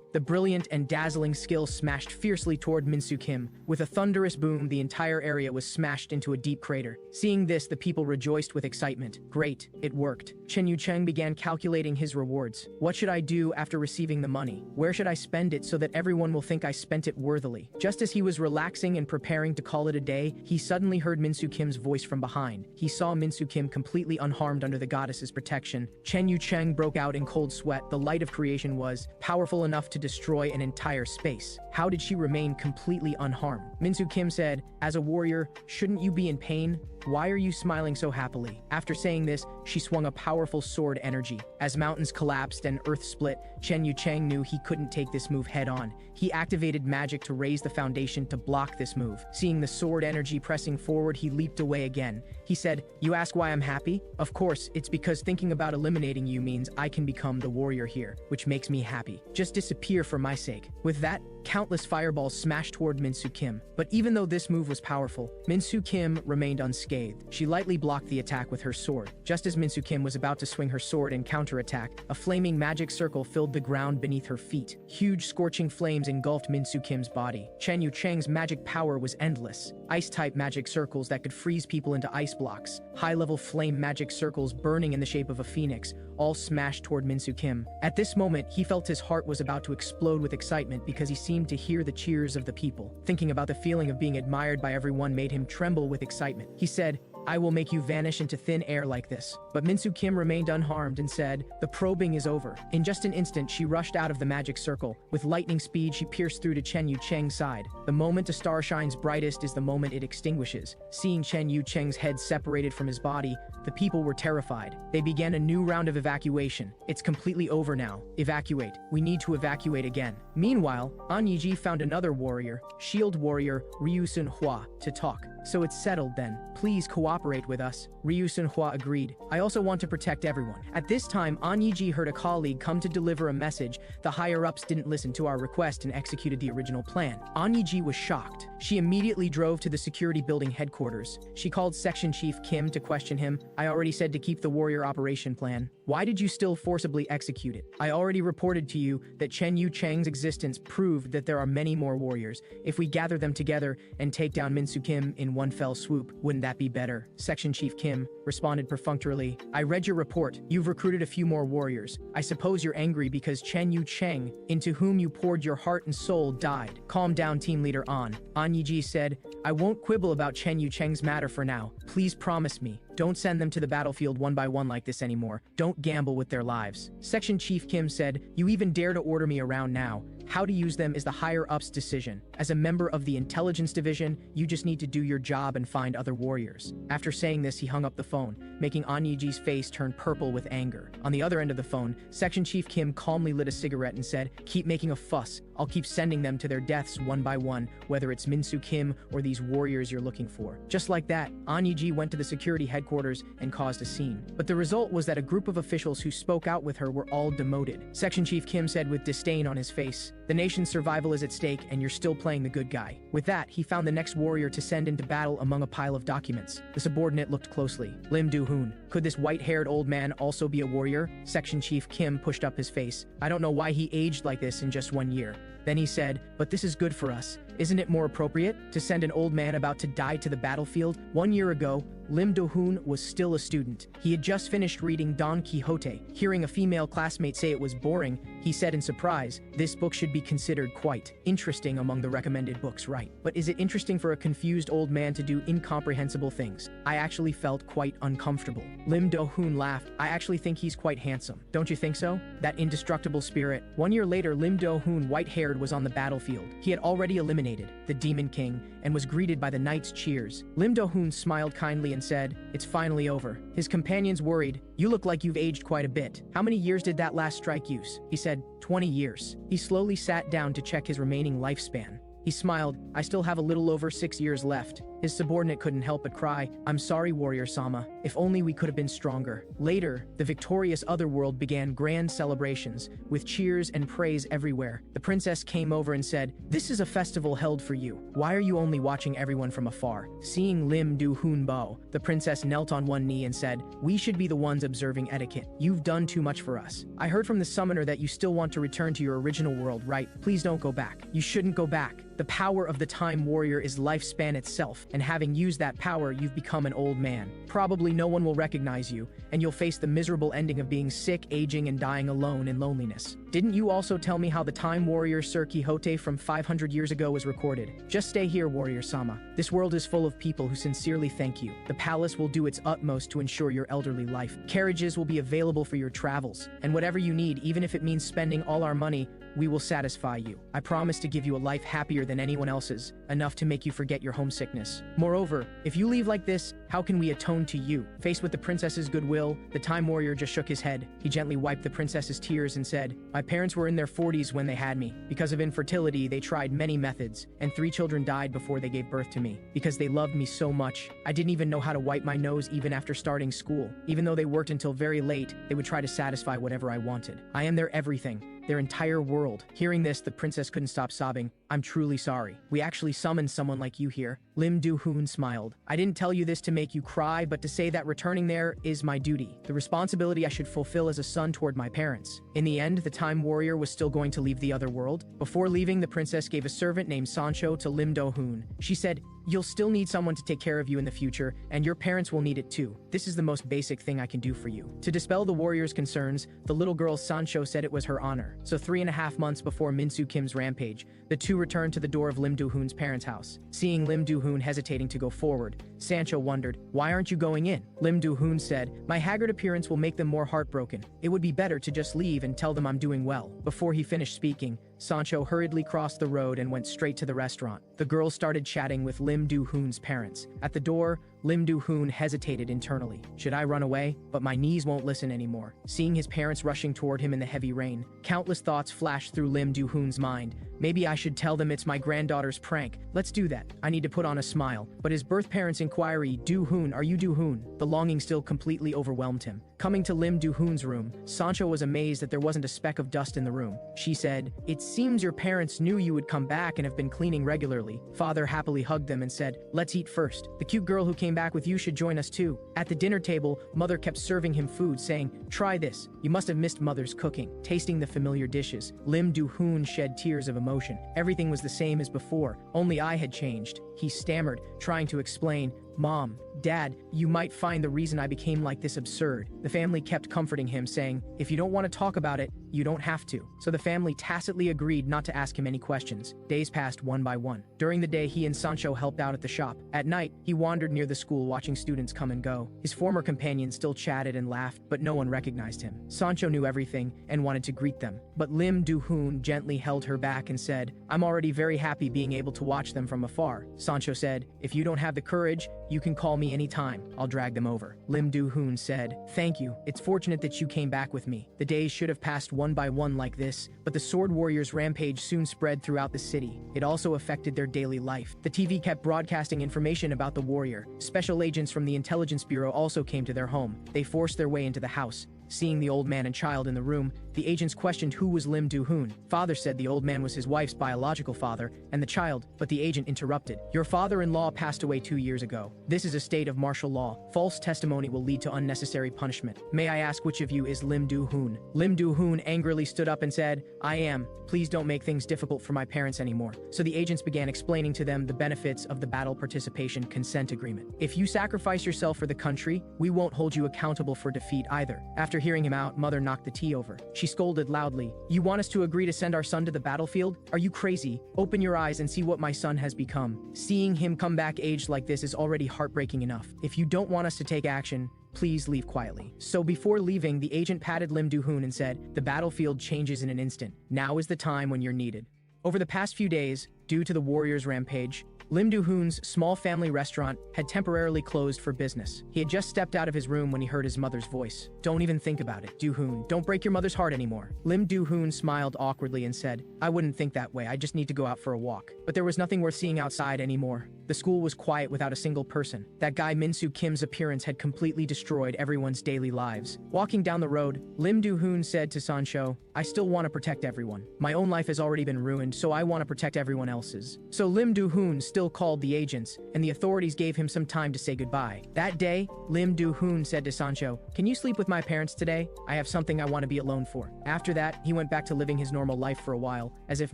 The brilliant and dazzling skill smashed fiercely toward Minsu Kim. With a thunderous boom, the entire area was smashed into a deep crater. Seeing this, the people rejoiced with excitement. Great, it worked. Chen Yucheng began calculating his rewards. What should I do after receiving the money? Where should I spend it so that everyone will think I spent it worthily? Just as he was relaxing and preparing to call it a day, he suddenly heard Minsu Kim's voice from behind. He saw Minsu Kim completely unharmed under the goddess's protection. Chen Yucheng broke out in cold sweat. The light of creation was powerful enough to destroy an entire space. How did she remain completely unharmed? Minsu Kim said, "As a warrior, shouldn't you be in pain? Why are you smiling so happily?" After saying this, she swung a powerful sword energy. As mountains collapsed and earth split, Chen Yucheng knew he couldn't take this move head on. He activated magic to raise the foundation to block this move. Seeing the sword energy pressing forward, he leaped away again. He said, "You ask why I'm happy? Of course, it's because thinking about eliminating you means I can become the warrior here, which makes me happy. Just disappear for my sake." With that, countless fireballs smashed toward Min-Soo Kim. But even though this move was powerful, Min-Soo Kim remained unscathed. She lightly blocked the attack with her sword. Just as Min-Soo Kim was about to swing her sword and counterattack, a flaming magic circle filled the ground beneath her feet. Huge scorching flames engulfed Min-Soo Kim's body. Chen Yu Cheng's magic power was endless. Ice-type magic circles that could freeze people into ice blocks. High-level flame magic circles burning in the shape of a phoenix, all smashed toward Min-Soo Kim. At this moment, he felt his heart was about to explode with excitement because he seemed to hear the cheers of the people. Thinking about the feeling of being admired by everyone made him tremble with excitement. He said, "I will make you vanish into thin air like this." But Min-Soo Kim remained unharmed and said, "The probing is over." In just an instant, she rushed out of the magic circle. With lightning speed, she pierced through to Chen Yu Cheng's side. The moment a star shines brightest is the moment it extinguishes. Seeing Chen Yu Cheng's head separated from his body, the people were terrified. They began a new round of evacuation. "It's completely over now. Evacuate. We need to evacuate again." Meanwhile, An Yiji found another warrior, shield warrior Ryu Sun-hwa, to talk. "So it's settled then. Please cooperate with us." Ryu Sun-hwa agreed. "I also want to protect everyone." At this time, An Yiji heard a colleague come to deliver a message. The higher-ups didn't listen to our request and executed the original plan. An Yiji was shocked. She immediately drove to the security building headquarters. She called Section Chief Kim to question him. "I already said to keep the warrior operation plan. Why did you still forcibly execute it? I already reported to you that Chen Yu Cheng's existence proved that there are many more warriors. If we gather them together and take down Min-Soo Kim in one fell swoop, wouldn't that be better?" Section Chief Kim responded perfunctorily. "I read your report. You've recruited a few more warriors. I suppose you're angry because Chen Yu Cheng, into whom you poured your heart and soul, died." "Calm down, Team Leader An." An Yiji said, "I won't quibble about Chen Yu Cheng's matter for now. Please promise me. Don't send them to the battlefield one by one like this anymore. Don't gamble with their lives." Section Chief Kim said, "You even dare to order me around now. How to use them is the higher-ups' decision. As a member of the intelligence division, you just need to do your job and find other warriors." After saying this, he hung up the phone, making An Yiji's face turn purple with anger. On the other end of the phone, Section Chief Kim calmly lit a cigarette and said, "Keep making a fuss. I'll keep sending them to their deaths one by one, whether it's Min-Soo Kim or these warriors you're looking for." Just like that, An Yiji went to the security headquarters and caused a scene. But the result was that a group of officials who spoke out with her were all demoted. Section Chief Kim said with disdain on his face, "The nation's survival is at stake and you're still playing the good guy." With that, he found the next warrior to send into battle among a pile of documents. The subordinate looked closely. Lim Do-hoon. Could this white-haired old man also be a warrior? Section Chief Kim pushed up his face. "I don't know why he aged like this in just 1 year." Then he said, "But this is good for us. Isn't it more appropriate to send an old man about to die to the battlefield?" 1 year ago, Lim Do-hoon was still a student. He had just finished reading Don Quixote. Hearing a female classmate say it was boring, he said in surprise, "This book should be considered quite interesting among the recommended books, right? But is it interesting for a confused old man to do incomprehensible things?" I actually felt quite uncomfortable. Lim Do-hoon laughed. "I actually think he's quite handsome. Don't you think so? That indestructible spirit." 1 year later, Lim Do-hoon, white-haired, was on the battlefield. He had already eliminated the Demon King and was greeted by the knights' cheers. Lim Do-hoon smiled kindly and said, "It's finally over." His companions worried. "You look like you've aged quite a bit. How many years did that last strike use?" He said, 20 years. He slowly sat down to check his remaining lifespan. He smiled. "I still have a little over 6 years left." His subordinate couldn't help but cry. "I'm sorry, Warrior Sama. If only we could have been stronger." Later, the victorious Otherworld began grand celebrations, with cheers and praise everywhere. The princess came over and said, "This is a festival held for you. Why are you only watching everyone from afar?" Seeing Lim Do-hoon bow, the princess knelt on one knee and said, "We should be the ones observing etiquette. You've done too much for us. I heard from the summoner that you still want to return to your original world, right? Please don't go back. You shouldn't go back. The power of the Time Warrior is lifespan itself, and having used that power, you've become an old man. Probably no one will recognize you, and you'll face the miserable ending of being sick, aging, and dying alone in loneliness. Didn't you also tell me how the Time Warrior Sir Quixote from 500 years ago was recorded? Just stay here, Warrior Sama. This world is full of people who sincerely thank you. The palace will do its utmost to ensure your elderly life. Carriages will be available for your travels, and whatever you need, even if it means spending all our money, we will satisfy you. I promise to give you a life happier than anyone else's, enough to make you forget your homesickness. Moreover, if you leave like this, how can we atone to you?" Faced with the princess's goodwill, the Time Warrior just shook his head. He gently wiped the princess's tears and said, "My parents were in their 40s when they had me. Because of infertility, they tried many methods, and 3 children died before they gave birth to me. Because they loved me so much, I didn't even know how to wipe my nose even after starting school. Even though they worked until very late, they would try to satisfy whatever I wanted. I am their everything. their entire world. Hearing this, the princess couldn't stop sobbing. I'm truly sorry. We actually summoned someone like you here. Lim Do-hoon smiled. I didn't tell you this to make you cry, but to say that returning there is my duty, the responsibility I should fulfill as a son toward my parents. In the end, the Time Warrior was still going to leave the other world. Before leaving, the princess gave a servant named Sancho to Lim Do-hoon. She said, "You'll still need someone to take care of you in the future, and your parents will need it too. This is the most basic thing I can do for you." To dispel the warrior's concerns, the little girl Sancho said it was her honor. So 3.5 months before Minsu Kim's rampage, the two returned to the door of Lim Do-hoon's parents' house. Seeing Lim Do-hoon hesitating to go forward, Sancho wondered, "Why aren't you going in?" Lim Do-hoon said, "My haggard appearance will make them more heartbroken. It would be better to just leave and tell them I'm doing well." Before he finished speaking, Sancho hurriedly crossed the road and went straight to the restaurant. The girl started chatting with Lim Do-hoon's parents. At the door, Lim Do-hoon hesitated internally. Should I run away? But my knees won't listen anymore. Seeing his parents rushing toward him in the heavy rain, countless thoughts flashed through Lim Do-hoon's mind. Maybe I should tell them it's my granddaughter's prank. Let's do that. I need to put on a smile. But his birth parents' inquiry, Do-hoon, are you Do-hoon? The longing still completely overwhelmed him. Coming to Lim Do-hoon's room, Sancho was amazed that there wasn't a speck of dust in the room. She said, "It seems your parents knew you would come back and have been cleaning regularly." Father happily hugged them and said, "Let's eat first. The cute girl who came back with you should join us too." At the dinner table, Mother kept serving him food, saying, "Try this. You must have missed Mother's cooking." Tasting the familiar dishes, Lim Do-hoon shed tears of emotion. Everything was the same as before, only I had changed. He stammered, trying to explain, "Mom, Dad, you might find the reason I became like this absurd." The family kept comforting him, saying, "If you don't want to talk about it, you don't have to." So the family tacitly agreed not to ask him any questions. Days passed one by one. During the day, he and Sancho helped out at the shop. At night, he wandered near the school watching students come and go. His former companions still chatted and laughed, but no one recognized him. Sancho knew everything and wanted to greet them. But Lim Do-hoon gently held her back and said, "I'm already very happy being able to watch them from afar." Sancho said, "If you don't have the courage, you can call me anytime. I'll drag them over." Lim Do-hoon said, "Thank you. It's fortunate that you came back with me. The days should have passed one by one like this, but the Sword Warriors' rampage soon spread throughout the city. It also affected their daily life. The TV kept broadcasting information about the warrior. Special agents from the Intelligence Bureau also came to their home. They forced their way into the house. Seeing the old man and child in the room, the agents questioned who was Lim Do-hoon. Father said the old man was his wife's biological father, and the child, but the agent interrupted. "Your father-in-law passed away 2 years ago. This is a state of martial law. False testimony will lead to unnecessary punishment. May I ask which of you is Lim Do-hoon?" Lim Do-hoon angrily stood up and said, "I am. Please don't make things difficult for my parents anymore." So the agents began explaining to them the benefits of the battle participation consent agreement. "If you sacrifice yourself for the country, we won't hold you accountable for defeat either." After hearing him out, Mother knocked the tea over. She scolded loudly, "You want us to agree to send our son to the battlefield? Are you crazy? Open your eyes and see what my son has become. Seeing him come back aged like this is already heartbreaking enough. If you don't want us to take action, please leave quietly." So before leaving, the agent patted Lim Do-hoon and said, "The battlefield changes in an instant. Now is the time when you're needed." Over the past few days, due to the warriors' rampage, Lim Do-hoon's small family restaurant had temporarily closed for business. He had just stepped out of his room when he heard his mother's voice. "Don't even think about it, Do-hoon. Don't break your mother's heart anymore." Lim Do-hoon smiled awkwardly and said, "I wouldn't think that way. I just need to go out for a walk." But there was nothing worth seeing outside anymore. The school was quiet without a single person. That guy Minsu Kim's appearance had completely destroyed everyone's daily lives. Walking down the road, Lim Do-hoon said to Sancho, "I still want to protect everyone. My own life has already been ruined, so I want to protect everyone else's." So Lim Do-hoon still called the agents, and the authorities gave him some time to say goodbye. That day, Lim Do-hoon said to Sancho, "Can you sleep with my parents today? I have something I want to be alone for." After that, he went back to living his normal life for a while, as if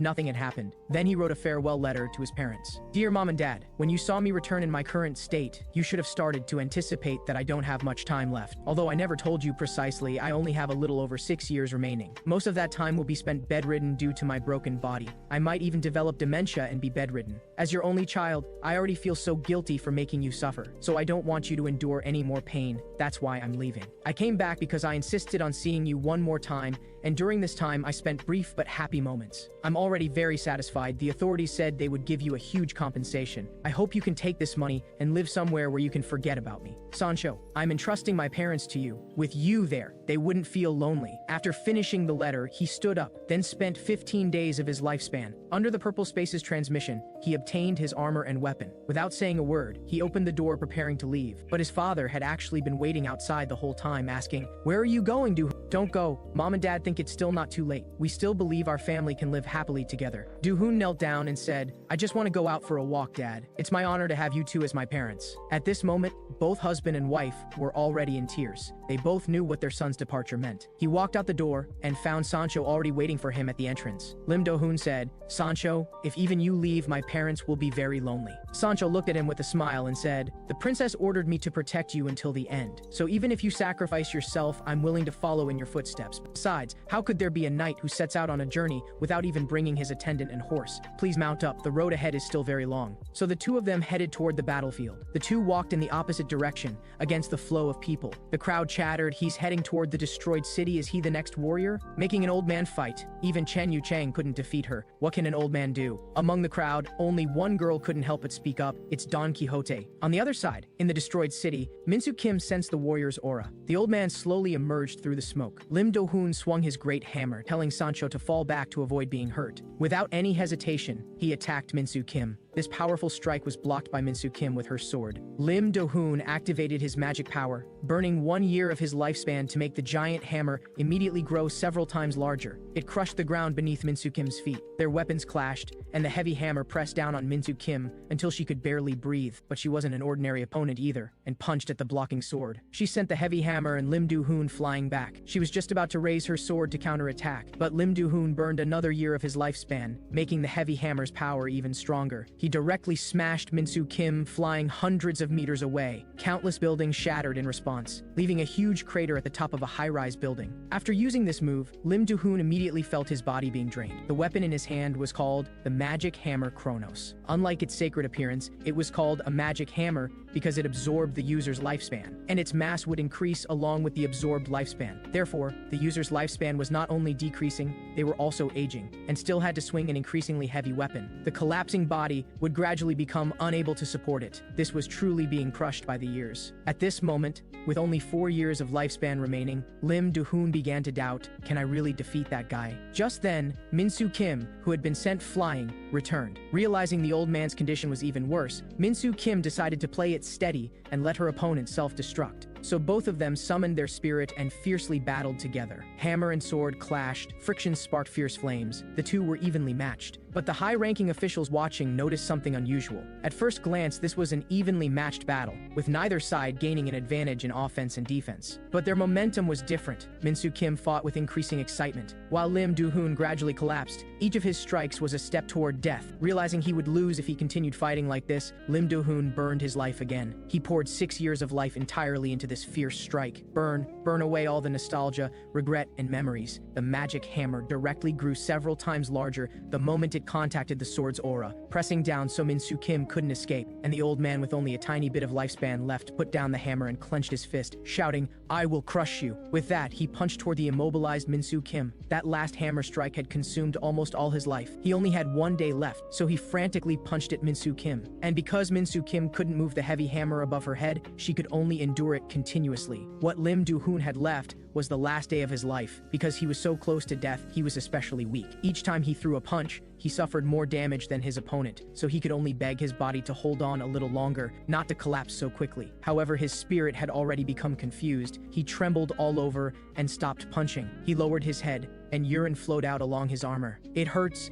nothing had happened. Then he wrote a farewell letter to his parents. "Dear Mom and Dad, when you saw me return in my current state, you should have started to anticipate that I don't have much time left. Although I never told you precisely, I only have a little over 6 years remaining. Most of that time will be spent bedridden due to my broken body. I might even develop dementia and be bedridden. As your only child, I already feel so guilty for making you suffer, so I don't want you to endure any more pain. That's why I'm leaving. I came back because I insisted on seeing you one more time, and during this time I spent brief but happy moments. I'm already very satisfied. The authorities said they would give you a huge compensation. I I hope you can take this money and live somewhere where you can forget about me. Sancho, I'm entrusting my parents to you. With you there, they wouldn't feel lonely. After finishing the letter, he stood up, then spent 15 days of his lifespan. Under the Purple Space's transmission, he obtained his armor and weapon. Without saying a word, he opened the door preparing to leave. But his father had actually been waiting outside the whole time, asking, "Where are you going, Don't go. Mom and Dad think it's still not too late. We still believe our family can live happily together." Do-hoon knelt down and said, "I just want to go out for a walk, Dad. It's my honor to have you two as my parents." At this moment, both husband and wife were already in tears. They both knew what their son's departure meant. He walked out the door and found Sancho already waiting for him at the entrance. Lim Do-hoon said, "Sancho, if even you leave, my parents will be very lonely." Sancho looked at him with a smile and said, "The princess ordered me to protect you until the end. So even if you sacrifice yourself, I'm willing to follow in your footsteps. Besides, how could there be a knight who sets out on a journey without even bringing his attendant and horse? Please mount up, the road ahead is still very long." So the two of them headed toward the battlefield. The two walked in the opposite direction, against the flow of people. The crowd chattered, "He's heading toward the destroyed city, is he the next warrior? Making an old man fight. Even Chen Yu Chang couldn't defeat her. What can an old man do?" Among the crowd, only one girl couldn't help but speak up. It's Don Quixote. On the other side, in the destroyed city, Minsu Kim sensed the warrior's aura. The old man slowly emerged through the smoke. Lim Do-hoon swung his great hammer, telling Sancho to fall back to avoid being hurt. Without any hesitation, he attacked Minsu Kim. This powerful strike was blocked by Minsu Kim with her sword. Lim Do-hoon activated his magic power, burning 1 year of his lifespan to make the giant hammer immediately grow several times larger. It crushed the ground beneath Minsu Kim's feet. Their weapons clashed, and the heavy hammer pressed down on Minsu Kim until she could barely breathe. But she wasn't an ordinary opponent either, and punched at the blocking sword. She sent the heavy hammer and Lim Do-hoon flying back. She was just about to raise her sword to counterattack, but Lim Do-hoon burned another year of his lifespan, making the heavy hammer's power even stronger. He directly smashed Minsu Kim, flying hundreds of meters away. Countless buildings shattered in response, leaving a huge crater at the top of a high-rise building. After using this move, Lim Do-hoon immediately felt his body being drained. The weapon in his hand was called the Magic Hammer Kronos. Unlike its sacred appearance, it was called a magic hammer because it absorbed the user's lifespan, and its mass would increase along with the absorbed lifespan. Therefore, the user's lifespan was not only decreasing, they were also aging, and still had to swing an increasingly heavy weapon. The collapsing body would gradually become unable to support it. This was truly being crushed by the years. At this moment, with only 4 years of lifespan remaining, Lim Do-hoon began to doubt, can I really defeat that guy? Just then, Minsu Kim, who had been sent flying, returned. Realizing the old man's condition was even worse, Minsu Kim decided to play it steady and let her opponent self-destruct. So both of them summoned their spirit and fiercely battled together. Hammer and sword clashed, friction sparked fierce flames. The two were evenly matched. But the high-ranking officials watching noticed something unusual. At first glance, this was an evenly matched battle, with neither side gaining an advantage in offense and defense. But their momentum was different. Minsu Kim fought with increasing excitement, while Lim Do-hoon gradually collapsed. Each of his strikes was a step toward death. Realizing he would lose if he continued fighting like this, Lim Do-hoon burned his life again. He poured 6 years of life entirely into this fierce strike. Burn away all the nostalgia, regret, and memories. The magic hammer directly grew several times larger the moment it contacted the sword's aura, pressing down so Minsu Kim couldn't escape, and the old man with only a tiny bit of lifespan left put down the hammer and clenched his fist, shouting, "I will crush you." With that, he punched toward the immobilized Minsu Kim. That last hammer strike had consumed almost all his life. He only had 1 day left, so he frantically punched at Minsu Kim. And because Minsu Kim couldn't move the heavy hammer above her head, she could only endure it continuously. What Lim Do-hoon had left was the last day of his life. Because he was so close to death, he was especially weak. Each time he threw a punch, he suffered more damage than his opponent, so he could only beg his body to hold on a little longer, not to collapse so quickly. However, his spirit had already become confused. He trembled all over and stopped punching. He lowered his head, and urine flowed out along his armor. It hurts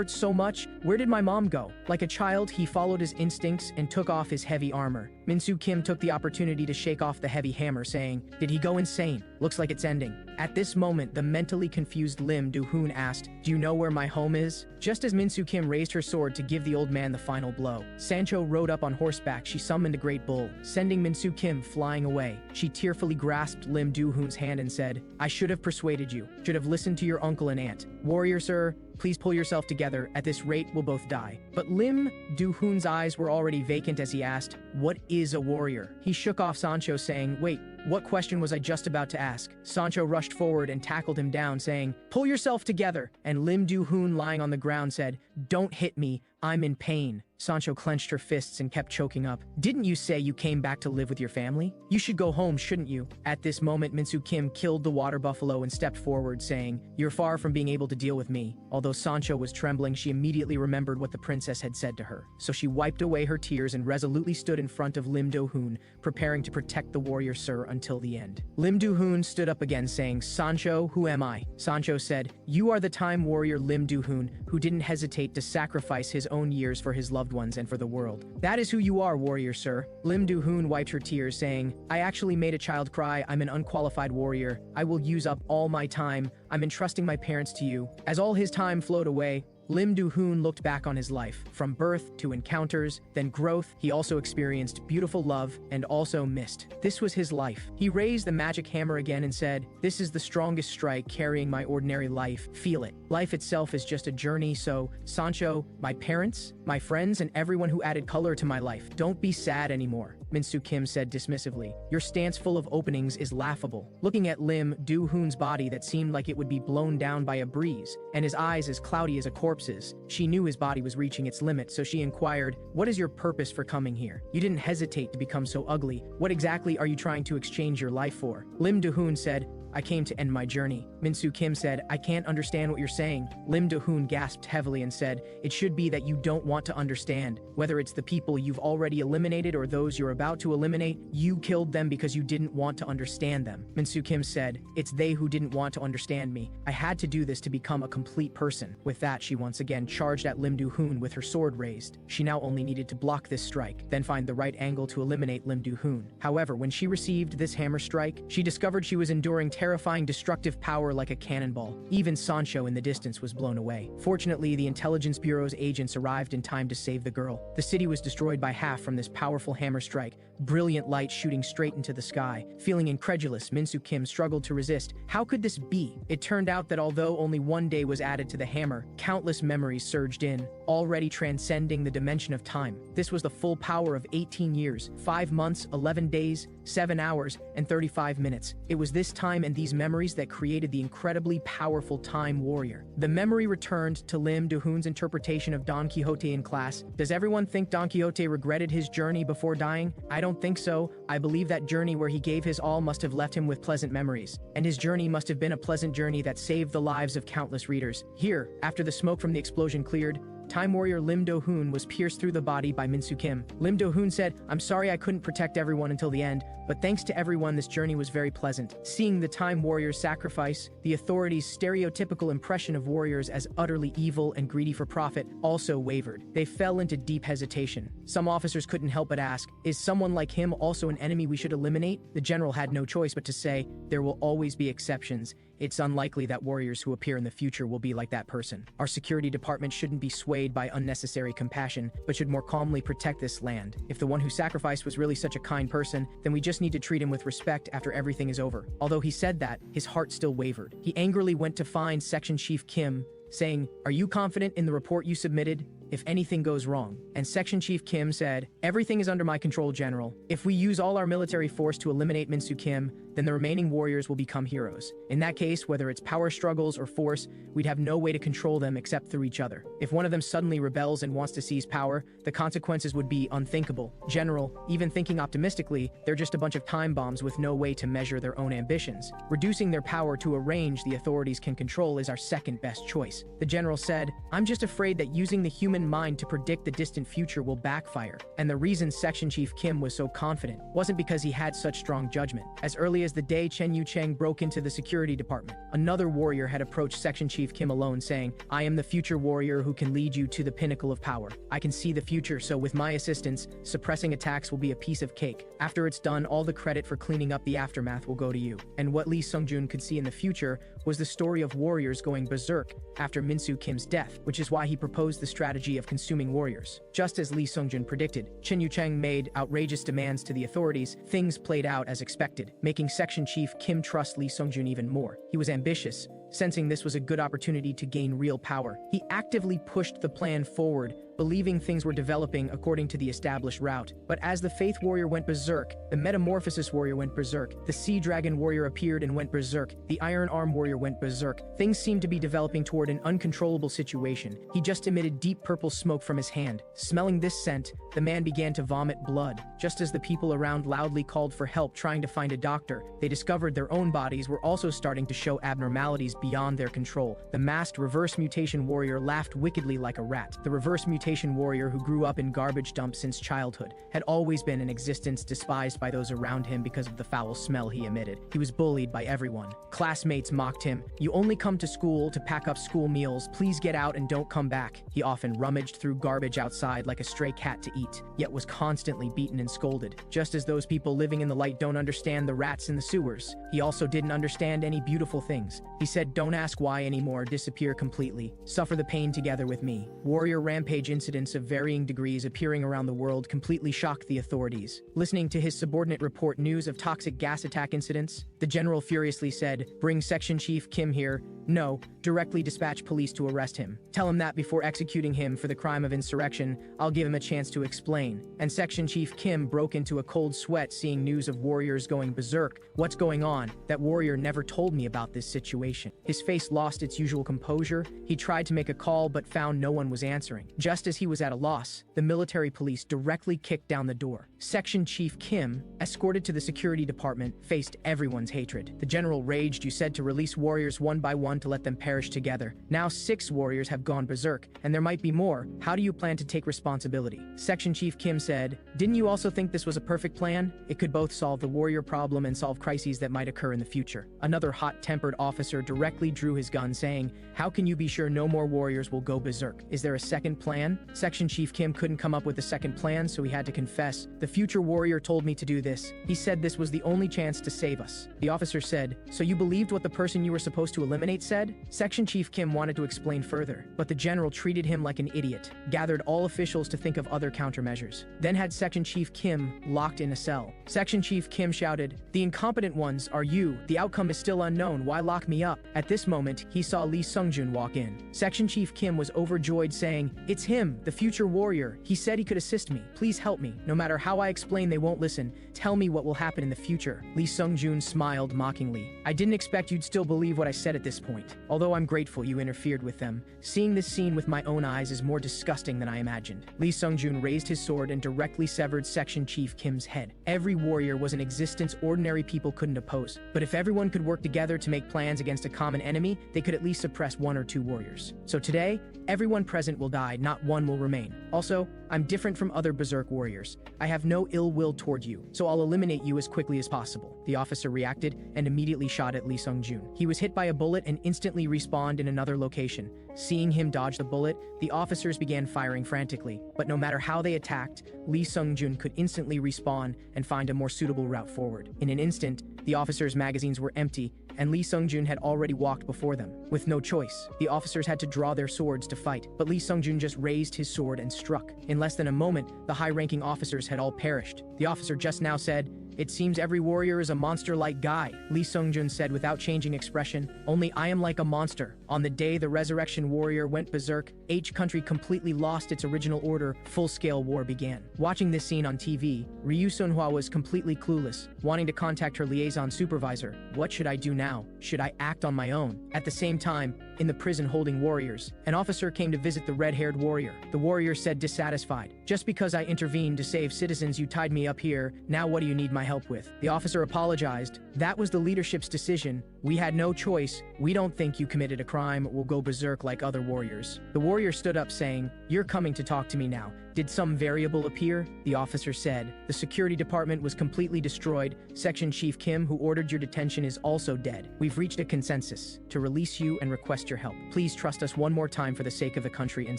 so much. Where did my mom go? Like a child, he followed his instincts and took off his heavy armor. Minsu Kim took the opportunity to shake off the heavy hammer, saying, "Did he go insane? Looks like it's ending." At this moment, the mentally confused Lim Do-hoon asked, "Do you know where my home is?" Just as Minsu Kim raised her sword to give the old man the final blow, Sancho rode up on horseback. She summoned a great bull, sending Minsu Kim flying away. She tearfully grasped Lim Do-hoon's hand and said, "I should have persuaded you, should have listened to your uncle and aunt. Warrior sir, please pull yourself together. At this rate, we'll both die. But Lim Do-hoon's eyes were already vacant as he asked, what is a warrior? He shook off Sancho, saying, wait, what question was I just about to ask? Sancho rushed forward and tackled him down, saying, pull yourself together. And Lim Do-hoon, lying on the ground, said, don't hit me, I'm in pain. Sancho clenched her fists and kept choking up. Didn't you say you came back to live with your family? You should go home, shouldn't you? At this moment, Minsu Kim killed the water buffalo and stepped forward, saying, you're far from being able to deal with me. Although Sancho was trembling, she immediately remembered what the princess had said to her. So she wiped away her tears and resolutely stood in front of Lim Do-hoon, preparing to protect the warrior sir until the end. Lim Do-hoon stood up again, saying, Sancho, who am I? Sancho said, you are the time warrior Lim Do-hoon, who didn't hesitate to sacrifice his own years for his loved ones and for the world. That is who you are, warrior sir. Lim Do-hoon wiped her tears, saying, I actually made a child cry. I'm an unqualified warrior. I will use up all my time. I'm entrusting my parents to you. As all his time flowed away, Lim Do-hoon looked back on his life. From birth to encounters, then growth, he also experienced beautiful love and also missed. This was his life. He raised the magic hammer again and said, this is the strongest strike carrying my ordinary life. Feel it. Life itself is just a journey, so, Sancho, my parents, my friends, and everyone who added color to my life, don't be sad anymore. Minsu Kim said dismissively. Your stance full of openings is laughable. Looking at Lim Do-hoon's body that seemed like it would be blown down by a breeze, and his eyes as cloudy as a corpse's, she knew his body was reaching its limit, so she inquired, what is your purpose for coming here? You didn't hesitate to become so ugly. What exactly are you trying to exchange your life for? Lim Do-hoon said, I came to end my journey. Minsu Kim said, I can't understand what you're saying. Lim Do-hoon gasped heavily and said, it should be that you don't want to understand. Whether it's the people you've already eliminated or those you're about to eliminate, you killed them because you didn't want to understand them. Minsu Kim said, it's they who didn't want to understand me. I had to do this to become a complete person. With that, she once again charged at Lim Do-hoon with her sword raised. She now only needed to block this strike, then find the right angle to eliminate Lim Do-hoon. However, when she received this hammer strike, she discovered she was enduring terrifying destructive power like a cannonball. Even Sancho in the distance was blown away. Fortunately, the Intelligence Bureau's agents arrived in time to save the girl. The city was destroyed by half from this powerful hammer strike, brilliant light shooting straight into the sky. Feeling incredulous, Minsu Kim struggled to resist. How could this be? It turned out that although only one day was added to the hammer, countless memories surged in, already transcending the dimension of time. This was the full power of 18 years, 5 months, 11 days, 7 hours, and 35 minutes. It was this time and these memories that created the incredibly powerful Time Warrior. The memory returned to Lim Do-hoon's interpretation of Don Quixote in class. Does everyone think Don Quixote regretted his journey before dying? I don't think so. I believe that journey where he gave his all must have left him with pleasant memories. And his journey must have been a pleasant journey that saved the lives of countless readers. Here, after the smoke from the explosion cleared, Time Warrior Lim Do-hoon was pierced through the body by Minsu Kim. Lim Do-hoon said, I'm sorry I couldn't protect everyone until the end, but thanks to everyone this journey was very pleasant. Seeing the Time Warrior's sacrifice, the authorities' stereotypical impression of warriors as utterly evil and greedy for profit also wavered. They fell into deep hesitation. Some officers couldn't help but ask, is someone like him also an enemy we should eliminate? The general had no choice but to say, there will always be exceptions. It's unlikely that warriors who appear in the future will be like that person. Our security department shouldn't be swayed by unnecessary compassion, but should more calmly protect this land. If the one who sacrificed was really such a kind person, then we just need to treat him with respect after everything is over. Although he said that, his heart still wavered. He angrily went to find Section Chief Kim, saying, are you confident in the report you submitted? If anything goes wrong. And Section Chief Kim said, everything is under my control, General. If we use all our military force to eliminate Minsu Kim, then the remaining warriors will become heroes. In that case, whether it's power struggles or force, we'd have no way to control them except through each other. If one of them suddenly rebels and wants to seize power, the consequences would be unthinkable. General, even thinking optimistically, they're just a bunch of time bombs with no way to measure their own ambitions. Reducing their power to a range the authorities can control is our second best choice. The general said, I'm just afraid that using the human mind to predict the distant future will backfire. And the reason Section Chief Kim was so confident wasn't because he had such strong judgment. As early as the day Chen Yu-cheng broke into the security department, another warrior had approached Section Chief Kim alone, saying, I am the future warrior who can lead you to the pinnacle of power. I can see the future, so with my assistance, suppressing attacks will be a piece of cake. After it's done, all the credit for cleaning up the aftermath will go to you. And what Lee Sung-jun could see in the future was the story of warriors going berserk after Minsu Kim's death, which is why he proposed the strategy of consuming warriors. Just as Lee Sung-jun predicted, Chen Yu-cheng made outrageous demands to the authorities. Things played out as expected, making Section Chief Kim trust Lee Sung-jun even more. He was ambitious, Sensing this was a good opportunity to gain real power, he actively pushed the plan forward, believing things were developing according to the established route. But as the Faith Warrior went berserk, the Metamorphosis Warrior went berserk, the Sea Dragon Warrior appeared and went berserk, the Iron Arm Warrior went berserk, things seemed to be developing toward an uncontrollable situation. He just emitted deep purple smoke from his hand. Smelling this scent, the man began to vomit blood. Just as the people around loudly called for help trying to find a doctor, they discovered their own bodies were also starting to show abnormalities beyond their control. The masked Reverse Mutation Warrior laughed wickedly like a rat. The Reverse Mutation Warrior, who grew up in garbage dumps since childhood, had always been an existence despised by those around him because of the foul smell he emitted. He was bullied by everyone. Classmates mocked him. "You only come to school to pack up school meals. Please get out and don't come back." He often rummaged through garbage outside like a stray cat to eat, yet was constantly beaten and scolded. Just as those people living in the light don't understand the rats in the sewers, he also didn't understand any beautiful things. He said, "Don't ask why anymore, disappear completely. Suffer the pain together with me." Warrior rampage incidents of varying degrees appearing around the world completely shocked the authorities. Listening to his subordinate report news of toxic gas attack incidents, the general furiously said, "Bring Section Chief Kim here." "No, directly dispatch police to arrest him. Tell him that before executing him for the crime of insurrection, I'll give him a chance to explain." And Section Chief Kim broke into a cold sweat seeing news of warriors going berserk. "What's going on? That warrior never told me about this situation." His face lost its usual composure. He tried to make a call but found no one was answering. Just as he was at a loss, the military police directly kicked down the door. Section Chief Kim, escorted to the security department, faced everyone's hatred. The general raged, "You said to release warriors one by one to let them perish together. Now 6 warriors have gone berserk, and there might be more. How do you plan to take responsibility?" Section Chief Kim said, "Didn't you also think this was a perfect plan? It could both solve the warrior problem and solve crises that might occur in the future." Another hot-tempered officer directly drew his gun, saying, "How can you be sure no more warriors will go berserk? Is there a second plan?" Section Chief Kim couldn't come up with a second plan, so he had to confess, "The future warrior told me to do this. He said this was the only chance to save us." The officer said, "So you believed what the person you were supposed to eliminate said?" Section Chief Kim wanted to explain further, but the general treated him like an idiot, gathered all officials to think of other countermeasures, then had Section Chief Kim locked in a cell. Section Chief Kim shouted, "The incompetent ones are you. The outcome is still unknown. Why lock me up?" At this moment, he saw Lee Sungjun walk in. Section Chief Kim was overjoyed, saying, "It's him, the future warrior. He said he could assist me. Please help me. No matter how I explain, they won't listen. Tell me what will happen in the future." Lee Sungjun smiled mockingly. "I didn't expect you'd still believe what I said at this point. Although I'm grateful you interfered with them. Seeing this scene with my own eyes is more disgusting than I imagined." Lee Sungjun raised his sword and directly severed Section Chief Kim's head. Every warrior was an existence ordinary people couldn't oppose. But if everyone could work together to make plans against a common enemy, they could at least suppress 1 or 2 warriors. So today, everyone present will die, not one will remain. Also, I'm different from other berserk warriors. I have no ill will toward you, so I'll eliminate you as quickly as possible." The officer reacted and immediately shot at Lee Sungjun. He was hit by a bullet and instantly respawned in another location. Seeing him dodge the bullet, the officers began firing frantically. But no matter how they attacked, Lee Sungjun could instantly respawn and find a more suitable route forward. In an instant, the officers' magazines were empty, and Lee Sungjun had already walked before them. With no choice, the officers had to draw their swords to fight, but Lee Sungjun just raised his sword and struck. In less than a moment, the high-ranking officers had all perished. The officer just now said, "It seems every warrior is a monster-like guy," Lee Sungjun said without changing expression. "Only I am like a monster. On the day the Resurrection Warrior went berserk, each country completely lost its original order. Full-scale war began." Watching this scene on TV, Ryu Sunhwa was completely clueless, wanting to contact her liaison supervisor. "What should I do now? Should I act on my own?" At the same time, in the prison holding warriors, an officer came to visit the red-haired warrior. The warrior said dissatisfied, "Just because I intervened to save citizens, you tied me up here. Now what do you need my help with?" The officer apologized. "That was the leadership's decision. We had no choice. We don't think you committed a crime or will go berserk like other warriors." The warrior stood up saying, "You're coming to talk to me now. Did some variable appear?" The officer said, "The security department was completely destroyed. Section Chief Kim, who ordered your detention, is also dead. We've reached a consensus to release you and request your help. Please trust us one more time for the sake of the country and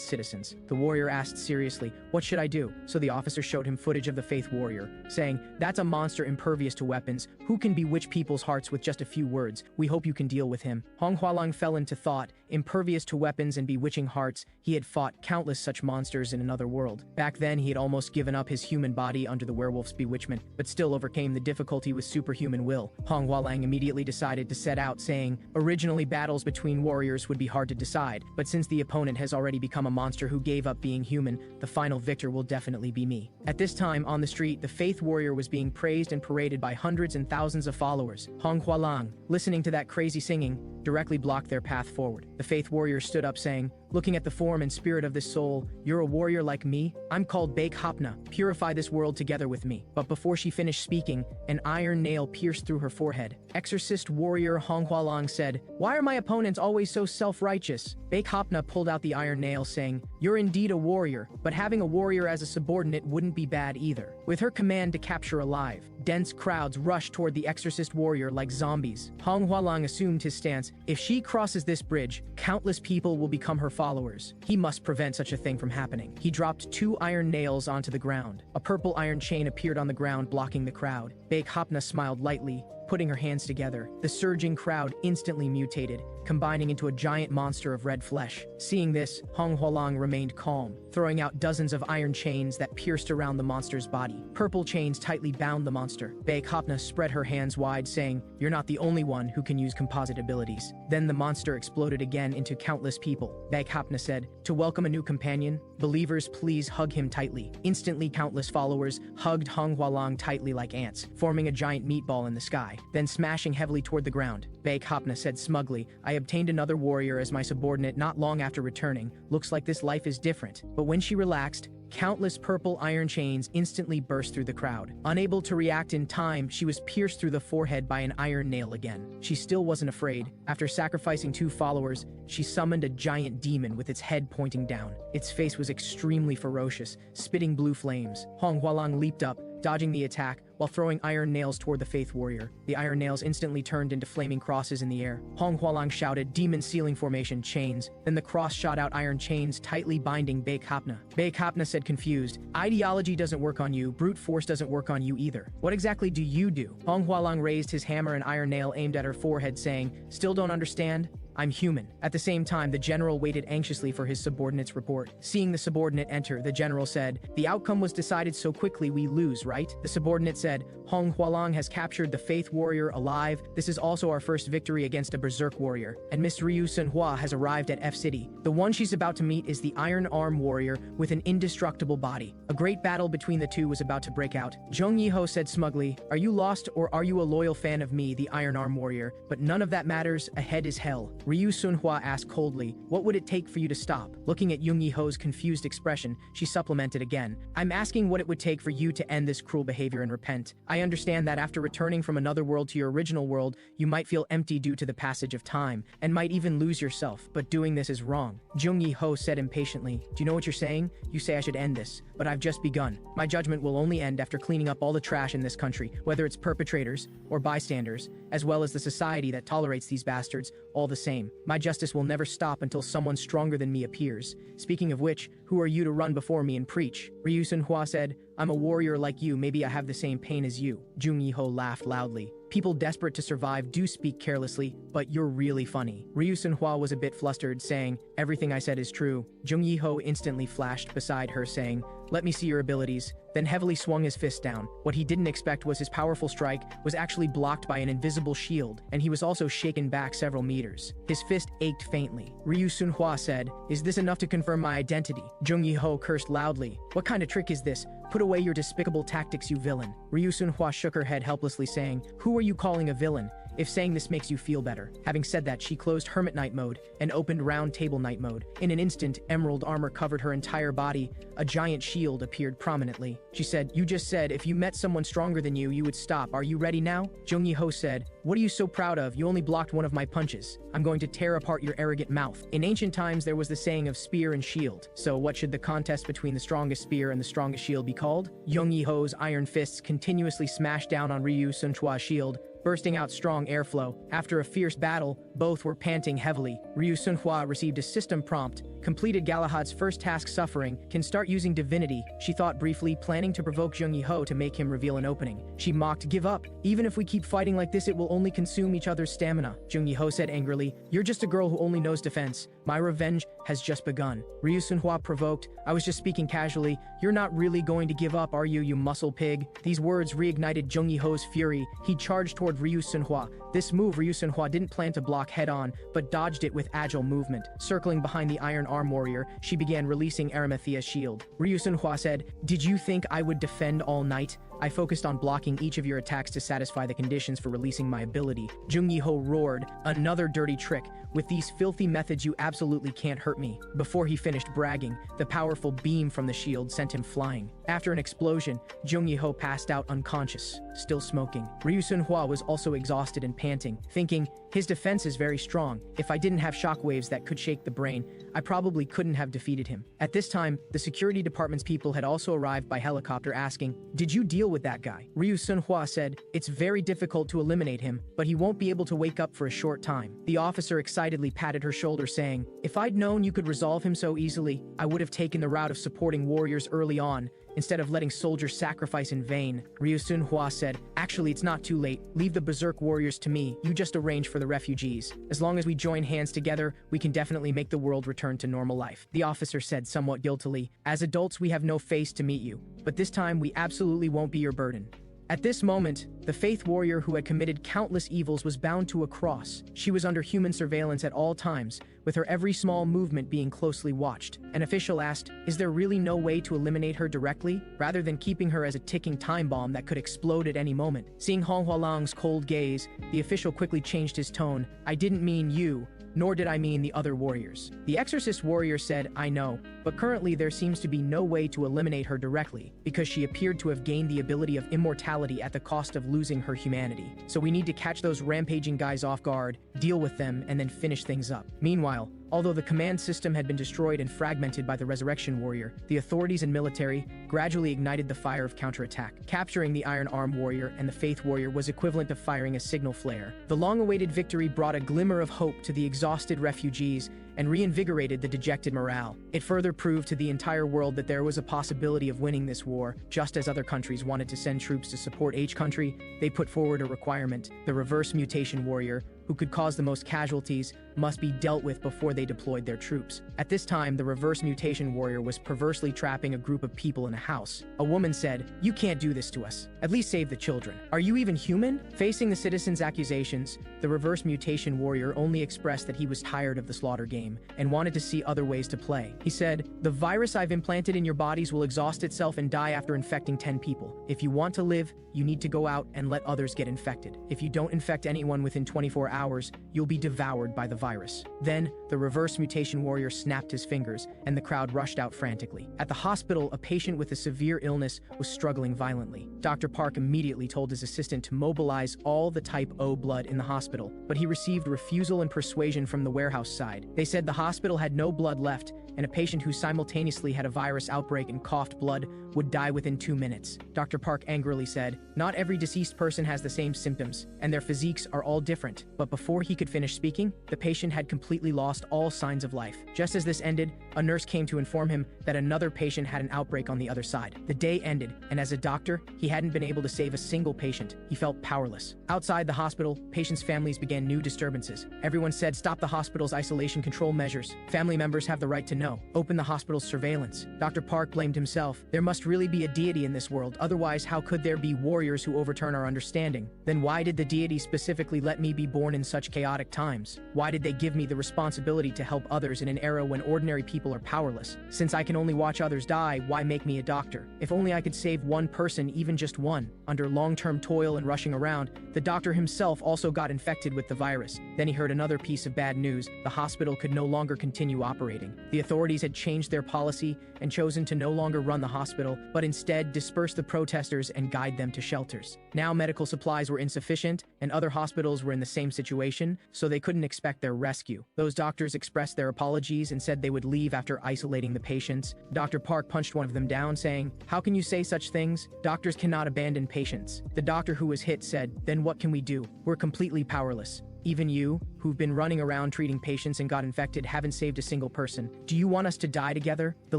citizens." The warrior asked seriously, "What should I do?" So the officer showed him footage of the Faith Warrior, saying, "That's a monster impervious to weapons. Who can bewitch people's hearts with just a few words? We hope you can deal with him." Hong Hualang fell into thought. Impervious to weapons and bewitching hearts, he had fought countless such monsters in another world. world. Back then, he had almost given up his human body under the werewolf's bewitchment, but still overcame the difficulty with superhuman will. Hong Hualang immediately decided to set out, saying, originally battles between warriors would be hard to decide, but since the opponent has already become a monster who gave up being human, the final victor will definitely be me. At this time, on the street, the faith warrior was being praised and paraded by hundreds and thousands of followers. Hong Hualang, listening to that crazy singing, directly blocked their path forward. The faith warrior stood up saying, looking at the form and spirit of this soul, you're a warrior like me? I'm called Bake Hopna. Purify this world together with me. But before she finished speaking, an iron nail pierced through her forehead. Exorcist warrior Hong Hualang said, why are my opponents always so self-righteous? Bake Hopna pulled out the iron nail saying, you're indeed a warrior, but having a warrior as a subordinate wouldn't be bad either. With her command to capture alive, dense crowds rushed toward the exorcist warrior like zombies. Hong Hualang assumed his stance, if she crosses this bridge, countless people will become her followers. He must prevent such a thing from happening. He dropped 2 iron nails onto the ground. A purple iron chain appeared on the ground, blocking the crowd. Bake Hopna smiled lightly, putting her hands together. The surging crowd instantly mutated, combining into a giant monster of red flesh. Seeing this, Hong Hualang remained calm, throwing out dozens of iron chains that pierced around the monster's body. Purple chains tightly bound the monster. Bake Hopna spread her hands wide, saying, you're not the only one who can use composite abilities. Then the monster exploded again into countless people. Bake Hopna said, to welcome a new companion, believers please hug him tightly. Instantly countless followers hugged Hong Hualang tightly like ants, forming a giant meatball in the sky, then smashing heavily toward the ground. Bake Hopna said smugly, I obtained another warrior as my subordinate not long after returning. Looks like this life is different. But when she relaxed, countless purple iron chains instantly burst through the crowd. Unable to react in time, she was pierced through the forehead by an iron nail again. She still wasn't afraid. After sacrificing 2 followers, she summoned a giant demon with its head pointing down. Its face was extremely ferocious, spitting blue flames. Hong Hualang leaped up, dodging the attack, while throwing iron nails toward the faith warrior. The iron nails instantly turned into flaming crosses in the air. Hong Hualang shouted, demon sealing formation, chains. Then the cross shot out iron chains, tightly binding Bake Hopna. Bake Hopna said confused, ideology doesn't work on you, brute force doesn't work on you either. What exactly do you do? Hong Hualang raised his hammer and iron nail aimed at her forehead, saying, still don't understand? I'm human. At the same time, the general waited anxiously for his subordinate's report. Seeing the subordinate enter, the general said, the outcome was decided so quickly we lose, right? The subordinate said, Hong Hualang has captured the faith warrior alive. This is also our first victory against a berserk warrior. And Miss Ryu Sunhua has arrived at F City. The one she's about to meet is the Iron Arm warrior with an indestructible body. A great battle between the two was about to break out. Zheng Yiho said smugly, are you lost or are you a loyal fan of me, the Iron Arm warrior? But none of that matters, ahead is hell. Ryu Sunhua asked coldly, what would it take for you to stop? Looking at Jung Yiho's confused expression, she supplemented again, I'm asking what it would take for you to end this cruel behavior and repent. I understand that after returning from another world to your original world, you might feel empty due to the passage of time, and might even lose yourself, but doing this is wrong. Jung Yiho said impatiently, do you know what you're saying? You say I should end this, but I've just begun. My judgment will only end after cleaning up all the trash in this country, whether it's perpetrators or bystanders, as well as the society that tolerates these bastards, all the same. My justice will never stop until someone stronger than me appears. Speaking of which, who are you to run before me and preach? Ryu Sunhua said, I'm a warrior like you, maybe I have the same pain as you. Jung Yiho laughed loudly. People desperate to survive do speak carelessly, but you're really funny. Ryu Sunhua was a bit flustered, saying, everything I said is true. Jung Yiho instantly flashed beside her, saying, let me see your abilities, then heavily swung his fist down. What he didn't expect was his powerful strike was actually blocked by an invisible shield, and he was also shaken back several meters. His fist ached faintly. Ryu Sunhua said, is this enough to confirm my identity? Jung Yiho cursed loudly. What kind of trick is this? Put away your despicable tactics, you villain. Ryu Sunhua shook her head helplessly, saying, who are you calling a villain? If saying this makes you feel better. Having said that, she closed Hermit Knight mode and opened Round Table Knight mode. In an instant, emerald armor covered her entire body. A giant shield appeared prominently. She said, you just said if you met someone stronger than you, you would stop. Are you ready now? Jung Yiho said, what are you so proud of? You only blocked one of my punches. I'm going to tear apart your arrogant mouth. In ancient times, there was the saying of spear and shield. So what should the contest between the strongest spear and the strongest shield be called? Jung Yiho's iron fists continuously smashed down on Ryu Sunhua's shield, bursting out strong airflow. After a fierce battle, both were panting heavily. Ryu Sunhua received a system prompt, completed Galahad's first task suffering, can start using divinity, she thought briefly, planning to provoke Jung Yi-ho to make him reveal an opening. She mocked, give up. Even if we keep fighting like this, it will only consume each other's stamina. Jung Yi-ho said angrily, you're just a girl who only knows defense. My revenge has just begun. Ryu Sunhua provoked, I was just speaking casually. You're not really going to give up, are you, you muscle pig? These words reignited Jung Yi-ho's fury. He charged toward Ryu Sunhua. This move Ryu Sunhua didn't plan to block head-on, but dodged it with agile movement. Circling behind the Iron Arm warrior, she began releasing Arimathea's shield. Ryu Sunhua said, did you think I would defend all night? I focused on blocking each of your attacks to satisfy the conditions for releasing my ability. Jung Yi-ho roared, another dirty trick. With these filthy methods, you absolutely can't hurt me. Before he finished bragging, the powerful beam from the shield sent him flying. After an explosion, Jung Yi-ho passed out unconscious, still smoking. Ryu Sunhua was also exhausted and panting, thinking, his defense is very strong. If I didn't have shockwaves that could shake the brain, I probably couldn't have defeated him. At this time, the security department's people had also arrived by helicopter asking, did you deal with that guy? Ryu Sunhua said, it's very difficult to eliminate him, but he won't be able to wake up for a short time. The officer excitedly patted her shoulder saying, if I'd known you could resolve him so easily, I would have taken the route of supporting warriors early on, instead of letting soldiers sacrifice in vain. Ryu Sunhua said, actually it's not too late. Leave the berserk warriors to me. You just arrange for the refugees. As long as we join hands together, we can definitely make the world return to normal life. The officer said somewhat guiltily, as adults we have no face to meet you, but this time we absolutely won't be your burden. At this moment, the faith warrior who had committed countless evils was bound to a cross. She was under human surveillance at all times, with her every small movement being closely watched. An official asked, is there really no way to eliminate her directly, rather than keeping her as a ticking time bomb that could explode at any moment? Seeing Hong Hualang's cold gaze, the official quickly changed his tone. I didn't mean you, nor did I mean the other warriors. The exorcist warrior said, I know, but currently there seems to be no way to eliminate her directly, because she appeared to have gained the ability of immortality at the cost of losing her humanity. So we need to catch those rampaging guys off guard, deal with them, and then finish things up. Meanwhile, although the command system had been destroyed and fragmented by the Resurrection Warrior, the authorities and military gradually ignited the fire of counterattack. Capturing the Iron Arm Warrior and the Faith Warrior was equivalent to firing a signal flare. The long-awaited victory brought a glimmer of hope to the exhausted refugees and reinvigorated the dejected morale. It further proved to the entire world that there was a possibility of winning this war. Just as other countries wanted to send troops to support each country, they put forward a requirement. The reverse mutation warrior, who could cause the most casualties, must be dealt with before they deployed their troops. At this time, the reverse mutation warrior was perversely trapping a group of people in a house. A woman said, you can't do this to us. At least save the children. Are you even human? Facing the citizens' accusations, the reverse mutation warrior only expressed that he was tired of the slaughter game and wanted to see other ways to play. He said, the virus I've implanted in your bodies will exhaust itself and die after infecting 10 people. If you want to live, you need to go out and let others get infected. If you don't infect anyone within 24 hours, you'll be devoured by the virus. Then, the reverse mutation warrior snapped his fingers, and the crowd rushed out frantically. At the hospital, a patient with a severe illness was struggling violently. Dr. Park immediately told his assistant to mobilize all the type O blood in the hospital, but he received refusal and persuasion from the warehouse side. They said the hospital had no blood left, and a patient who simultaneously had a virus outbreak and coughed blood would die within 2 minutes. Dr. Park angrily said, not every deceased person has the same symptoms, and their physiques are all different. But before he could finish speaking, the patient had completely lost all signs of life. Just as this ended, a nurse came to inform him that another patient had an outbreak on the other side. The day ended, and as a doctor, he hadn't been able to save a single patient. He felt powerless. Outside the hospital, patients' families began new disturbances. Everyone said, stop the hospital's isolation control measures. Family members have the right to know. Open the hospital's surveillance. Dr. Park blamed himself. There must really be a deity in this world, otherwise how could there be warriors who overturn our understanding? Then why did the deity specifically let me be born in such chaotic times? Why did they give me the responsibility to help others in an era when ordinary people are powerless? Since I can only watch others die, why make me a doctor? If only I could save one person, even just one. Under long-term toil and rushing around, the doctor himself also got infected with the virus. Then he heard another piece of bad news. The hospital could no longer continue operating. The authorities had changed their policy and chosen to no longer run the hospital, but instead disperse the protesters and guide them to shelters. Now medical supplies were insufficient, and other hospitals were in the same situation, so they couldn't expect their rescue. Those doctors expressed their apologies and said they would leave after isolating the patients. Dr. Park punched one of them down, saying, how can you say such things? Doctors cannot abandon patients. The doctor who was hit said, then what can we do? We're completely powerless. Even you, who've been running around treating patients and got infected, haven't saved a single person. Do you want us to die together? The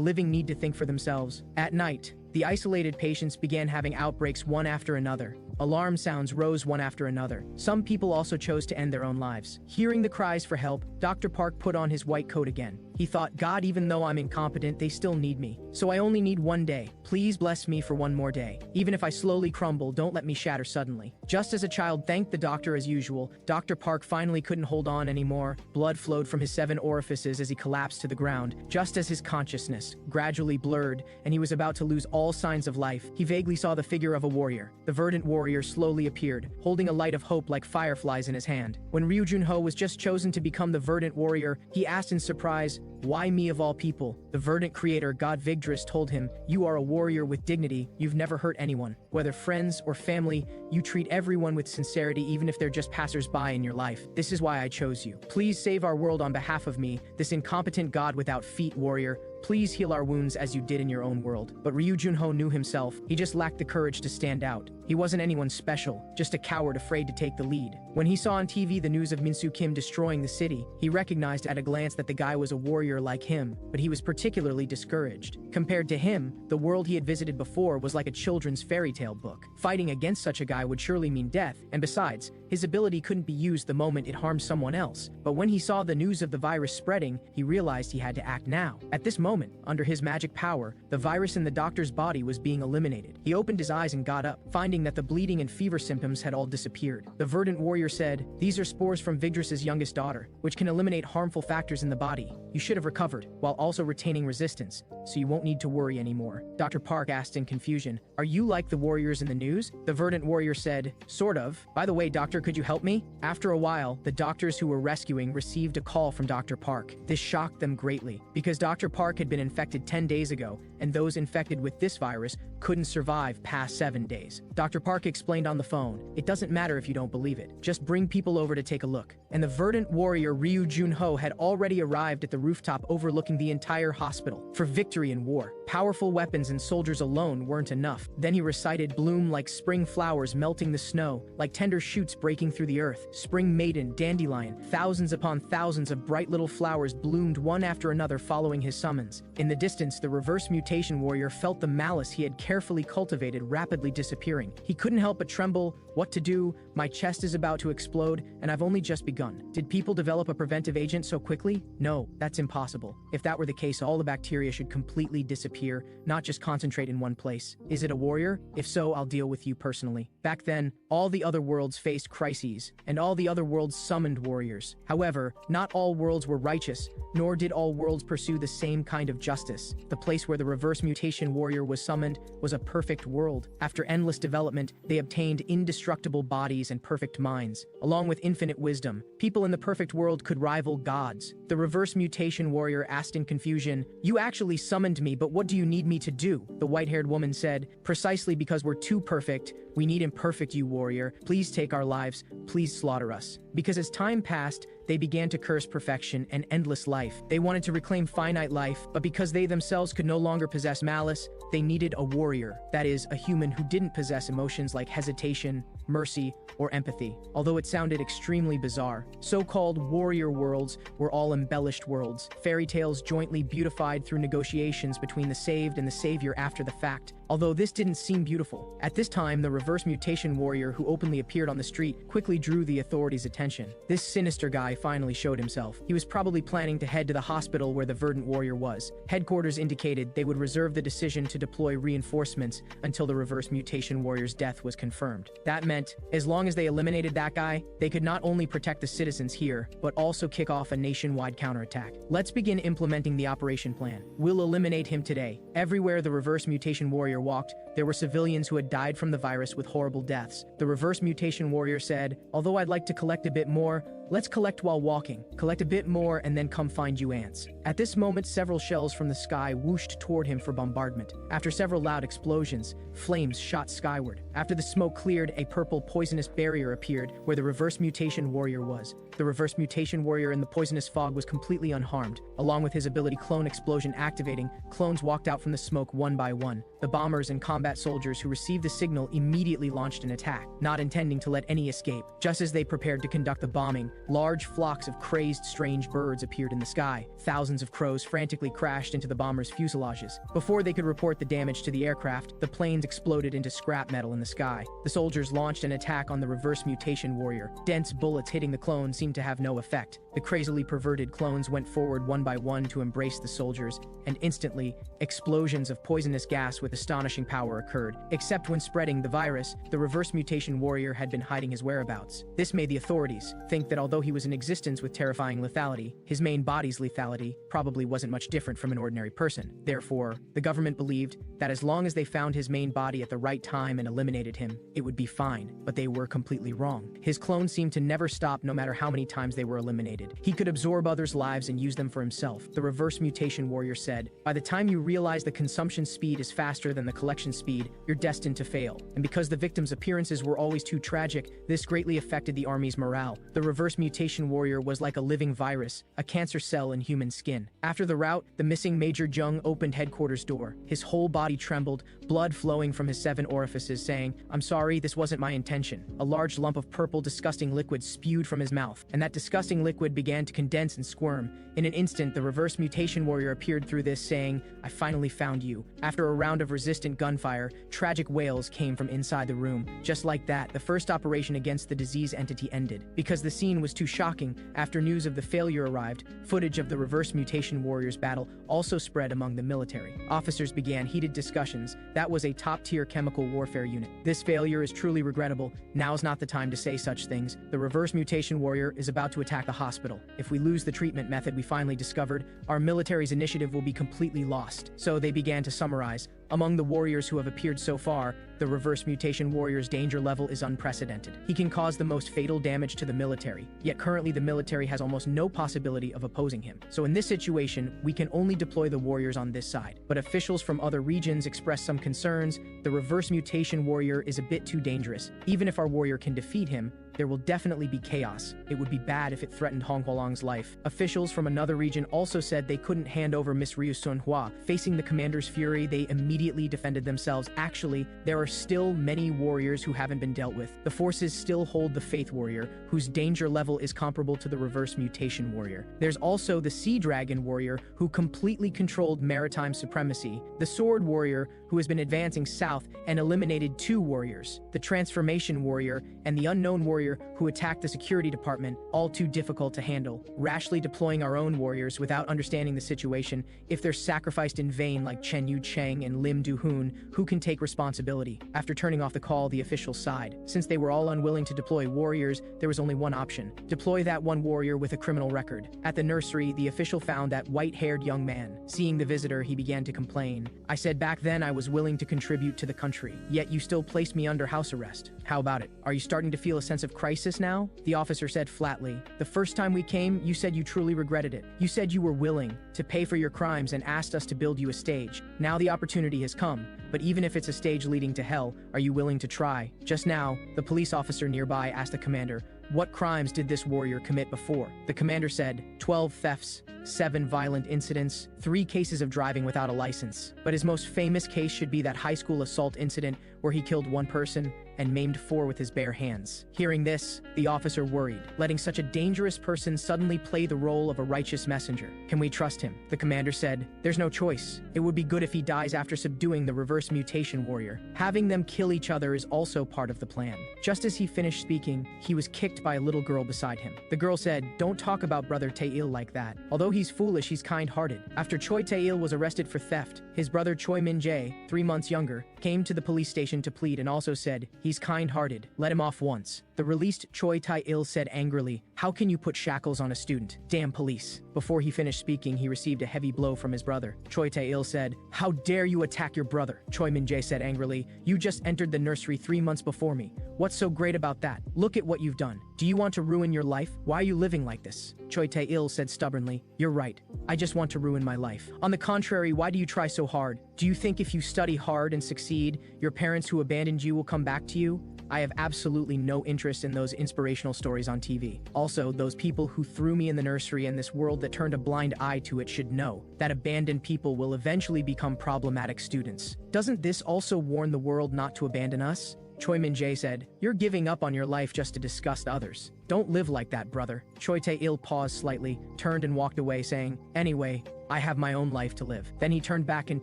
living need to think for themselves. At night, the isolated patients began having outbreaks one after another. Alarm sounds rose one after another. Some people also chose to end their own lives. Hearing the cries for help, Dr. Park put on his white coat again. He thought, God, even though I'm incompetent, they still need me. So I only need one day. Please bless me for one more day. Even if I slowly crumble, don't let me shatter suddenly. Just as a child thanked the doctor as usual, Dr. Park finally couldn't hold on anymore. Blood flowed from his 7 orifices as he collapsed to the ground. Just as his consciousness gradually blurred and he was about to lose all signs of life, he vaguely saw the figure of a warrior. The verdant warrior slowly appeared, holding a light of hope like fireflies in his hand. When Ryu Junho was just chosen to become the verdant warrior, he asked in surprise, "Why me of all people?" The verdant creator, God Vigdris, told him, "You are a warrior with dignity. You've never hurt anyone. Whether friends or family, you treat everyone with sincerity even if they're just passers-by in your life. This is why I chose you. Please save our world on behalf of me, this incompetent god without feet warrior. Please heal our wounds as you did in your own world." But Ryu Junho knew himself. He just lacked the courage to stand out. He wasn't anyone special, just a coward afraid to take the lead. When he saw on TV the news of Minsu Kim destroying the city, he recognized at a glance that the guy was a warrior like him, but he was particularly discouraged. Compared to him, the world he had visited before was like a children's fairy tale book. Fighting against such a guy would surely mean death, and besides, his ability couldn't be used the moment it harmed someone else. But when he saw the news of the virus spreading, he realized he had to act now. At this moment, under his magic power, the virus in the doctor's body was being eliminated. He opened his eyes and got up, finding that the bleeding and fever symptoms had all disappeared. The verdant warrior said, "These are spores from Vigdris's youngest daughter, which can eliminate harmful factors in the body. You should have recovered, while also retaining resistance, so you won't need to worry anymore." Dr. Park asked in confusion, "Are you like the warriors in the news?" The verdant warrior said, "Sort of. By the way, doctor, could you help me?" After a while, the doctors who were rescuing received a call from Dr. Park. This shocked them greatly, because Dr. Park had been infected 10 days ago, and those infected with this virus couldn't survive past 7 days. Dr. Park explained on the phone, "It doesn't matter if you don't believe it. Just bring people over to take a look." And the verdant warrior Ryu Junho had already arrived at the rooftop overlooking the entire hospital. For victory in war, powerful weapons and soldiers alone weren't enough. Then he recited, "Bloom like spring flowers melting the snow, like tender shoots breaking through the earth. Spring maiden, dandelion, thousands upon thousands of bright little flowers bloomed one after another following his summons." In the distance, the reverse mutation warrior felt the malice he had carefully cultivated rapidly disappearing. He couldn't help but tremble. What to do? My chest is about to explode, and I've only just begun. Did people develop a preventive agent so quickly? No, that's impossible. If that were the case, all the bacteria should completely disappear, not just concentrate in one place. Is it a warrior? If so, I'll deal with you personally. Back then, all the other worlds faced crises, and all the other worlds summoned warriors. However, not all worlds were righteous, nor did all worlds pursue the same kind of justice. The place where the reverse mutation warrior was summoned was a perfect world. After endless development, they obtained indestructible bodies and perfect minds. Along with infinite wisdom, people in the perfect world could rival gods. The reverse mutation warrior asked in confusion, "You actually summoned me, but what do you need me to do?" The white-haired woman said, "Precisely because we're too perfect. We need imperfect, you warrior. Please take our lives. Please slaughter us." Because as time passed, they began to curse perfection and endless life. They wanted to reclaim finite life, but because they themselves could no longer possess malice, they needed a warrior. That is, a human who didn't possess emotions like hesitation, mercy, or empathy. Although it sounded extremely bizarre, so-called warrior worlds were all embellished worlds, fairy tales jointly beautified through negotiations between the saved and the savior after the fact. Although this didn't seem beautiful. At this time, the reverse mutation warrior who openly appeared on the street quickly drew the authorities' attention. This sinister guy finally showed himself. He was probably planning to head to the hospital where the verdant warrior was. Headquarters indicated they would reserve the decision to deploy reinforcements until the reverse mutation warrior's death was confirmed. That meant, as long as they eliminated that guy, they could not only protect the citizens here, but also kick off a nationwide counterattack. Let's begin implementing the operation plan. We'll eliminate him today. Everywhere the reverse mutation warrior walked, there were civilians who had died from the virus with horrible deaths. The reverse mutation warrior said, "Although I'd like to collect a bit more, let's collect while walking. Collect a bit more and then come find you ants." At this moment, several shells from the sky whooshed toward him for bombardment. After several loud explosions, flames shot skyward. After the smoke cleared, a purple poisonous barrier appeared where the reverse mutation warrior was. The reverse mutation warrior in the poisonous fog was completely unharmed. Along with his ability clone explosion activating, clones walked out from the smoke one by one. The bombers and combat soldiers who received the signal immediately launched an attack, not intending to let any escape. Just as they prepared to conduct the bombing, Large flocks of crazed, strange birds appeared in the sky. Thousands of crows frantically crashed into the bomber's fuselages. Before they could report the damage to the aircraft, the planes exploded into scrap metal in the sky. The soldiers launched an attack on the reverse mutation warrior. Dense bullets hitting the clone seemed to have no effect. The crazily perverted clones went forward one by one to embrace the soldiers, and instantly, explosions of poisonous gas with astonishing power occurred. Except when spreading the virus, the reverse mutation warrior had been hiding his whereabouts. This made the authorities think that although he was in existence with terrifying lethality, his main body's lethality probably wasn't much different from an ordinary person. Therefore, the government believed that as long as they found his main body at the right time and eliminated him, it would be fine. But they were completely wrong. His clone seemed to never stop no matter how many times they were eliminated. He could absorb others' lives and use them for himself. The reverse mutation warrior said, "By the time you realize the consumption speed is faster than the collection speed, you're destined to fail." And because the victims' appearances were always too tragic, this greatly affected the army's morale. The reverse mutation warrior was like a living virus, a cancer cell in human skin. After the rout, the missing Major Jung opened headquarters door. His whole body trembled, blood flowing from his 7 orifices, saying, "I'm sorry, this wasn't my intention." A large lump of purple, disgusting liquid spewed from his mouth, and that disgusting liquid began to condense and squirm. In an instant, the reverse mutation warrior appeared through this, saying, "I finally found you." After a round of resistant gunfire, tragic wails came from inside the room. Just like that, the first operation against the disease entity ended. Because the scene was too shocking, after news of the failure arrived, footage of the reverse mutation warrior's battle also spread among the military. Officers began heated discussions. That was a top-tier chemical warfare unit. "This failure is truly regrettable. Now's not the time to say such things. The reverse mutation warrior is about to attack the hospital. If we lose the treatment method we finally discovered, our military's initiative will be completely lost." So they began to summarize. Among the warriors who have appeared so far, the reverse mutation warrior's danger level is unprecedented. He can cause the most fatal damage to the military, yet currently the military has almost no possibility of opposing him. So in this situation, we can only deploy the warriors on this side. But officials from other regions expressed some concerns. The reverse mutation warrior is a bit too dangerous. Even if our warrior can defeat him, there will definitely be chaos. It would be bad if it threatened Hong Hualong's life. Officials from another region also said they couldn't hand over Miss Ryu Sunhua. Facing the commander's fury, they immediately defended themselves. Actually, there are still many warriors who haven't been dealt with. The forces still hold the Faith Warrior, whose danger level is comparable to the reverse mutation warrior. There's also the Sea Dragon Warrior, who completely controlled maritime supremacy. The Sword Warrior, who has been advancing south and eliminated 2 warriors. The Transformation Warrior and the Unknown Warrior, who attacked the security department, all too difficult to handle. Rashly deploying our own warriors without understanding the situation, if they're sacrificed in vain like Chen Yu Cheng and Lim Du-hoon, who can take responsibility? After turning off the call, the officials sighed. Since they were all unwilling to deploy warriors, there was only one option. Deploy that one warrior with a criminal record. At the nursery, the official found that white-haired young man. Seeing the visitor, he began to complain. "I said back then I was willing to contribute to the country, yet you still placed me under house arrest. How about it? Are you starting to feel a sense of crisis now?" The officer said flatly, "The first time we came, you said you truly regretted it. You said you were willing to pay for your crimes and asked us to build you a stage. Now the opportunity has come, but even if it's a stage leading to hell, are you willing to try?" Just now, the police officer nearby asked the commander, "What crimes did this warrior commit before?" The commander said, 12 thefts, 7 violent incidents, 3 cases of driving without a license. But his most famous case should be that high school assault incident where he killed 1 person and maimed 4 with his bare hands. Hearing this, the officer worried, letting such a dangerous person suddenly play the role of a righteous messenger. "Can we trust him?" The commander said, "There's no choice. It would be good if he dies after subduing the reverse mutation warrior. Having them kill each other is also part of the plan." Just as he finished speaking, he was kicked by a little girl beside him. The girl said, "Don't talk about brother Tae-il like that. Although he's foolish, he's kind-hearted." After Choi Tae-il was arrested for theft, his brother Choi Min-jae, 3 months younger, came to the police station to plead and also said, "He's kind-hearted. Let him off once." The released Choi Tae-il said angrily, "How can you put shackles on a student? Damn police." Before he finished speaking, he received a heavy blow from his brother. Choi Tae-il said, "How dare you attack your brother?" Choi Min-jae said angrily, "You just entered the nursery 3 months before me. What's so great about that? Look at what you've done. Do you want to ruin your life? Why are you living like this?" Choi Tae-il said stubbornly, "You're right. I just want to ruin my life. On the contrary, why do you try so hard? Do you think if you study hard and succeed, your parents who abandoned you will come back to you? I have absolutely no interest in those inspirational stories on TV. Also, those people who threw me in the nursery and this world that turned a blind eye to it should know that abandoned people will eventually become problematic students. Doesn't this also warn the world not to abandon us? Choi Min-jae said, "You're giving up on your life just to disgust others. Don't live like that, brother." Choi Tae-il paused slightly, turned and walked away, saying, "Anyway, I have my own life to live." Then he turned back and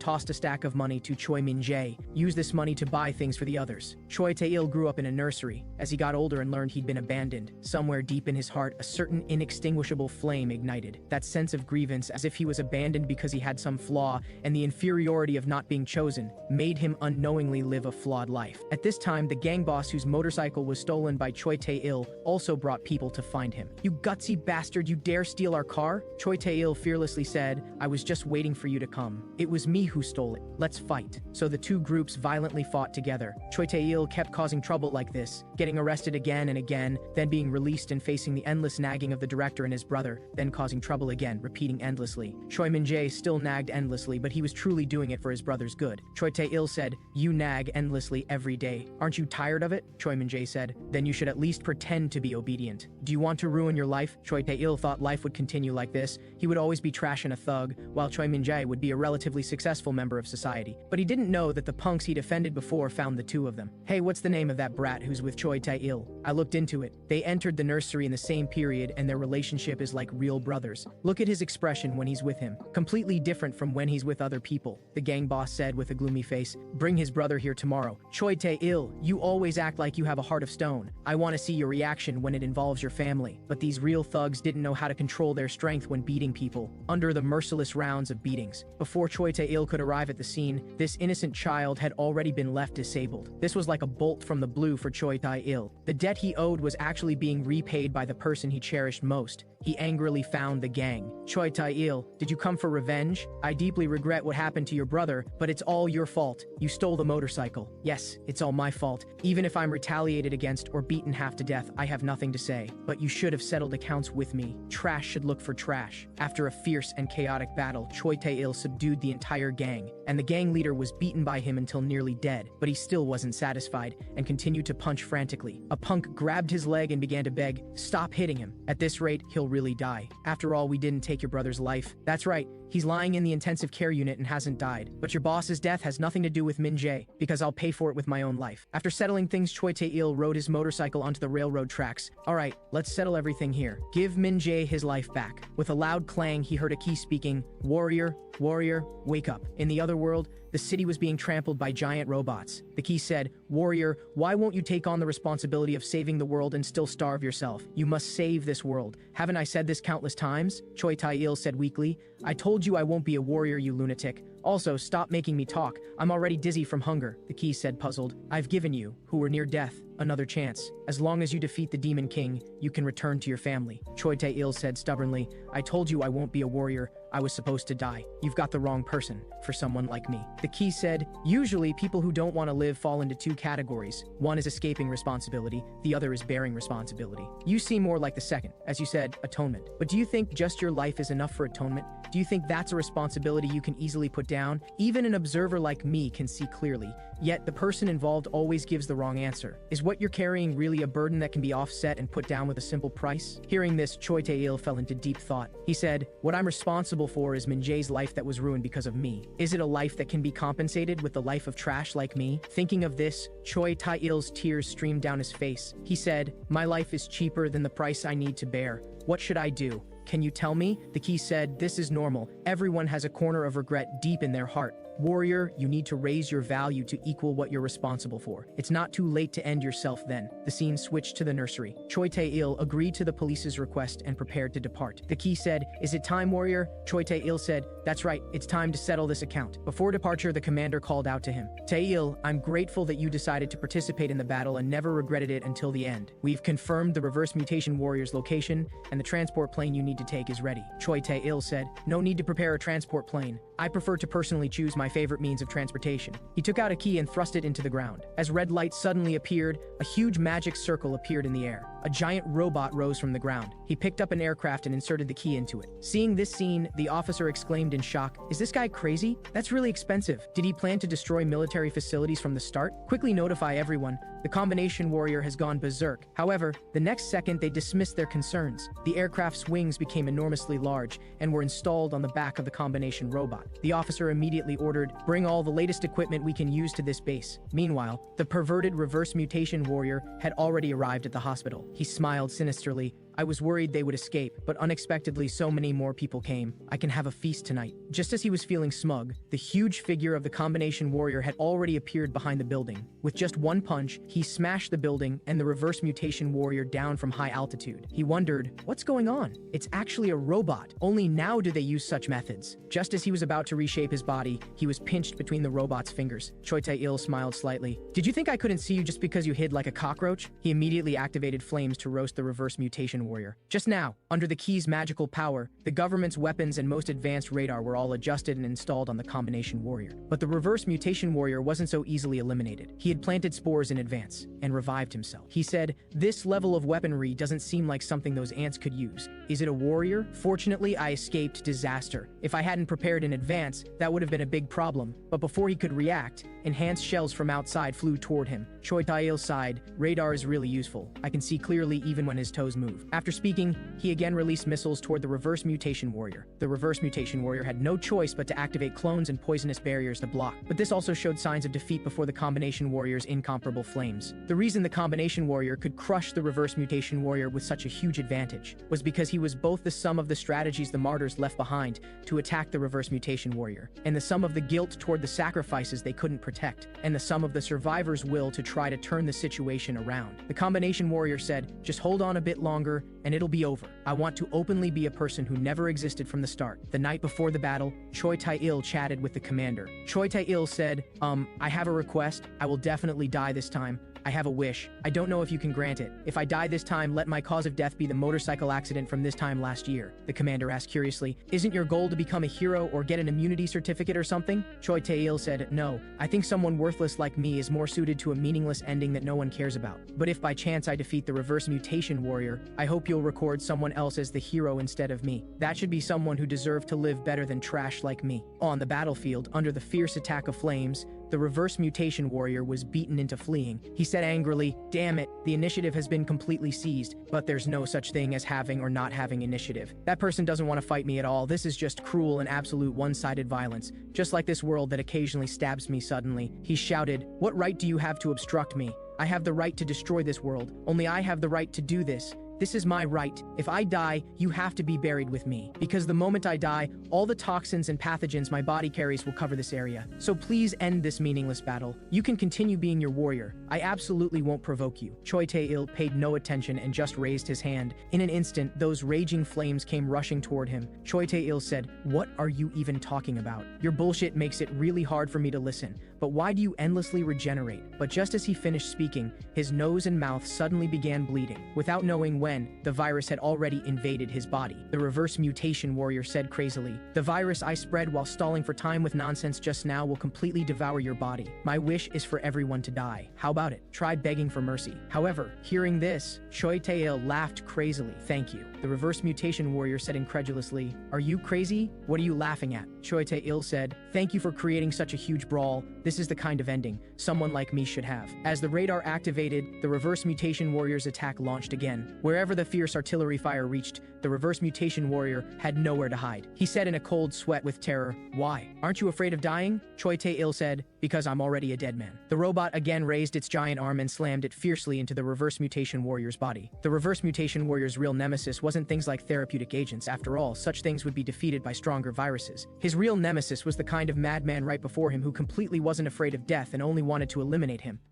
tossed a stack of money to Choi Min-jae. "Use this money to buy things for the others." Choi Tae-il grew up in a nursery. As he got older and learned he'd been abandoned, somewhere deep in his heart, a certain inextinguishable flame ignited. That sense of grievance, as if he was abandoned because he had some flaw, and the inferiority of not being chosen, made him unknowingly live a flawed life. At this time, the gang boss whose motorcycle was stolen by Choi Tae-il also brought people to find him. "You gutsy bastard, you dare steal our car?" Choi Tae-il fearlessly said, "I was just waiting for you to come. It was me who stole it. Let's fight." So the two groups violently fought together. Choi Tae-il kept causing trouble like this, getting arrested again and again, then being released and facing the endless nagging of the director and his brother, then causing trouble again, repeating endlessly. Choi Min-jae still nagged endlessly, but he was truly doing it for his brother's good. Choi Tae-il said, "You nag endlessly every day. Aren't you tired of it?" Choi Min-jae said, "Then you should at least pretend to be obedient. Do you want to ruin your life?" Choi Tae-il thought life would continue like this. He would always be trash and a thug, while Choi Min-jae would be a relatively successful member of society. But he didn't know that the punks he'd offended before found the two of them. "Hey, what's the name of that brat who's with Choi Tae-il?" I looked into it. They entered the nursery in the same period, and their relationship is like real brothers. Look at his expression when he's with him. Completely different from when he's with other people. The gang boss said with a gloomy face, "Bring his brother here tomorrow." Choi Tae-il, you always act like you have a heart of stone. I want to see your reaction when it involves your family. But these real thugs didn't know how to control their strength when beating people, under the merciless rounds of beatings. Before Choi Tae-il could arrive at the scene, this innocent child had already been left disabled. This was like a bolt from the blue for Choi Tae-il. The debt he owed was actually being repaid by the person he cherished most. He angrily found the gang. "Choi Tae-il, did you come for revenge? I deeply regret what happened to your brother, but it's all your fault. You stole the motorcycle." "Yes, it's all my fault. Even if I'm retaliated against or beaten half to death, I have nothing to say. But you should have settled accounts with me. Trash should look for trash." After a fierce and chaotic battle, Choi Tae-il subdued the entire gang, and the gang leader was beaten by him until nearly dead. But he still wasn't satisfied, and continued to punch frantically. A punk grabbed his leg and began to beg, "Stop hitting him. At this rate, he'll really die. After all, we didn't take your brother's life." "That's right. He's lying in the intensive care unit and hasn't died. But your boss's death has nothing to do with Min-jae, because I'll pay for it with my own life." After settling things, Choi Tae-il rode his motorcycle onto the railroad tracks. "All right, let's settle everything here. Give Min-jae his life back." With a loud clang, he heard a key speaking, "Warrior, warrior, wake up." In the other world, the city was being trampled by giant robots. The key said, "Warrior, why won't you take on the responsibility of saving the world and still starve yourself? You must save this world. Haven't I said this countless times?" Choi Tae-il said weakly, "I told you I won't be a warrior, you lunatic. Also, stop making me talk. I'm already dizzy from hunger." The key said, puzzled, "I've given you, who were near death, another chance. As long as you defeat the Demon King, you can return to your family." Choi Tae-il said stubbornly, "I told you I won't be a warrior. I was supposed to die. You've got the wrong person for someone like me." The key said, "Usually people who don't want to live fall into two categories. One is escaping responsibility, the other is bearing responsibility. You seem more like the second, as you said, atonement. But do you think just your life is enough for atonement? Do you think that's a responsibility you can easily put down? Even an observer like me can see clearly, yet the person involved always gives the wrong answer. Is what you're carrying really a burden that can be offset and put down with a simple price?" Hearing this, Choi Tae-il fell into deep thought. He said, "What I'm responsible for is Min-jae's life that was ruined because of me. Is it a life that can be compensated with the life of trash like me?" Thinking of this, Choi Tae-il's tears streamed down his face. He said, "My life is cheaper than the price I need to bear. What should I do? Can you tell me?" The key said, "This is normal. Everyone has a corner of regret deep in their heart. Warrior, you need to raise your value to equal what you're responsible for. It's not too late to end yourself then." The scene switched to the nursery. Choi Tae-il agreed to the police's request and prepared to depart. The key said, "Is it time, warrior?" Choi Tae-il said, "That's right, it's time to settle this account." Before departure, the commander called out to him, "Tae-il, I'm grateful that you decided to participate in the battle and never regretted it until the end. We've confirmed the reverse mutation warrior's location, and the transport plane you need to take is ready." Choi Tae-il said, "No need to prepare a transport plane. I prefer to personally choose my favorite means of transportation." He took out a key and thrust it into the ground. As red light suddenly appeared, a huge magic circle appeared in the air. a giant robot rose from the ground. He picked up an aircraft and inserted the key into it. Seeing this scene, the officer exclaimed in shock, "Is this guy crazy? That's really expensive. Did he plan to destroy military facilities from the start? Quickly notify everyone. The combination warrior has gone berserk." However, the next second they dismissed their concerns. The aircraft's wings became enormously large and were installed on the back of the combination robot. The officer immediately ordered, "Bring all the latest equipment we can use to this base." Meanwhile, the perverted reverse mutation warrior had already arrived at the hospital. He smiled sinisterly. "I was worried they would escape, but unexpectedly so many more people came. I can have a feast tonight." Just as he was feeling smug, the huge figure of the combination warrior had already appeared behind the building. With just one punch, he smashed the building and the reverse mutation warrior down from high altitude. He wondered, what's going on? It's actually a robot. Only now do they use such methods. Just as he was about to reshape his body, he was pinched between the robot's fingers. Choi Tae-il smiled slightly. "Did you think I couldn't see you just because you hid like a cockroach?" He immediately activated flames to roast the reverse mutation warrior. Just now, under the key's magical power, the government's weapons and most advanced radar were all adjusted and installed on the combination warrior. But the reverse mutation warrior wasn't so easily eliminated. He had planted spores in advance and revived himself. He said, "This level of weaponry doesn't seem like something those ants could use. Is it a warrior? Fortunately, I escaped disaster. If I hadn't prepared in advance, that would have been a big problem." But before he could react, enhanced shells from outside flew toward him. Choi Tae-il sighed. "Radar is really useful. I can see clearly even when his toes move." After speaking, he again released missiles toward the reverse mutation warrior. The reverse mutation warrior had no choice but to activate clones and poisonous barriers to block. But this also showed signs of defeat before the combination warrior's incomparable flames. The reason the combination warrior could crush the reverse mutation warrior with such a huge advantage was because he was both the sum of the strategies the martyrs left behind to attack the reverse mutation warrior, and the sum of the guilt toward the sacrifices they couldn't protect, and the sum of the survivor's will to try to turn the situation around. The combination warrior said, "Just hold on a bit longer, and it'll be over. I want to openly be a person who never existed from the start." The night before the battle, Choi Tae-il chatted with the commander. Choi Tae-il said, I have a request. I will definitely die this time. I have a wish. I don't know if you can grant it. If I die this time, let my cause of death be the motorcycle accident from this time last year." The commander asked curiously, "Isn't your goal to become a hero or get an immunity certificate or something?" Choi Tae-il said, "No. I think someone worthless like me is more suited to a meaningless ending that no one cares about. But if by chance I defeat the reverse mutation warrior, I hope you'll record someone else as the hero instead of me. That should be someone who deserved to live better than trash like me." On the battlefield, under the fierce attack of flames, the reverse mutation warrior was beaten into fleeing. He said angrily, "Damn it, the initiative has been completely seized, but there's no such thing as having or not having initiative. That person doesn't want to fight me at all. This is just cruel and absolute one-sided violence, just like this world that occasionally stabs me suddenly." He shouted, "What right do you have to obstruct me? I have the right to destroy this world. Only I have the right to do this. This is my right. If I die, you have to be buried with me. Because the moment I die, all the toxins and pathogens my body carries will cover this area. So please end this meaningless battle. You can continue being your warrior. I absolutely won't provoke you." Choi Tae-il paid no attention and just raised his hand. In an instant, those raging flames came rushing toward him. Choi Tae-il said, "What are you even talking about? Your bullshit makes it really hard for me to listen. But why do you endlessly regenerate?" But just as he finished speaking, his nose and mouth suddenly began bleeding. Without knowing when, the virus had already invaded his body. The reverse mutation warrior said crazily, "The virus I spread while stalling for time with nonsense just now will completely devour your body. My wish is for everyone to die. How about it? Try begging for mercy." However, hearing this, Choi Tae-il laughed crazily. "Thank you." The reverse mutation warrior said incredulously, "Are you crazy? What are you laughing at?" Choi Tae-il said, "Thank you for creating such a huge brawl. This is the kind of ending someone like me should have." As the radar activated, the reverse mutation warrior's attack launched again. Wherever the fierce artillery fire reached, the reverse mutation warrior had nowhere to hide. He said in a cold sweat with terror, "Why? Aren't you afraid of dying?" Choi Tae-il said, "Because I'm already a dead man." The robot again raised its giant arm and slammed it fiercely into the reverse mutation warrior's body. The reverse mutation warrior's real nemesis wasn't things like therapeutic agents. After all, such things would be defeated by stronger viruses. His real nemesis was the kind of madman right before him who completely wasn't afraid of death and only wanted to eliminate him.